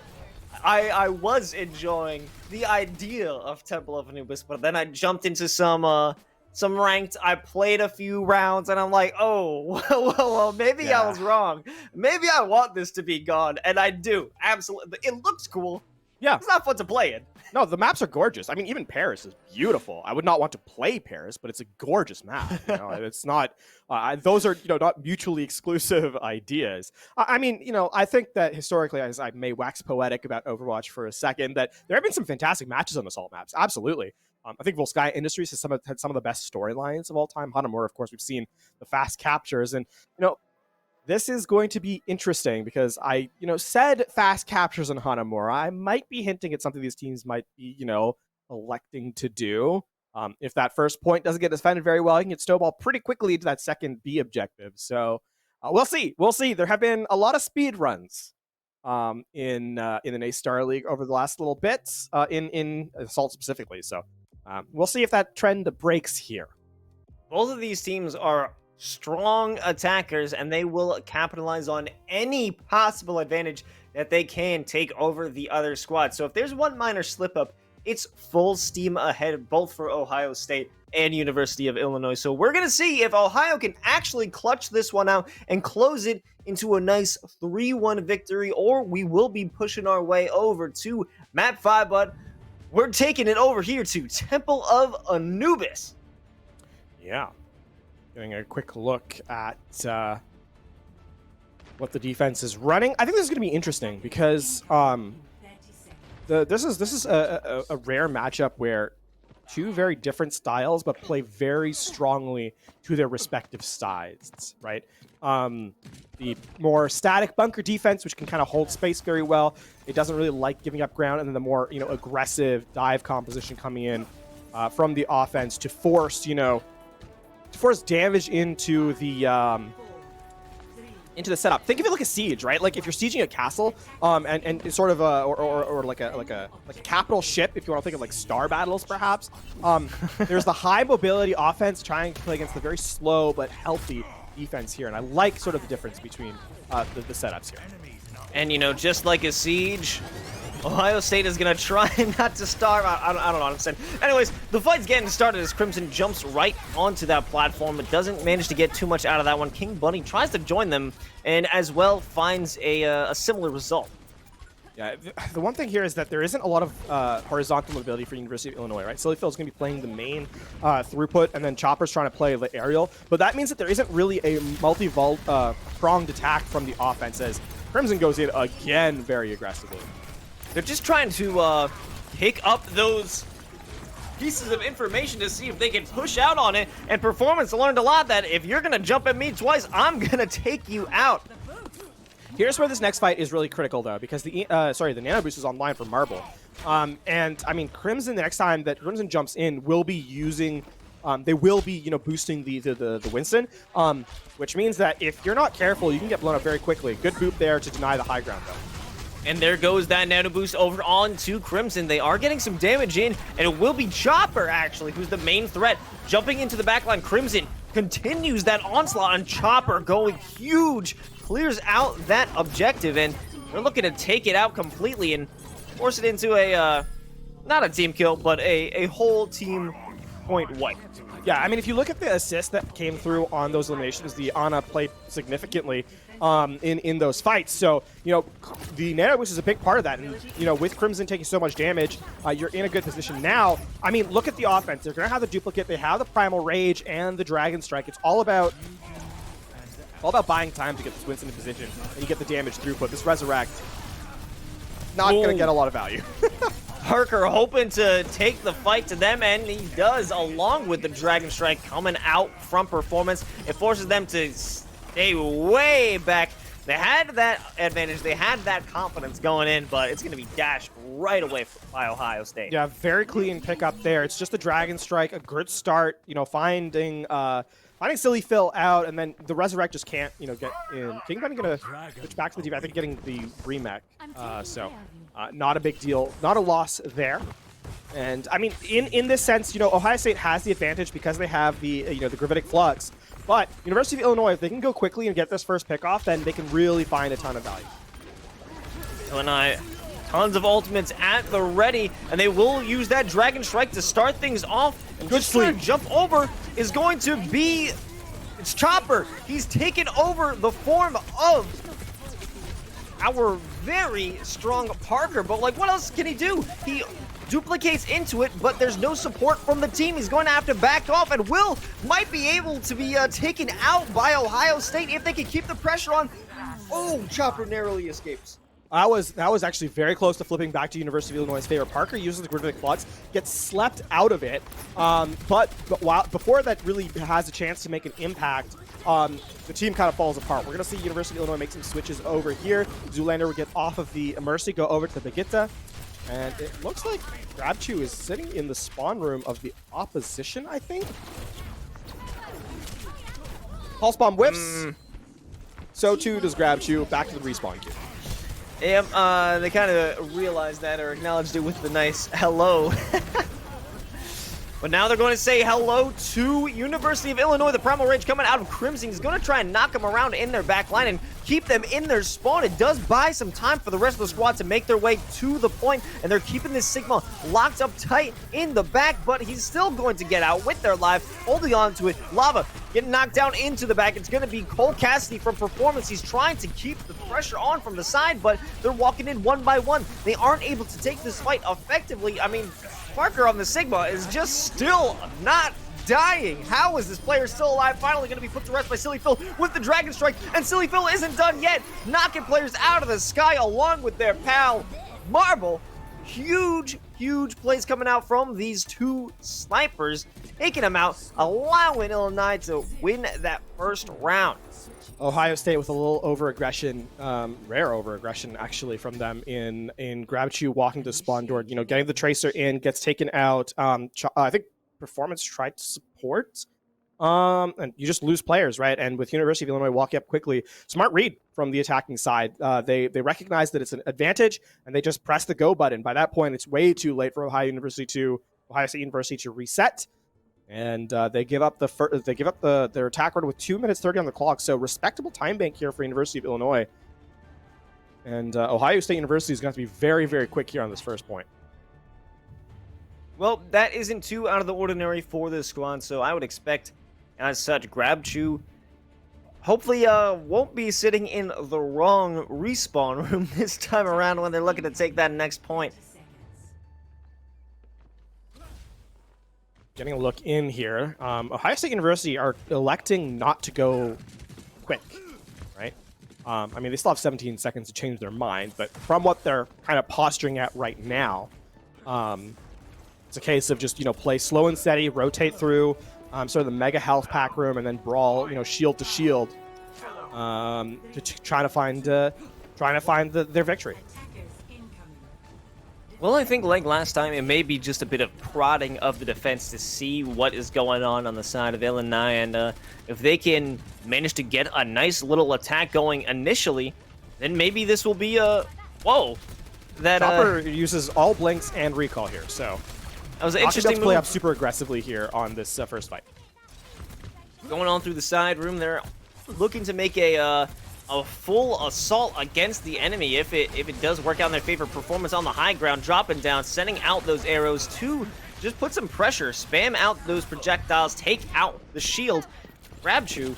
I was enjoying the idea of Temple of Anubis, but then I jumped into some ranked. I played a few rounds, and I'm like, oh, well, maybe I was wrong. Maybe I want this to be gone, and I do. Absolutely. It looks cool. Yeah. It's not fun to play in. No, the maps are gorgeous. I mean, even Paris is beautiful. I would not want to play Paris, but it's a gorgeous map. You know, it's not. Those are, you know, not mutually exclusive ideas. I mean, you know, I think that historically, as I may wax poetic about Overwatch for a second, that there have been some fantastic matches on Assault maps. Absolutely. I think Volskaya Industries has had some of the best storylines of all time. Hanamura, of course, we've seen the fast captures, and you know, this is going to be interesting because I, you know, said fast captures on Hanamura. I might be hinting at something these teams might be, you know, electing to do. If that first point doesn't get defended very well, you can get snowball pretty quickly to that second B objective. So we'll see. We'll see. There have been a lot of speed runs in the NACE Starleague over the last little bits in Assault specifically. So we'll see if that trend breaks here. Both of these teams are strong attackers, and they will capitalize on any possible advantage that they can take over the other squad. So if there's one minor slip up, it's full steam ahead, both for Ohio State and University of Illinois. So we're going to see if Ohio can actually clutch this one out and close it into a nice 3-1 victory, or we will be pushing our way over to map 5, but we're taking it over here to Temple of Anubis. Yeah. Getting a quick look at what the defense is running. I think this is going to be interesting because this is a rare matchup where two very different styles but play very strongly to their respective sides, right? The more static bunker defense, which can kind of hold space very well. It doesn't really like giving up ground, and then the more, you know, aggressive dive composition coming in from the offense to force, you know, damage into the setup. Think of it like a siege, right? Like if you're sieging a castle, and it's sort of or like a capital ship, if you want to think of like star battles, perhaps. There's the high mobility offense trying to play against the very slow but healthy defense here, and I like sort of the difference between the setups here. And you know, just like a siege, Ohio State is going to try not to starve. I don't know what I'm saying. Anyways, the fight's getting started as Crimson jumps right onto that platform, but doesn't manage to get too much out of that one. King Bunny tries to join them, and as well finds a similar result. Yeah, the one thing here is that there isn't a lot of horizontal mobility for University of Illinois, right? Silly Phil's going to be playing the main throughput, and then Chopper's trying to play the aerial. But that means that there isn't really a multi-pronged attack from the offense, as Crimson goes in again very aggressively. They're just trying to pick up those pieces of information to see if they can push out on it. And Performance learned a lot that if you're going to jump at me twice, I'm going to take you out. Here's where this next fight is really critical, though, because the Nano Boost is online for Marble. And, I mean, Crimson, the next time that Crimson jumps in, will be using... they will be, you know, boosting the Winston, which means that if you're not careful, you can get blown up very quickly. Good boop there to deny the high ground, though. And there goes that Nano Boost over onto Crimson. They are getting some damage in, and it will be Chopper, actually, who's the main threat. Jumping into the backline, Crimson continues that onslaught on Chopper, going huge, clears out that objective, and they're looking to take it out completely and force it into a, not a team kill, but a whole team point wipe. Yeah, I mean, if you look at the assist that came through on those eliminations, the Ana played significantly in those fights. So, the Nano Boost is a big part of that. And, with Crimson taking so much damage, you're in a good position now. I mean, look at the offense. They're going to have the duplicate. They have the Primal Rage and the Dragon Strike. It's all about buying time to get this Winston in position, and you get the damage throughput. This Resurrect, not going to get a lot of value. Parker hoping to take the fight to them, and he does, along with the Dragon Strike coming out from Performance. It forces them to stay way back. They had that advantage. They had that confidence going in, but it's going to be dashed right away by Ohio State. Yeah, very clean pickup there. It's just a Dragon Strike, a good start, finding Silly Phil out, and then the Resurrect just can't, get in. Kingpin going to switch back to the deep. I think getting the remake. Not a big deal. Not a loss there. And, I mean, in this sense, Ohio State has the advantage because they have the, the Gravitic Flux. But University of Illinois, if they can go quickly and get this first pick off, then they can really find a ton of value. Illinois, tons of ultimates at the ready, and they will use that Dragon Strike to start things off. And Good just sleep. jump over is going to be, it's Chopper. He's taken over the form of our very strong Parker, but what else can he do? He duplicates into it, but there's no support from the team. He's going to have to back off, and Will might be able to be taken out by Ohio State if they can keep the pressure on. Oh, Chopper narrowly escapes. That was actually very close to flipping back to University of Illinois' favor. Parker uses the Gravitic Flux, gets slept out of it, but before that really has a chance to make an impact, the team kind of falls apart. We're going to see University of Illinois make some switches over here. Zoolander will get off of the Mercy, go over to the Vegeta, and it looks like Grabchew is sitting in the spawn room of the opposition, I think. Pulse Bomb whips. So too does Grabchew. Back to the respawn queue. Yeah, they kind of realized that or acknowledged it with the nice hello. But now they're going to say hello to University of Illinois. The Primal Rage coming out of Crimson. He's going to try and knock them around in their back line and keep them in their spawn. It does buy some time for the rest of the squad to make their way to the point, and they're keeping this Sigma locked up tight in the back, but he's still going to get out with their life, holding on to it. Lava getting knocked down into the back. It's going to be Cole Cassidy from Performance. He's trying to keep the pressure on from the side, but they're walking in one by one. They aren't able to take this fight effectively. I mean, Parker on the Sigma is just still not dying. How is this player still alive? Finally going to be put to rest by Silly Phil with the Dragon Strike, and Silly Phil isn't done yet. Knocking players out of the sky along with their pal Marble. Huge plays coming out from these two snipers, taking them out, allowing Illinois to win that first round. Ohio State with a little over-aggression, rare over-aggression actually from them in Grabchew walking to spawn door, getting the Tracer in, gets taken out. I think Performance tried to support, and you just lose players, right? And with University of Illinois walking up quickly, smart read from the attacking side. They recognize that it's an advantage, and they just press the go button. By that point, it's way too late for Ohio State University to reset. And they give up their attack order with 2 minutes 30 on the clock. So respectable time bank here for University of Illinois. And Ohio State University is going to have to be very, very quick here on this first point. Well, that isn't too out of the ordinary for this squad, so I would expect, as such, Grabchew hopefully won't be sitting in the wrong respawn room this time around when they're looking to take that next point. Getting a look in here. Ohio State University are electing not to go quick, right? I mean, they still have 17 seconds to change their mind, but from what they're kind of posturing at right now, it's a case of just, play slow and steady, rotate through sort of the mega health pack room, and then brawl, shield to shield, trying to find their victory. Well, I think like last time, it may be just a bit of prodding of the defense to see what is going on the side of Illinois, and if they can manage to get a nice little attack going initially, then maybe this will be a... Whoa! That Chopper uses all blinks and recall here, so... That was an interesting play move. up super aggressively here on this first fight. Going on through the side room, they're looking to make a a full assault against the enemy if it does work out in their favor. Performance on the high ground, dropping down, sending out those arrows to just put some pressure, spam out those projectiles, take out the shield. Grabchu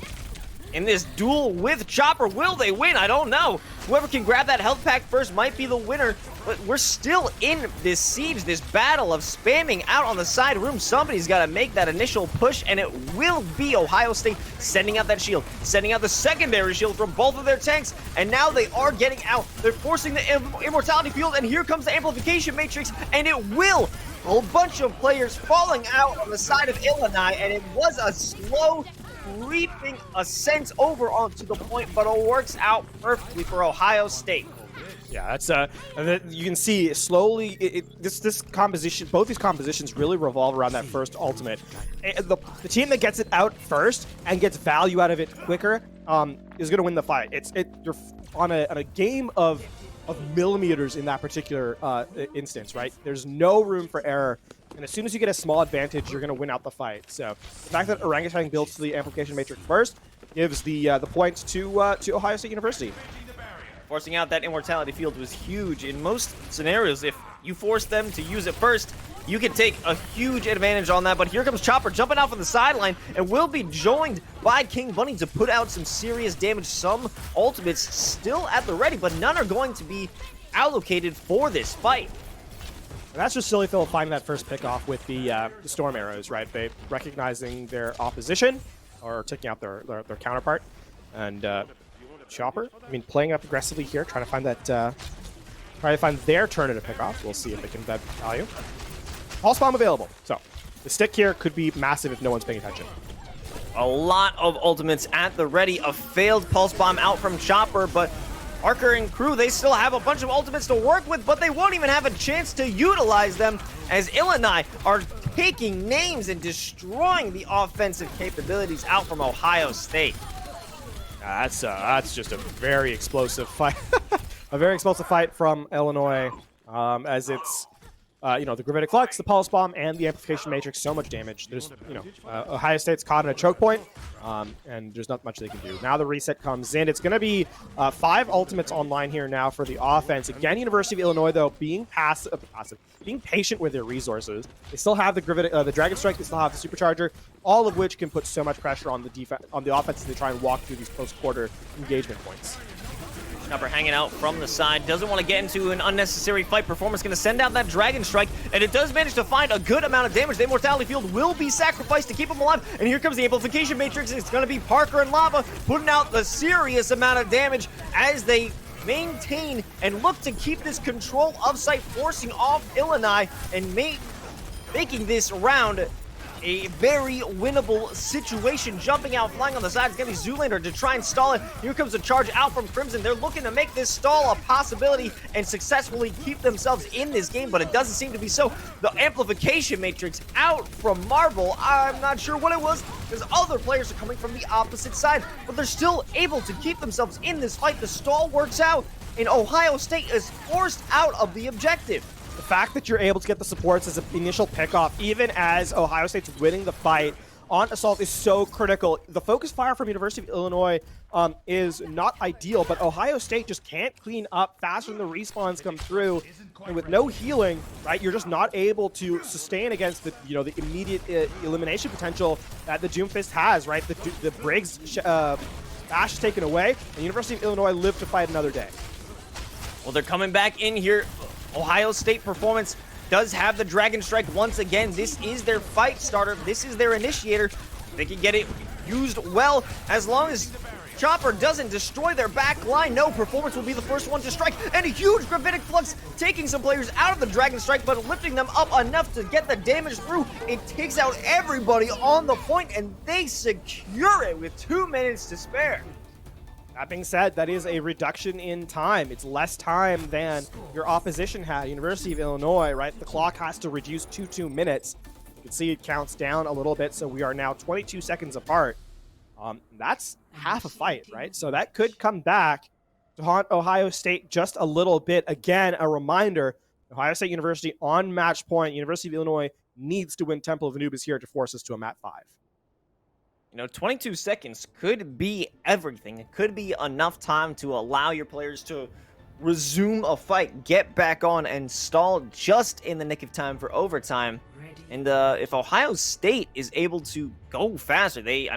in this duel with Chopper. Will they win? I don't know. Whoever can grab that health pack first might be the winner, but we're still in this siege, this battle of spamming out on the side room. Somebody's got to make that initial push, and it will be Ohio State sending out that shield, sending out the secondary shield from both of their tanks, and now they are getting out. They're forcing the immortality field, and here comes the amplification matrix, and it will. A whole bunch of players falling out on the side of Illinois, and it was a slow creeping ascent over onto the point, but it works out perfectly for Ohio State. Yeah, that's you can see slowly this composition, both these compositions really revolve around that first ultimate. The team that gets it out first and gets value out of it quicker is going to win the fight. You're on a game of millimeters in that particular instance, right? There's no room for error. And as soon as you get a small advantage, you're going to win out the fight. So the fact that Orangutan builds to the amplification matrix first gives the points to Ohio State University. Forcing out that immortality field was huge. In most scenarios, if you force them to use it first, you can take a huge advantage on that. But here comes Chopper jumping out from the sideline and will be joined by King Bunny to put out some serious damage. Some ultimates still at the ready, but none are going to be allocated for this fight. And that's just silly Phil finding that first pick off with the storm arrows, right? They recognizing their opposition or taking out their counterpart. And Chopper, I mean, playing up aggressively here, trying to find that, trying to find their turn to pick off. We'll see if they can get value. Pulse bomb available. So the stick here could be massive if no one's paying attention. A lot of ultimates at the ready. A failed pulse bomb out from Chopper, but Parker and crew, they still have a bunch of ultimates to work with, but they won't even have a chance to utilize them as Illinois are taking names and destroying the offensive capabilities out from Ohio State. That's just a very explosive fight. A very explosive fight from Illinois, as it's the gravitic flux, the pulse bomb, and the amplification matrix. So much damage. There's Ohio State's caught in a choke point, and there's not much they can do. Now the reset comes in. It's going to be 5 ultimates online here now for the offense. Again, University of Illinois though being being patient with their resources. They still have the Dragon Strike. They still have the Supercharger, all of which can put so much pressure on the offense as they try and walk through these post-quarter engagement points. Chopper hanging out from the side, doesn't want to get into an unnecessary fight. Performance going to send out that Dragon Strike, and it does manage to find a good amount of damage. The Immortality Field will be sacrificed to keep him alive, and here comes the Amplification Matrix. It's going to be Parker and Lava putting out the serious amount of damage as they maintain and look to keep this control of site, forcing off Illinois and making this round a very winnable situation. Jumping out, flying on the side, it's going to be Zoolander to try and stall it. Here comes a charge out from Crimson. They're looking to make this stall a possibility and successfully keep themselves in this game, but it doesn't seem to be so. The Amplification Matrix out from Marvel. I'm not sure what it was, because other players are coming from the opposite side, but they're still able to keep themselves in this fight. The stall works out, and Ohio State is forced out of the objective. The fact that you're able to get the supports as an initial pickoff, even as Ohio State's winning the fight on Assault, is so critical. The focus fire from University of Illinois is not ideal, but Ohio State just can't clean up faster than the respawns come through. And with no healing, right, you're just not able to sustain against the the immediate elimination potential that the Doomfist has, right? The Briggs bash is taken away, and University of Illinois live to fight another day. Well, they're coming back in here. Ohio State Performance does have the Dragon Strike once again. This is their fight starter. This is their initiator. They can get it used well as long as Chopper doesn't destroy their back line. No, Performance will be the first one to strike. And a huge Gravitic Flux taking some players out of the Dragon Strike, but lifting them up enough to get the damage through. It takes out everybody on the point, and they secure it with 2 minutes to spare. That being said, that is a reduction in time. It's less time than your opposition had. University of Illinois, right? The clock has to reduce to 2 minutes. You can see it counts down a little bit, so we are now 22 seconds apart. That's half a fight, right? So that could come back to haunt Ohio State just a little bit. Again, a reminder, Ohio State University on match point. University of Illinois needs to win Temple of Anubis here to force us to a mat 5. You know, 22 seconds could be everything. It could be enough time to allow your players to resume a fight, get back on, and stall just in the nick of time for overtime. And if Ohio State is able to go faster, they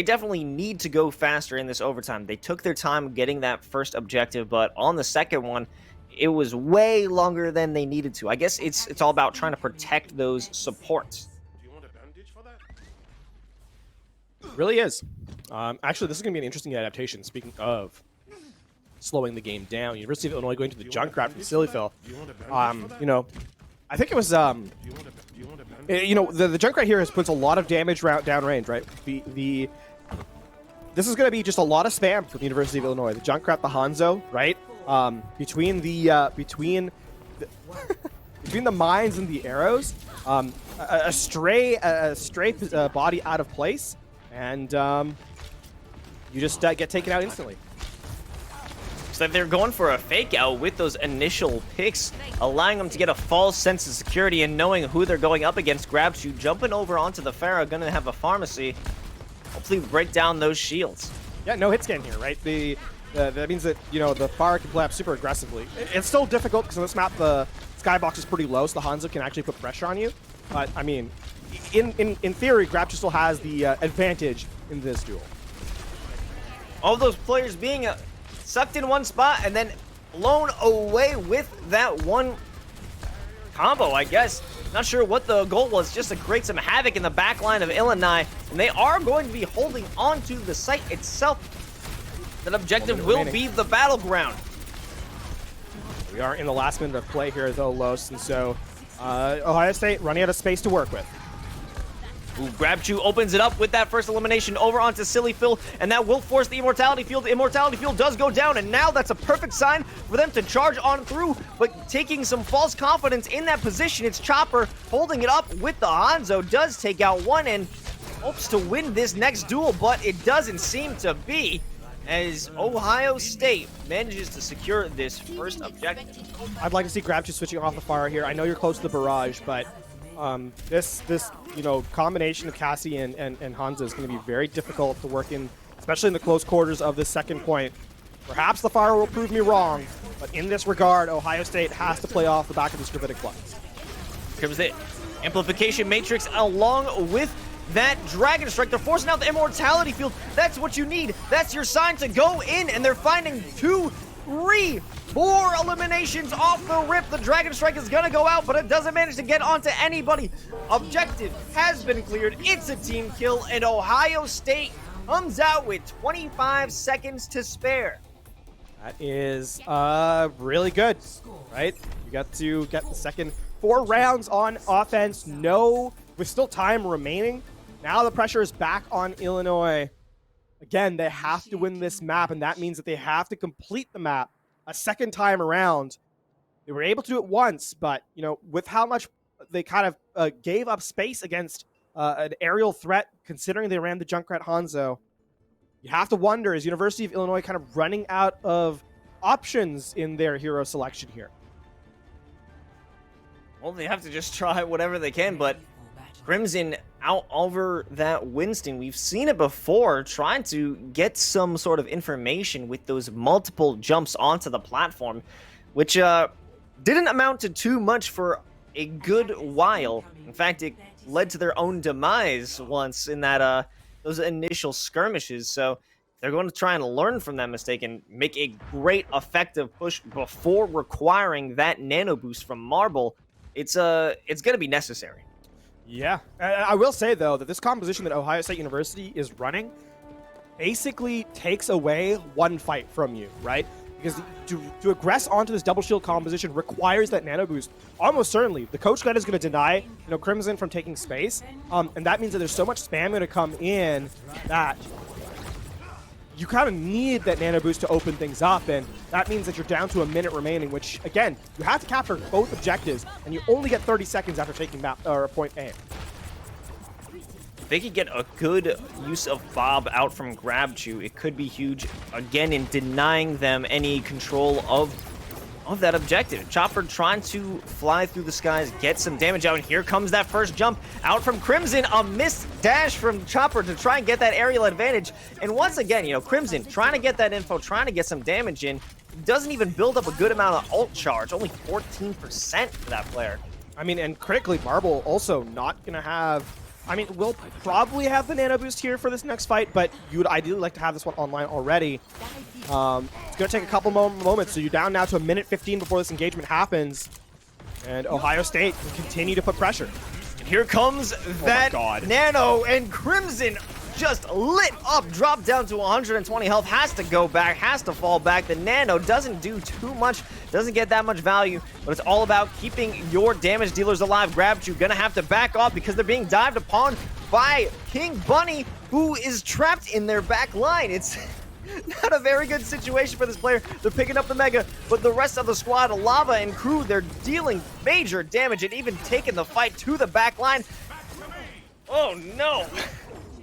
definitely need to go faster in this overtime. They took their time getting that first objective, but on the second one, it was way longer than they needed to. I guess it's all about trying to protect those supports. Really is. Actually, this is going to be an interesting adaptation. Speaking of slowing the game down, University of Illinois going to the Junkrat from Sillyville. You know, I think it was the Junkrat here has puts a lot of damage downrange, right? This is going to be just a lot of spam from the University of Illinois. The Junkrat, the Hanzo, right? Between the mines and the arrows, a stray body out of place, and you just get taken out instantly. So they're going for a fake out with those initial picks, allowing them to get a false sense of security and knowing who they're going up against. Grabshoe jumping over onto the Pharah, gonna have a pharmacy. Hopefully break down those shields. Yeah, no hit scan here, right? That means that, you know, the Pharah can play up super aggressively. It's still difficult because on this map the skybox is pretty low, so the Hanzo can actually put pressure on you. But I mean, in theory, Grabshoe still has the advantage in this duel. All those players being sucked in one spot and then blown away with that one combo, I guess. Not sure what the goal was, just to create some havoc in the back line of Illinois. And they are going to be holding on to the site itself. That objective will be the battleground. We are in the last minute of play here, though, Los, and so Ohio State running out of space to work with. Ooh, Grabshoe opens it up with that first elimination over onto Sillyville, and that will force the Immortality Field. The Immortality Field does go down, and now that's a perfect sign for them to charge on through, but taking some false confidence in that position. It's Chopper holding it up with the Hanzo, does take out one, and hopes to win this next duel, but it doesn't seem to be, as Ohio State manages to secure this first objective. I'd like to see Grabshoe switching off the Pharah here. I know you're close to the barrage, but this you know, combination of Cassie and Hanzo is going to be very difficult to work in, especially in the close quarters of this second point. Perhaps the Pharah will prove me wrong, but in this regard, Ohio State has to play off the back of this Gravitic Flux. Here comes the Amplification Matrix along with that Dragon Strike. They're forcing out the Immortality Field. That's what you need. That's your sign to go in, and they're finding 2, 3, 4 eliminations off the rip. The Dragon Strike is gonna go out, but it doesn't manage to get onto anybody. Objective has been cleared. It's a team kill, and Ohio State comes out with 25 seconds to spare. That is really good, right? You got to get the second 4 rounds on offense. No, with still time remaining. Now the pressure is back on Illinois. Again, they have to win this map, and that means that they have to complete the map a second time around. They were able to do it once, but, you know, with how much they kind of gave up space against an aerial threat, considering they ran the Junkrat Hanzo, you have to wonder, is University of Illinois kind of running out of options in their hero selection here? Well, they have to just try whatever they can, but Crimson out over that Winston. We've seen it before, trying to get some sort of information with those multiple jumps onto the platform, which didn't amount to too much for a good while. In fact, it led to their own demise once in that those initial skirmishes. So they're going to try and learn from that mistake and make a great effective push before requiring that nano boost from Marble. It's going to be necessary. Yeah, I will say, though, that this composition that Ohio State University is running basically takes away one fight from you, right? Because to aggress onto this double shield composition requires that nano boost. Almost certainly, the coach guide is going to deny, you know, Crimson from taking space, and that means that there's so much spam going to come in that you kind of need that nano boost to open things up, and that means that you're down to a minute remaining, which, again, you have to capture both objectives, and you only get 30 seconds after taking point A. If they could get a good use of Bob out from Grabshoe, it could be huge, again, in denying them any control of of that objective. Chopper trying to fly through the skies, get some damage out, and here comes that first jump out from Crimson. A missed dash from Chopper to try and get that aerial advantage. And once again, you know, Crimson trying to get that info, trying to get some damage in. Doesn't even build up a good amount of ult charge, only 14% for that player. I mean, and critically, Marble also not going to have... I mean, we'll probably have the nano boost here for this next fight, but you would ideally like to have this one online already. It's going to take a couple moments, so you're down now to 1:15 before this engagement happens. And Ohio State can continue to put pressure. And here comes that nano, and Crimson just lit up, dropped down to 120 health, has to go back, has to fall back. The nano doesn't do too much, doesn't get that much value, but it's all about keeping your damage dealers alive. Grabchu gonna have to back off because they're being dived upon by King Bunny, who is trapped in their back line. It's not a very good situation for this player. They're picking up the Mega, but the rest of the squad, Lava and crew, they're dealing major damage and even taking the fight to the back line. Oh no!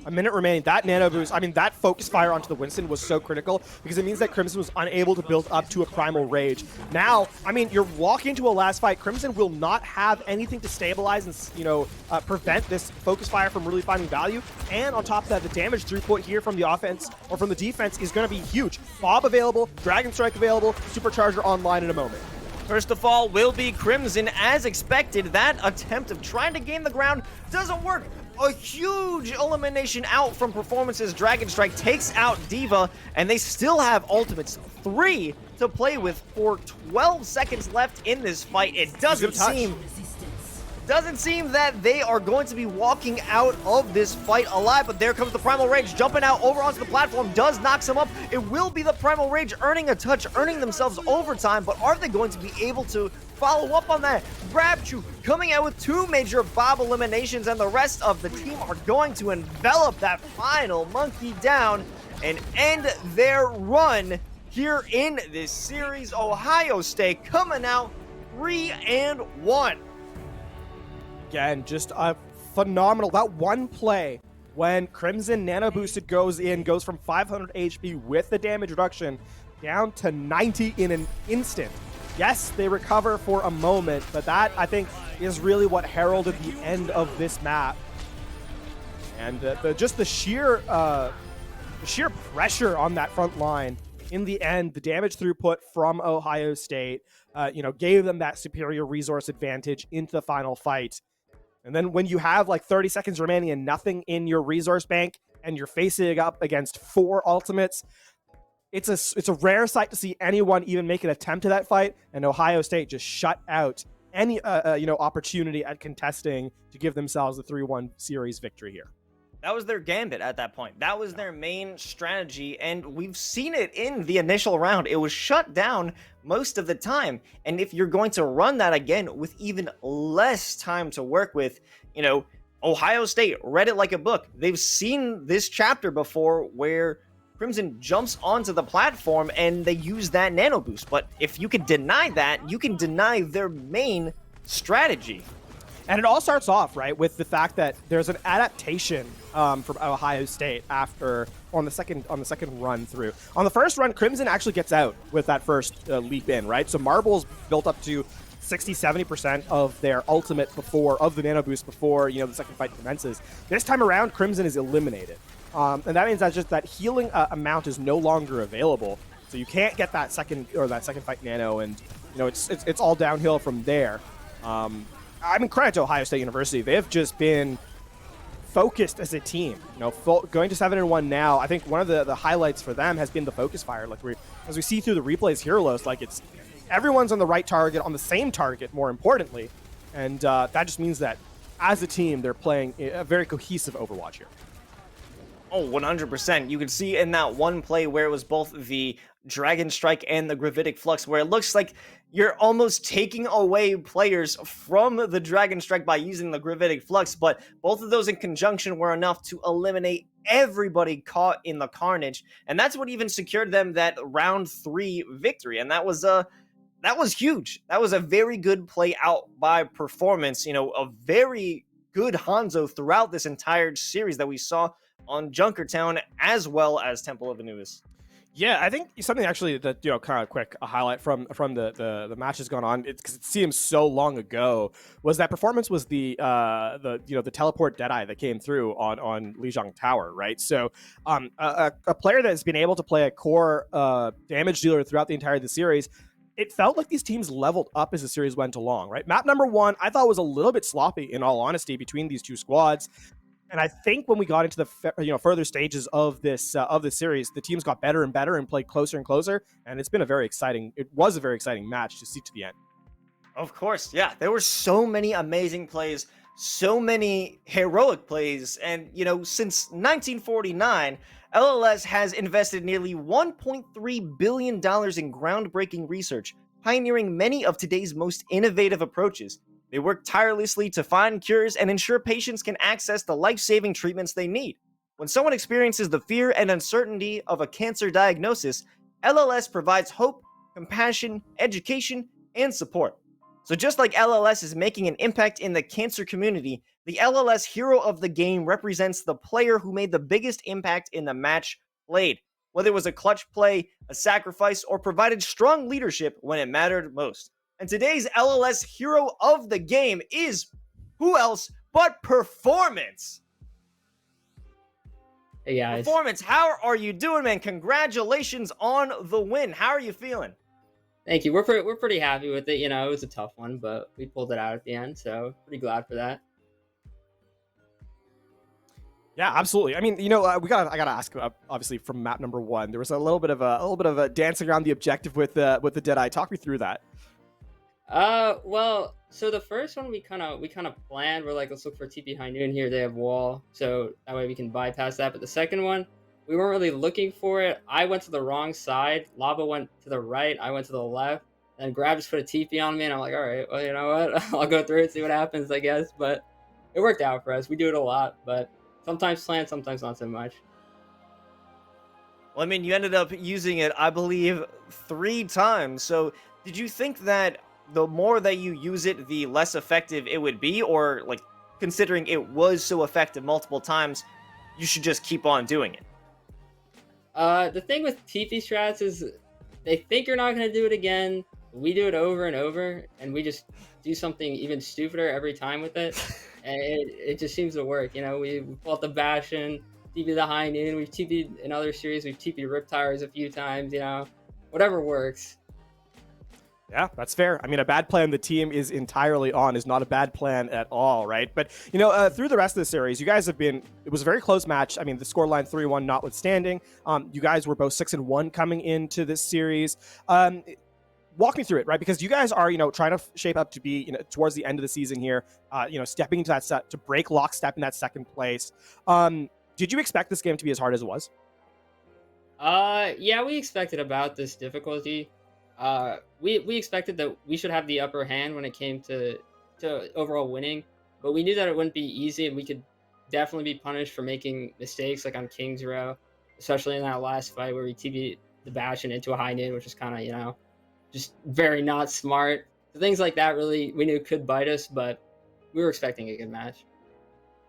A minute remaining. That nano boost, I mean, that focus fire onto the Winston was so critical because it means that Crimson was unable to build up to a primal rage. Now, I mean, you're walking into a last fight. Crimson will not have anything to stabilize and, you know, prevent this focus fire from really finding value. And on top of that, the damage throughput here from the offense or from the defense is going to be huge. Bob available, Dragon Strike available, Supercharger online in a moment. First of all will be Crimson, as expected. That attempt of trying to gain the ground doesn't work. A huge elimination out from Performance's Dragon Strike takes out D.Va, and they still have ultimates 3 to play with for 12 seconds left in this fight. It doesn't seem that they are going to be walking out of this fight alive, but there comes the Primal Rage jumping out over onto the platform, does knock some up. It will be the Primal Rage earning a touch, earning themselves overtime, but are they going to be able to follow up on that? Grabchu coming out with 2 major Bob eliminations, and the rest of the team are going to envelop that final monkey down and end their run here in this series. Ohio State coming out 3-1. Again, just a phenomenal, that one play when Crimson nano boosted goes from 500 HP with the damage reduction down to 90 in an instant. Yes, they recover for a moment, but that, I think, is really what heralded the end of this map. And the sheer pressure on that front line. In the end, the damage throughput from Ohio State, gave them that superior resource advantage into the final fight. And then when you have like 30 seconds remaining and nothing in your resource bank, and you're facing up against 4 ultimates, it's a rare sight to see anyone even make an attempt to that fight, and Ohio State just shut out any opportunity at contesting to give themselves the 3-1 series victory here. That was their gambit at that point. That was their main strategy, and we've seen it in the initial round. It was shut down most of the time, and if you're going to run that again with even less time to work with, Ohio State read it like a book. They've seen this chapter before where Crimson jumps onto the platform and they use that nano boost. But if you can deny that, you can deny their main strategy. And it all starts off, right, with the fact that there's an adaptation from Ohio State on the second run through. On the first run, Crimson actually gets out with that first leap in, right? So Marble's built up to 60-70% of their ultimate of the nano boost before the second fight commences. This time around, Crimson is eliminated, and that means that healing amount is no longer available. So you can't get that second fight nano, and it's all downhill from there. I mean, credit to Ohio State University. They've just been focused as a team. Going to 7-1 now. I think one of the highlights for them has been the focus fire. As we see through the replays here, Los, it's everyone's on the right target, on the same target, more importantly, and that just means that as a team, they're playing a very cohesive Overwatch here. Oh, 100%. You can see in that one play where it was both the Dragon Strike and the Gravitic Flux, where it looks like you're almost taking away players from the Dragon Strike by using the Gravitic Flux, but both of those in conjunction were enough to eliminate everybody caught in the carnage, and that's what even secured them that round 3 victory, and that was huge. That was a very good play out by Performance, a very good Hanzo throughout this entire series that we saw on Junkertown as well as Temple of Anubis. Yeah, I think something actually that kind of quick a highlight from the matches gone on, because it seems so long ago, was that performance was the teleport Deadeye that came through on Lijiang Tower, right? So a player that has been able to play a core damage dealer throughout the entire of the series. It felt like these teams leveled up as the series went along, right? Map number 1, I thought was a little bit sloppy, in all honesty, between these two squads. And I think when we got into the further stages of this series, the teams got better and better and played closer and closer, and it was a very exciting match to see to the end. Of course, yeah. There were so many amazing plays, so many heroic plays, and since 1949, LLS has invested nearly $1.3 billion in groundbreaking research, pioneering many of today's most innovative approaches. They work tirelessly to find cures and ensure patients can access the life-saving treatments they need. When someone experiences the fear and uncertainty of a cancer diagnosis, LLS provides hope, compassion, education, and support. So just like LLS is making an impact in the cancer community, the LLS hero of the game represents the player who made the biggest impact in the match played, whether it was a clutch play, a sacrifice, or provided strong leadership when it mattered most. And today's LLS hero of the game is who else but Performance. Hey guys. Performance, how are you doing, man? Congratulations on the win. How are you feeling? Thank you. We're pretty happy with it. It was a tough one, but we pulled it out at the end, so pretty glad for that. Yeah, absolutely. I mean, I gotta ask. Obviously, from map number 1, there was a little bit of a dancing around the objective with the Deadeye. Talk me through that. Well, so the first one we kind of planned. We're like, let's look for TP High Noon here. They have wall, so that way we can bypass that. But the second one, we weren't really looking for it. I went to the wrong side. Lava went to the right. I went to the left. And Grab just put a TP on me, and I'm like, all right, well, you know what? I'll go through it, see what happens, I guess. But it worked out for us. We do it a lot, but sometimes planned, sometimes not so much. Well, I mean, you ended up using it, I believe, 3 times. So did you think that the more that you use it, the less effective it would be? Or, like, considering it was so effective multiple times, you should just keep on doing it? The thing with TP strats is they think you're not going to do it again. We do it over and over, and we just do something even stupider every time with it. And it just seems to work. We pull out the Bastion, TP the High Noon. We've TP'd in other series. We've TP'd Rip Tires a few times, whatever works. Yeah, that's fair. I mean, a bad plan the team is entirely on is not a bad plan at all, right? But, through the rest of the series, you guys it was a very close match. I mean, the scoreline 3-1 notwithstanding. You guys were both 6-1 coming into this series. Walk me through it, right? Because you guys are, trying to shape up to be, towards the end of the season here, stepping into that set to break lockstep in that second place. Did you expect this game to be as hard as it was? Yeah, we expected about this difficulty. We expected that we should have the upper hand when it came to overall winning, but we knew that it wouldn't be easy, and we could definitely be punished for making mistakes, like on King's Row, especially in that last fight where we TP'd the Bastion into a High Noon, which is kind of, just very not smart. So things like that really we knew could bite us, but we were expecting a good match.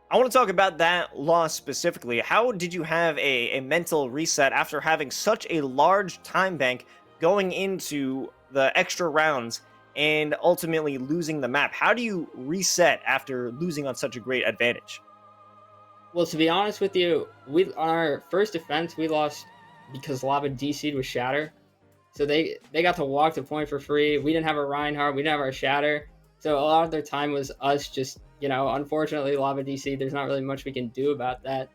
I want to talk about that loss specifically. How did you have a mental reset after having such a large time bank going into the extra rounds and ultimately losing the map? How do you reset after losing on such a great advantage? Well, to be honest with you, on our first defense, we lost because Lava DC'd with Shatter. So they got to walk the point for free. We didn't have a Reinhardt. We didn't have our Shatter. So a lot of their time was us just, unfortunately, Lava DC, there's not really much we can do about that.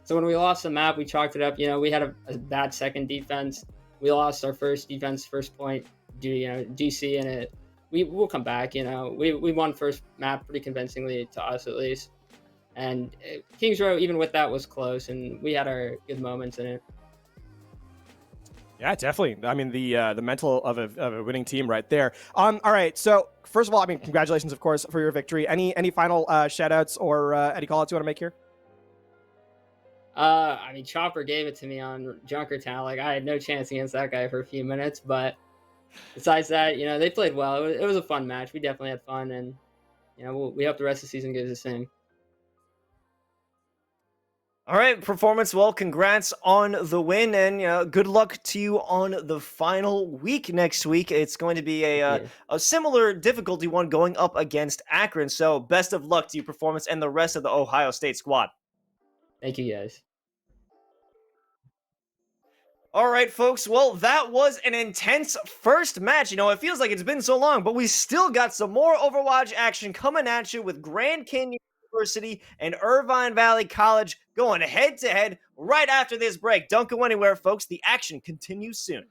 So when we lost the map, we chalked it up. We had a bad second defense. We lost our first defense, first point, DC in it. We'll come back, We won first map pretty convincingly, to us at least. And Kings Row, even with that, was close, and we had our good moments in it. Yeah, definitely. I mean, the mental of a winning team right there. All right. So first of all, I mean, congratulations, of course, for your victory. Any final shout outs or any call outs you want to make here? I mean, Chopper gave it to me on Junkertown. Like, I had no chance against that guy for a few minutes, but besides that, they played well. It was a fun match. We definitely had fun, and we hope the rest of the season goes the same. All right, Performance. Well, congrats on the win, and good luck to you on the final week next week. It's going to be Thank a similar difficulty one going up against Akron. So, best of luck to you, Performance, and the rest of the Ohio State squad. Thank you, guys. All right, folks. Well, that was an intense first match. It feels like it's been so long, but we still got some more Overwatch action coming at you with Grand Canyon University and Irvine Valley College going head to head right after this break. Don't go anywhere, folks. The action continues soon.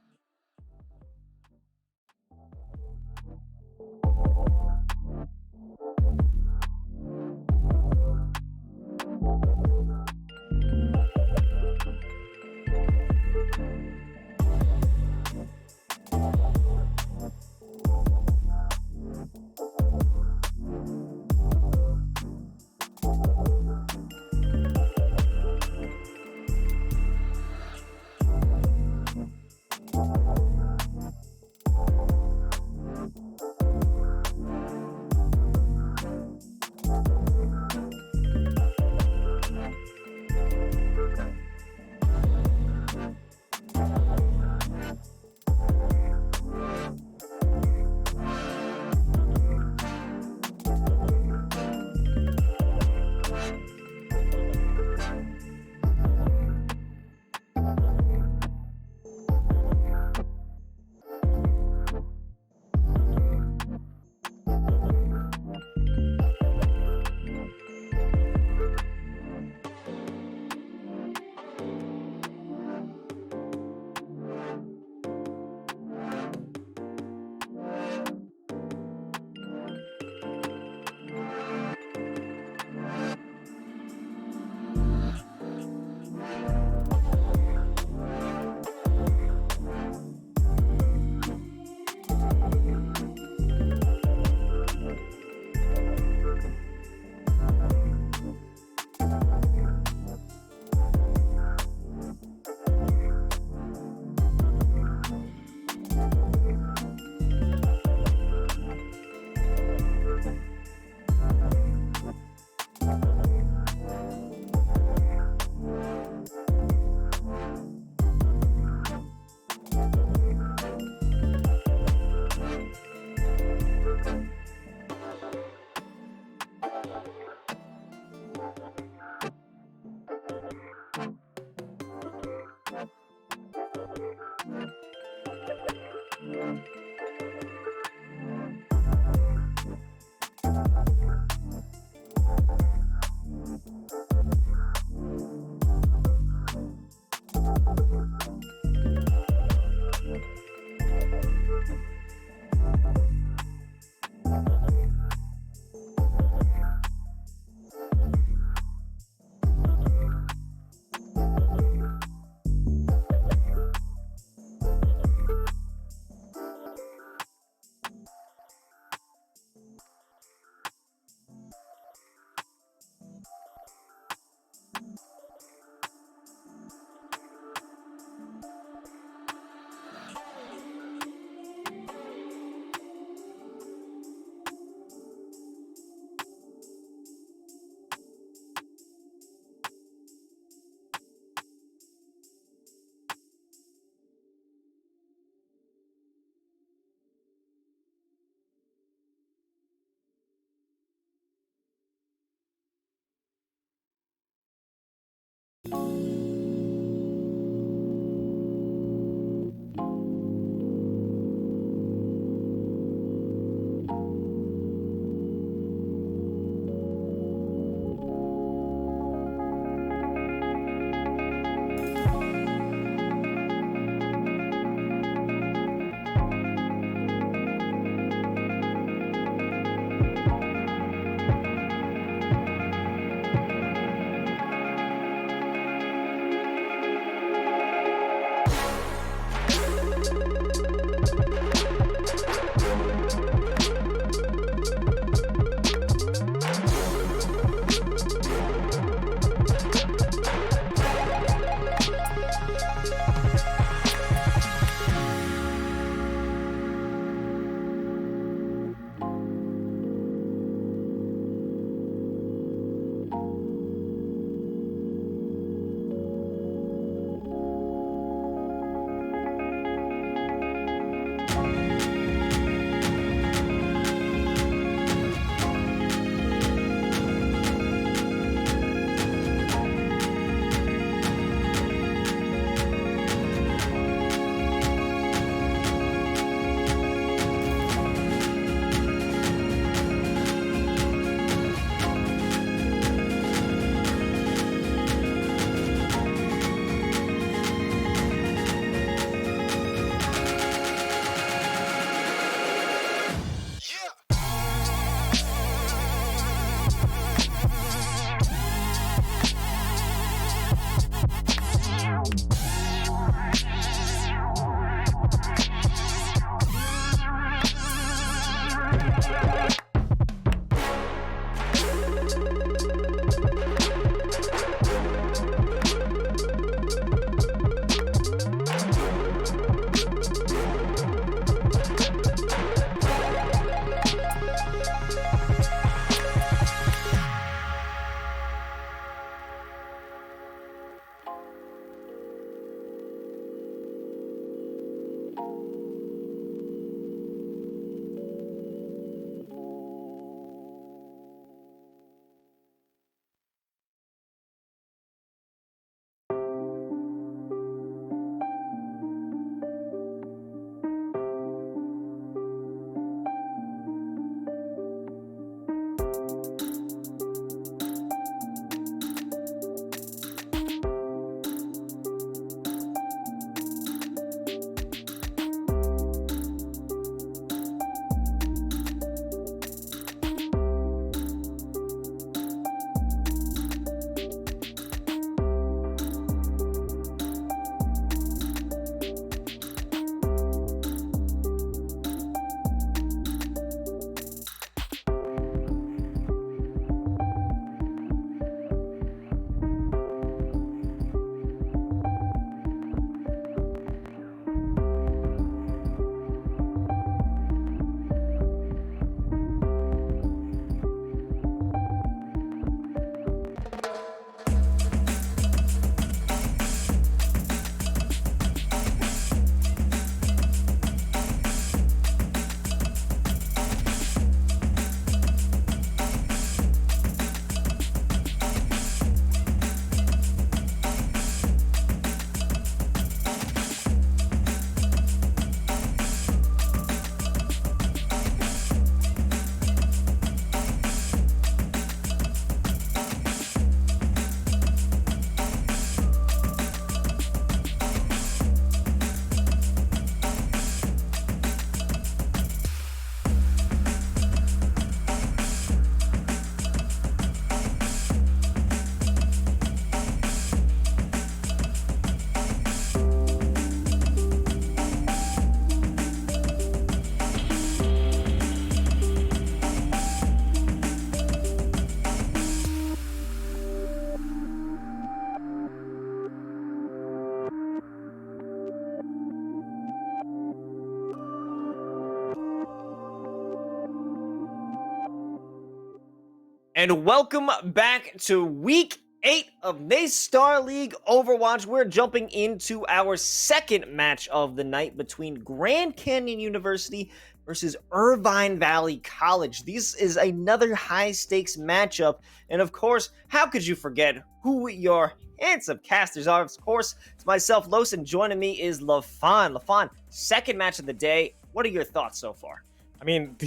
And welcome back to week 8 of NACE Starleague Overwatch. We're jumping into our second match of the night between Grand Canyon University versus Irvine Valley College. This is another high-stakes matchup, and of course, how could you forget who your handsome casters are? Of course, it's myself, Los, and joining me is LaFon. LaFon, second match of the day. What are your thoughts so far? I mean,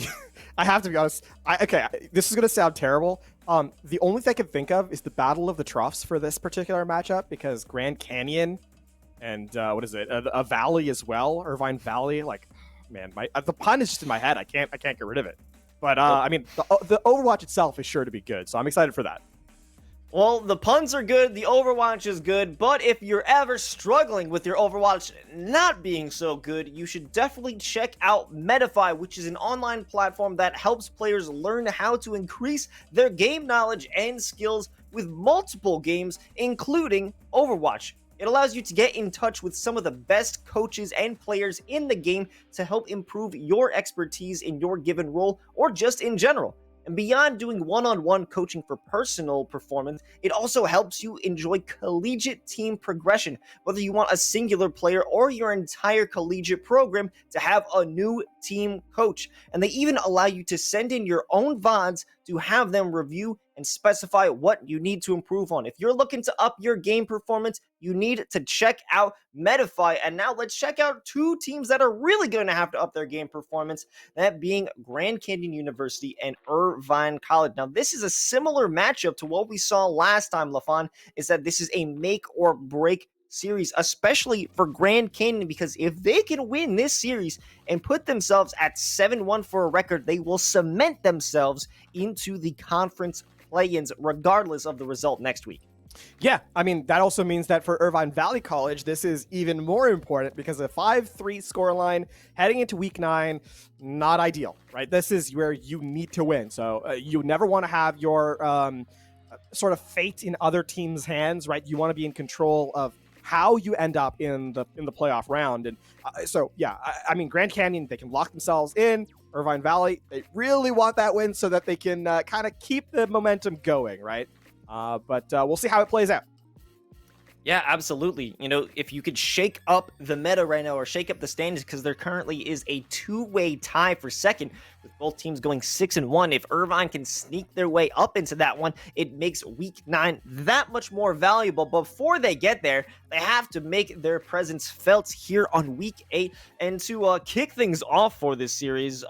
I have to be honest. This is going to sound terrible. The only thing I can think of is the Battle of the Troughs for this particular matchup, because Grand Canyon and a valley as well, Irvine Valley. Like, man, the pun is just in my head. I can't get rid of it. But I mean, the Overwatch itself is sure to be good, so I'm excited for that. Well, the puns are good, the Overwatch is good, but if you're ever struggling with your Overwatch not being so good, you should definitely check out Medify, which is an online platform that helps players learn how to increase their game knowledge and skills with multiple games, including Overwatch. It allows you to get in touch with some of the best coaches and players in the game to help improve your expertise in your given role or just in general. And beyond doing one-on-one coaching for personal performance, it also helps you enjoy collegiate team progression, whether you want a singular player or your entire collegiate program to have a new team coach. And they even allow you to send in your own VODs to have them review and specify what you need to improve on. If you're looking to up your game performance, you need to check out Medify. And now let's check out two teams that are really going to have to up their game performance, that being Grand Canyon University and Irvine College. Now, this is a similar matchup to what we saw last time, LaFon, is that this is a make or break series, especially for Grand Canyon, because if they can win this series and put themselves at 7-1 for a record, they will cement themselves into the conference play-ins regardless of the result next week. Yeah, I mean, that also means that for Irvine Valley College, this is even more important because a 5-3 scoreline heading into week 9, not ideal, right? This is where you need to win. So you never want to have your sort of fate in other teams' hands, right? You want to be in control of how you end up in the playoff round. And I mean, Grand Canyon, they can lock themselves in. Irvine Valley, they really want that win so that they can kind of keep the momentum going, right? But we'll see how it plays out. Yeah, absolutely. You know, if you could shake up the meta right now or shake up the standings, because there currently is a two-way tie for second with both teams going 6-1. If Irvine can sneak their way up into that one, it makes week 9 that much more valuable. Before they get there, they have to make their presence felt here on week 8. And to kick things off for this series,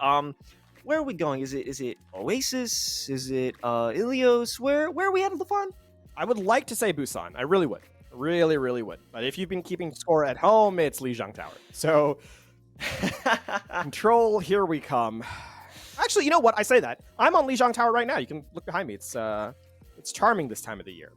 where are we going? Is it Oasis? Is it Ilios? Where are we at, LaFon? I would like to say Busan. I really would. Really, really would. But if you've been keeping score at home, it's Lijiang Tower. So, control, here we come. Actually, you know what? I say that. I'm on Lijiang Tower right now. You can look behind me. It's charming this time of the year.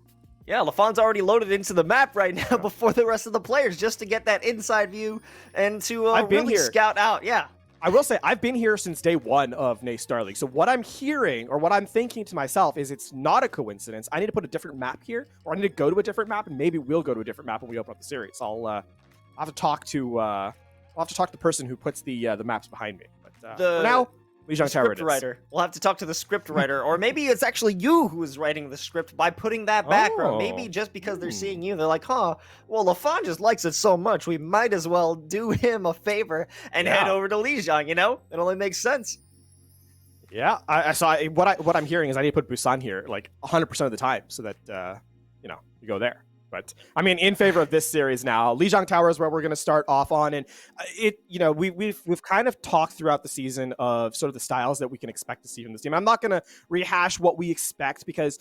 Yeah, LaFon's already loaded into the map right now before the rest of the players, just to get that inside view and to really scout out. Yeah. I will say, I've been here since day 1 of NACE Starleague. So what I'm hearing, or what I'm thinking to myself, is it's not a coincidence. I need to put a different map here, or I need to go to a different map, and maybe we'll go to a different map when we open up the series. I'll have to talk to the person who puts the maps behind me. But for now, Lijiang Tower it is. Writer. We'll have to talk to the script writer, or maybe it's actually you who is writing the script by putting that background. Maybe just because they're seeing you, they're like, well, LaFon just likes it so much, we might as well do him a favor and head over to Lijiang, you know? It only makes sense. Yeah, what I'm hearing is I need to put Busan here like 100% of the time so that, you go there. But I mean, in favor of this series now, Lijiang Tower is where we're going to start off on, and we've kind of talked throughout the season of sort of the styles that we can expect to see from this team. I'm not going to rehash what we expect because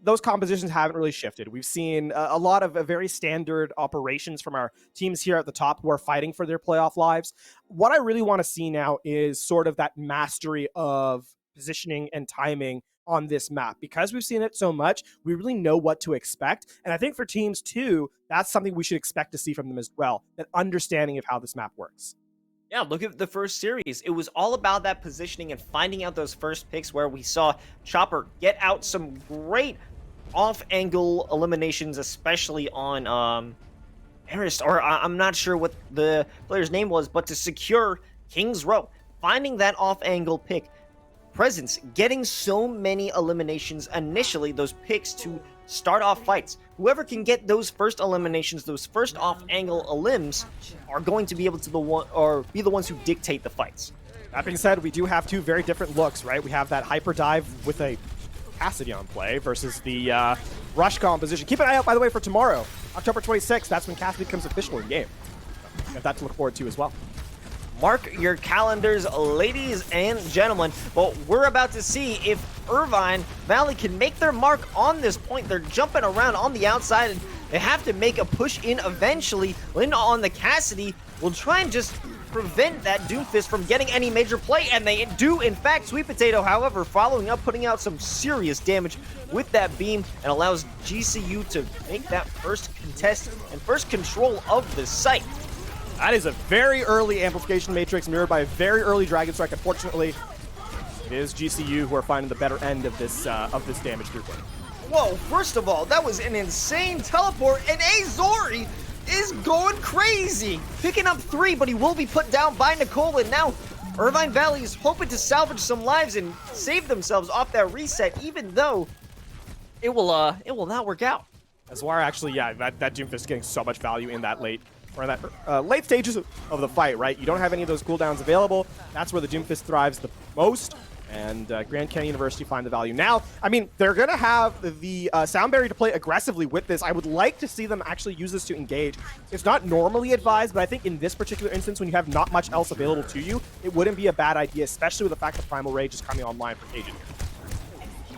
those compositions haven't really shifted. We've seen a lot of very standard operations from our teams here at the top who are fighting for their playoff lives. What I really want to see now is sort of that mastery of positioning and timing on this map. Because we've seen it so much, we really know what to expect. And I think for teams too, that's something we should expect to see from them as well, that understanding of how this map works. Yeah, look at the first series. It was all about that positioning and finding out those first picks where we saw Chopper get out some great off-angle eliminations, especially on Arist, or I'm not sure what the player's name was, but to secure King's Row. Finding that off-angle pick presence, getting so many eliminations initially, those picks to start off fights. Whoever can get those first eliminations, those first off-angle elims, are going to be able to be the ones who dictate the fights. That being said, we do have two very different looks, right? We have that hyper dive with a Cassidy on play versus the rush composition. Keep an eye out, by the way, for tomorrow, October 26th. That's when Cassidy becomes official in game. Got that to look forward to as well. Mark your calendars, ladies and gentlemen. But we're about to see if Irvine Valley can make their mark on this point. They're jumping around on the outside, and they have to make a push in eventually. Lynn on the Cassidy will try and just prevent that Doomfist from getting any major play, and they do, in fact. Sweet Potato, however, following up, putting out some serious damage with that beam, and allows GCU to make that first contest and first control of the site. That is a very early amplification matrix mirrored by a very early Dragon Strike. Unfortunately, it is GCU who are finding the better end of this damage throughput. Whoa, first of all, that was an insane teleport, and Azori is going crazy. Picking up 3, but he will be put down by Nicole, and now Irvine Valley is hoping to salvage some lives and save themselves off that reset, even though it will not work out. Azwar actually, yeah, that Doomfist is getting so much value in that late stages of the fight, right? You don't have any of those cooldowns available. That's where the Doomfist thrives the most, and Grand Canyon University find the value. Now, I mean, they're going to have the Sound Barrier to play aggressively with this. I would like to see them actually use this to engage. It's not normally advised, but I think in this particular instance, when you have not much else available to you, it wouldn't be a bad idea, especially with the fact that Primal Rage is coming online for Cajun here.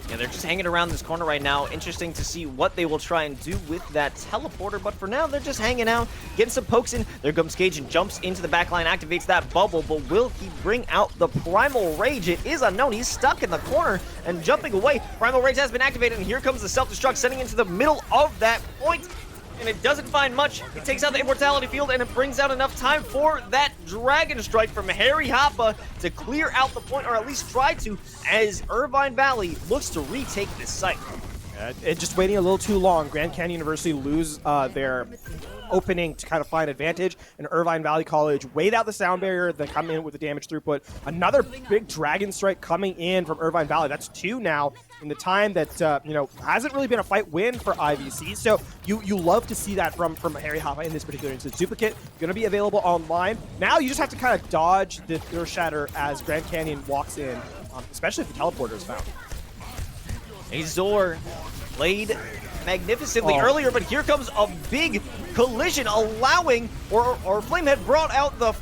Yeah, they're just hanging around this corner right now. Interesting to see what they will try and do with that teleporter, but for now, they're just hanging out, getting some pokes in. There comes Cage and jumps into the backline, activates that bubble, but will he bring out the Primal Rage? It is unknown. He's stuck in the corner and jumping away. Primal Rage has been activated, and here comes the self-destruct, sending into the middle of that point. And it doesn't find much. It takes out the Immortality Field, and it brings out enough time for that Dragon Strike from Harry Hoppa to clear out the point, or at least try to, as Irvine Valley looks to retake this site. And just waiting a little too long. Grand Canyon University lose their opening to kind of find advantage, and Irvine Valley College wait out the sound barrier, then come in with the damage throughput. Another big Dragon Strike coming in from Irvine Valley. That's 2 now in the time that, hasn't really been a fight win for IVC. So you love to see that from Harry Hoppa in this particular instance. Duplicate going to be available online. Now you just have to kind of dodge the Earth Shatter as Grand Canyon walks in, especially if the teleporter is found. Azor played magnificently earlier, but here comes a big collision, allowing, or Flamehead brought out the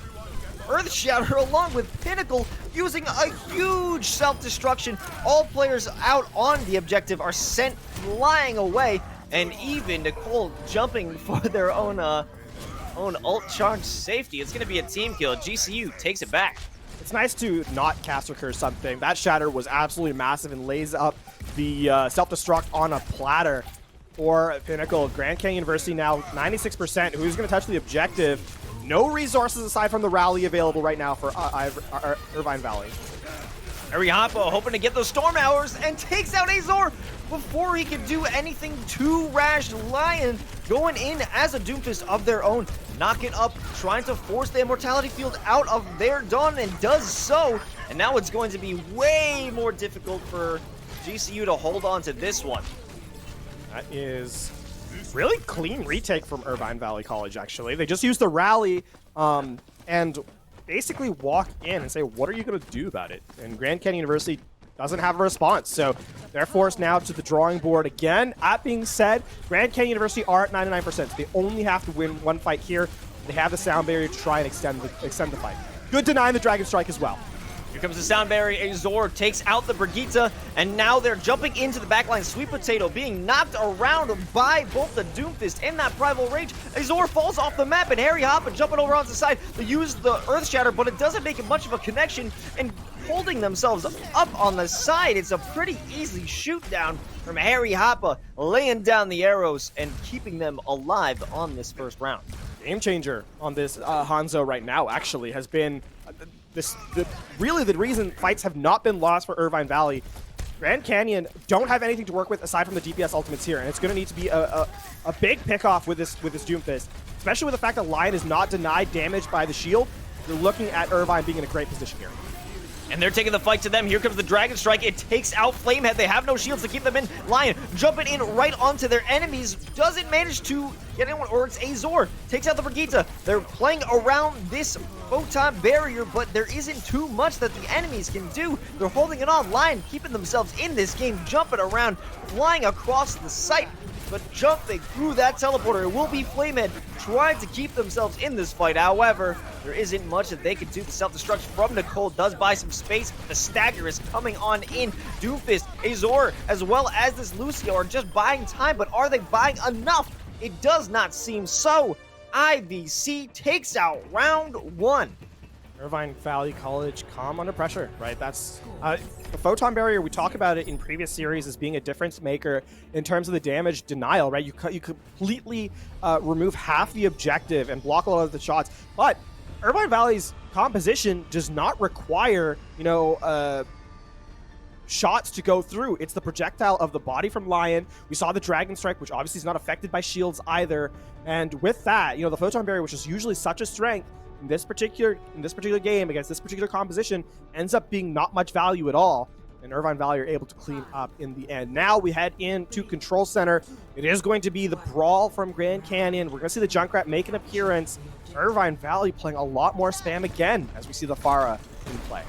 Earth Shatter along with Pinnacle, using a huge self-destruction. All players out on the objective are sent flying away, and even Nicole jumping for their own ult charge safety. It's going to be a team kill. GCU takes it back. It's nice to not cast recur something. That Shatter was absolutely massive and lays up the self-destruct on a platter for Pinnacle. Grand Canyon University now 96%. Who's going to touch the objective? No resources aside from the rally available right now for Irvine Valley. Harry Hoppa hoping to get those Storm Hours and takes out Azor before he can do anything to Rash. Lion going in as a Doomfist of their own. Knock it up, trying to force the Immortality Field out of their Dawn, and does so. And now it's going to be way more difficult for GCU to hold on to this one. That is really clean retake from Irvine Valley College, actually. They just used the rally and basically walk in and say, what are you going to do about it? And Grand Canyon University doesn't have a response, so they're forced now to the drawing board again. That being said, Grand Canyon University are at 99%. So they only have to win one fight here. They have the sound barrier to try and extend the fight. Good denying the Dragon Strike as well. Here comes the sound barrier. Azor takes out the Brigitte, and now they're jumping into the backline. Sweet Potato being knocked around by both the Doomfist and that Primal Rage. Azor falls off the map, and Harry Hoppa jumping over onto the side. They use the Earth Shatter, but it doesn't make much of a connection, and holding themselves up on the side. It's a pretty easy shoot down from Harry Hoppa, laying down the arrows and keeping them alive on this first round. Game changer on this Hanzo right now actually has been really the reason fights have not been lost for Irvine Valley. Grand Canyon don't have anything to work with aside from the DPS ultimates here, and it's going to need to be a big pickoff with this Doomfist, especially with the fact that Lion is not denied damage by the shield. You're looking at Irvine being in a great position here. And they're taking the fight to them. Here comes the Dragon Strike. It takes out Flamehead. They have no shields to keep them in. Lion jumping in right onto their enemies. Doesn't manage to get anyone, or it's Azor. Takes out the Brigitte. They're playing around this photon barrier, but there isn't too much that the enemies can do. They're holding it on. Lion keeping themselves in this game, jumping around, flying across the site. But jumping through that teleporter, it will be Flamehead trying to keep themselves in this fight. However, there isn't much that they can do. The self-destruct from Nicole does buy some space. The stagger is coming on in. Doomfist, Azor, as well as this Lucio are just buying time, but are they buying enough? It does not seem so. IVC takes out round 1. Irvine Valley College calm under pressure, right? That's the photon barrier. We talk about it in previous series as being a difference maker in terms of the damage denial, right? You completely remove half the objective and block a lot of the shots. But Irvine Valley's composition does not require, shots to go through. It's the projectile of the body from Lion. We saw the Dragon Strike, which obviously is not affected by shields either. And with that, the photon barrier, which is usually such a strength, in this particular game against this particular composition, ends up being not much value at all, and Irvine Valley are able to clean up in the end. Now we head into Control Center. It is going to be the brawl from Grand Canyon. We're going to see the Junkrat make an appearance. Irvine Valley playing a lot more spam again as we see the Pharah in play.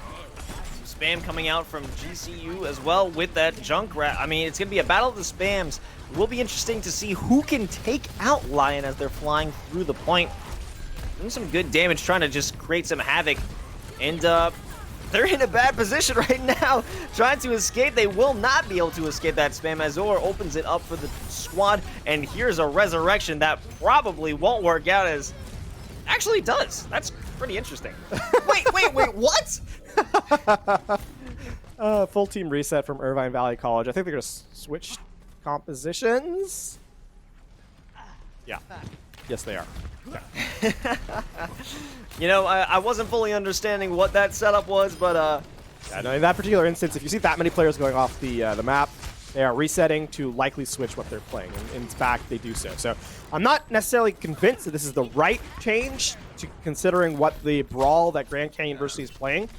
Some spam coming out from GCU as well with that Junkrat. I mean, it's going to be a battle of the spams. It will be interesting to see who can take out Lion as they're flying through the point. Doing some good damage, trying to just create some havoc. And they're in a bad position right now, trying to escape. They will not be able to escape that spam. Azor opens it up for the squad, and here's a resurrection that probably won't work out as... Actually does. That's pretty interesting. wait, what? Full team reset from Irvine Valley College. I think they're going to switch compositions. Yeah. Yes, they are. Okay. I wasn't fully understanding what that setup was, but yeah, no, in that particular instance, if you see that many players going off the map, they are resetting to likely switch what they're playing. And in fact, they do so. So I'm not necessarily convinced that this is the right change, considering what the brawl that Grand Canyon University is playing.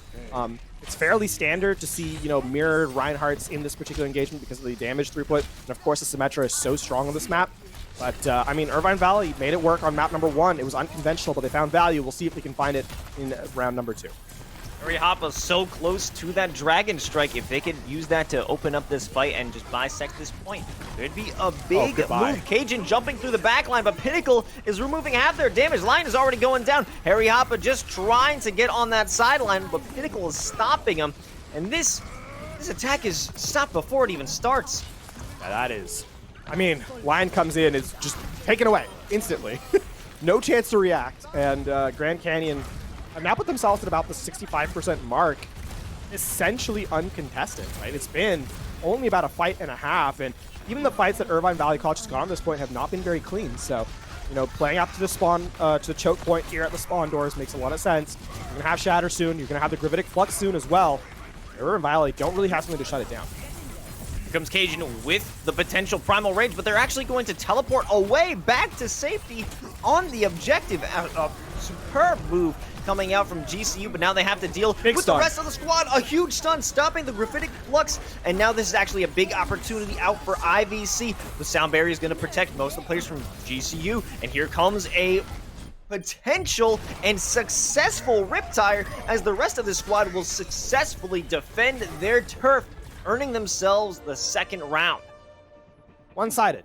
It's fairly standard to see, mirrored Reinhardt's in this particular engagement because of the damage throughput. And of course, the Symmetra is so strong on this map. But, Irvine Valley made it work on map number 1. It was unconventional, but they found value. We'll see if they can find it in round number 2. Hapa so close to that Dragon Strike. If they could use that to open up this fight and just bisect this point, there'd be a big move. Cajun jumping through the backline, but Pinnacle is removing half their damage. Line is already going down. Harry Hapa just trying to get on that sideline, but Pinnacle is stopping him. And this attack is stopped before it even starts. Yeah, that is... Lion comes in, is just taken away instantly. No chance to react. And Grand Canyon have now put themselves at about the 65% mark, essentially uncontested, right? It's been only about a fight and a half, and even the fights that Irvine Valley College has gone at this point have not been very clean. So, playing up to the spawn, to the choke point here at the spawn doors makes a lot of sense. You're going to have Shatter soon. You're going to have the Gravitic Flux soon as well. Irvine Valley don't really have something to shut it down. Here comes Cajun with the potential Primal Rage, but they're actually going to teleport away back to safety on the objective. A superb move coming out from GCU, but now they have to deal with the rest of the squad. A huge stun stopping the Graphitic Flux, and now this is actually a big opportunity out for IVC. The sound barrier is going to protect most of the players from GCU, and here comes a potential and successful Riptire as the rest of the squad will successfully defend their turf, earning themselves the second round. One-sided.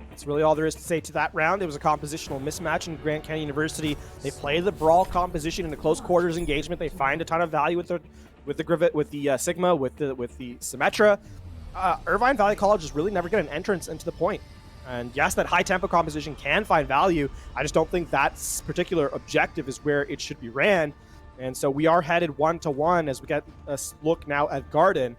That's really all there is to say to that round. It was a compositional mismatch in Grand Canyon University. They play the brawl composition in a close quarters engagement. They find a ton of value with the Sigma, with the Symmetra. Irvine Valley College just really never get an entrance into the point. And yes, that high tempo composition can find value. I just don't think that particular objective is where it should be ran. And so we are headed 1-1 as we get a look now at Garden.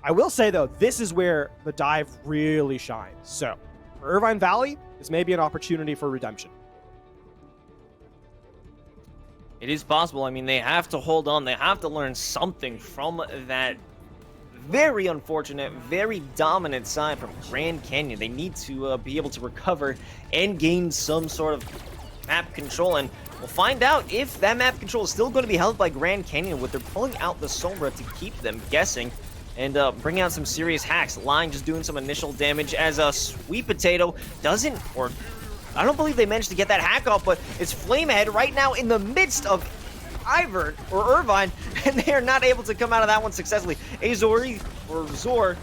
I will say, though, this is where the dive really shines. So, for Irvine Valley, this may be an opportunity for redemption. It is possible. They have to hold on. They have to learn something from that very unfortunate, very dominant side from Grand Canyon. They need to be able to recover and gain some sort of map control, and we'll find out if that map control is still going to be held by Grand Canyon, with they're pulling out the Sombra to keep them guessing and bring out some serious hacks. Lion just doing some initial damage as a Sweet Potato doesn't, or I don't believe they managed to get that hack off, but it's Flamehead right now in the midst of Ivern or Irvine, and they are not able to come out of that one successfully. Azori or Zor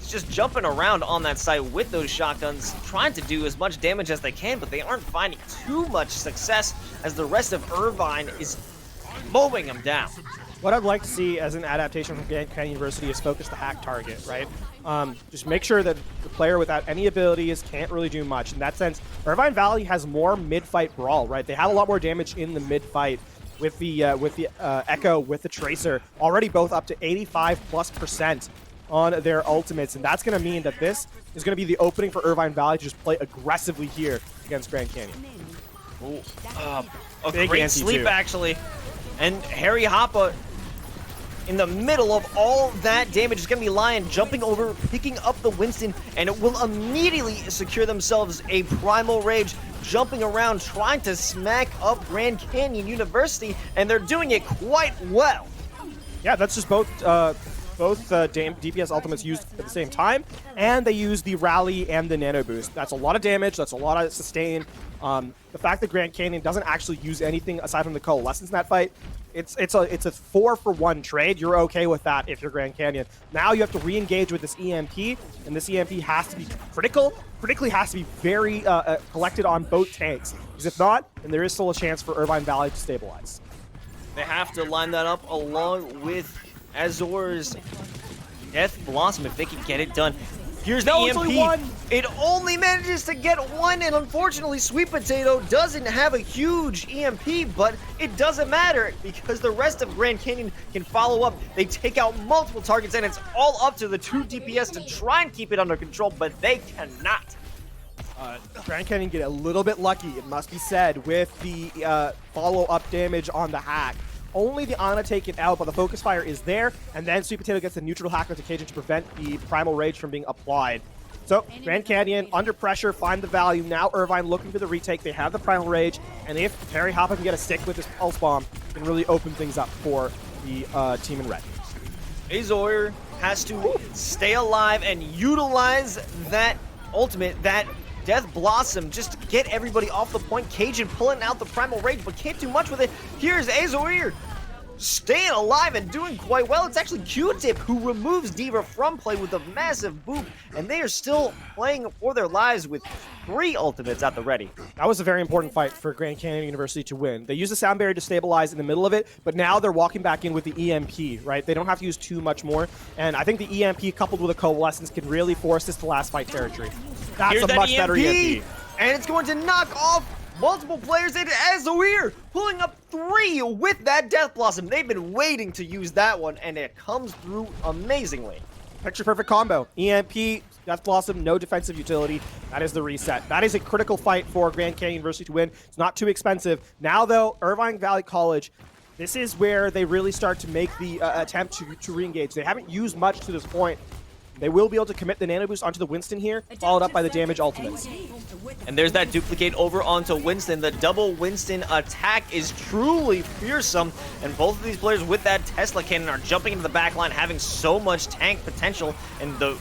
is just jumping around on that site with those shotguns, trying to do as much damage as they can, but they aren't finding too much success as the rest of Irvine is mowing them down. What I'd like to see as an adaptation from Grand Canyon University is focus the hack target, right? Just make sure that the player without any abilities can't really do much. In that sense, Irvine Valley has more mid-fight brawl, right? They have a lot more damage in the mid-fight with the Echo, with the Tracer, already both up to 85+% on their ultimates, and that's going to mean that this is going to be the opening for Irvine Valley to just play aggressively here against Grand Canyon. A great sleep, too. Actually. And Harry Hoppa, in the middle of all that damage, is going to be Lion jumping over, picking up the Winston, and it will immediately secure themselves a Primal Rage, jumping around, trying to smack up Grand Canyon University, and they're doing it quite well. Yeah, that's just both DPS ultimates used at the same time, and they use the Rally and the Nano Boost. That's a lot of damage, that's a lot of sustain. The fact that Grand Canyon doesn't actually use anything aside from the Coalescence in that fight, it's a 4-for-1 trade. You're okay with that if you're Grand Canyon. Now you have to re-engage with this EMP, and this EMP has to be critically has to be very collected on both tanks, because if not, then there is still a chance for Irvine Valley to stabilize. They have to line that up along with Azor's Death Blossom if they can get it done. Here's the EMP. It's only one. It only manages to get one, and unfortunately, Sweet Potato doesn't have a huge EMP, but it doesn't matter because the rest of Grand Canyon can follow up. They take out multiple targets, and it's all up to the 2 DPS to try and keep it under control, but they cannot. Grand Canyon get a little bit lucky, it must be said, with the follow-up damage on the hack. Only the Ana taken out, but the focus fire is there, and then Sweet Potato gets the neutral hack notification to prevent the Primal Rage from being applied. So, Grand Canyon, under pressure, find the value. Now Irvine looking for the retake. They have the Primal Rage, and if Harry Hoppa can get a stick with his Pulse Bomb, can really open things up for the team in red. Azor has to stay alive and utilize that ultimate, that Death Blossom, just to get everybody off the point. Cajun pulling out the Primal Rage, but can't do much with it. Here's Azor staying alive and doing quite well. It's actually Q-Tip who removes Diva from play with a massive boop, and they are still playing for their lives with 3 ultimates at the ready. That was a very important fight for Grand Canyon University to win. They used the sound barrier to stabilize in the middle of it, but now they're walking back in with the EMP, right? They don't have to use too much more, and I think the EMP coupled with a Coalescence can really force this to last fight territory. That's Here's a much better EMP. And it's going to knock off multiple players into Azor, pulling up 3 with that Death Blossom. They've been waiting to use that one, and it comes through amazingly. Picture perfect combo. EMP, Death Blossom, no defensive utility. That is the reset. That is a critical fight for Grand Canyon University to win. It's not too expensive. Now, though, Irvine Valley College, this is where they really start to make the attempt to re-engage. They haven't used much to this point. They will be able to commit the Nano Boost onto the Winston here, followed up by the damage ultimates. And there's that duplicate over onto Winston. The double Winston attack is truly fearsome, and both of these players with that Tesla cannon are jumping into the back line, having so much tank potential, and the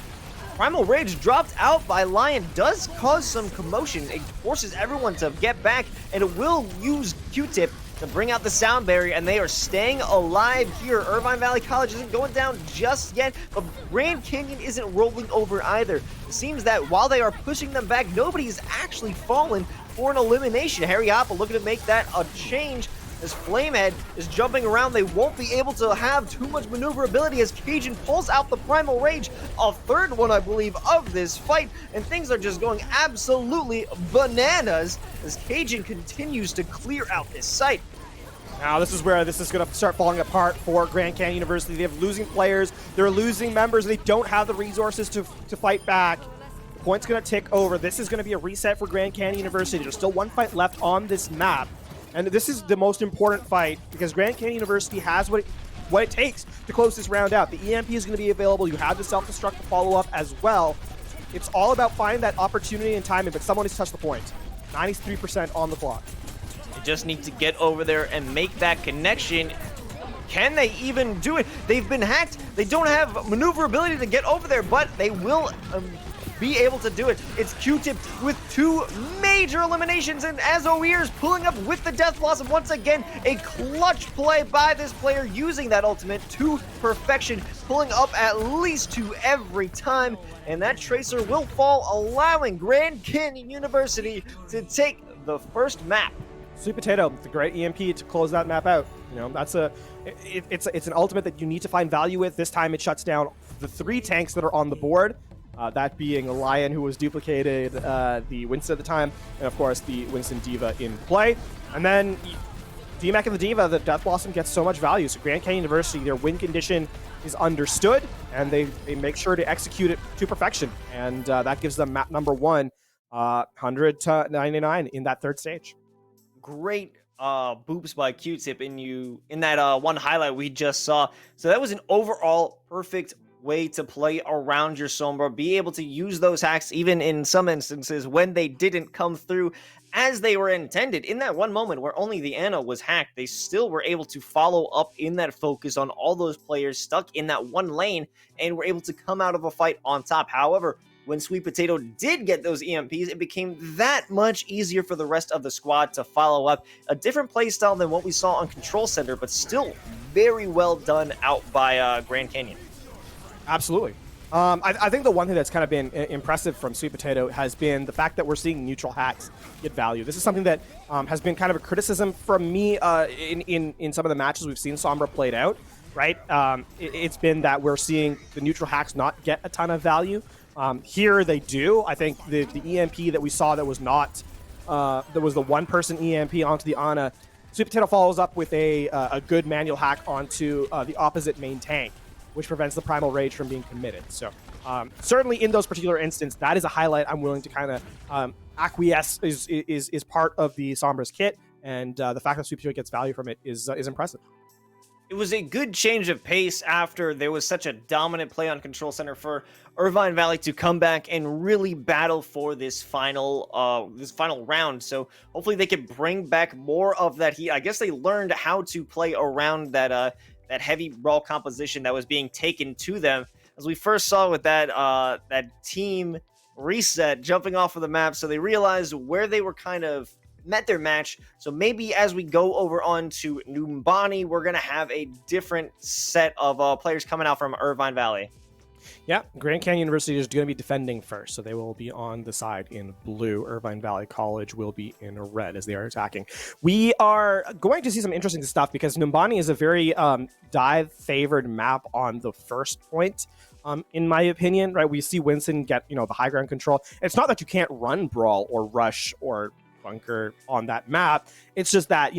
Primal Rage dropped out by Lion does cause some commotion. It forces everyone to get back, and it will use Q-Tip to bring out the sound barrier, and they are staying alive here. Irvine Valley College isn't going down just yet, but Grand Canyon isn't rolling over either. It seems that while they are pushing them back, nobody's actually fallen for an elimination. Harry Hoppa looking to make that a change as Flamehead is jumping around. They won't be able to have too much maneuverability as Cajun pulls out the Primal Rage, a 3rd one, I believe, of this fight, and things are just going absolutely bananas as Cajun continues to clear out this site. Now, this is where this is going to start falling apart for Grand Canyon University. They have losing players, they're losing members, and they don't have the resources to fight back. The point's going to tick over. This is going to be a reset for Grand Canyon University. There's still 1 fight left on this map. And this is the most important fight because Grand Canyon University has what it takes to close this round out. The EMP is going to be available. You have the self-destruct to follow up as well. It's all about finding that opportunity and timing, but someone has touched the point. 93% on the clock. They just need to get over there and make that connection. Can they even do it? They've been hacked. They don't have maneuverability to get over there, but they will be able to do it. It's Q-Tip with 2 major eliminations, and Azoeers pulling up with the Death Blossom. Once again, a clutch play by this player using that ultimate to perfection, pulling up at least 2 every time, and that Tracer will fall, allowing Grand Canyon University to take the first map. Sweet Potato, the great EMP to close that map out. You know, that's it's an ultimate that you need to find value with. This time it shuts down the 3 tanks that are on the board. That being a Lion who was duplicated, the Winston at the time, and of course the Winston Diva in play. And then DMAC and the Diva, the Death Blossom gets so much value. So Grand Canyon University, their win condition is understood, and they make sure to execute it to perfection. And that gives them map number 1, 100 to 99 in that 3rd stage. Great boops by Q-Tip in that one highlight we just saw. So that was an overall perfect way to play around your Sombra, be able to use those hacks even in some instances when they didn't come through as they were intended. In that one moment where only the Ana was hacked, they still were able to follow up in that focus on all those players stuck in that one lane and were able to come out of a fight on top. However, when Sweet Potato did get those EMPs, it became that much easier for the rest of the squad to follow up. A different playstyle than what we saw on Control Center, but still very well done out by Grand Canyon. Absolutely. I think the one thing that's kind of been impressive from Sweet Potato has been the fact that we're seeing neutral hacks get value. This is something that has been kind of a criticism from me in some of the matches we've seen Sombra played out, right? It's been that we're seeing the neutral hacks not get a ton of value. Here they do. I think the EMP that we saw that was not, that was the one-person EMP onto the Ana. Sweet Potato follows up with a good manual hack onto the opposite main tank, which prevents the Primal Rage from being committed. So certainly in those particular instances, that is a highlight I'm willing to kind of acquiesce is part of the Sombra's kit, and the fact that Sweet Potato gets value from it is impressive. It was a good change of pace after there was such a dominant play on Control Center for Irvine Valley to come back and really battle for this final round. So hopefully they can bring back more of that heat. I guess they learned how to play around that heavy brawl composition that was being taken to them, as we first saw with that team reset jumping off of the map. So they realized where they were kind of met their match. So maybe as we go over on to Numbani, we're going to have a different set of players coming out from Irvine Valley. Yeah, Grand Canyon University is going to be defending first, so they will be on the side in blue. Irvine Valley College will be in red as they are attacking. We are going to see some interesting stuff because Numbani is a very dive-favored map on the first point, in my opinion. Right, we see Winston get the high ground control. It's not that you can't run Brawl or Rush or Bunker on that map. It's just that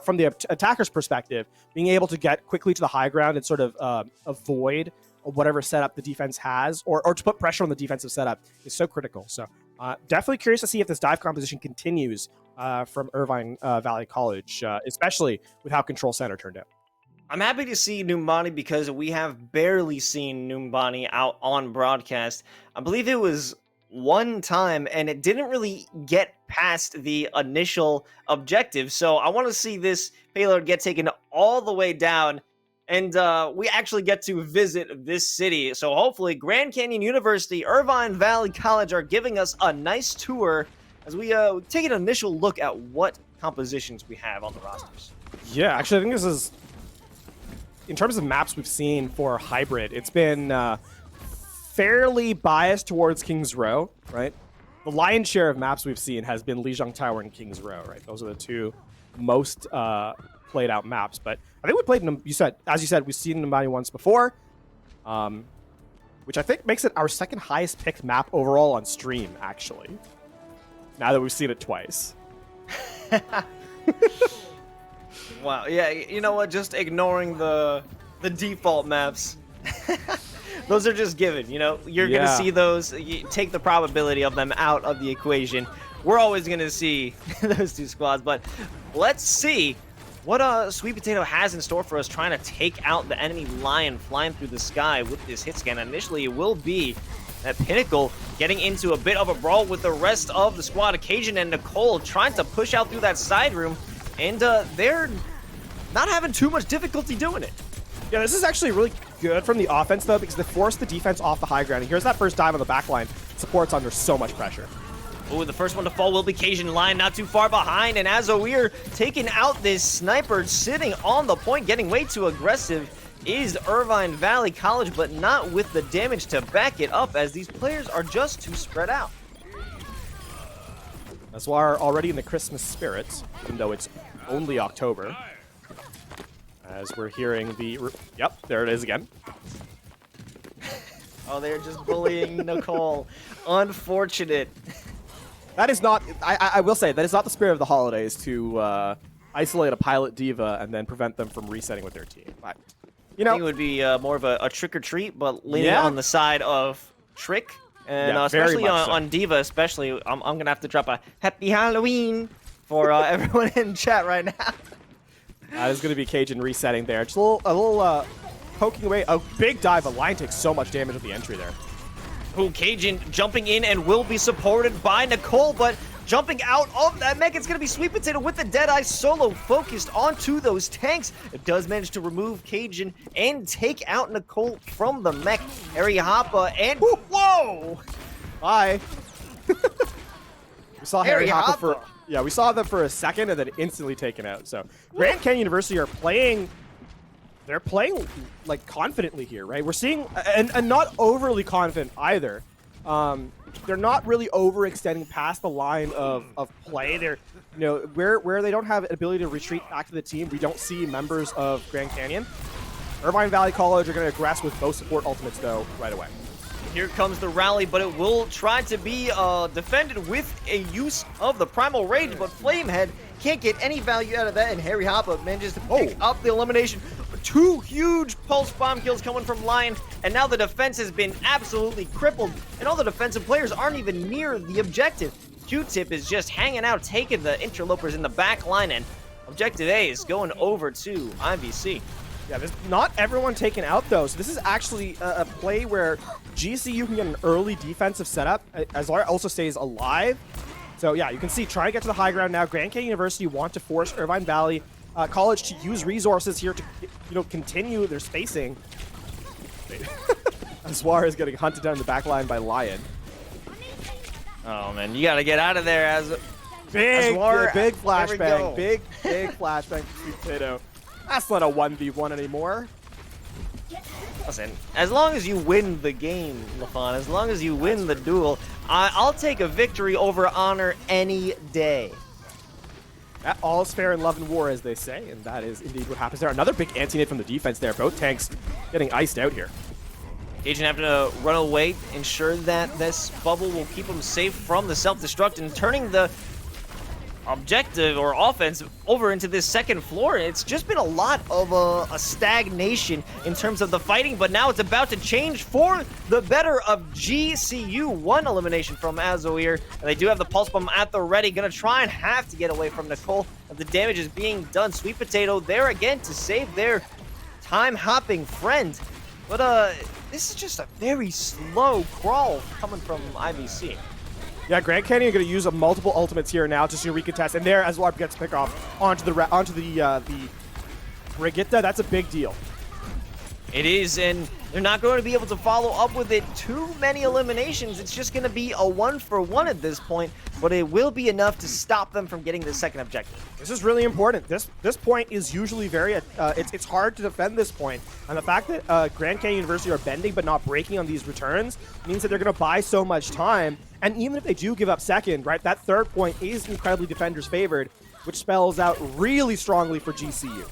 from the attacker's perspective, being able to get quickly to the high ground and sort of avoid whatever setup the defense has, or to put pressure on the defensive setup is so critical. So definitely curious to see if this dive composition continues from Irvine Valley College, especially with how Control Center turned out. I'm happy to see Numbani because we have barely seen Numbani out on broadcast. I believe it was one time, and it didn't really get past the initial objective. So I want to see this payload get taken all the way down, and we actually get to visit this city. So hopefully Grand Canyon University, Irvine Valley College are giving us a nice tour as we take an initial look at what compositions we have on the rosters. Yeah, actually, I think this is, in terms of maps we've seen for hybrid, it's been fairly biased towards King's Row, right? The lion's share of maps we've seen has been Lijiang Tower and King's Row, right? Those are the two most played out maps. But I think we played them, as you said, we've seen Numbani once before, which I think makes it our second highest picked map overall on stream, actually. Now that we've seen it twice. Wow, yeah, you know what? Just ignoring the default maps. Those are just given, You're going to see those. You take the probability of them out of the equation. We're always going to see those two squads, but let's see what Sweet Potato has in store for us, trying to take out the enemy Lion flying through the sky with this hit scan. Initially, it will be that Pinnacle getting into a bit of a brawl with the rest of the squad. Occasion and Nicole trying to push out through that side room. and they're not having too much difficulty doing it. Yeah, this is actually really good from the offense, though, because they force the defense off the high ground. And here's that first dive on the back line. Support's under so much pressure. Ooh, the first one to fall will be Cajun. Line not too far behind, and as we're taking out this sniper sitting on the point, getting way too aggressive, is Irvine Valley College, but not with the damage to back it up, as these players are just too spread out. That's why we're already in the Christmas spirit, even though it's only October. As we're hearing the... Yep, there it is again. Oh, they're just bullying Nicole. Unfortunate. That is not... I will say, that is not the spirit of the holidays to isolate a pilot diva and then prevent them from resetting with their team. But, you know... I think it would be more of a trick-or-treat, but leaning Yeah. on the side of trick. And Yeah, very especially much so. on Diva, especially, I'm going to have to drop a Happy Halloween for everyone in chat right now. That is going to be Cajun resetting there. Just a little poking away. A big dive. A line takes so much damage at the entry there. Ooh, Cajun jumping in and will be supported by Nicole, but jumping out of that mech, it's going to be Sweet Potato with the Deadeye solo focused onto those tanks. It does manage to remove Cajun and take out Nicole from the mech. Harry Hoppa and... Whoa! Bye. We saw Harry Harry Hoppa for... Hoppa. Yeah, we saw them for a second and then instantly taken out. So Grand Canyon University are playing... They're playing, like, confidently here, right? We're seeing... And not overly confident either. They're not really overextending past the line of play. They're, you know, where they don't have an ability to retreat back to the team, we don't see members of Grand Canyon. Irvine Valley College are going to aggress with both support ultimates, though, right away. Here comes the rally, but it will try to be defended with a use of the Primal Rage, but Flamehead can't get any value out of that, and Harry Hoppa manages to pick up the elimination. 2 huge pulse bomb kills coming from Lion, and now the defense has been absolutely crippled, and all the defensive players aren't even near the objective. Q-Tip is just hanging out, taking the interlopers in the back line, and objective A is going over to IVC. Yeah, there's not everyone taken out, though, so this is actually a play where GCU can get an early defensive setup, as Lara also stays alive. So yeah, you can see, trying to get to the high ground now. Grand Canyon University want to force Irvine Valley College to use resources here to, you know, continue their spacing. Aswar is getting hunted down in the back line by Lion. Oh man, you gotta get out of there as Big, Aswar, big there we flashbang. go. Big flashbang from Sweet Potato. That's not a 1v1 anymore. Listen, as long as you win the game, LaFon, as long as you win the duel, I'll take a victory over honor any day. All is fair in love and war, as they say, and that is indeed what happens there. Another big anti-nade from the defense there. Both tanks getting iced out here. Cajun having to run away, ensure that this bubble will keep him safe from the self-destruct, and turning the objective or offense over into this second floor. It's just been a lot of a stagnation in terms of the fighting, but now it's about to change for the better of GCU. 1 elimination from Azoir, and they do have the pulse bomb at the ready. Gonna try and have to get away from Nicole, but the damage is being done. Sweet Potato there again to save their time-hopping friend, but this is just a very slow crawl coming from IVC. Yeah, Grand Canyon are going to use multiple ultimates here now just to recontest, and there Aswar gets pick off onto the Brigitte. That's a big deal. It is, and they're not going to be able to follow up with it. Too many eliminations. It's just going to be a 1-for-1 at this point, but it will be enough to stop them from getting the second objective. This is really important. This point is usually very it's hard to defend this point, and the fact that Grand Canyon University are bending but not breaking on these returns means that they're going to buy so much time. And even if they do give up second, right, that third point is incredibly defenders favored, which spells out really strongly for GCU.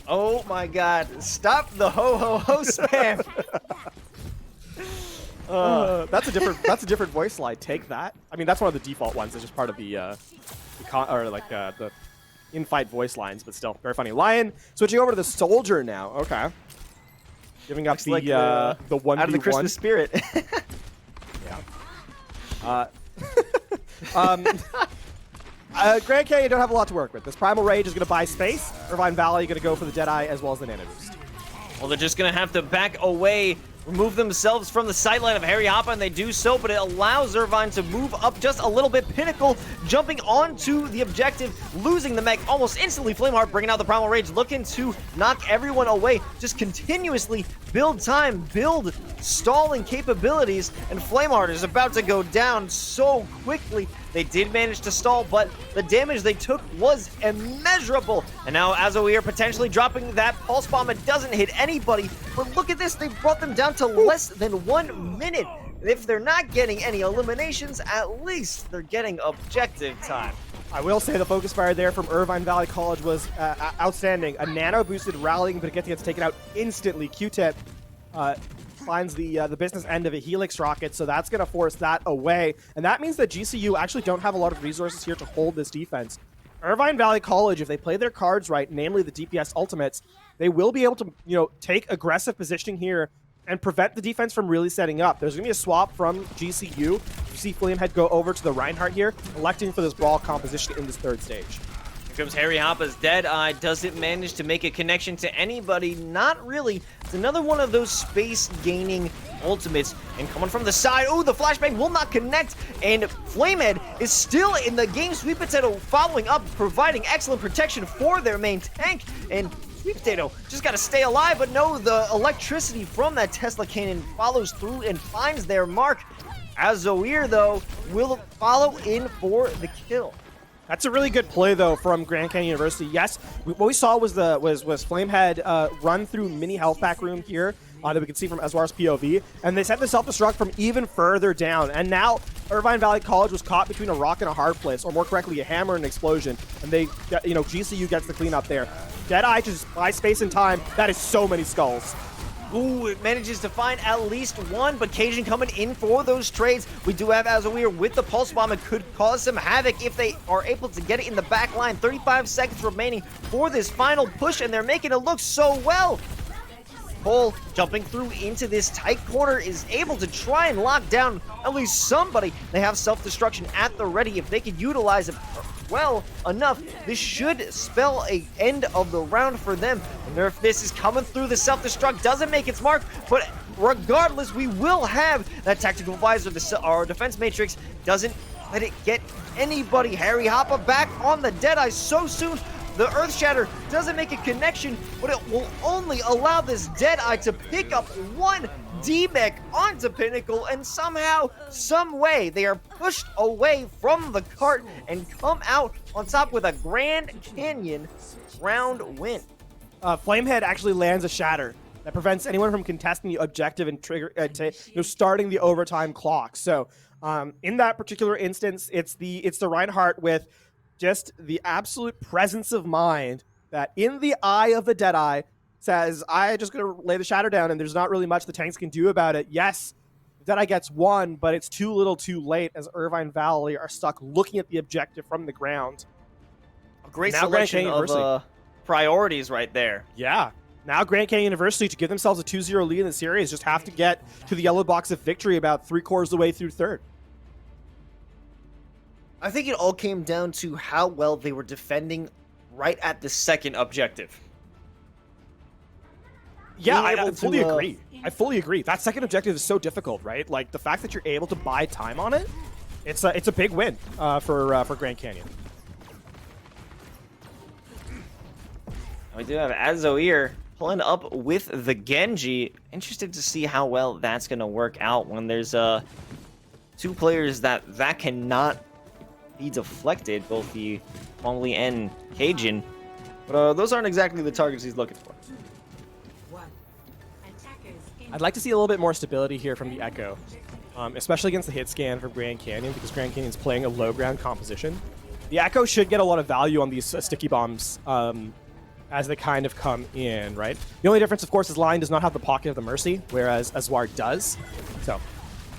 Oh my God! Stop the ho ho ho spam. That's a different voice slide. Take that. I mean, that's one of the default ones. It's just part of the in-fight voice lines, but still very funny. Lion switching over to the soldier now. Okay, giving up Looks the like, the 1v1. Out of the Christmas spirit. Grand Canyon don't have a lot to work with. This Primal Rage is going to buy space. Irvine Valley going to go for the Deadeye as well as the Nano Boost. Well, they're just going to have to back away remove themselves from the sightline of Harry Hoppa, and they do so, but it allows Irvine to move up just a little bit. Pinnacle jumping onto the objective, losing the mech almost instantly. Flameheart bringing out the Primal Rage, looking to knock everyone away, just continuously build time, build stalling capabilities, and Flameheart is about to go down so quickly. They did manage to stall, but the damage they took was immeasurable. And now Azoir potentially dropping that pulse bomb. It doesn't hit anybody, but look at this. They brought them down to less than 1 minute. If they're not getting any eliminations, at least they're getting objective time. I will say the focus fire there from Irvine Valley College was outstanding. A nano-boosted rallying, but it gets taken out instantly. Q-Tip finds the business end of a Helix rocket, so that's going to force that away. And that means that GCU actually don't have a lot of resources here to hold this defense. Irvine Valley College, if they play their cards right, namely the DPS ultimates, they will be able to, take aggressive positioning here and prevent the defense from really setting up. There's going to be a swap from GCU. You see Flamehead go over to the Reinhardt here, electing for this brawl composition in this third stage. Here comes Harry Hoppa's Deadeye. Does it manage to make a connection to anybody? Not really. It's another one of those space-gaining ultimates. And coming from the side, oh, the flashbang will not connect. And Flamehead is still in the game. Sweet Potato following up, providing excellent protection for their main tank. And Sweet Potato just got to stay alive, but no, the electricity from that Tesla cannon follows through and finds their mark. Azoir, though, will follow in for the kill. That's a really good play, though, from Grand Canyon University. Yes, what we saw was Flamehead run through mini health pack room here that we can see from Ezwar's POV, and they set the self-destruct from even further down. And now Irvine Valley College was caught between a rock and a hard place, or more correctly, a hammer and an explosion. And they, GCU gets the clean up there. Deadeye just buys space and time. That is so many skulls. Ooh, it manages to find at least one, but Cajun coming in for those trades. We do have Azoir with the Pulse Bomb. It could cause some havoc if they are able to get it in the back line. 35 seconds remaining for this final push, and they're making it look so well. Cole, jumping through into this tight corner, is able to try and lock down at least somebody. They have self-destruction at the ready. If they could utilize it well enough, this should spell an end of the round for them. And Nerf this is coming through. The self-destruct doesn't make its mark, but regardless, we will have that tactical visor. Our defense matrix doesn't let it get anybody. Harry Hoppa back on the Deadeye so soon. The Earth Shatter doesn't make a connection, but it will only allow this Deadeye to pick up one D-Mech onto Pinnacle, and somehow, some way, they are pushed away from the cart and come out on top with a Grand Canyon round win. Flamehead actually lands a Shatter that prevents anyone from contesting the objective and starting the overtime clock. So, in that particular instance, it's the Reinhardt with just the absolute presence of mind that in the eye of the Deadeye says, I just gonna lay the Shatter down, and there's not really much the tanks can do about it. Yes, Deadeye gets one, but it's too little too late as Irvine Valley are stuck looking at the objective from the ground. A great selection of priorities right there. Yeah. Now Grand Canyon University, to give themselves a 2-0 lead in the series, just have to get to the yellow box of victory about 3/4 of the way through third. I think it all came down to how well they were defending right at the second objective. Yeah, I fully agree. I fully agree. That second objective is so difficult, right? Like, the fact that you're able to buy time on it, it's a big win for Grand Canyon. We do have Azoir pulling up with the Genji. Interested to see how well that's going to work out when there's two players that cannot be deflected, both the Hongli and Cajun. But those aren't exactly the targets he's looking for. I'd like to see a little bit more stability here from the Echo, especially against the hit scan from Grand Canyon, because Grand Canyon's playing a low ground composition. The Echo should get a lot of value on these sticky bombs as they kind of come in, right? The only difference, of course, is Lion does not have the Pocket of the Mercy, whereas Ezwar does. So,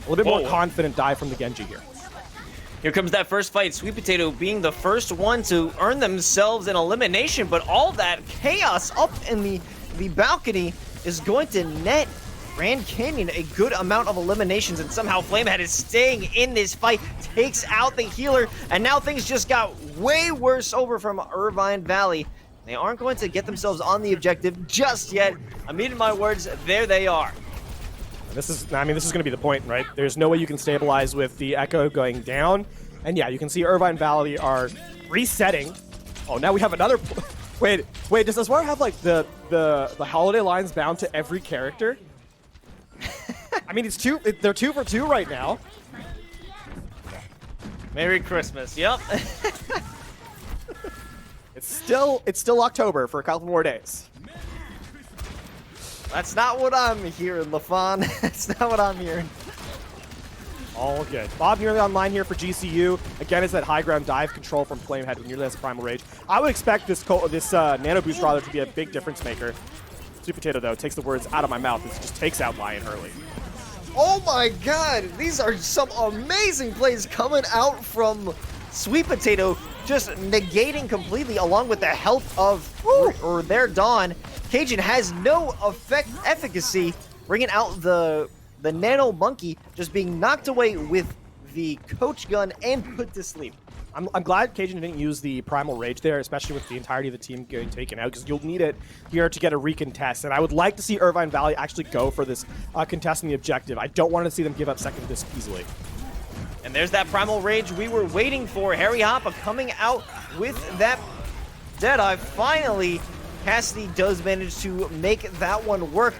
a little bit more confident dive from the Genji here. Here comes that first fight. Sweet Potato being the first one to earn themselves an elimination, but all that chaos up in the balcony is going to net Grand Canyon a good amount of eliminations, and somehow Flamehead is staying in this fight, takes out the healer, and now things just got way worse over from Irvine Valley. They aren't going to get themselves on the objective just yet. I mean, in my words, there they are. This is going to be the point, right? There's no way you can stabilize with the Echo going down. And yeah, you can see Irvine Valley are resetting. Oh, now we have another... Wait, does this one have like the holiday lines bound to every character? I mean, they're 2 for 2 right now. Merry Christmas. Yep. It's still October for a couple more days. That's not what I'm hearing, LaFon. That's not what I'm hearing. All good. Bob nearly online here for GCU. Again, it's that high ground dive control from Flamehead who nearly has a Primal Rage. I would expect this Nano Boost rather to be a big difference maker. Sweet Potato, though, takes the words out of my mouth. It just takes out Lion early. Oh my god, these are some amazing plays coming out from Sweet Potato, just negating completely along with the health of or their Dawn. Cajun has no efficacy, bringing out the Nano Monkey, just being knocked away with the Coach Gun and put to sleep. I'm glad Cajun didn't use the Primal Rage there, especially with the entirety of the team getting taken out, because you'll need it here to get a recontest. And I would like to see Irvine Valley actually go for this contesting the objective. I don't want to see them give up second this easily. And there's that Primal Rage we were waiting for. Harry Hoppa coming out with that Deadeye. Finally, Cassidy does manage to make that one work.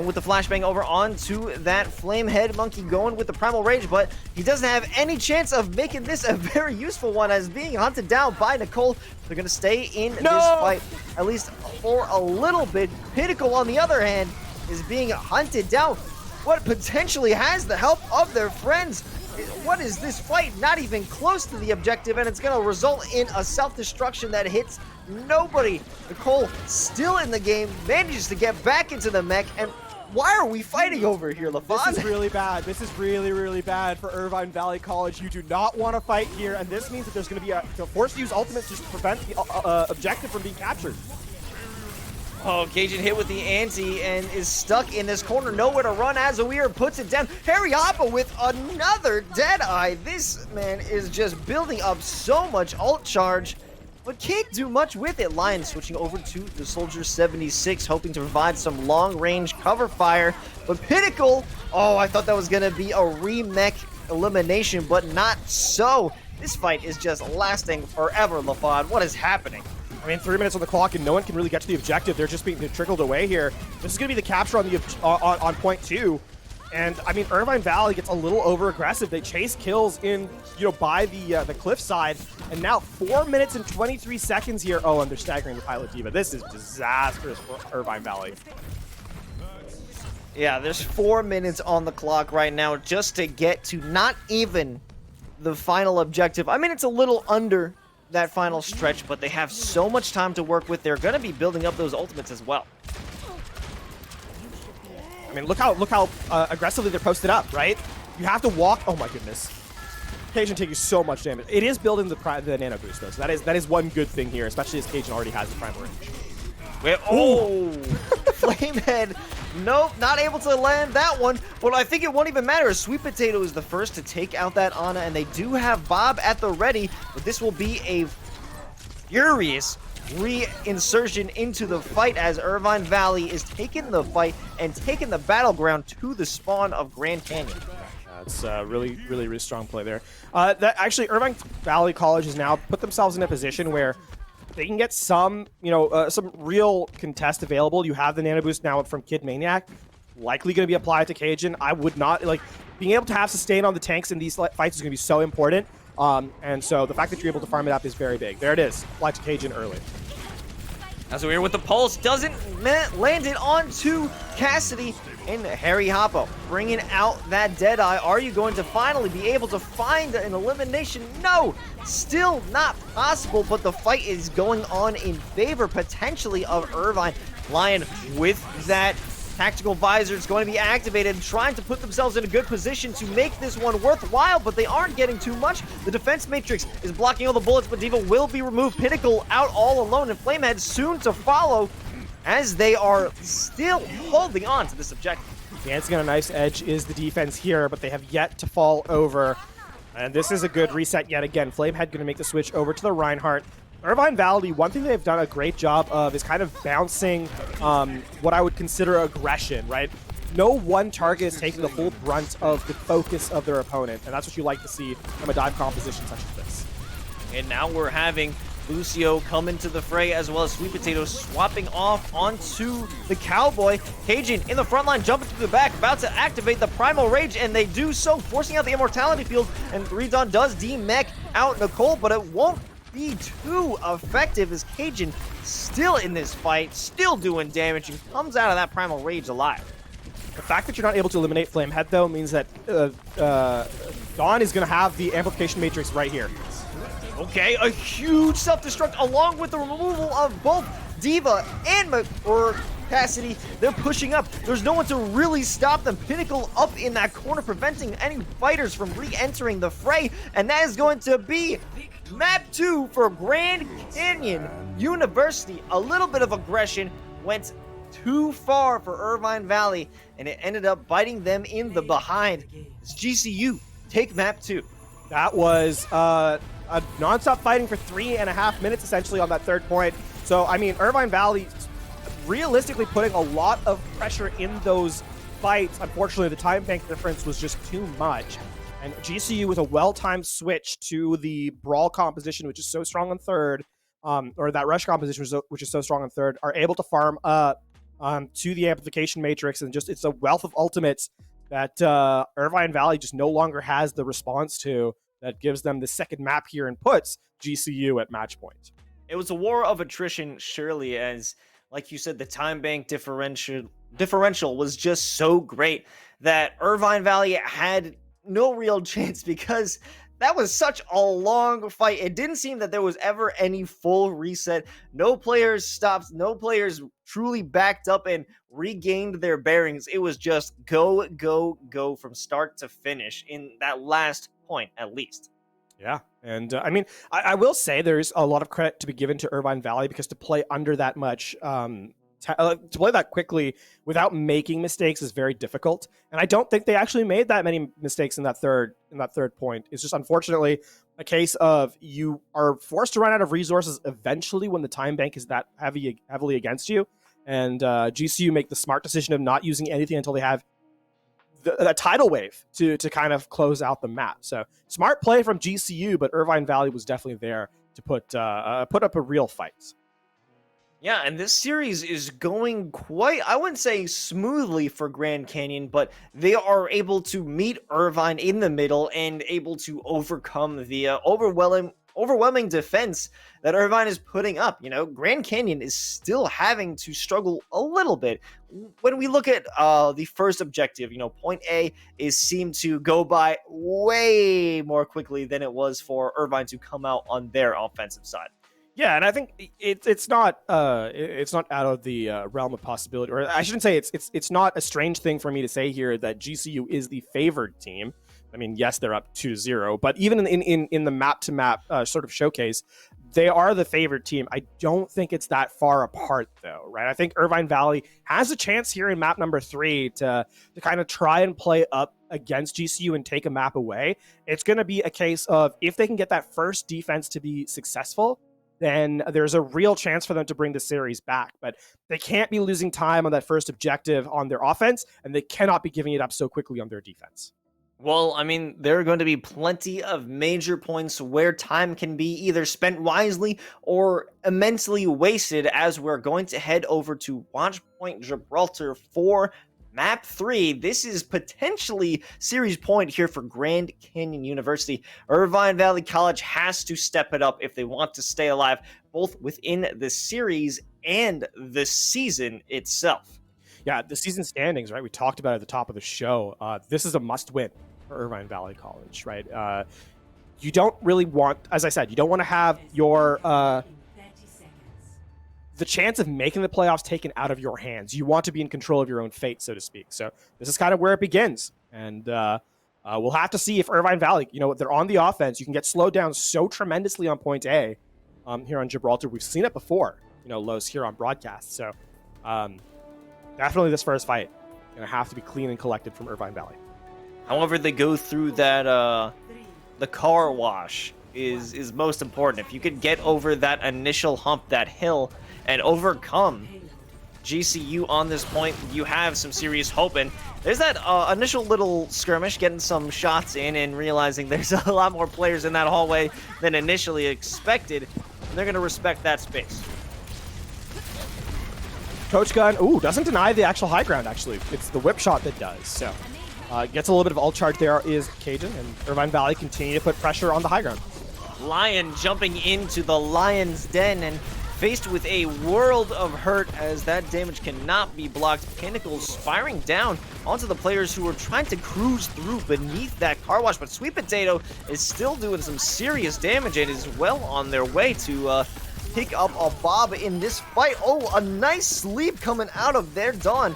With the flashbang over onto that Flamehead Monkey going with the Primal Rage, but he doesn't have any chance of making this a very useful one as being hunted down by Nicole. They're going to stay in this fight, at least for a little bit. Pinnacle, on the other hand, is being hunted down. What potentially has the help of their friends? What is this fight? Not even close to the objective, and it's going to result in a self-destruction that hits nobody. Nicole, still in the game, manages to get back into the mech, and why are we fighting over here, LaFon? This is really bad. This is really, really bad for Irvine Valley College. You do not want to fight here, and this means that there's going to be a forced use ultimate just to prevent the objective from being captured. Oh, Cajun hit with the ante and is stuck in this corner. Nowhere to run as Weir puts it down. Harry Hoppa with another Deadeye. This man is just building up so much ult charge, but can't do much with it. Lion switching over to the Soldier 76, hoping to provide some long-range cover fire. But Pinnacle, oh, I thought that was going to be a remech elimination, but not so. This fight is just lasting forever, LaFon. What is happening? I mean, 3 minutes on the clock, and no one can really get to the objective. They're just being trickled away here. This is going to be the capture on the on point 2. And I mean, Irvine Valley gets a little over aggressive. They chase kills in, by the cliffside, and now 4 minutes and 23 seconds here. Oh, and they're staggering the Pilot Diva. This is disastrous for Irvine Valley. Yeah, there's 4 minutes on the clock right now just to get to not even the final objective. I mean, it's a little under that final stretch, but they have so much time to work with. They're going to be building up those ultimates as well. I mean, look how aggressively they're posted up, right? You have to walk. Oh my goodness. Cajun taking so much damage. It is building the Nano Boost, though, so that is one good thing here, especially as Cajun already has the Primal Rage. Flamehead, nope, not able to land that one. But I think it won't even matter. Sweet Potato is the first to take out that Ana, and they do have Bob at the ready, but this will be a furious reinsertion into the fight as Irvine Valley is taking the fight and taking the battleground to the spawn of Grand Canyon. That's really, really, really strong play there. Actually, Irvine Valley College has now put themselves in a position where they can get some real contest available. You have the Nano Boost now from Kid Maniac, likely going to be applied to Cajun. I would not, being able to have sustain on the tanks in these fights is going to be so important. And so the fact that you're able to farm it up is very big. There it is, applied to Cajun early. As we're with the pulse, doesn't land it onto Cassidy, and Harry Hoppo bringing out that Deadeye. Are you going to finally be able to find an elimination? No, still not possible, but the fight is going on in favor potentially of Irvine. Lion with that tactical visor is going to be activated, trying to put themselves in a good position to make this one worthwhile, but they aren't getting too much. The defense matrix is blocking all the bullets, but Diva will be removed. Pinnacle out all alone, and Flamehead soon to follow as they are still holding on to this objective. Dancing on a nice edge is the defense here, but they have yet to fall over. And this is a good reset yet again. Flamehead going to make the switch over to the Reinhardt. Irvine Valley, one thing they've done a great job of is kind of bouncing what I would consider aggression, right? no one target is taking the full brunt of the focus of their opponent, and that's what you like to see from a dive composition such as this. And now we're having Lucio come into the fray, as well as Sweet Potato swapping off onto the Cowboy. Cajun in the front line, jumping to the back, about to activate the Primal Rage, and they do so, forcing out the Immortality Field, and Redon does demech out Nicole, but it won't be too effective as Cajun still in this fight, still doing damage, and comes out of that Primal Rage alive. The fact that you're not able to eliminate Flamehead, though, means that Dawn is going to have the Amplification Matrix right here. Okay, a huge self-destruct along with the removal of both Diva and Cassidy. They're pushing up. There's no one to really stop them. Pinnacle up in that corner, preventing any fighters from re-entering the fray. And that is going to be map 2 for Grand Canyon University. A little bit of aggression went too far for Irvine Valley, and it ended up biting them in the behind. It's GCU take map 2. That was a non-stop fighting for 3.5 minutes, essentially, on that third point. So, I mean, Irvine Valley realistically putting a lot of pressure in those fights. Unfortunately, the time bank difference was just too much. And GCU, with a well-timed switch to the Brawl composition, which is so strong on third, or that Rush composition, which is so strong on third, are able to farm up to the Amplification Matrix. And just, it's a wealth of ultimates that Irvine Valley just no longer has the response to, that gives them the second map here and puts GCU at match point. It was a war of attrition, surely, as, like you said, the time bank differential was just so great that Irvine Valley had no real chance, because that was such a long fight. It didn't seem that there was ever any full reset. No players stopped. No players truly backed up and regained their bearings. It was just go, go, go from start to finish in that last point, at least. Yeah, and I mean, I will say there's a lot of credit to be given to Irvine Valley, because to play under that much, to play that quickly without making mistakes is very difficult. And I don't think they actually made that many mistakes in that third point. It's just unfortunately a case of you are forced to run out of resources eventually when the time bank is that heavily against you. And GCU make the smart decision of not using anything until they have a tidal wave to kind of close out the map. So smart play from GCU, but Irvine Valley was definitely there to put up a real fight. Yeah, and this series is going quite, I wouldn't say smoothly for Grand Canyon, but they are able to meet Irvine in the middle and able to overcome the overwhelming defense that Irvine is putting up. You know, Grand Canyon is still having to struggle a little bit. When we look at the first objective, you know, point A is seemed to go by way more quickly than it was for Irvine to come out on their offensive side. Yeah, and I think it's not out of the realm of possibility, or I shouldn't say it's not a strange thing for me to say here that GCU is the favored team. I mean, yes, they're up 2-0, but even in the map-to-map sort of showcase, they are the favored team. I don't think it's that far apart, though, right? I think Irvine Valley has a chance here in map number 3 to kind of try and play up against GCU and take a map away. It's going to be a case of, if they can get that first defense to be successful, then there's a real chance for them to bring the series back. But they can't be losing time on that first objective on their offense, and they cannot be giving it up so quickly on their defense. Well, I mean, there are going to be plenty of major points where time can be either spent wisely or immensely wasted, as we're going to head over to Watch Point Gibraltar for Map 3. This is potentially series point here for Grand Canyon University. Irvine Valley College has to step it up if they want to stay alive, both within the series and the season itself. Yeah, the season standings, right? We talked about it at the top of the show. This is a must-win for Irvine Valley College, right? You don't really want, as I said, you don't want to have your the chance of making the playoffs taken out of your hands. You want to be in control of your own fate, so to speak. So this is kind of where it begins. And we'll have to see if Irvine Valley, you know, they're on the offense. You can get slowed down so tremendously on point A here on Gibraltar. We've seen it before, you know, Los here on broadcast. So definitely this first fight going to have to be clean and collected from Irvine Valley. However, they go through that, the car wash is most important. If you could get over that initial hump, that hill, and overcome GCU on this point, you have some serious hope. And there's that initial little skirmish, getting some shots in and realizing there's a lot more players in that hallway than initially expected. And they're going to respect that space. Coach Gunn, doesn't deny the actual high ground, actually. It's the whip shot that does. So gets a little bit of ult charge there is Cajun, and Irvine Valley continue to put pressure on the high ground. Lion jumping into the Lion's Den and faced with a world of hurt as that damage cannot be blocked. Pinnacle's firing down onto the players who are trying to cruise through beneath that car wash, but Sweet Potato is still doing some serious damage and is well on their way to pick up a Bob in this fight. Oh, a nice sleep coming out of their Dawn.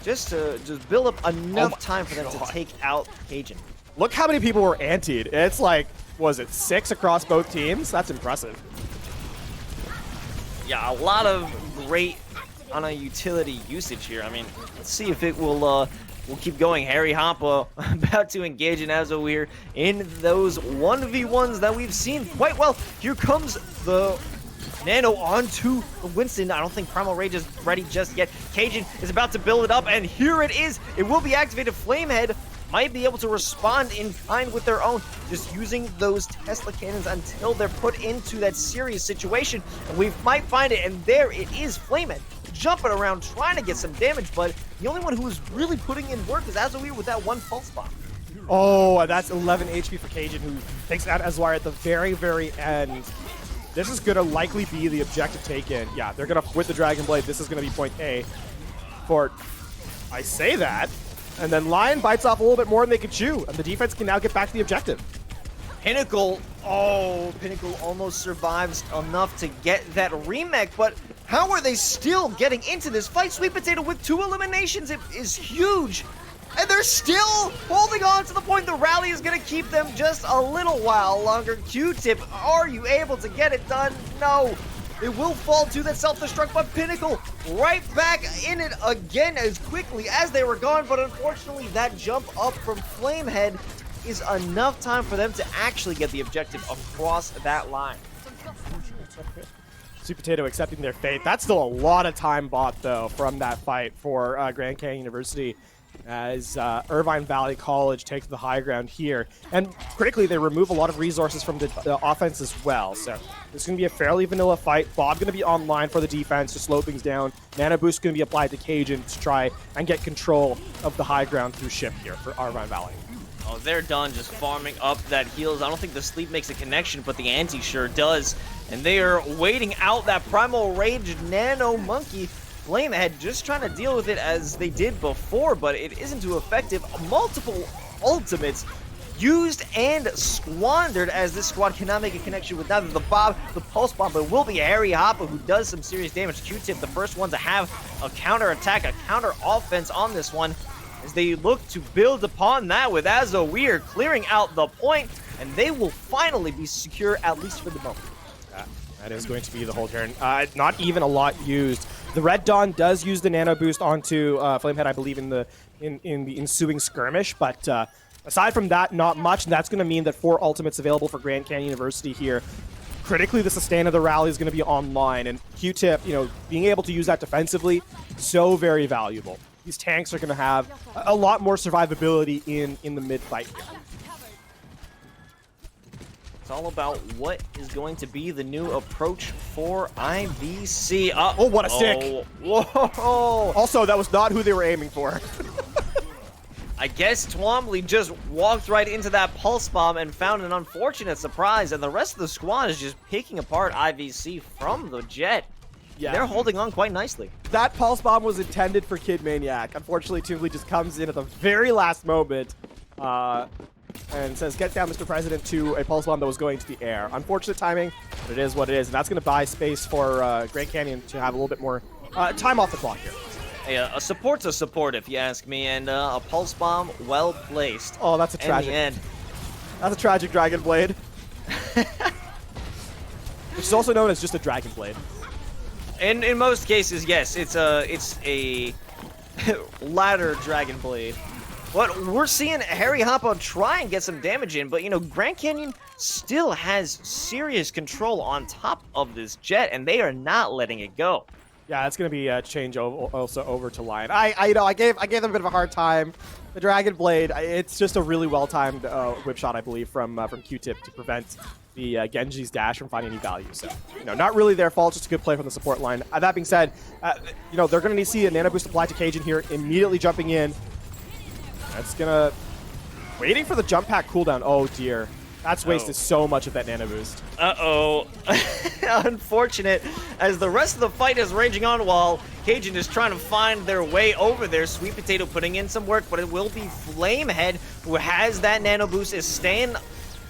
Just to build up enough time for them to take out Cajun. Look how many people were antied. It's like, was it 6 across both teams? That's impressive. Yeah, a lot of great on a utility usage here. I mean, let's see if it will keep going. Harry Hoppa about to engage in Azawir in those 1v1s that we've seen quite well. Here comes the Nano onto the Winston. I don't think Primal Rage is ready just yet. Cajun is about to build it up, and here it is. It will be activated. Flamehead might be able to respond in kind with their own, just using those Tesla cannons until they're put into that serious situation. And we might find it, and there it is. Flamehead jumping around trying to get some damage, but the only one who is really putting in work is Azawir with that one pulse bomb. Oh, that's 11 HP for Cajun, who takes out Azawir at the very, very end. This is going to likely be the objective taken. Yeah, they're going to, with the Dragon Blade, this is going to be point A. For, I say that, and then Lion bites off a little bit more than they can chew, and the defense can now get back to the objective. Pinnacle, Pinnacle almost survives enough to get that remake, but how are they still getting into this fight? Sweet Potato with 2 eliminations, it is huge. And they're still holding on to the point. The rally is going to keep them just a little while longer. Q-Tip, are you able to get it done? No. It will fall to that self-destruct, but Pinnacle right back in it again as quickly as they were gone. But unfortunately, that jump up from Flamehead is enough time for them to actually get the objective across that line. Sweet Potato accepting their fate. That's still a lot of time bought, though, from that fight for Grand Canyon University, as Irvine Valley College takes the high ground here. And critically, they remove a lot of resources from the offense as well. So this is going to be a fairly vanilla fight. Bob going to be online for the defense to slow things down. Nano Boost going to be applied to Cajun to try and get control of the high ground through ship here for Irvine Valley. Oh, they're done just farming up that heals. I don't think the sleep makes a connection, but the anti sure does. And they are waiting out that Primal Rage Nano Monkey. Flamehead just trying to deal with it as they did before, but it isn't too effective. Multiple ultimates used and squandered as this squad cannot make a connection with neither the Bob, the Pulse Bomb, but it will be Harry Hoppa who does some serious damage. Q-Tip, the first one to have a counter attack, a counter offense on this one, as they look to build upon that with Azawir clearing out the point, and they will finally be secure, at least for the moment. That is going to be the whole turn. Not even a lot used. The Red Dawn does use the Nano Boost onto Flamehead, I believe, in the ensuing skirmish, but aside from that, not much, and that's going to mean that 4 ultimates available for Grand Canyon University here. Critically, the sustain of the rally is going to be online, and Q-Tip, being able to use that defensively, so very valuable. These tanks are going to have a lot more survivability in the mid-fight here. It's all about what is going to be the new approach for IVC. Oh, what a stick! Whoa! Also, that was not who they were aiming for. I guess Twombly just walked right into that Pulse Bomb and found an unfortunate surprise, and the rest of the squad is just picking apart IVC from the Jet. Yeah. They're holding on quite nicely. That Pulse Bomb was intended for Kid Maniac. Unfortunately, Twombly just comes in at the very last moment. And says, get down, Mr. President, to a Pulse Bomb that was going to the air. Unfortunate timing, but it is what it is. And that's going to buy space for Grand Canyon to have a little bit more time off the clock here. Hey, a support's a support, if you ask me, and a Pulse Bomb well placed. Oh, that's a tragic. In the end. That's a tragic Dragon Blade. Which is also known as just a Dragon Blade. In most cases, yes, it's a ladder Dragon Blade. But we're seeing Harry Hoppa try and get some damage in, but Grand Canyon still has serious control on top of this Jet, and they are not letting it go. Yeah, it's gonna be a change also over to Lion. I gave them a bit of a hard time. The Dragon Blade, it's just a really well-timed whip shot, I believe, from Q-Tip to prevent the Genji's dash from finding any value. So, not really their fault, just a good play from the support line. That being said, they're going to need to see a nano boost applied to Cajun here, immediately jumping in. That's going to... Waiting for the jump pack cooldown. Oh, dear. That's wasted so much of that nano boost. Uh-oh. Unfortunate, as the rest of the fight is raging on while Cajun is trying to find their way over there. Sweet Potato putting in some work, but it will be Flamehead who has that nano boost, is staying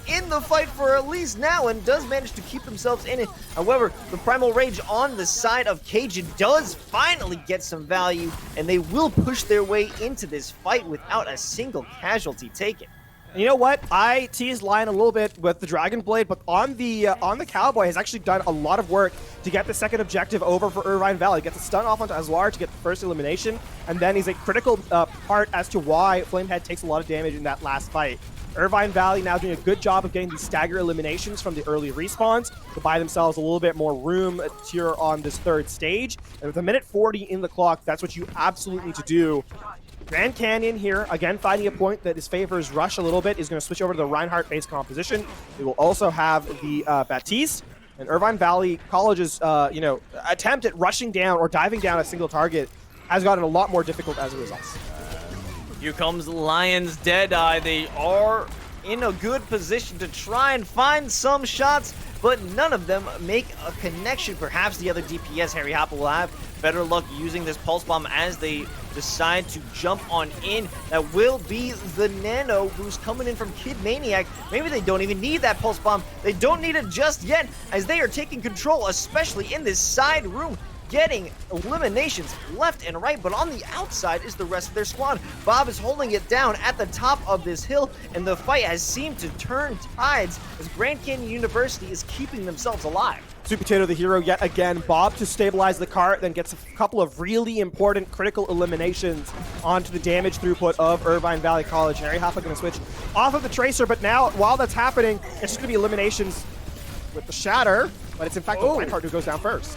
in the fight for at least now and does manage to keep themselves in it. However, the Primal Rage on the side of Cajun does finally get some value, and they will push their way into this fight without a single casualty taken. And you know what? I teased Lion a little bit with the Dragon Blade, but on the Cowboy has actually done a lot of work to get the second objective over for Irvine Valley. Get the stun off onto Azlar to get the first elimination, and then he's a critical part as to why Flamehead takes a lot of damage in that last fight. Irvine Valley now doing a good job of getting these stagger eliminations from the early respawns to buy themselves a little bit more room here on this third stage. And with a minute 40 in the clock, that's what you absolutely need to do. Grand Canyon here, again, finding a point that his favors Rush a little bit, is going to switch over to the Reinhardt-based composition. They will also have the Baptiste. And Irvine Valley College's, attempt at rushing down or diving down a single target has gotten a lot more difficult as a result. Here comes Lion's Deadeye. They are in a good position to try and find some shots, but none of them make a connection. Perhaps the other DPS, Harry Hopper, will have better luck using this Pulse Bomb as they decide to jump on in. That will be the Nano boost coming in from Kid Maniac. Maybe they don't even need that Pulse Bomb. They don't need it just yet, as they are taking control, especially in this side room, getting eliminations left and right, but on the outside is the rest of their squad. Bob is holding it down at the top of this hill, and the fight has seemed to turn tides as Grand Canyon University is keeping themselves alive. Sweet Potato the hero yet again. Bob to stabilize the cart, then gets a couple of really important critical eliminations onto the damage throughput of Irvine Valley College. Harry Hoffa going to switch off of the Tracer, but now while that's happening, it's just going to be eliminations with the Shatter, but it's in fact the Reinhardt who goes down first.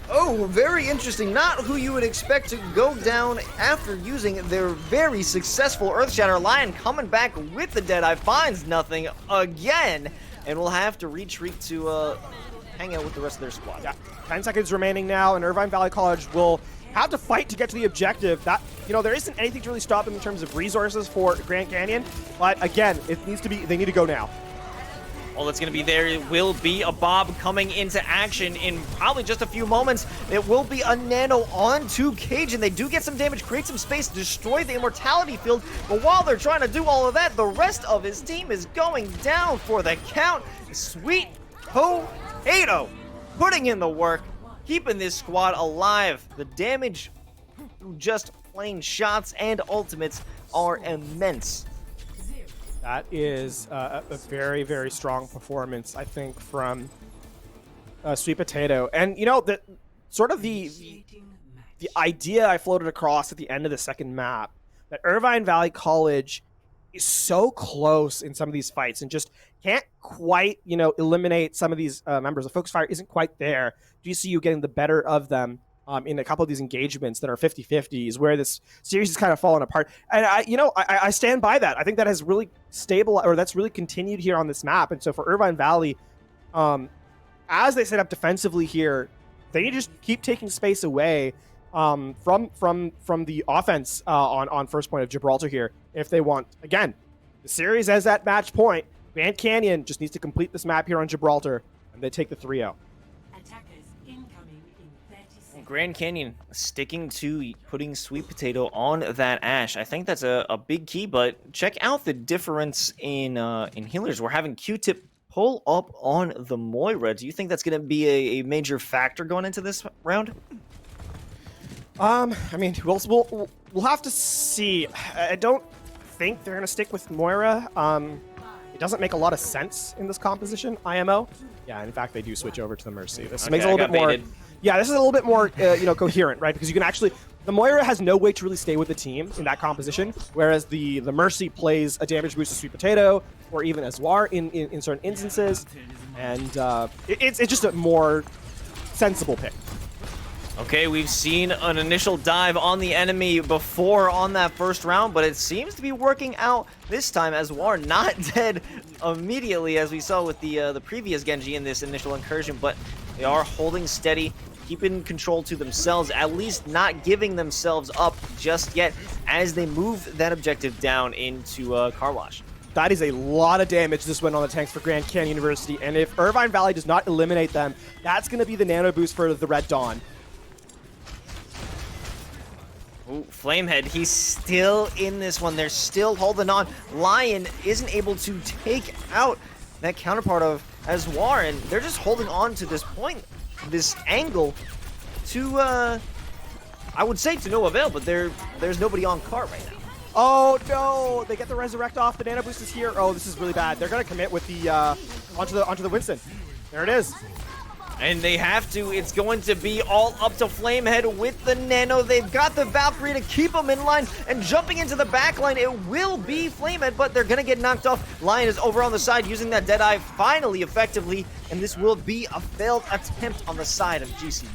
Oh, very interesting. Not who you would expect to go down after using their very successful Earth Shatter. Lion coming back with the Deadeye, finds nothing again, and will have to retreat to hang out with the rest of their squad. Yeah, 10 seconds remaining now, and Irvine Valley College will have to fight to get to the objective. That, there isn't anything to really stop them in terms of resources for Grand Canyon, but again, they need to go now. All that's going to be there will be a Bob coming into action in probably just a few moments. It will be a Nano onto Cajun. They do get some damage, create some space, destroy the Immortality Field, but while they're trying to do all of that, the rest of his team is going down for the count. Sweet Potato putting in the work, keeping this squad alive. The damage through just plain shots and ultimates are immense. That is a very, very strong performance, I think, from Sweet Potato. And, the idea I floated across at the end of the second map, that Irvine Valley College is so close in some of these fights and just can't quite, eliminate some of these members. The focus fire isn't quite there. GCU getting the better of them in a couple of these engagements that are 50-50s, where this series is kind of falling apart. And I stand by that. I think that has really that's really continued here on this map. And so for Irvine Valley, as they set up defensively here, they need to just keep taking space away from the offense on first point of Gibraltar here if they want. Again, the series as that match point. Grand Canyon just needs to complete this map here on Gibraltar, and they take the 3-0. Grand Canyon sticking to putting Sweet Potato on that Ashe. I think that's a big key, but check out the difference in healers. We're having Q-Tip pull up on the Moira. Do you think that's going to be a major factor going into this round? We'll have to see. I don't think they're going to stick with Moira. It doesn't make a lot of sense in this composition, IMO. Yeah, in fact, they do switch over to the Mercy. This makes it a little bit more... Yeah, this is a little bit more, coherent, right? Because you can actually... The Moira has no way to really stay with the team in that composition, whereas the Mercy plays a damage boost to Sweet Potato, or even Azlar in certain instances, and it's just a more sensible pick. Okay, we've seen an initial dive on the enemy before on that first round, but it seems to be working out this time as War not dead immediately as we saw with the previous Genji in this initial incursion, but they are holding steady, keeping control to themselves, at least not giving themselves up just yet as they move that objective down into Car Wash. That is a lot of damage this went on the tanks for Grand Canyon University, and if Irvine Valley does not eliminate them, that's going to be the nano boost for the Red Dawn. Ooh, Flamehead, he's still in this one. They're still holding on. Lion isn't able to take out that counterpart of Azwar, and they're just holding on to this point, this angle, to, I would say to no avail, but there's nobody on cart right now. Oh no! They get the resurrect off. The nano boost is here. Oh, this is really bad. They're gonna commit with the onto the Winston. There it is. And they have to. It's going to be all up to Flamehead with the Nano. They've got the Valkyrie to keep them in line, and jumping into the back line, it will be Flamehead, but they're going to get knocked off. Lion is over on the side using that Deadeye finally effectively, and this will be a failed attempt on the side of GCU.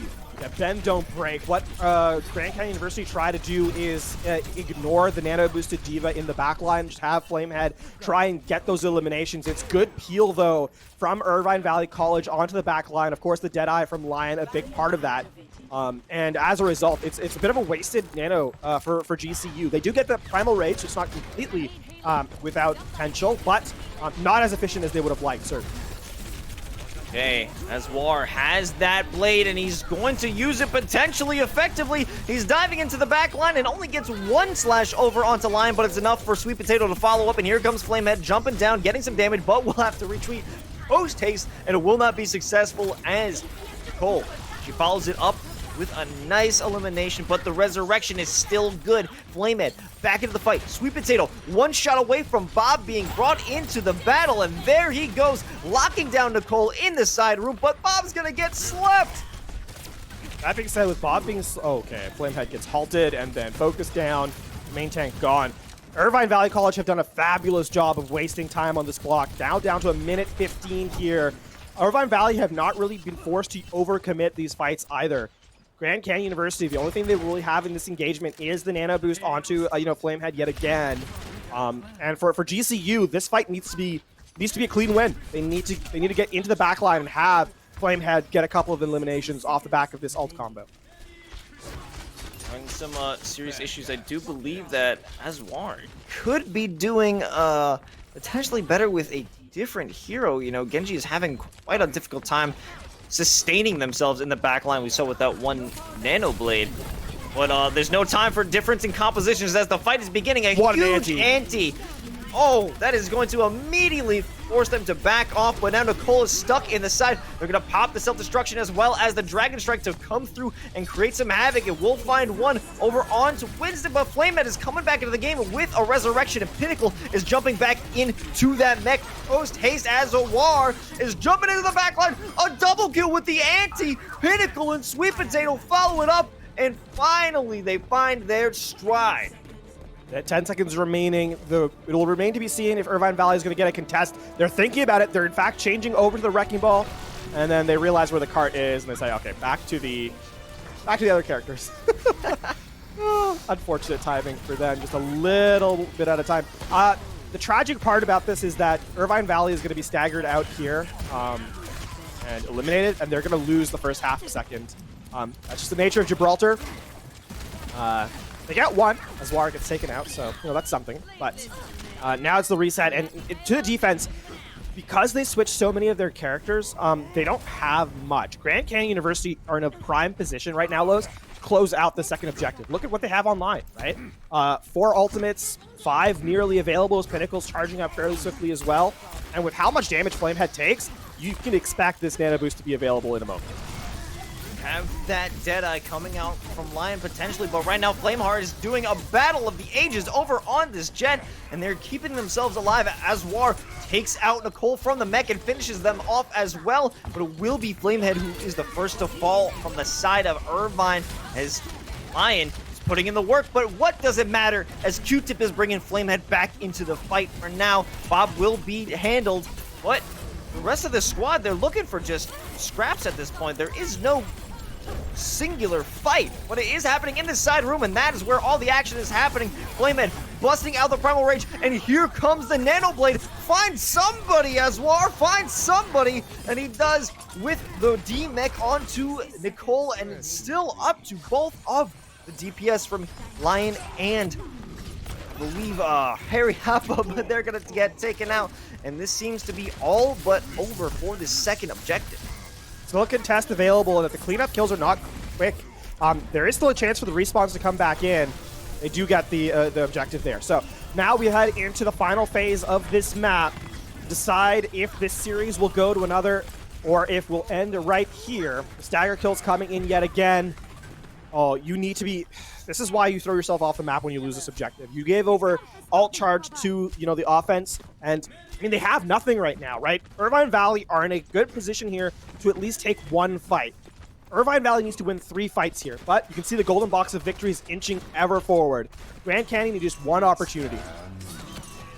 Yeah, bend don't break. What Grand Canyon University try to do is ignore the nano boosted diva in the backline, just have Flamehead try and get those eliminations. It's good peel though from Irvine Valley College onto the backline. Of course, the Deadeye from Lion, a big part of that. And as a result, it's a bit of a wasted nano for GCU. They do get the primal rage, so it's not completely without potential, but not as efficient as they would have liked, certainly. Okay, Azwar has that blade, and he's going to use it potentially effectively. He's diving into the back line and only gets one slash over onto Lion, but it's enough for Sweet Potato to follow up, and here comes Flamehead jumping down, getting some damage, but will have to retreat post-haste, and it will not be successful as Nicole, she follows it up with a nice elimination, but the resurrection is still good. Flamehead back into the fight. Sweet Potato, one shot away from Bob being brought into the battle, and there he goes, locking down Nicole in the side room, but Bob's gonna get slept. That being said, with Bob being... okay, Flamehead gets halted and then focused down. Main tank gone. Irvine Valley College have done a fabulous job of wasting time on this block. Now down to a minute 15 here. Irvine Valley have not really been forced to overcommit these fights either. Grand Canyon University, the only thing they really have in this engagement is the nano boost onto Flamehead yet again. And for GCU, this fight needs to be a clean win. They need to get into the back line and have Flamehead get a couple of eliminations off the back of this ult combo. Having some serious issues, I do believe that Azwar could be doing potentially better with a different hero. You know, Genji is having quite a difficult time sustaining themselves in the backline. We saw with that one nano blade. But there's no time for difference in compositions as the fight is beginning. A huge anti. Oh, that is going to immediately force them to back off, but now Nicole is stuck in the side. They're going to pop the self-destruction as well as the Dragon Strike to come through and create some havoc. It will find one over onto Winston, but Flamehead is coming back into the game with a resurrection, and Pinnacle is jumping back into that mech. Post-haste as Awar is jumping into the backline. A double kill with the anti. Pinnacle and Sweet Potato follow it up, and finally they find their stride. 10 seconds remaining. It'll remain to be seen if Irvine Valley is going to get a contest. They're thinking about it. They're in fact changing over to the Wrecking Ball, and then they realize where the cart is, and they say, "Okay, back to the other characters." Unfortunate timing for them, just a little bit at a time. The tragic part about this is that Irvine Valley is going to be staggered out here and eliminated, and they're going to lose the first half a second. That's just the nature of Gibraltar. They get one as War gets taken out, so that's something. But now it's the reset, and to the defense, because they switched so many of their characters, they don't have much. Grand Canyon University are in a prime position right now, Lowe's, to close out the second objective. Look at what they have online, right? 4 ultimates, 5 nearly available as Pinnacle's charging up fairly swiftly as well. And with how much damage Flamehead takes, you can expect this nano boost to be available in a moment. Have that Deadeye coming out from Lion potentially, but right now Flameheart is doing a battle of the ages over on this jet, and they're keeping themselves alive as War takes out Nicole from the mech and finishes them off as well, but it will be Flamehead who is the first to fall from the side of Irvine as Lion is putting in the work, but what does it matter as Q-Tip is bringing Flamehead back into the fight for now. Bob will be handled, but the rest of the squad, they're looking for just scraps at this point. There is no singular fight, but it is happening in the side room, and that is where all the action is happening. Flamehead busting out the Primal Rage, and here comes the Nano Blade. Find somebody, Aswar, find somebody, and he does with the D-Mech onto Nicole, and it's still up to both of the DPS from Lion and I believe Harry Hoppa, but they're gonna get taken out, and this seems to be all but over for the second objective. Still a contest available, and if the cleanup kills are not quick, there is still a chance for the respawns to come back in. They do get the objective there. So now we head into the final phase of this map. Decide if this series will go to another or if we'll end right here. The stagger kills coming in yet again. Oh, you need to be... This is why you throw yourself off the map when you lose this objective. You gave over alt charge to, the offense, and, I mean, they have nothing right now, right? Irvine Valley are in a good position here to at least take one fight. Irvine Valley needs to win 3 fights here, but you can see the golden box of victory is inching ever forward. Grand Canyon needs just one opportunity.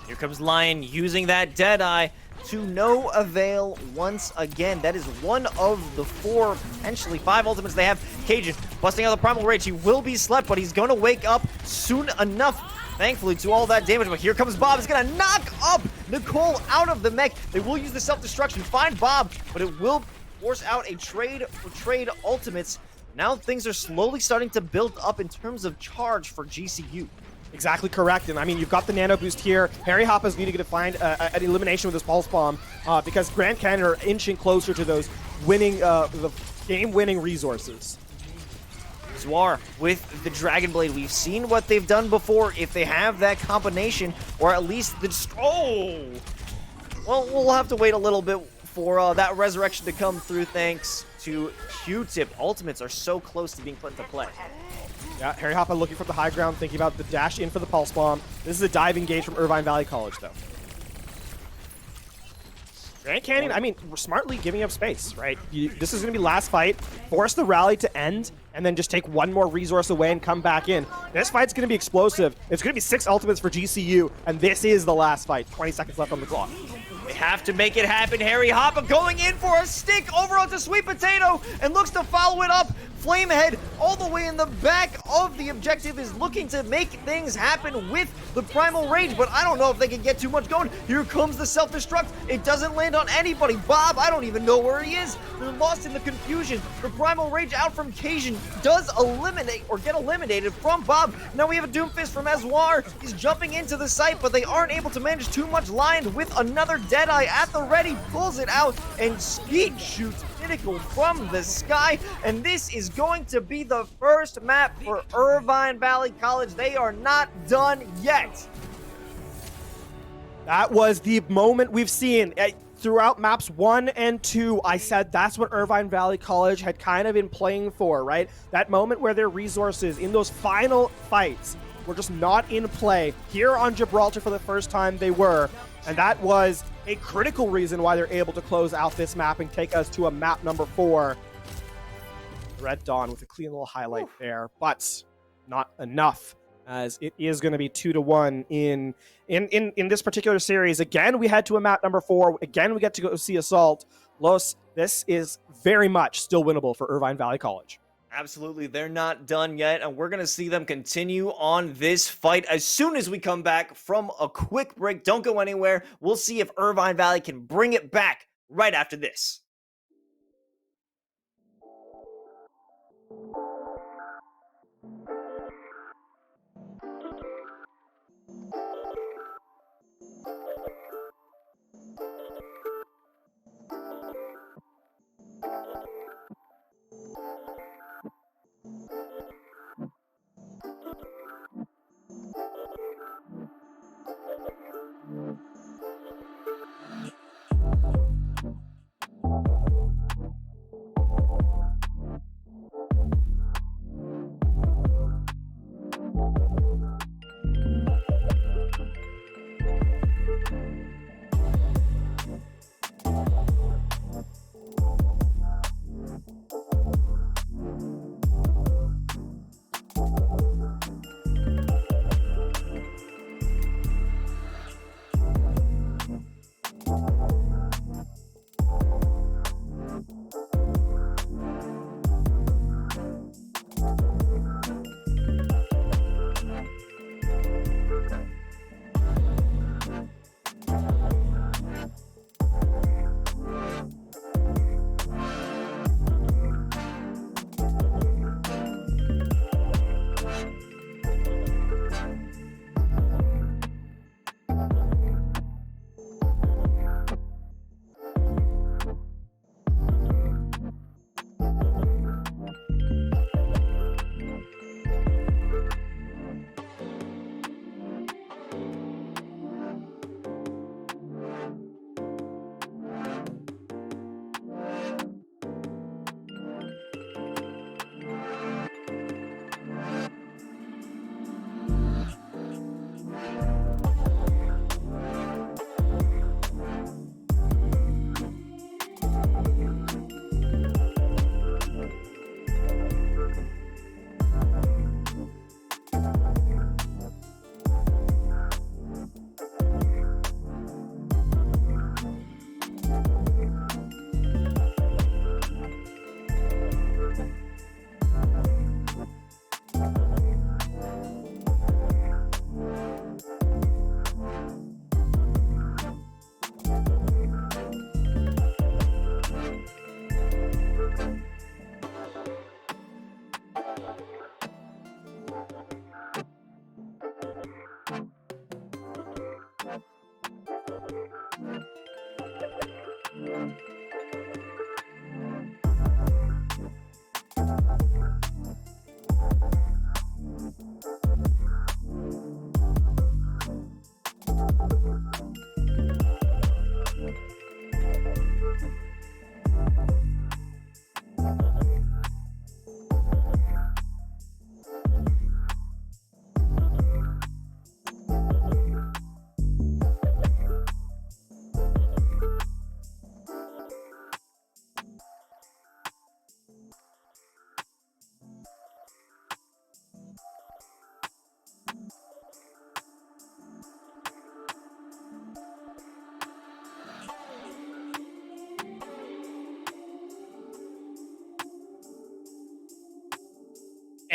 Here comes Lion using that Deadeye to no avail once again. That is one of the 4, potentially 5 ultimates they have. Cajun busting out the Primal Rage. He will be slept, but he's going to wake up soon enough, thankfully, to all that damage. But here comes Bob. He's going to knock up Nicole out of the mech. They will use the self-destruction, find Bob, but it will force out a trade for trade ultimates. Now things are slowly starting to build up in terms of charge for GCU. Exactly correct, and I mean, you've got the nano boost here. Harry Hoppa's needing to find an elimination with his pulse bomb because Grand Canyon are inching closer to those winning, the game-winning resources. Zwar with the Dragon Blade. We've seen what they've done before. If they have that combination, or at least the... Oh! Well, we'll have to wait a little bit for that resurrection to come through thanks to Q-Tip. Ultimates are so close to being put into play. Yeah, Harry Hoppa looking for the high ground, thinking about the dash in for the pulse bomb. This is a dive engage from Irvine Valley College, though. Grand Canyon, I mean, we're smartly giving up space, right? This is going to be last fight. Force the rally to end, and then just take one more resource away and come back in. This fight's going to be explosive. It's going to be 6 ultimates for GCU, and this is the last fight. 20 seconds left on the clock. They have to make it happen. Harry Hoppa going in for a stick over onto Sweet Potato and looks to follow it up. Flamehead all the way in the back of the objective is looking to make things happen with the Primal Rage, but I don't know if they can get too much going. Here comes the self-destruct. It doesn't land on anybody. Bob, I don't even know where he is. They're lost in the confusion. The Primal Rage out from Cajun does eliminate or get eliminated from Bob. Now we have a Doomfist from Aswar. He's jumping into the site, but they aren't able to manage too much Lion with another Deadeye at the ready. Pulls it out and speed shoots Pinnacle from the sky, and this is going to be the first map for Irvine Valley College. They are not done yet. That was the moment we've seen throughout maps 1 and 2. I said that's what Irvine Valley College had kind of been playing for, right? That moment where their resources in those final fights were just not in play. Here on Gibraltar for the first time they were, and that was a critical reason why they're able to close out this map and take us to a map number 4. Red Dawn with a clean little highlight there, but not enough, as it is going to be 2-1 in this particular series. Again, we head to a map number 4. Again, we get to go see Assault. Los, this is very much still winnable for Irvine Valley College. Absolutely, they're not done yet, and we're going to see them continue on this fight as soon as we come back from a quick break. Don't go anywhere. We'll see if Irvine Valley can bring it back right after this.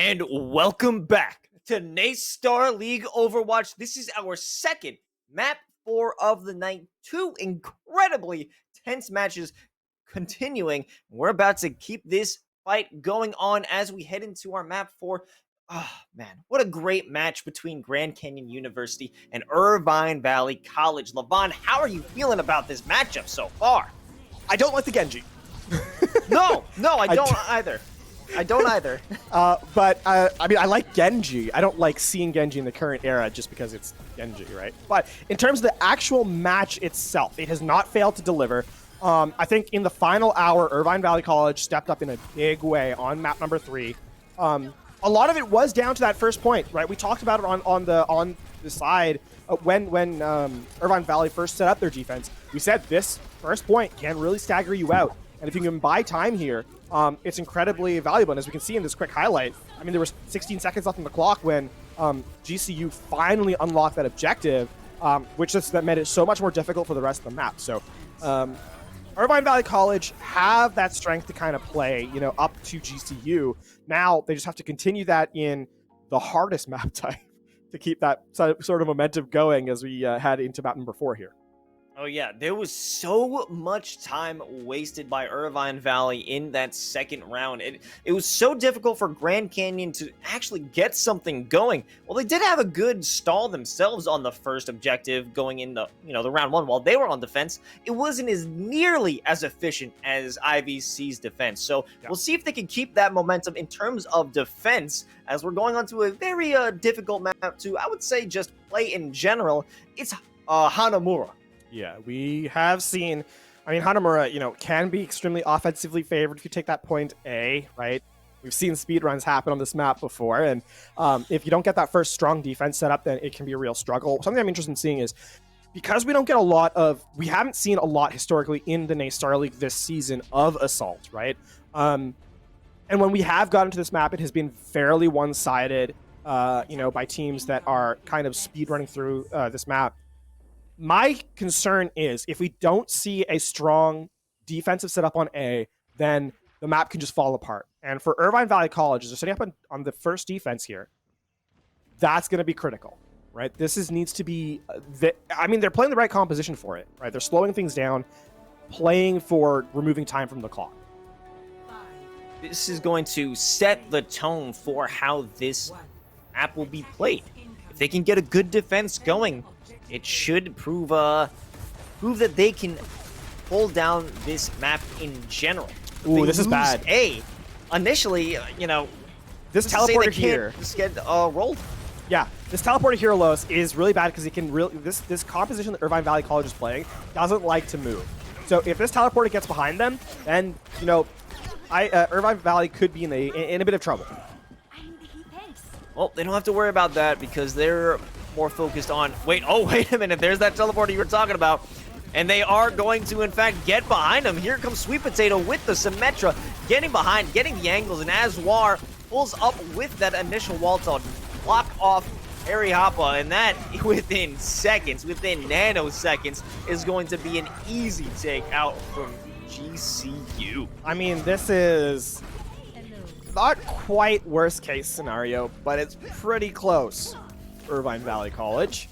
And welcome back to NACE Starleague Overwatch. This is our second map 4 of the night. 2 incredibly tense matches continuing. We're about to keep this fight going on as we head into our map 4. Oh, man, what a great match between Grand Canyon University and Irvine Valley College. Levon, how are you feeling about this matchup so far? I don't like the Genji. No, I don't either. I don't either. But I mean, I like Genji. I don't like seeing Genji in the current era just because it's Genji, right? But in terms of the actual match itself, it has not failed to deliver. I think in the final hour, Irvine Valley College stepped up in a big way on map number 3. A lot of it was down to that first point, right? We talked about it on the side when Irvine Valley first set up their defense. We said this first point can really stagger you out, and if you can buy time here, it's incredibly valuable. And as we can see in this quick highlight, I mean, there was 16 seconds left on the clock when GCU finally unlocked that objective, which just that made it so much more difficult for the rest of the map. So Irvine Valley College have that strength to kind of play, up to GCU. Now they just have to continue that in the hardest map type to keep that sort of momentum going as we head into map number 4 here. Oh yeah, there was so much time wasted by Irvine Valley in that second round. It was so difficult for Grand Canyon to actually get something going. Well, they did have a good stall themselves on the first objective going in the round 1 while they were on defense. It wasn't as nearly as efficient as IVC's defense. So We'll see if they can keep that momentum in terms of defense as we're going on to a very difficult map to, I would say, just play in general. It's Hanamura. Yeah, we have seen, Hanamura, can be extremely offensively favored if you take that point A, right? We've seen speedruns happen on this map before, and if you don't get that first strong defense set up, then it can be a real struggle. Something I'm interested in seeing is, because we haven't seen a lot historically in the NACE Starleague this season of Assault, right? And when we have gotten to this map, it has been fairly one-sided, by teams that are kind of speedrunning through this map. My concern is if we don't see a strong defensive setup on A, then the map can just fall apart. And for Irvine Valley College, as they're setting up on the first defense here, that's going to be critical, right? Needs to be... they're playing the right composition for it, right? They're slowing things down, playing for removing time from the clock. This is going to set the tone for how this map will be played. If they can get a good defense going, it should prove that they can hold down this map in general. Ooh, this is bad. Initially, this teleporter here just get rolled. Yeah, this teleporter here, Los, is really bad because it can really this composition that Irvine Valley College is playing doesn't like to move. So if this teleporter gets behind them, then Irvine Valley could be in a bit of trouble. Well, they don't have to worry about that because they're more focused on... Wait a minute. There's that teleporter you were talking about. And they are going to, in fact, get behind him. Here comes Sweet Potato with the Symmetra, getting behind, getting the angles, and Azwar pulls up with that initial wall to block off Harry Hoppa, and that, within nanoseconds, is going to be an easy take out from GCU. I mean, this is not quite worst case scenario, but it's pretty close. Irvine Valley College.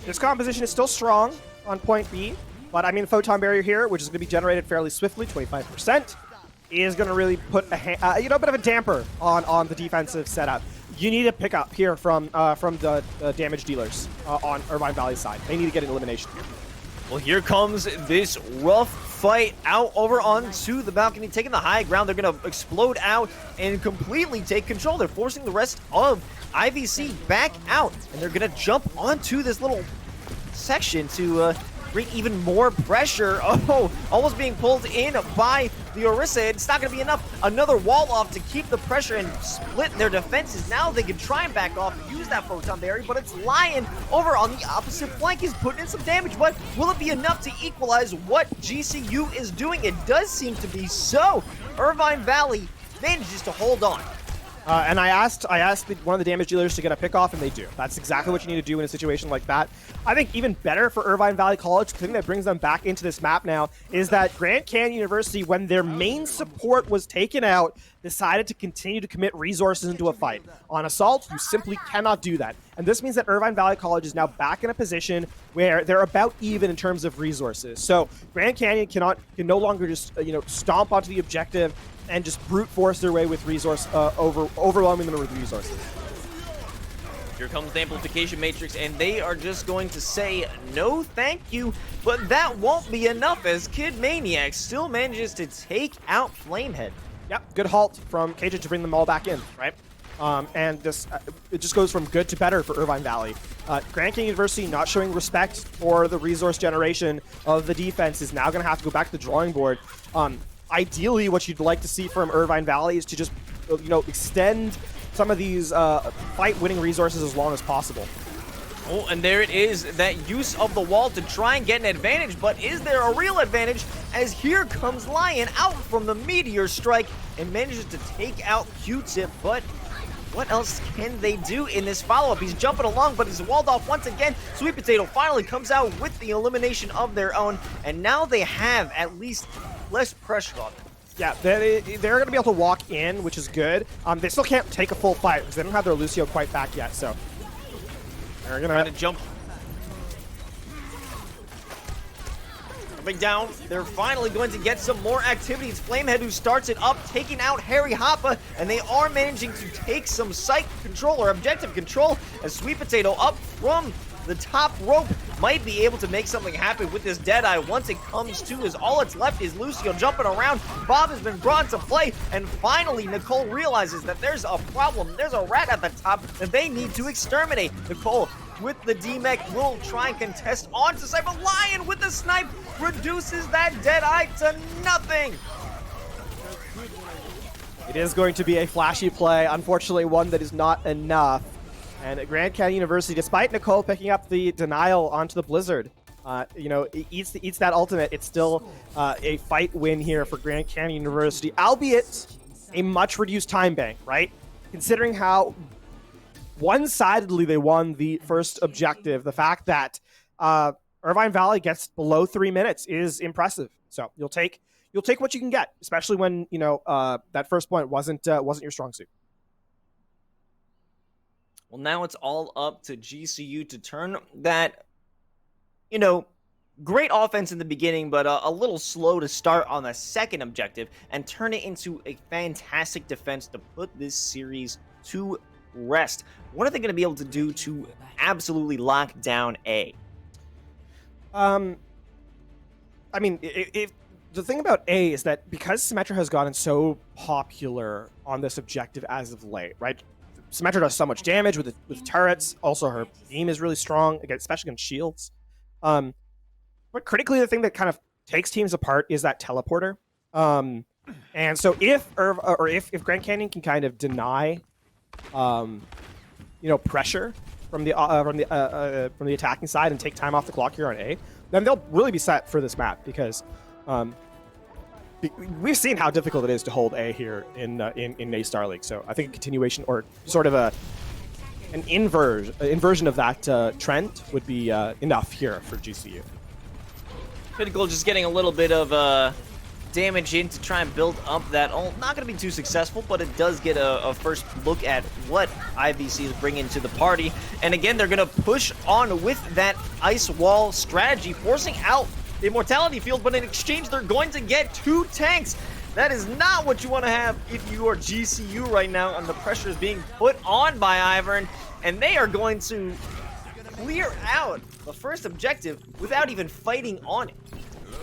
This composition is still strong on point B, but Photon Barrier here, which is going to be generated fairly swiftly, 25%, is going to really put a bit of a damper on the defensive setup. You need a pickup here from the damage dealers on Irvine Valley's side. They need to get an elimination here. Well, here comes this rough fight out over onto the balcony, taking the high ground. They're going to explode out and completely take control. They're forcing the rest of IVC back out, and they're going to jump onto this little section to bring even more pressure. Oh, almost being pulled in by the Orisa. It's not going to be enough. Another wall off to keep the pressure and split their defenses. Now they can try and back off, use that Photon Barrier, but it's Lion over on the opposite flank is putting in some damage. But will it be enough to equalize what GCU is doing? It does seem to be so. Irvine Valley manages to hold on. And I asked one of the damage dealers to get a pick off, and they do. That's exactly what you need to do in a situation like that. I think even better for Irvine Valley College, the thing that brings them back into this map now is that Grand Canyon University, when their main support was taken out, decided to continue to commit resources into a fight. On Assault, you simply cannot do that. And this means that Irvine Valley College is now back in a position where they're about even in terms of resources. So Grand Canyon can no longer just stomp onto the objective and just brute force their way with resource overwhelming them with resources. Here comes the amplification matrix, and they are just going to say no thank you, but that won't be enough as Kid Maniac still manages to take out Flamehead. Yep, good halt from KJ to bring them all back in, right? And this it just goes from good to better for Irvine Valley. Grand Canyon University not showing respect for the resource generation of the defense is now going to have to go back to the drawing board. Ideally, what you'd like to see from Irvine Valley is to just, extend some of these fight-winning resources as long as possible. Oh, and there it is, that use of the wall to try and get an advantage, but is there a real advantage? As here comes Lion out from the Meteor Strike and manages to take out Q-Tip, but what else can they do in this follow-up? He's jumping along, but he's walled off once again. Sweet Potato finally comes out with the elimination of their own, and now they have at least less pressure on them. Yeah, they're going to be able to walk in, which is good. They still can't take a full fight because they don't have their Lucio quite back yet, so they're going to jump. Coming down, they're finally going to get some more activity. It's Flamehead who starts it up, taking out Harry Hoppa, and they are managing to take some site control or objective control as Sweet Potato up from the top rope might be able to make something happen with this Deadeye once it comes to, as all it's left is Lucio jumping around. Bob has been brought into play, and finally Nicole realizes that there's a problem. There's a rat at the top that they need to exterminate. Nicole with the D-Mech will try and contest onto site, but Lion with the snipe reduces that Deadeye to nothing. It is going to be a flashy play, unfortunately one that is not enough. And Grand Canyon University, despite Nicole picking up the denial onto the Blizzard, it eats that ultimate. It's still a fight win here for Grand Canyon University, albeit a much reduced time bank, right? Considering how one-sidedly they won the first objective, the fact that Irvine Valley gets below 3 minutes is impressive. So you'll take what you can get, especially when that first point wasn't your strong suit. Well, now it's all up to GCU to turn that, great offense in the beginning, but a little slow to start on the second objective, and turn it into a fantastic defense to put this series to rest. What are they going to be able to do to absolutely lock down A? The thing about A is that because Symmetra has gotten so popular on this objective as of late, right? Symmetra does so much damage with turrets. Also, her beam is really strong, especially against shields. But critically, the thing that kind of takes teams apart is that teleporter. And so if Grand Canyon can kind of deny, pressure from the attacking side and take time off the clock here on A, then they'll really be set for this map because we've seen how difficult it is to hold A here in NACE Starleague. So I think a continuation or sort of an inversion of that trend would be enough here for GCU. Critical just getting a little bit of damage in to try and build up that ult. Not going to be too successful, but it does get a first look at what IVC is bringing to the party. And again, they're going to push on with that ice wall strategy, forcing out the Immortality Field, but in exchange, they're going to get 2 tanks. That is not what you want to have if you are GCU right now, and the pressure is being put on by Ivern, and they are going to clear out the first objective without even fighting on it.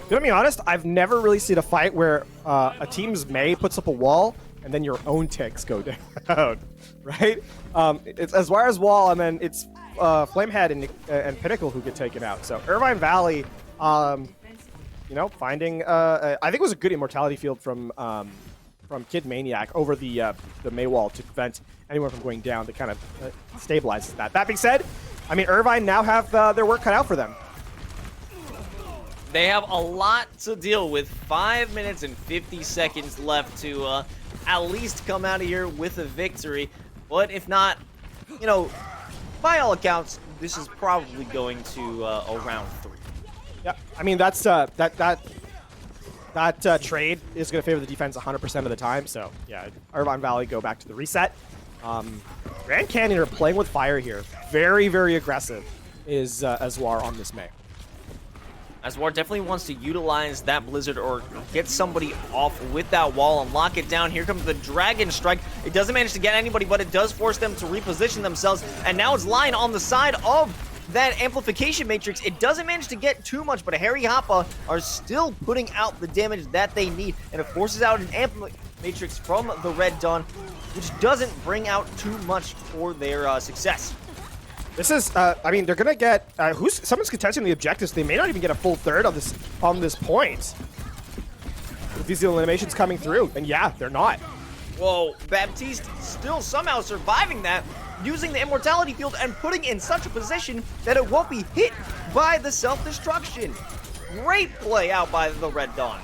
To be honest, I've never really seen a fight where a team's Mei puts up a wall and then your own tanks go down, right? It's as far as wall, and then it's Flamehead and Pinnacle who get taken out. So Irvine Valley, finding I think it was a good Immortality Field from Kid Maniac over the Mei wall to prevent anyone from going down to kind of stabilize that. That being said, Irvine now have their work cut out for them. They have a lot to deal with. 5 minutes and 50 seconds left to at least come out of here with a victory. But if not, you know, by all accounts, this is probably going to a round 3. Yeah, I mean, that's that trade is going to favor the defense 100% of the time. So, yeah, Irvine Valley go back to the reset. Grand Canyon are playing with fire here. Very, very aggressive is Azwar on this May. Azwar definitely wants to utilize that Blizzard or get somebody off with that wall and lock it down. Here comes the Dragon Strike. It doesn't manage to get anybody, but it does force them to reposition themselves. And now it's Lion on the side of that amplification matrix. It doesn't manage to get too much, but Harry Hoppa are still putting out the damage that they need, and it forces out an amplification matrix from the Red Dawn, which doesn't bring out too much for their success. This is, I mean, they're gonna get someone's contesting the objectives. They may not even get a full third of this on this point. With these eliminations coming through, and yeah, they're not. Whoa, Baptiste still somehow surviving that, using the immortality field and putting in such a position that it won't be hit by the self-destruction. Great play out by the Red Dawn.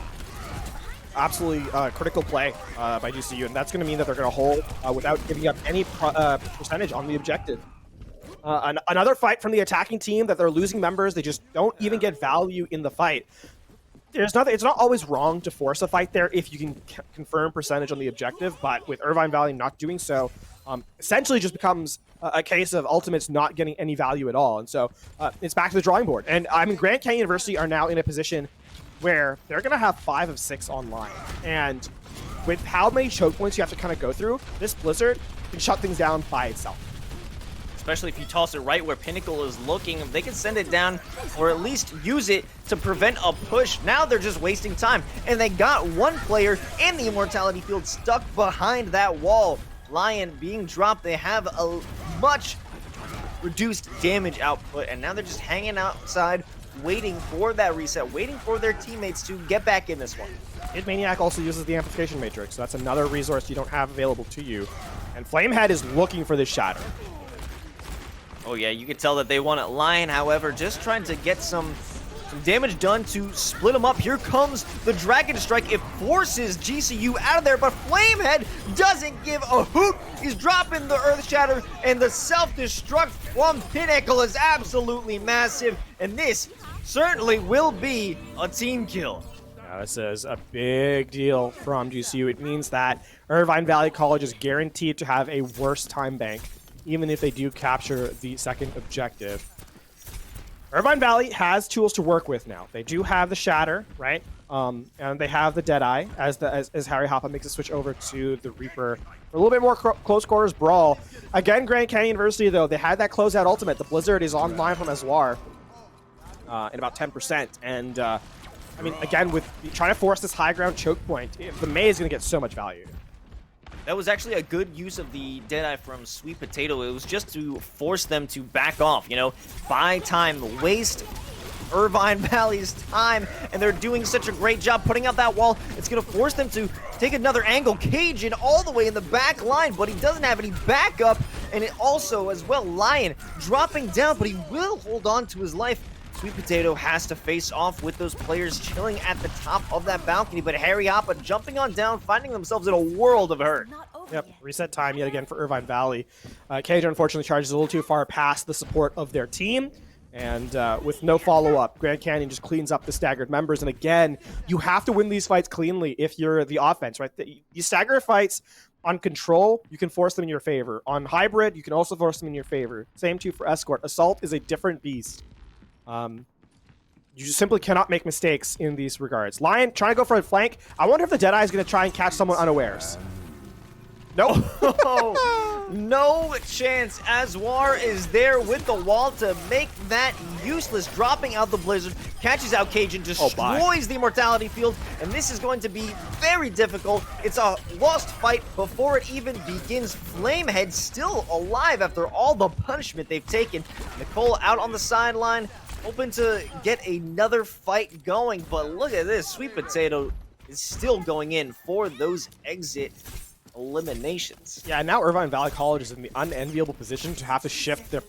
Absolutely critical play by GCU, and that's going to mean that they're going to hold without giving up any percentage on the objective. Another fight from the attacking team that they're losing members. They just don't even get value in the fight. There's nothing. It's not always wrong to force a fight there if you can confirm percentage on the objective, but with Irvine Valley not doing so, essentially just becomes a case of Ultimates not getting any value at all. And so it's back to the drawing board. And I mean, Grand Canyon University are now in a position where they're going to have 5 of 6 online. And with how many choke points you have to kind of go through, this Blizzard can shut things down by itself. Especially if you toss it right where Pinnacle is looking, they can send it down or at least use it to prevent a push. Now they're just wasting time. And they got one player in the Immortality Field stuck behind that wall. Lion being dropped, they have a much reduced damage output, and now they're just hanging outside, waiting for that reset, waiting for their teammates to get back in this one. Kid Maniac also uses the Amplification Matrix, so that's another resource you don't have available to you. And Flamehead is looking for this Shatter. Oh yeah, you can tell that they want it. Lion, however, just trying to get some damage done to split them up. Here comes the Dragon Strike. It forces GCU out of there, but Flamehead doesn't give a hoot. He's dropping the Earth Shatter, and the self-destruct from Pinnacle is absolutely massive, and this certainly will be a team kill. Now, this is a big deal from GCU. It means that Irvine Valley College is guaranteed to have a worse time bank, even if they do capture the second objective. Irvine Valley has tools to work with now. They do have the Shatter, right? And they have the Deadeye as Harry Hoppa makes a switch over to the Reaper for a little bit more close quarters brawl. Again, Grand Canyon University, though, they had that closeout ultimate. The Blizzard is online from Azwar in about 10%. And, I mean, again, with trying to force this high ground choke point, the May is going to get so much value. That was actually a good use of the Deadeye from Sweet Potato. It was just to force them to back off, you know, buy time, waste Irvine Valley's time, and they're doing such a great job putting out that wall. It's going to force them to take another angle. Cajun all the way in the back line, but he doesn't have any backup, and it also, as well, Lion dropping down, but he will hold on to his life. Sweet Potato has to face off with those players chilling at the top of that balcony, but Harry Hoppa jumping on down, finding themselves in a world of hurt. Yep, reset time yet again for Irvine Valley. Cajun unfortunately charges a little too far past the support of their team, and with no follow-up, Grand Canyon just cleans up the staggered members. And again, you have to win these fights cleanly if you're the offense, right? You stagger fights on Control, you can force them in your favor. On Hybrid, you can also force them in your favor. Same too for Escort. Assault is a different beast. You just simply cannot make mistakes in these regards. Lion trying to go for a flank. I wonder if the Deadeye is going to try and catch someone unawares. Nope. No chance. Azwar is there with the wall to make that useless. Dropping out the Blizzard, catches out Cajun, destroys the Immortality Field, and this is going to be very difficult. It's a lost fight before it even begins. Flamehead still alive after all the punishment they've taken. Nicole out on the sideline, hoping to get another fight going, but look at this. Sweet Potato is still going in for those exit eliminations. Yeah, now Irvine Valley College is in the unenviable position to have to shift their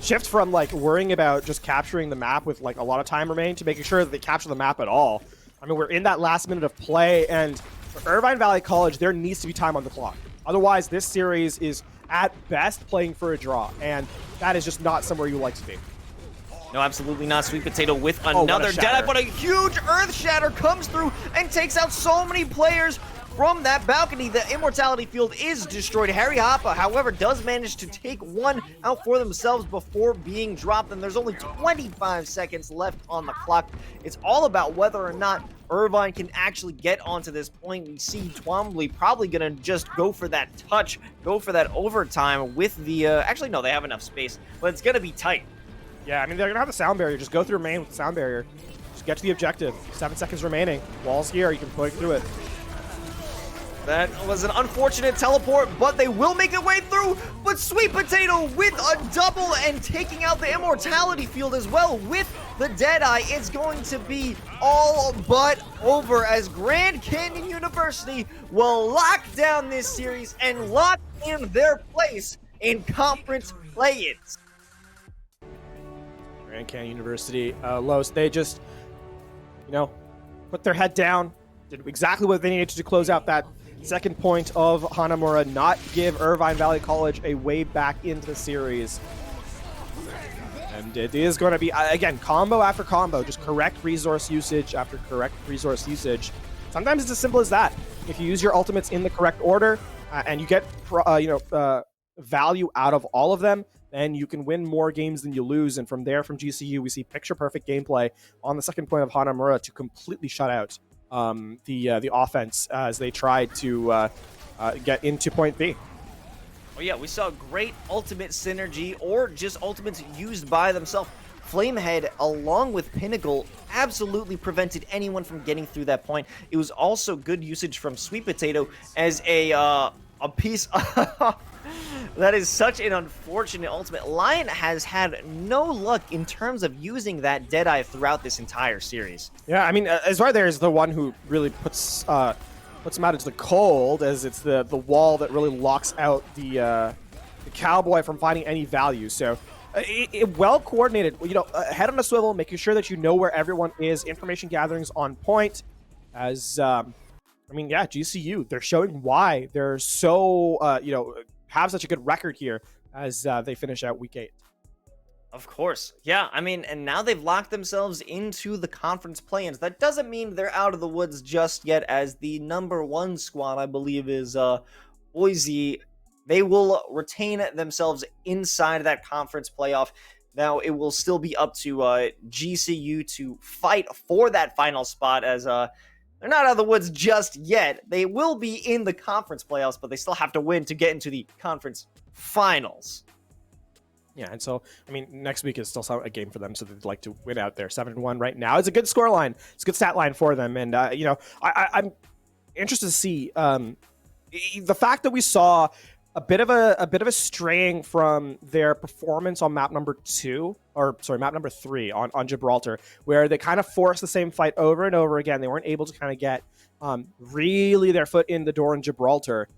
shift from like worrying about just capturing the map with like a lot of time remaining to making sure that they capture the map at all. I mean, we're in that last minute of play, and For Irvine Valley College, there needs to be time on the clock. Otherwise, this series is at best playing for a draw, and that is just not somewhere you like to be. No, absolutely not. Sweet Potato with another Deadeye, but a huge Earth Shatter comes through and takes out so many players from that balcony. The Immortality Field is destroyed. Harry Hoppa, however, does manage to take one out for themselves before being dropped, and there's only 25 seconds left on the clock. It's all about whether or not Irvine can actually get onto this point. We see Twombly probably going to just go for that touch, go for that overtime with the... actually, no, they have enough space, but it's going to be tight. Yeah, I mean, they're going to have the sound barrier. Just go through main with the sound barrier. Just get to the objective. 7 seconds remaining. Wall's here. You can break through it. That was an unfortunate teleport, but they will make it way through. But Sweet Potato with a double and taking out the Immortality Field as well with the Deadeye. It's going to be all but over as Grand Canyon University will lock down this series and lock in their place in conference play-ins. Grand Canyon University, Los, they just, put their head down, did exactly what they needed to close out that second point of Hanamura, not give Irvine Valley College a way back into the series. And it is going to be, again, combo after combo, just correct resource usage after correct resource usage. Sometimes it's as simple as that. If you use your ultimates in the correct order and you get, value out of all of them, then you can win more games than you lose. And from there, from GCU, we see picture-perfect gameplay on the second point of Hanamura to completely shut out the offense as they tried to get into point B. Oh yeah, we saw great ultimate synergy or just ultimates used by themselves. Flamehead, along with Pinnacle, absolutely prevented anyone from getting through that point. It was also good usage from Sweet Potato as a piece of... That is such an unfortunate ultimate. Lion has had no luck in terms of using that Deadeye throughout this entire series. Yeah, I mean, Azar there is the one who really puts him out into the cold, as it's the wall that really locks out the Cowboy from finding any value. So, well coordinated. Head on a swivel, making sure that you know where everyone is. Information gatherings on point. As GCU, they're showing why they're so have such a good record here as they finish out week 8. Of course. Yeah, I mean, and now they've locked themselves into the conference play-ins. That doesn't mean they're out of the woods just yet, as the number 1 squad, I believe, is Boise. They will retain themselves inside of that conference playoff. Now, it will still be up to GCU to fight for that final spot, as they're not out of the woods just yet. They will be in the conference playoffs, but they still have to win to get into the conference finals. Yeah, and so, I mean, next week is still a game for them, so they'd like to win out there. 7-1 right now. It's a good score line. It's a good stat line for them. And, I'm interested to see the fact that we saw a bit of a straying from their performance on map number 3 on Gibraltar, where they kind of forced the same fight over and over again. They weren't able to kind of get really their foot in the door in Gibraltar.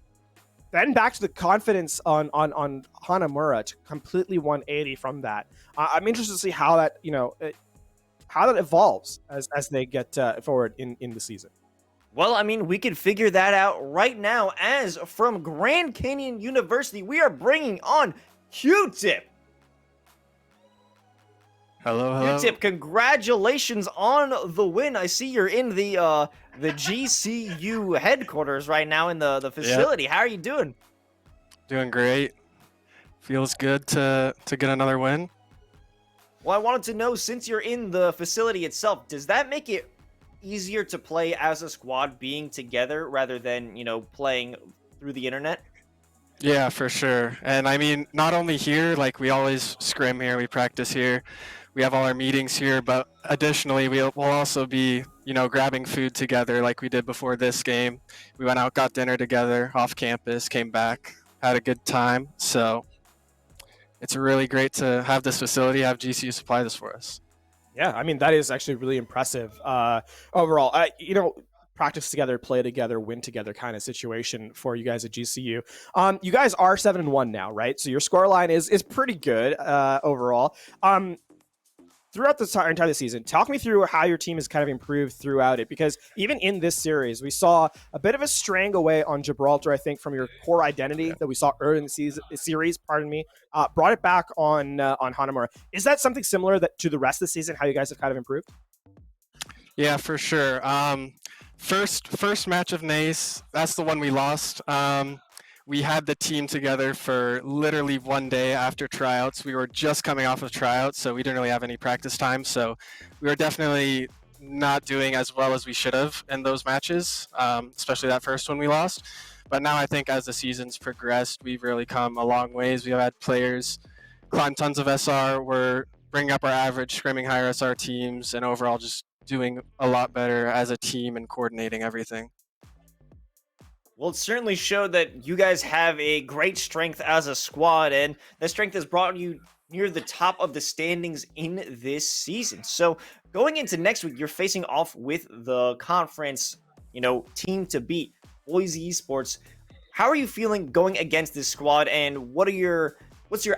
Then back to the confidence on Hanamura to completely 180 from that. I'm interested to see how that evolves as they get forward in the season. Well, I mean, we could figure that out right now, as from Grand Canyon University, we are bringing on Q-Tip. Hello. Q-Tip, congratulations on the win. I see you're in the GCU headquarters right now in the facility. Yep. How are you doing? Doing great. Feels good to get another win. Well, I wanted to know, since you're in the facility itself, does that make it easier to play as a squad being together rather than, playing through the internet? Yeah, for sure. And I mean, not only here, like we always scrim here, we practice here, we have all our meetings here, but additionally, we'll also be, grabbing food together like we did before this game. We went out, got dinner together off campus, came back, had a good time. So it's really great to have this facility, have GCU supply this for us. Yeah, I mean, that is actually really impressive overall. Practice together, play together, win together kind of situation for you guys at GCU. You guys are 7-1 now, right? So your scoreline is pretty good overall. throughout the entire season, talk me through how your team has kind of improved throughout it, because even in this series, we saw a bit of a straying away on Gibraltar, I think, from your core identity that we saw early in the series, brought it back on Hanamura. Is that something similar to the rest of the season, how you guys have kind of improved? Yeah, for sure. First match of NACE, that's the one we lost. We had the team together for literally one day after tryouts. We were just coming off of tryouts, so we didn't really have any practice time. So we were definitely not doing as well as we should have in those matches, especially that first one we lost. But now I think as the season's progressed, we've really come a long ways. We've had players climb tons of SR. We're bringing up our average, scrimming higher SR teams, and overall just doing a lot better as a team and coordinating everything. Well, it certainly showed that you guys have a great strength as a squad, and that strength has brought you near the top of the standings in this season. So going into next week, you're facing off with the conference, team to beat, Boise Esports. How are you feeling going against this squad, and what's your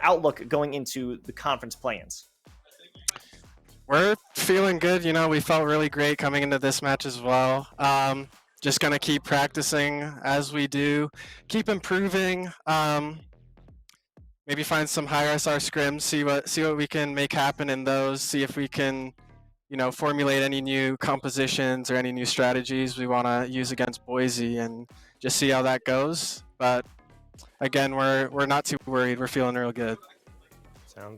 outlook going into the conference plans? We're feeling good. We felt really great coming into this match as well. Just going to keep practicing as we do, keep improving, maybe find some higher SR scrims, see what we can make happen in those, see if we can, formulate any new compositions or any new strategies we want to use against Boise and just see how that goes. But again, we're not too worried. We're feeling real good.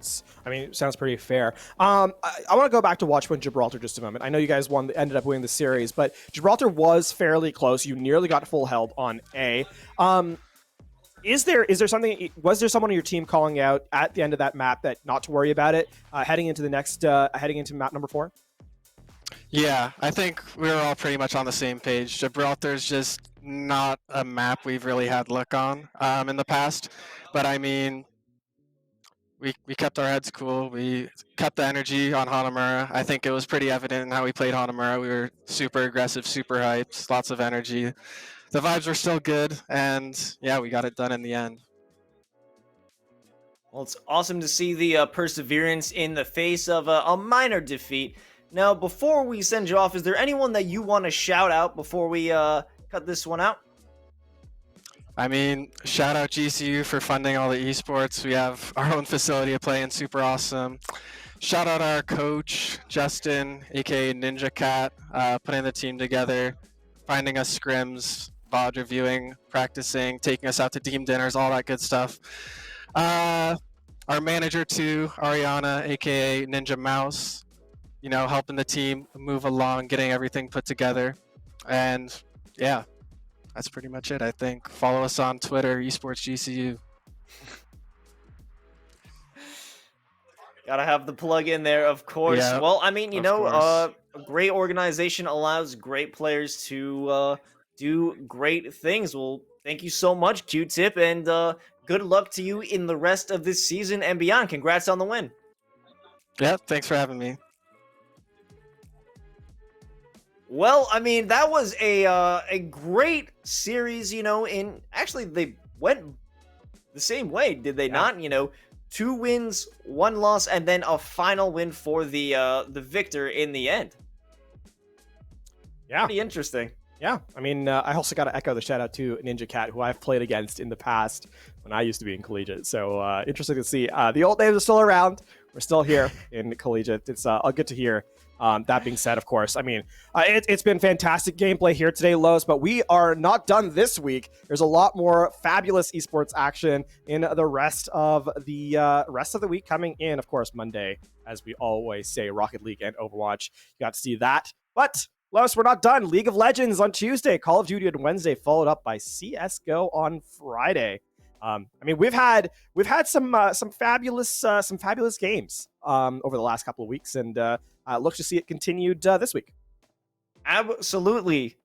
Sounds pretty fair. I want to go back to Watchpoint Gibraltar just a moment. I know you guys ended up winning the series, but Gibraltar was fairly close. You nearly got full held on A. Was there someone on your team calling out at the end of that map that not to worry about it heading into map number 4? Yeah, I think we were all pretty much on the same page. Gibraltar's just not a map we've really had luck on in the past, but we kept our heads cool. We kept the energy on Hanamura. I think it was pretty evident in how we played Hanamura. We were super aggressive, super hyped, lots of energy. The vibes were still good, and yeah, we got it done in the end. Well, it's awesome to see the perseverance in the face of a minor defeat. Now, before we send you off, is there anyone that you want to shout out before we cut this one out? Shout out GCU for funding all the esports. We have our own facility to play in, super awesome. Shout out our coach, Justin, aka Ninja Cat, putting the team together, finding us scrims, VOD reviewing, practicing, taking us out to team dinners, all that good stuff. Our manager too, Ariana, aka Ninja Mouse, helping the team move along, getting everything put together. And yeah, that's pretty much it, I think. Follow us on Twitter, esportsgcu. Gotta have the plug in there, of course. Yeah, well, a great organization allows great players to do great things. Well, thank you so much, Q-Tip, and good luck to you in the rest of this season and beyond. Congrats on the win. Yeah, thanks for having me. Well, that was a great series, actually they went the same way, did they not? 2 wins, 1 loss, and then a final win for the victor in the end. Yeah. Pretty interesting. Yeah, I also got to echo the shout out to Ninja Cat, who I've played against in the past when I used to be in collegiate. So interesting to see. The old names are still around. We're still here in collegiate. It's good to hear. That being said, of course, it's been fantastic gameplay here today, Los, but we are not done this week. There's a lot more fabulous esports action in the rest of the week coming in, of course, Monday, as we always say, Rocket League and Overwatch. You got to see that. But Los, we're not done. League of Legends on Tuesday, Call of Duty on Wednesday, followed up by CS:GO on Friday. We've had some fabulous games over the last couple of weeks, and looks to see it continued this week. Absolutely.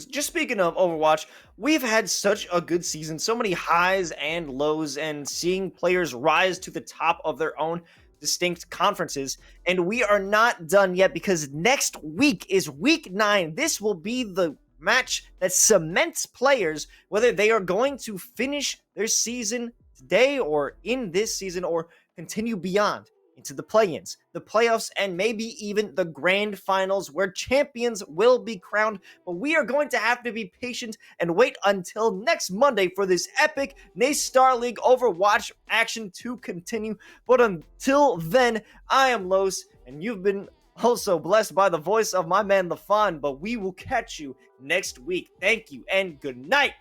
Just speaking of Overwatch, we've had such a good season, so many highs and lows, and seeing players rise to the top of their own distinct conferences. And we are not done yet, because next week is week 9. This will be the match that cements players whether they are going to finish their season today or in this season or continue beyond. into the play-ins, the playoffs, and maybe even the grand finals where champions will be crowned. But we are going to have to be patient and wait until next Monday for this epic NACE Starleague Overwatch action to continue. But until then, I am Los, and you've been also blessed by the voice of my man LaFon, but we will catch you next week. Thank you and good night.